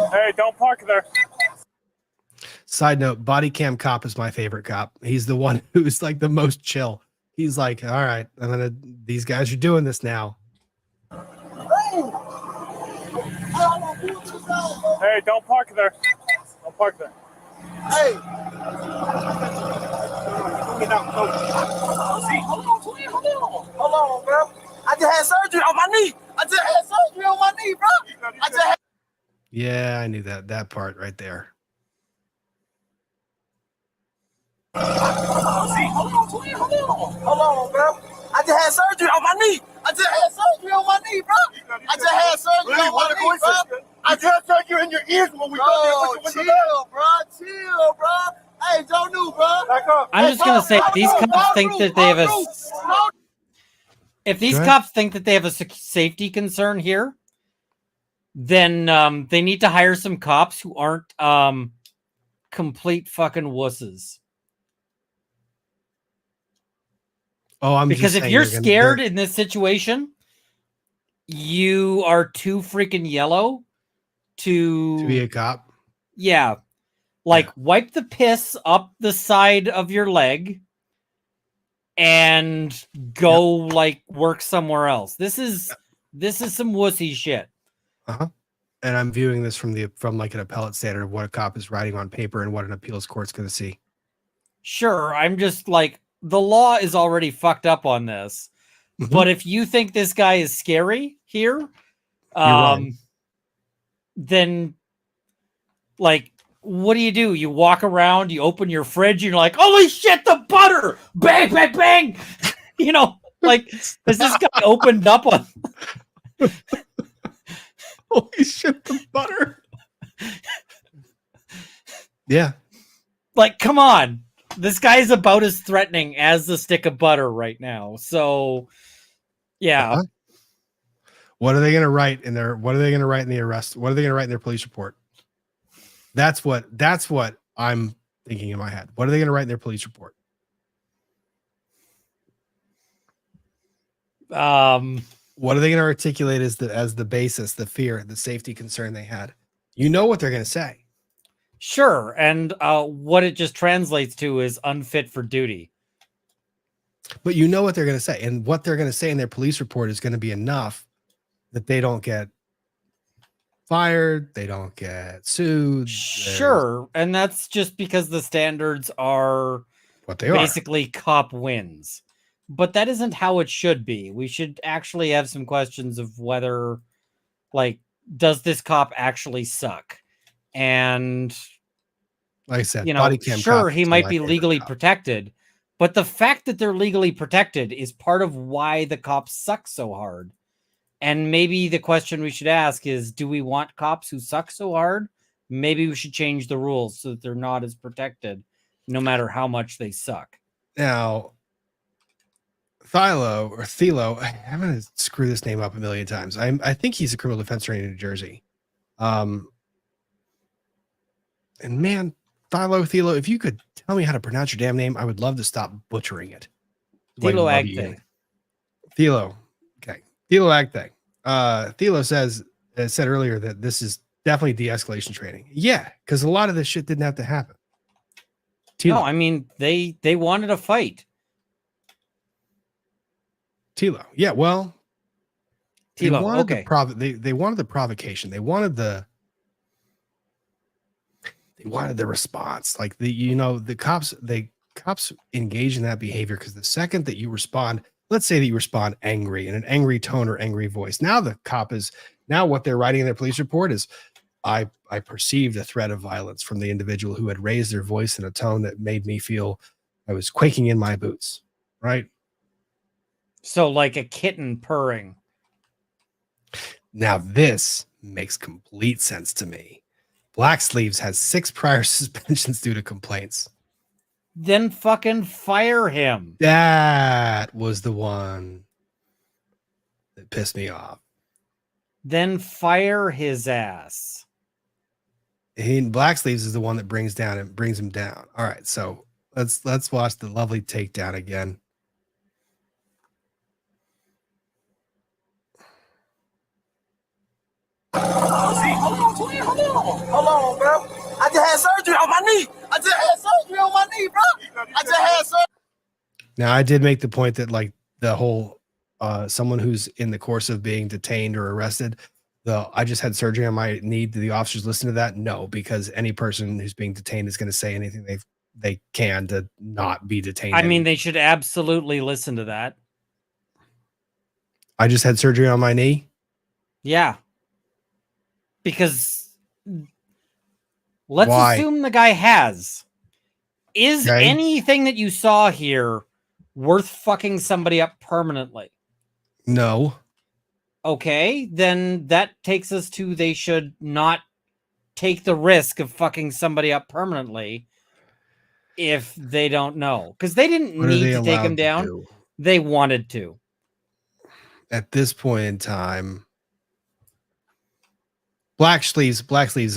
Hey, don't park there. Side note, body cam cop is my favorite cop. He's the one who's like the most chill. He's like, all right, these guys are doing this now. Hey, don't park there. Don't park there. Hey. Hold on, bro. I just had surgery on my knee. Bro. Yeah, I knew that part right there. Hold on, bro. I just had surgery on my knee. Bro. I just had surgery on my knee, bro. I just had surgery in your ears when we Chill, bro. Hey, Hey, Joe New, bro. Back up. I'm just gonna say these cops think that they have a. If these cops think that they have a safety concern here, then they need to hire some cops who aren't complete fucking wusses. Oh, I'm because just if saying you're they're gonna- scared they're- in this situation, you are too freaking yellow to be a cop. Yeah. Like wipe the piss up the side of your leg and go like work somewhere else. This is some wussy shit. Uh-huh. And I'm viewing this from like an appellate standard of what a cop is writing on paper and what an appeals court's going to see. Sure, I'm just like the law is already fucked up on this. But if you think this guy is scary here, then like what do? You walk around, you open your fridge, and you're like, holy shit, the butter! Bang, bang, bang! You know, like has this guy opened up on holy shit, the butter. Yeah. Like, come on. This guy is about as threatening as the stick of butter right now. So yeah. What are they going to write in their the arrest? What are they going to write in their police report? That's what I'm thinking in my head. What are they going to write in their police report? What are they going to articulate as the basis, the fear, the safety concern they had? You know what they're going to say. Sure. And what it just translates to is unfit for duty. But you know what they're going to say. And what they're going to say in their police report is going to be enough that they don't get fired, they don't get sued. Sure. And that's just because the standards are what they basically cop wins. But that isn't how it should be. We should actually have some questions of whether, like, does this cop actually suck? And like I said, you know, body cam sure, cops he are might my be favorite legally cop. protected, but the fact that they're legally protected is part of why the cops suck so hard. And maybe the question we should ask is, do we want cops who suck so hard? Maybe we should change the rules so that they're not as protected, no matter how much they suck. Now, Thilo, I'm going to screw this name up a million times. I think he's a criminal defense attorney in New Jersey. And man, Thilo, if you could tell me how to pronounce your damn name, I would love to stop butchering it. Thilo Agthe. Thilo. Okay. Thilo Agthe. Thilo said earlier that this is definitely de-escalation training. Yeah, because a lot of this shit didn't have to happen. No, I mean, they wanted a fight. Tilo. Yeah, well, Tilo, they wanted okay. They wanted the provocation. They wanted the response. Like the cops engage in that behavior because the second that you respond, let's say that you respond angry in an angry tone or angry voice. Now the cop is what they're writing in their police report is I perceived a threat of violence from the individual who had raised their voice in a tone that made me feel I was quaking in my boots. Right. So like a kitten purring. Now this makes complete sense to me. Black Sleeves has 6 prior suspensions due to complaints. Then fucking fire him. That was the one that pissed me off. Then fire his ass. Black Sleeves is the one that brings him down. All right, so let's watch the lovely takedown again. Hold on, bro. I just had surgery on my knee. Bro. Now, I did make the point that like the whole someone who's in the course of being detained or arrested, I just had surgery on my knee. Do the officers listen to that? No, because any person who's being detained is going to say anything they can to not be detained. I mean, they should absolutely listen to that. I just had surgery on my knee. Yeah. Because let's assume the guy has. Is anything that you saw here worth fucking somebody up permanently? No. Okay, then that takes us to they should not take the risk of fucking somebody up permanently if they don't know, because they didn't What are need they to take him allowed to down. do? They wanted to. At this point in time, Black Sleeves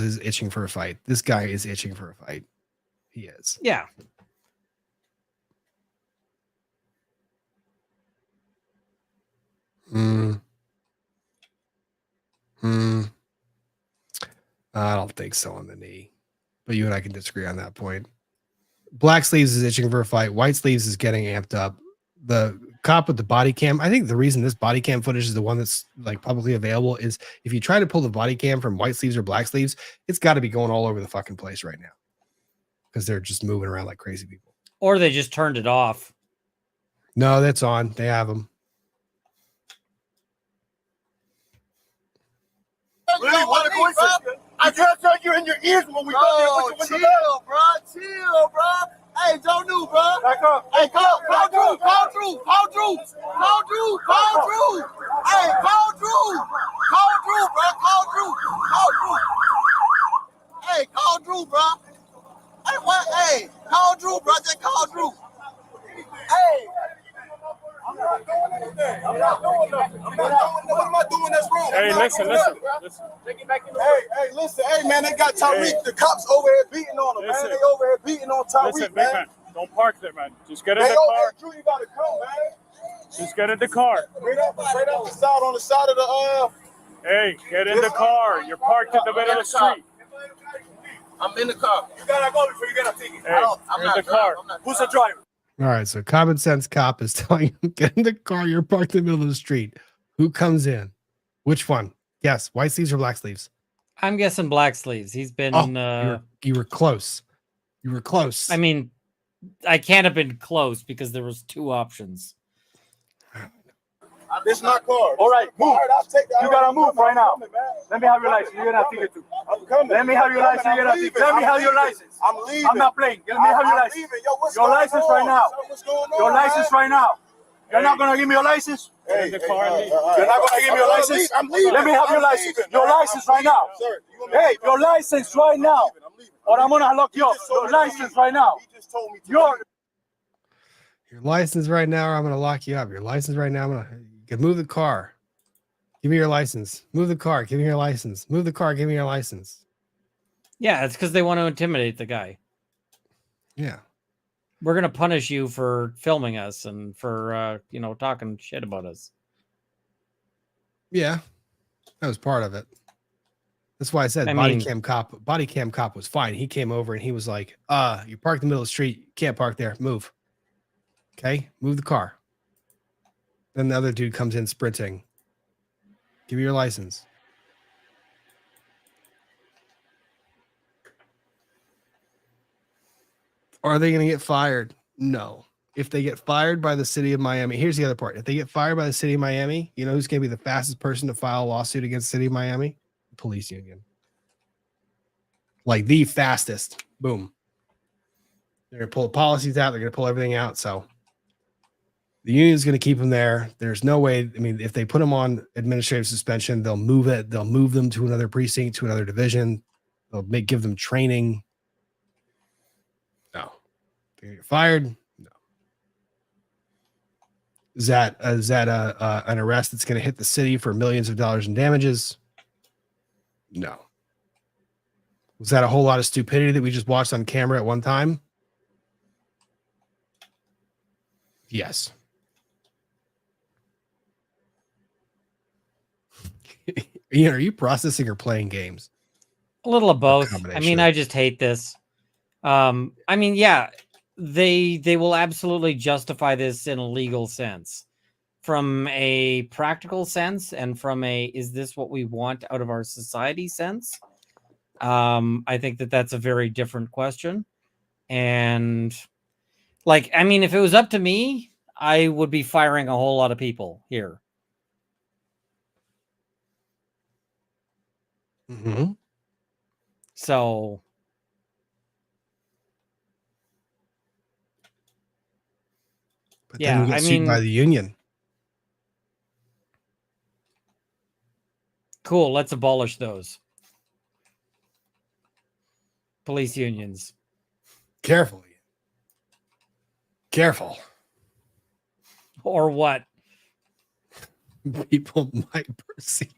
is itching for a fight. This guy is itching for a fight. He is. Yeah. I don't think so on the knee, but you and I can disagree on that point. Black Sleeves is itching for a fight. White Sleeves is getting amped up. The cop with the body cam, I think the reason this body cam footage is the one that's like publicly available is if you try to pull the body cam from White Sleeves or Black Sleeves, it's got to be going all over the fucking place right now because they're just moving around like crazy people. Or they just turned it off. No, that's on. They have them. Really? What a coincidence. I can't tell you in your ears when we go there. Chill, bro. Chill, bro. Hey, don't do, bro. Back up. Hey, call Drew. Call Drew. Call Drew. Call Drew. Call Drew. Hey, call Drew. Call Drew, bro. Call Drew. Call Drew. Hey, call Drew, bro. Hey, what? Hey, call Drew, bro. Just call Drew. Hey. I'm not doing anything. I'm not doing nothing. What am I doing that's wrong? Hey, listen. Hey, listen. Hey, man, they got Tyreek. The cops over here beating on him, man. They over here beating on Tyreek, Listen, man. big man, don't park there, man. Just get in Hey, the yo, car. hey, Drew, you gotta come, man. Just get in the car. Right up the side, on the side of the, Hey, get in the car. You're parked in the middle of the street. I'm in the car. You gotta go before you get a ticket. Hey, you're in the car. Who's the driver? All right, so common sense cop is telling you get in the car. You're parked in the middle of the street. Who comes in? Which one? Yes, White Sleeves or Black Sleeves? I'm guessing Black Sleeves. He's been. You were close. You were close. I mean, I can't have been close because there was two options. This is my car. All right, move. You gotta move right now. Let me have your license. You're gonna ticket too. I'm coming. Let me have your license. You're gonna ticket. Let me have your license. I'm leaving. I'm not playing. Let me have your license. Your license right now. Your license right now. You're not gonna give me your license. Get in the car. You're not gonna give me your license. I'm leaving. Let me have your license. Your license right now. Hey, your license right now. Or I'm gonna lock you up. Your license right now. Your license right now, or I'm gonna lock you up. Your license right now, you can move the car. Give me your license. Move the car. Give me your license. Move the car. Give me your license. Yeah, it's because they want to intimidate the guy. Yeah. We're going to punish you for filming us and for, talking shit about us. Yeah. That was part of it. That's why I said body cam cop was fine. He came over and he was like, you parked in the middle of the street. You can't park there. Move. Okay. Move the car. Then the other dude comes in sprinting. Give me your license. Are they going to get fired? No. If they get fired by the city of Miami, here's the other part. If they get fired by the city of Miami, you know who's going to be the fastest person to file a lawsuit against the city of Miami? The police union. Like the fastest. Boom. They're going to pull the policies out. They're going to pull everything out. So the union's going to keep them there. There's no way. I mean, if they put them on administrative suspension, they'll move it. They'll move them to another precinct, to another division. They'll give them training. No. They're going to get fired. No. Is that an arrest that's going to hit the city for millions of dollars in damages? No. Was that a whole lot of stupidity that we just watched on camera at one time? Yes. Ian, are you processing or playing games? A little of both. I mean, I just hate this. Yeah, they will absolutely justify this in a legal sense. From a practical sense and from a, is this what we want out of our society sense? I think that's a very different question. And if it was up to me, I would be firing a whole lot of people here. Mm-hmm. So, but then you get sued by the union. Cool. Let's abolish those police unions. Carefully. Careful. Or what? People might perceive.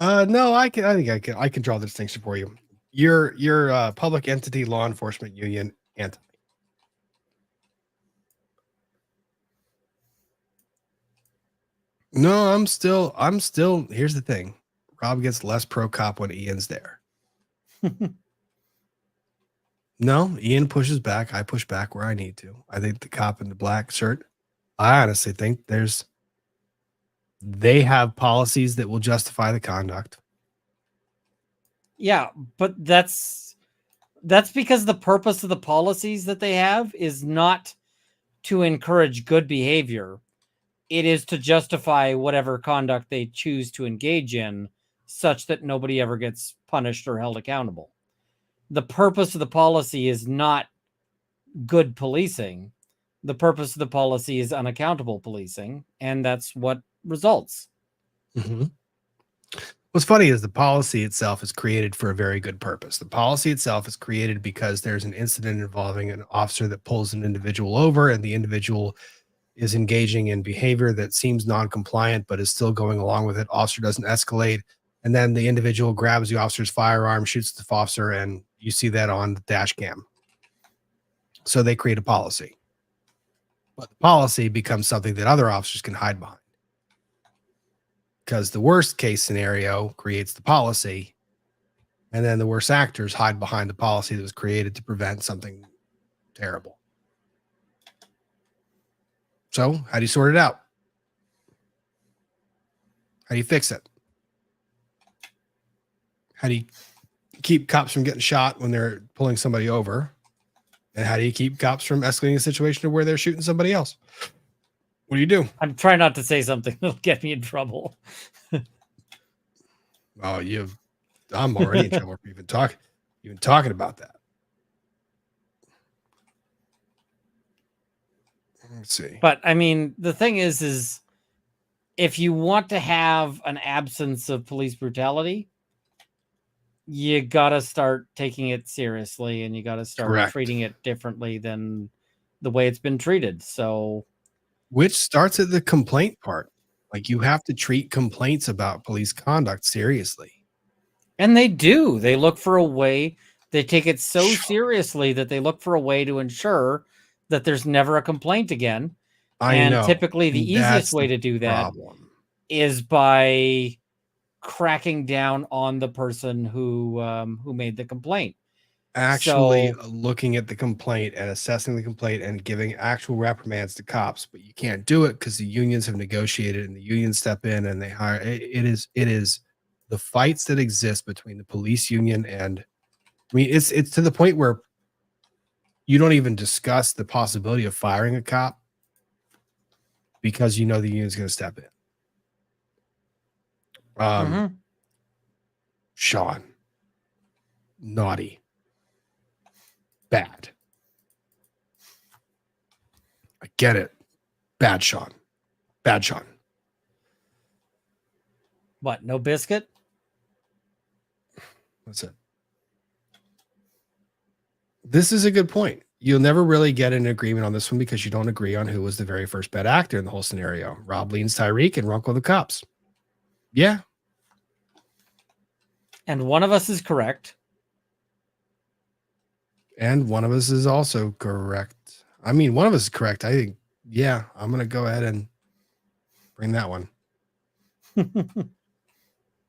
No, I think I can draw the distinction for you. Your public entity, law enforcement union, anti. No, I'm still. Here's the thing. Rob gets less pro cop when Ian's there. No, Ian pushes back. I push back where I need to. I think the cop in the black shirt, I honestly think they have policies that will justify the conduct. Yeah, but that's because the purpose of the policies that they have is not to encourage good behavior. It is to justify whatever conduct they choose to engage in, such that nobody ever gets punished or held accountable. The purpose of the policy is not good policing. The purpose of the policy is unaccountable policing, and that's what results. Mm-hmm. What's funny is the policy itself is created for a very good purpose. The policy itself is created because there's an incident involving an officer that pulls an individual over, and the individual is engaging in behavior that seems non-compliant but is still going along with it. Officer doesn't escalate, and then the individual grabs the officer's firearm, shoots the officer, and you see that on the dash cam. So they create a policy. But the policy becomes something that other officers can hide behind. Because the worst case scenario creates the policy, and then the worst actors hide behind the policy that was created to prevent something terrible. So how do you sort it out? How do you fix it? How do you keep cops from getting shot when they're pulling somebody over? And how do you keep cops from escalating a situation to where they're shooting somebody else? What do you do? I'm trying not to say something that'll get me in trouble. Oh, I'm already in trouble for even talking about that. Let's see. But I mean, the thing is if you want to have an absence of police brutality, you got to start taking it seriously, and you got to start treating it differently than the way it's been treated. So, which starts at the complaint part. Like, you have to treat complaints about police conduct seriously. And they do. They look for a way. They take it so seriously that they look for a way to ensure that there's never a complaint again. I know. Typically the easiest way to do that is by cracking down on the person who made the complaint. Actually looking at the complaint and assessing the complaint and giving actual reprimands to cops, but you can't do it because the unions have negotiated, and the unions step in and they hire. It is the fights that exist between the police union and, I mean, it's to the point where you don't even discuss the possibility of firing a cop because you know the union's going to step in. Sean, naughty. Bad. I get it. Bad Sean. Bad Sean. What? No biscuit? That's it. This is a good point. You'll never really get an agreement on this one because you don't agree on who was the very first bad actor in the whole scenario. Rob leans Tyreek and Runkle the cops. Yeah. And one of us is correct. And one of us is also correct. I mean, one of us is correct. I think, yeah, I'm going to go ahead and bring that one. All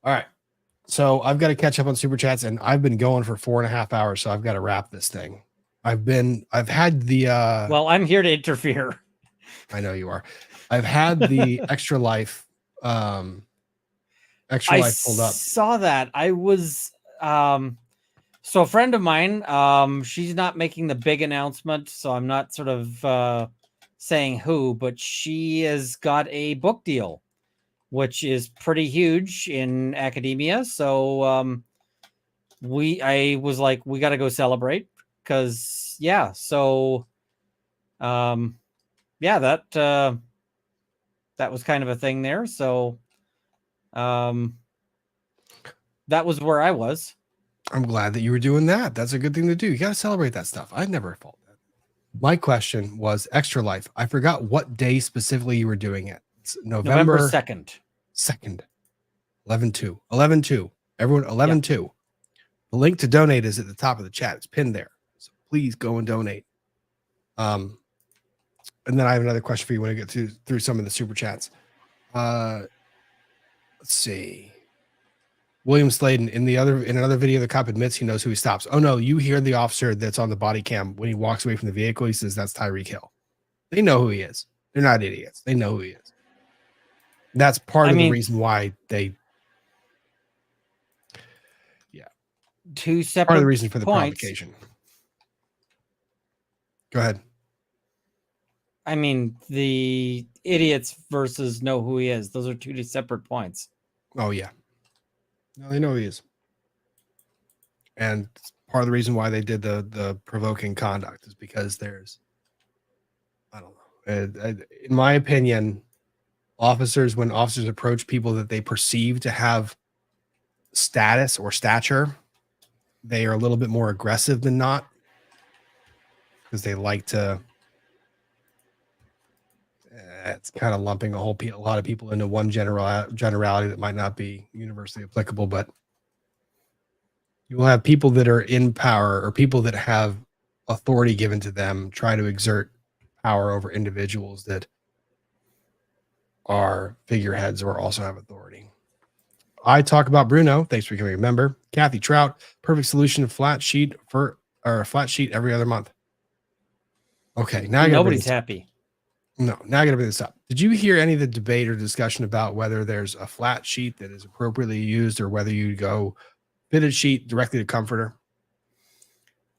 right. So I've got to catch up on Super Chats, and I've been going for 4.5 hours, so I've got to wrap this thing. I've had the... well, I'm here to interfere. I know you are. I've had the Extra Life pulled up. I saw that. I was... So a friend of mine, she's not making the big announcement, so I'm not sort of saying who, but she has got a book deal, which is pretty huge in academia. So I was like, we got to go celebrate because, yeah. So, yeah, that was kind of a thing there. So that was where I was. I'm glad that you were doing that. That's a good thing to do. You got to celebrate that stuff. I've never fault that. My question was Extra Life. I forgot what day specifically you were doing it. It's November 2nd. 2nd. 11/2. 11/2. Everyone, 11/2. The link to donate is at the top of the chat. It's pinned there. So please go and donate. And then I have another question for you when I get through some of the super chats. Let's see. William Sladen in another video, the cop admits he knows who he stops. Oh no, you hear the officer that's on the body cam when he walks away from the vehicle. He says that's Tyreek Hill. They know who he is. They're not idiots. They know who he is. That's part of the reason why they. Yeah. Two separate part of the reason for the points. provocation. Go ahead. I mean, the idiots versus know who he is. Those are two separate points. Oh yeah. No, they know who he is. And part of the reason why they did the provoking conduct is because there's, I don't know. In my opinion, when officers approach people that they perceive to have status or stature, they are a little bit more aggressive than not, because they like to. It's kind of lumping a lot of people into one generality that might not be universally applicable, but you will have people that are in power or people that have authority given to them try to exert power over individuals that are figureheads or also have authority. I talk about Bruno. Thanks for becoming a member. Kathy Trout, perfect solution to flat sheet every other month. Okay, now nobody's happy. No, now I got to bring this up. Did you hear any of the debate or discussion about whether there's a flat sheet that is appropriately used or whether you go fitted sheet directly to comforter?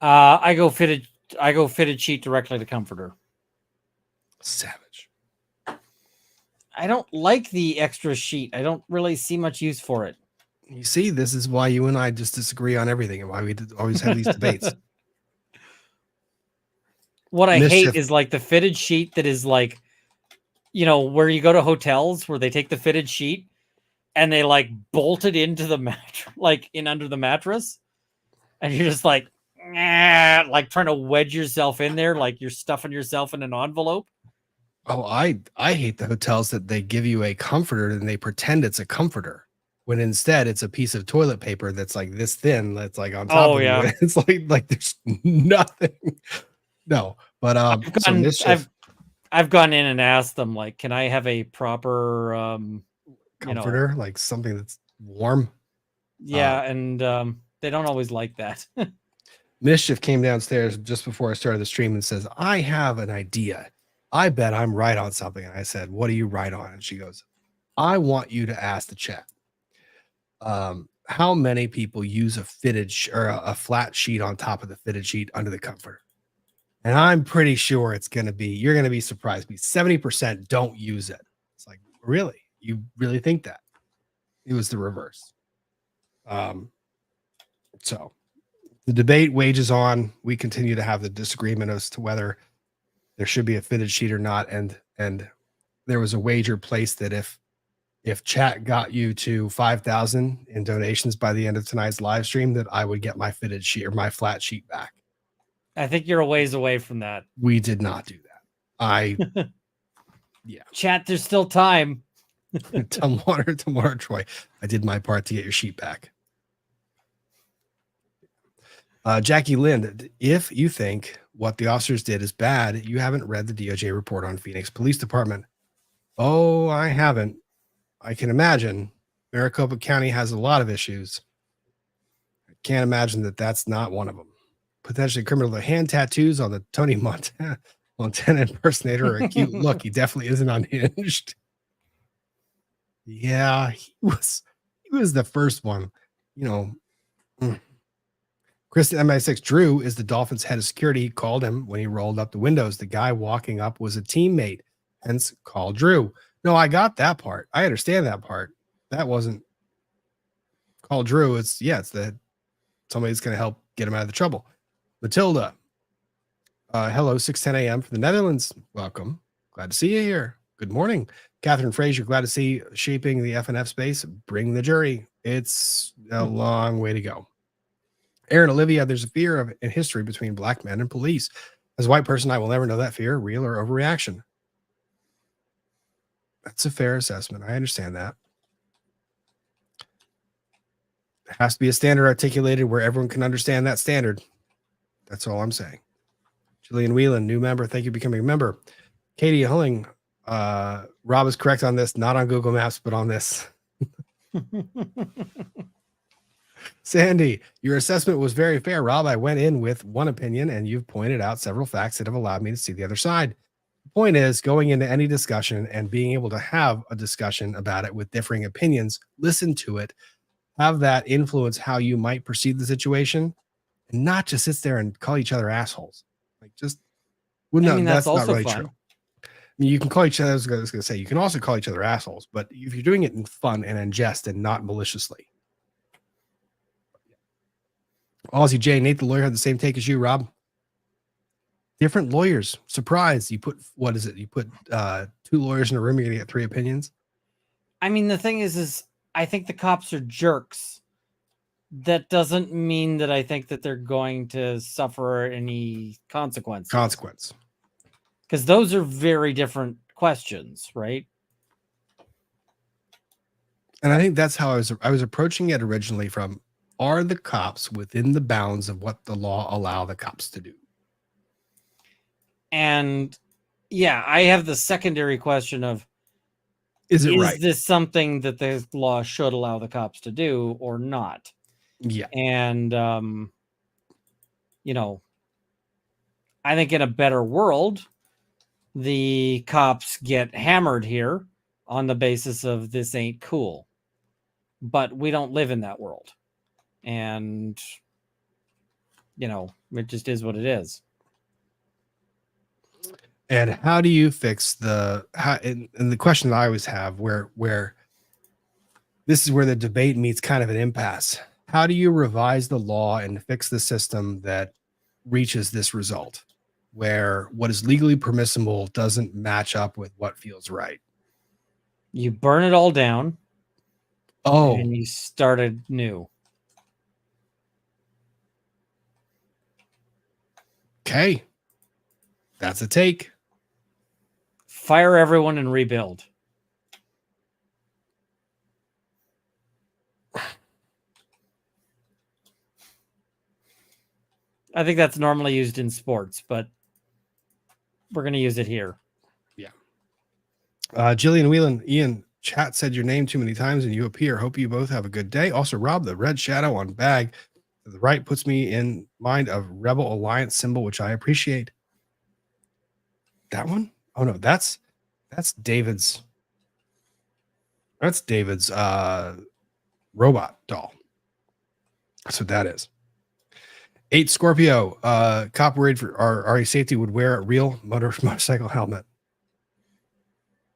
I go fitted sheet directly to comforter. Savage. I don't like the extra sheet. I don't really see much use for it. You see, this is why you and I just disagree on everything and why we always have these debates. What I hate is like the fitted sheet that is like, where you go to hotels where they take the fitted sheet and they like bolt it into the mattress, like in under the mattress. And you're just like trying to wedge yourself in there, like you're stuffing yourself in an envelope. Oh, I hate the hotels that they give you a comforter and they pretend it's a comforter when instead it's a piece of toilet paper that's like this thin, that's like on top of you. It's like there's nothing. No, but I've gone in and asked them, like, can I have a proper comforter, like something that's warm? Yeah, and they don't always like that. Mischief came downstairs just before I started the stream and says, I have an idea. I bet I'm right on something. And I said, what are you right on? And she goes, I want you to ask the chat. How many people use a fitted or a flat sheet on top of the fitted sheet under the comforter? And I'm pretty sure you're going to be surprised. 70% don't use it. It's like, really? You really think that? It was the reverse. So the debate wages on. We continue to have the disagreement as to whether there should be a fitted sheet or not. And there was a wager placed that if chat got you to 5,000 in donations by the end of tonight's live stream, that I would get my fitted sheet or my flat sheet back. I think you're a ways away from that. We did not do that. Yeah. Chat, there's still time. tomorrow, Troy. I did my part to get your sheet back. Jackie Lind, if you think what the officers did is bad, you haven't read the DOJ report on Phoenix Police Department. Oh, I haven't. I can imagine. Maricopa County has a lot of issues. I can't imagine that that's not one of them. Potentially criminal. The hand tattoos on the Tony Montana impersonator are a cute look. He definitely isn't unhinged. Yeah, he was the first one. Kristen MI6 Drew is the Dolphins head of security. He called him when he rolled up the windows. The guy walking up was a teammate, hence call Drew. No, I got that part. I understand that part. That wasn't call Drew. It's that somebody's going to help get him out of the trouble. Matilda, hello, 6:10 a.m. from the Netherlands. Welcome. Glad to see you here. Good morning. Catherine Frazier, glad to see shaping the FNF space. Bring the jury. It's a long way to go. Aaron Olivia, there's a fear of in history between black men and police. As a white person, I will never know that fear, real or overreaction. That's a fair assessment. I understand that. There has to be a standard articulated where everyone can understand that standard. That's all I'm saying. Jillian Whelan, new member. Thank you for becoming a member. Katie Hulling, Rob is correct on this, not on Google Maps, but on this. Sandy, your assessment was very fair, Rob. I went in with one opinion, and you've pointed out several facts that have allowed me to see the other side. The point is, going into any discussion and being able to have a discussion about it with differing opinions, listen to it, have that influence how you might perceive the situation, and not just sit there and call each other assholes. Like, just, well, no, that's not really true. I mean, you can call each other, I was going to say, you can also call each other assholes, but if you're doing it in fun and in jest and not maliciously. Aussie J, Nate the lawyer had the same take as you, Rob. Different lawyers. Surprise. You put, what is it? You put 2 lawyers in a room, you're going to get 3 opinions. I mean, the thing is I think the cops are jerks. That doesn't mean that I think that they're going to suffer any consequences. Because those are very different questions, right? And I think that's how I was approaching it originally from, are the cops within the bounds of what the law allow the cops to do? And yeah, I have the secondary question of, is right? This something that the law should allow the cops to do or not? Yeah. And, you know, I think in a better world, the cops get hammered here on the basis of this ain't cool. But we don't live in that world. And, you know, it just is what it is. And how do you fix and the question that I always have where this is where the debate meets kind of an impasse. How do you revise the law and fix the system that reaches this result where what is legally permissible doesn't match up with what feels right? You burn it all down. Oh, and you started new. Okay. That's a take. Fire everyone and rebuild. I think that's normally used in sports, but we're going to use it here. Yeah. Jillian Whelan, Ian, chat said your name too many times and you appear. Hope you both have a good day. Also, Rob, the red shadow on bag to the right puts me in mind of Rebel Alliance symbol, which I appreciate. That one? Oh no, that's David's. That's David's robot doll. That's what that is. 8 Scorpio. Cop worried for our safety would wear a real motorcycle helmet.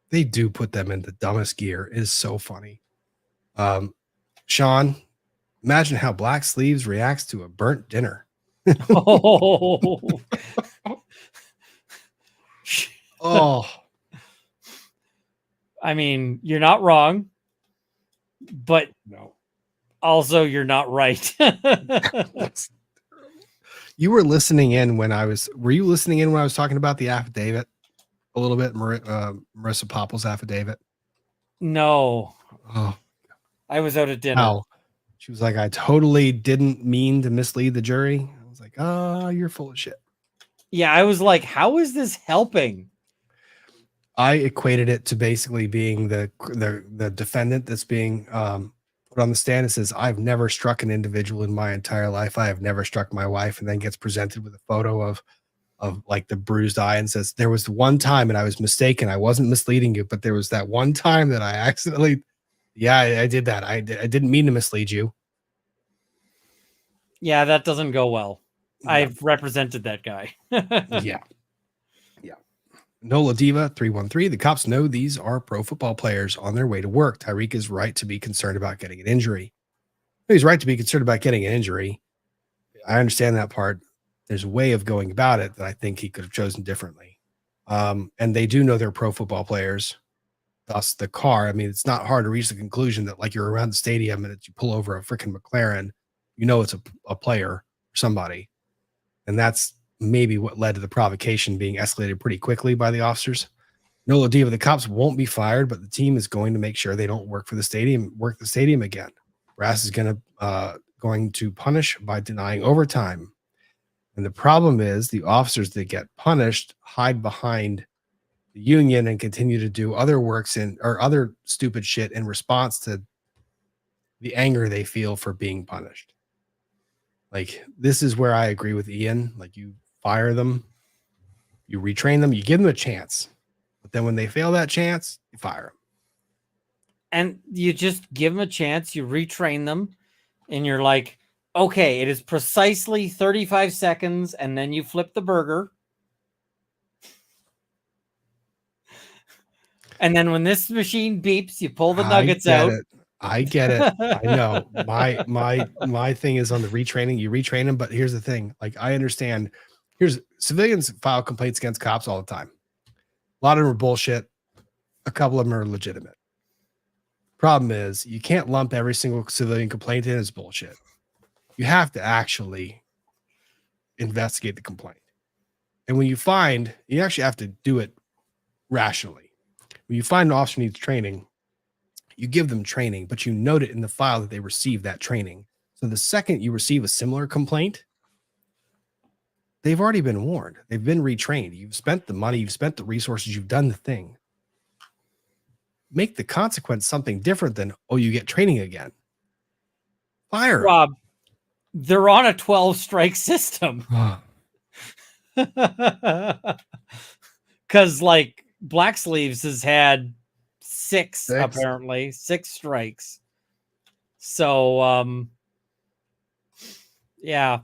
They do put them in the dumbest gear. It is so funny. Sean, imagine how Black Sleeves reacts to a burnt dinner. Oh. Oh. I mean, you're not wrong, but no. Also, you're not right. You were listening in when were you listening in when I was talking about the affidavit a little bit? Marissa Poppell's affidavit? No. Oh, I was out at dinner. How? She was like, I totally didn't mean to mislead the jury. I was like, oh, you're full of shit. Yeah, I was like, how is this helping? I equated it to basically being the defendant that's being put on the stand and says, I've never struck an individual in my entire life. I have never struck my wife, and then gets presented with a photo of like the bruised eye and says, there was one time and I was mistaken. I wasn't misleading you, but there was that one time that I accidentally, I did that. I didn't mean to mislead you. Yeah, that doesn't go well. No. I've represented that guy. Yeah. Nola Diva 313. The cops know these are pro football players on their way to work. Tyreek is right to be concerned about getting an injury. He's right to be concerned about getting an injury. I understand that part. There's a way of going about it that I think he could have chosen differently. And they do know they're pro football players. Thus the car. I mean, it's not hard to reach the conclusion that like you're around the stadium and you pull over a freaking McLaren, you know, it's a player or somebody. And that's maybe what led to the provocation being escalated pretty quickly by the officers. No Ladiva, the cops won't be fired, but the team is going to make sure they don't work the stadium again. Brass is going to punish by denying overtime. And the problem is the officers that get punished hide behind the union and continue to do other other stupid shit in response to the anger they feel for being punished. Like, this is where I agree with Ian. Like, you fire them, you retrain them, you give them a chance. But then when they fail that chance, you fire them. And you just give them a chance, you retrain them, and you're like, okay, it is precisely 35 seconds, and then you flip the burger. And then when this machine beeps, you pull the nuggets out. I get it. I know. My thing is on the retraining. You retrain them, but here's the thing. Like, I understand. Civilians file complaints against cops all the time. A lot of them are bullshit. A couple of them are legitimate. Problem is, you can't lump every single civilian complaint in as bullshit. You have to actually investigate the complaint. And when you actually have to do it rationally. When you find an officer needs training, you give them training, but you note it in the file that they received that training. So the second you receive a similar complaint, they've already been warned. They've been retrained. You've spent the money, you've spent the resources, you've done the thing. Make the consequence something different than, oh, you get training again. Fire. Rob, they're on a 12 strike system. Because like Black Sleeves has had six strikes. So yeah.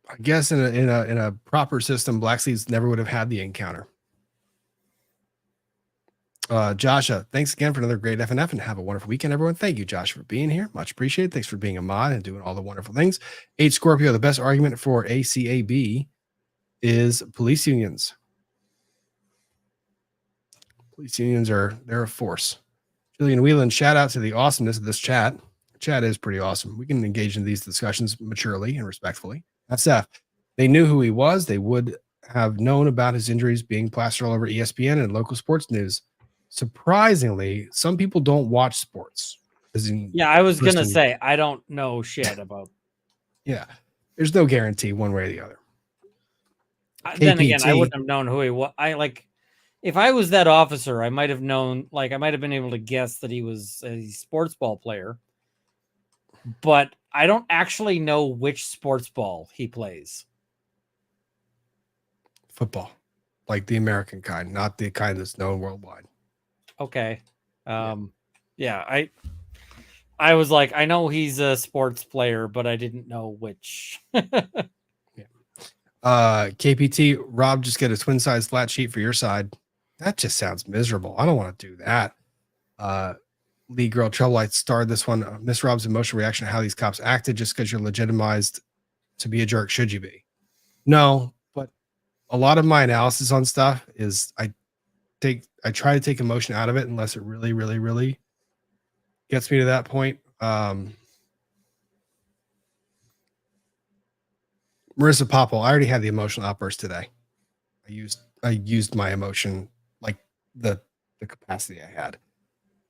I guess in a proper system, Black Sleeves never would have had the encounter. Joshua, thanks again for another great FNF, and have a wonderful weekend, everyone. Thank you, Josh, for being here. Much appreciated. Thanks for being a mod and doing all the wonderful things. H Scorpio, the best argument for ACAB is police unions. Police unions they're a force. Jillian Whelan, shout out to the awesomeness of this chat. Chat is pretty awesome. We can engage in these discussions maturely and respectfully. That's F. They knew who he was. They would have known about his injuries being plastered all over ESPN and local sports news. Surprisingly, some people don't watch sports. Yeah, I was going to say, I don't know shit about. Yeah, there's no guarantee one way or the other. Then again, I wouldn't have known who he was. If I was that officer, I might have known, I might have been able to guess that he was a sports ball player. But I don't actually know which sports ball he plays. Football, like the American kind, not the kind that's known worldwide. Okay. Yeah, I was like, I know he's a sports player, but I didn't know which. KPT, Rob, just get a twin size flat sheet for your side. That just sounds miserable. I don't want to do that. Lee Girl Trouble, I starred this one. Miss Rob's emotional reaction to how these cops acted. Just because you're legitimized to be a jerk, should you be? No, but a lot of my analysis on stuff is I try to take emotion out of it unless it really, really, really gets me to that point. Marissa Poppell, I already had the emotional outburst today. I used my emotion like the capacity I had.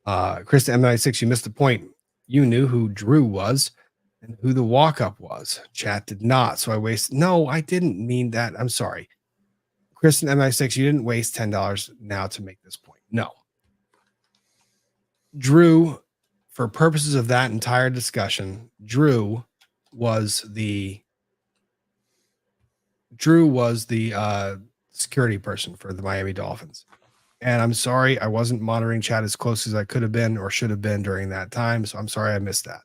Krista M96, you missed the point. You knew who Drew was and who the walk-up was. Chat did not. So I wasted. No, I didn't mean that. I'm sorry. Kristen M96, you didn't waste $10 now to make this point. No. Drew, for purposes of that entire discussion, Drew was the security person for the Miami Dolphins. And I'm sorry, I wasn't monitoring chat as close as I could have been or should have been during that time. So I'm sorry I missed that.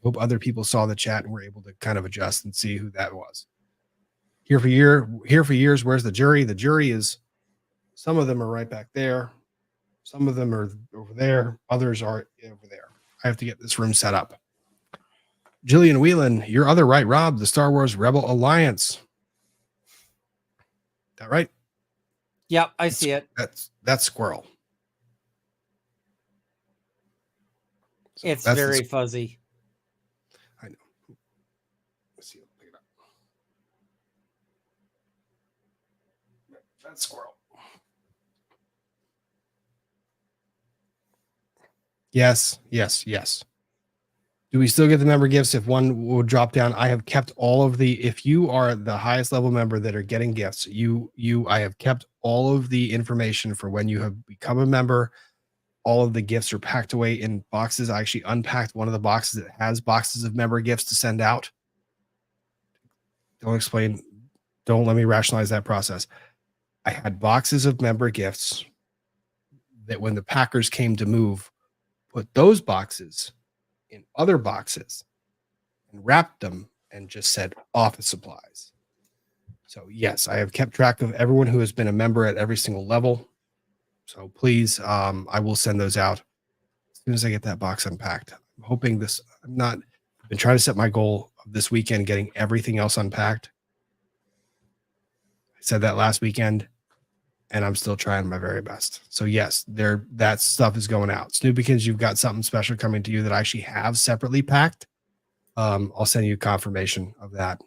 Hope other people saw the chat and were able to kind of adjust and see who that was. Here for years. Where's the jury? The jury is, some of them are right back there. Some of them are over there. Others are over there. I have to get this room set up. Jillian Whelan, your other right, Rob, the Star Wars Rebel Alliance. That right? Yep, I see it. That's Squirrel. So it's very fuzzy. I know. Let's see. Pick it up. That squirrel. Yes, yes, yes. Do we still get the member gifts if one will drop down? I have kept all of the, if you are the highest level member that are getting gifts, I have kept all of the information for when you have become a member. All of the gifts are packed away in boxes. I actually unpacked one of the boxes that has boxes of member gifts to send out. Don't let me rationalize that process. I had boxes of member gifts that when the Packers came to move, put those boxes in other boxes and wrapped them and just said office supplies. So yes, I have kept track of everyone who has been a member at every single level. So please, I will send those out as soon as I get that box unpacked. I'm hoping I've been trying to set my goal of this weekend, getting everything else unpacked. I said that last weekend, and I'm still trying my very best. So yes, that stuff is going out. Snoopykins, you've got something special coming to you that I actually have separately packed. I'll send you confirmation of that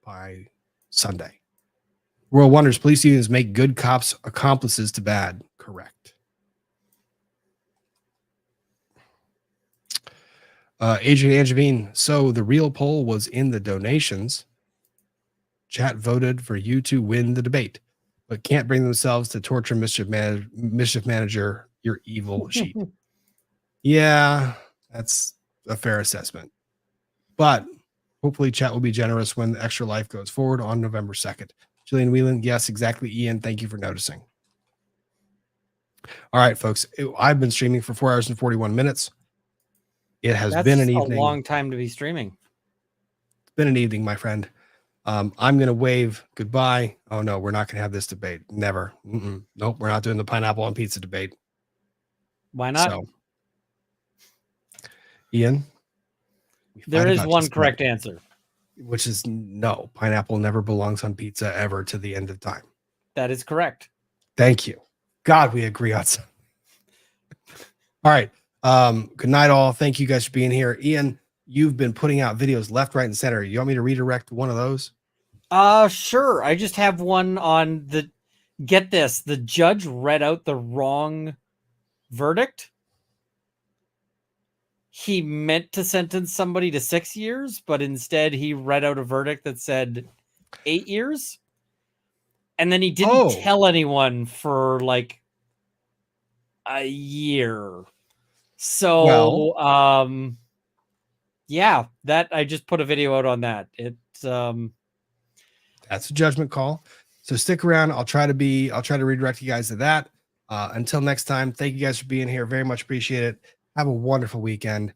by Sunday. World Wonders, police unions make good cops accomplices to bad. Correct. Adrian Angevine, so the real poll was in the donations. Chat voted for you to win the debate, but can't bring themselves to torture mischief manager, your evil sheep. Yeah, that's a fair assessment. But hopefully chat will be generous when the Extra Life goes forward on November 2nd. Jillian Whelan, yes, exactly. Ian, thank you for noticing. All right, folks. I've been streaming for 4 hours and 41 minutes. It has been an evening. A long time to be streaming. It's been an evening, my friend. I'm going to wave goodbye. Oh, no, we're not going to have this debate. Never. Nope, we're not doing the pineapple on pizza debate. Why not? So, Ian? There is one correct answer. Which is no. Pineapple never belongs on pizza ever to the end of time. That is correct. Thank you. God, we agree on something. All right. Good night, all. Thank you guys for being here. Ian, you've been putting out videos left, right, and center. You want me to redirect one of those? Sure. I just have one on get this. The judge read out the wrong verdict. He meant to sentence somebody to 6 years, but instead he read out a verdict that said 8 years. And then he didn't tell anyone for like a year. So, yeah, that I just put a video out on that. It's that's a judgment call. So stick around. I'll try to redirect you guys to that. Until next time, thank you guys for being here. Very much appreciate it. Have a wonderful weekend.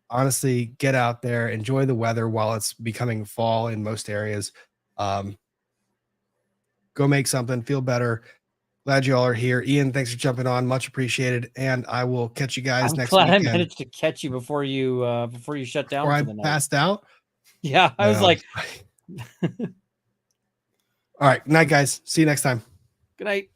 Honestly, get out there, enjoy the weather while it's becoming fall in most areas. Go make something, feel better. Glad you all are here. Ian, thanks for jumping on. Much appreciated. And I will catch you guys next weekend. I'm glad I managed to catch you before you shut down for the night. Passed out? Yeah, I was like... All right. Good night, guys. See you next time. Good night.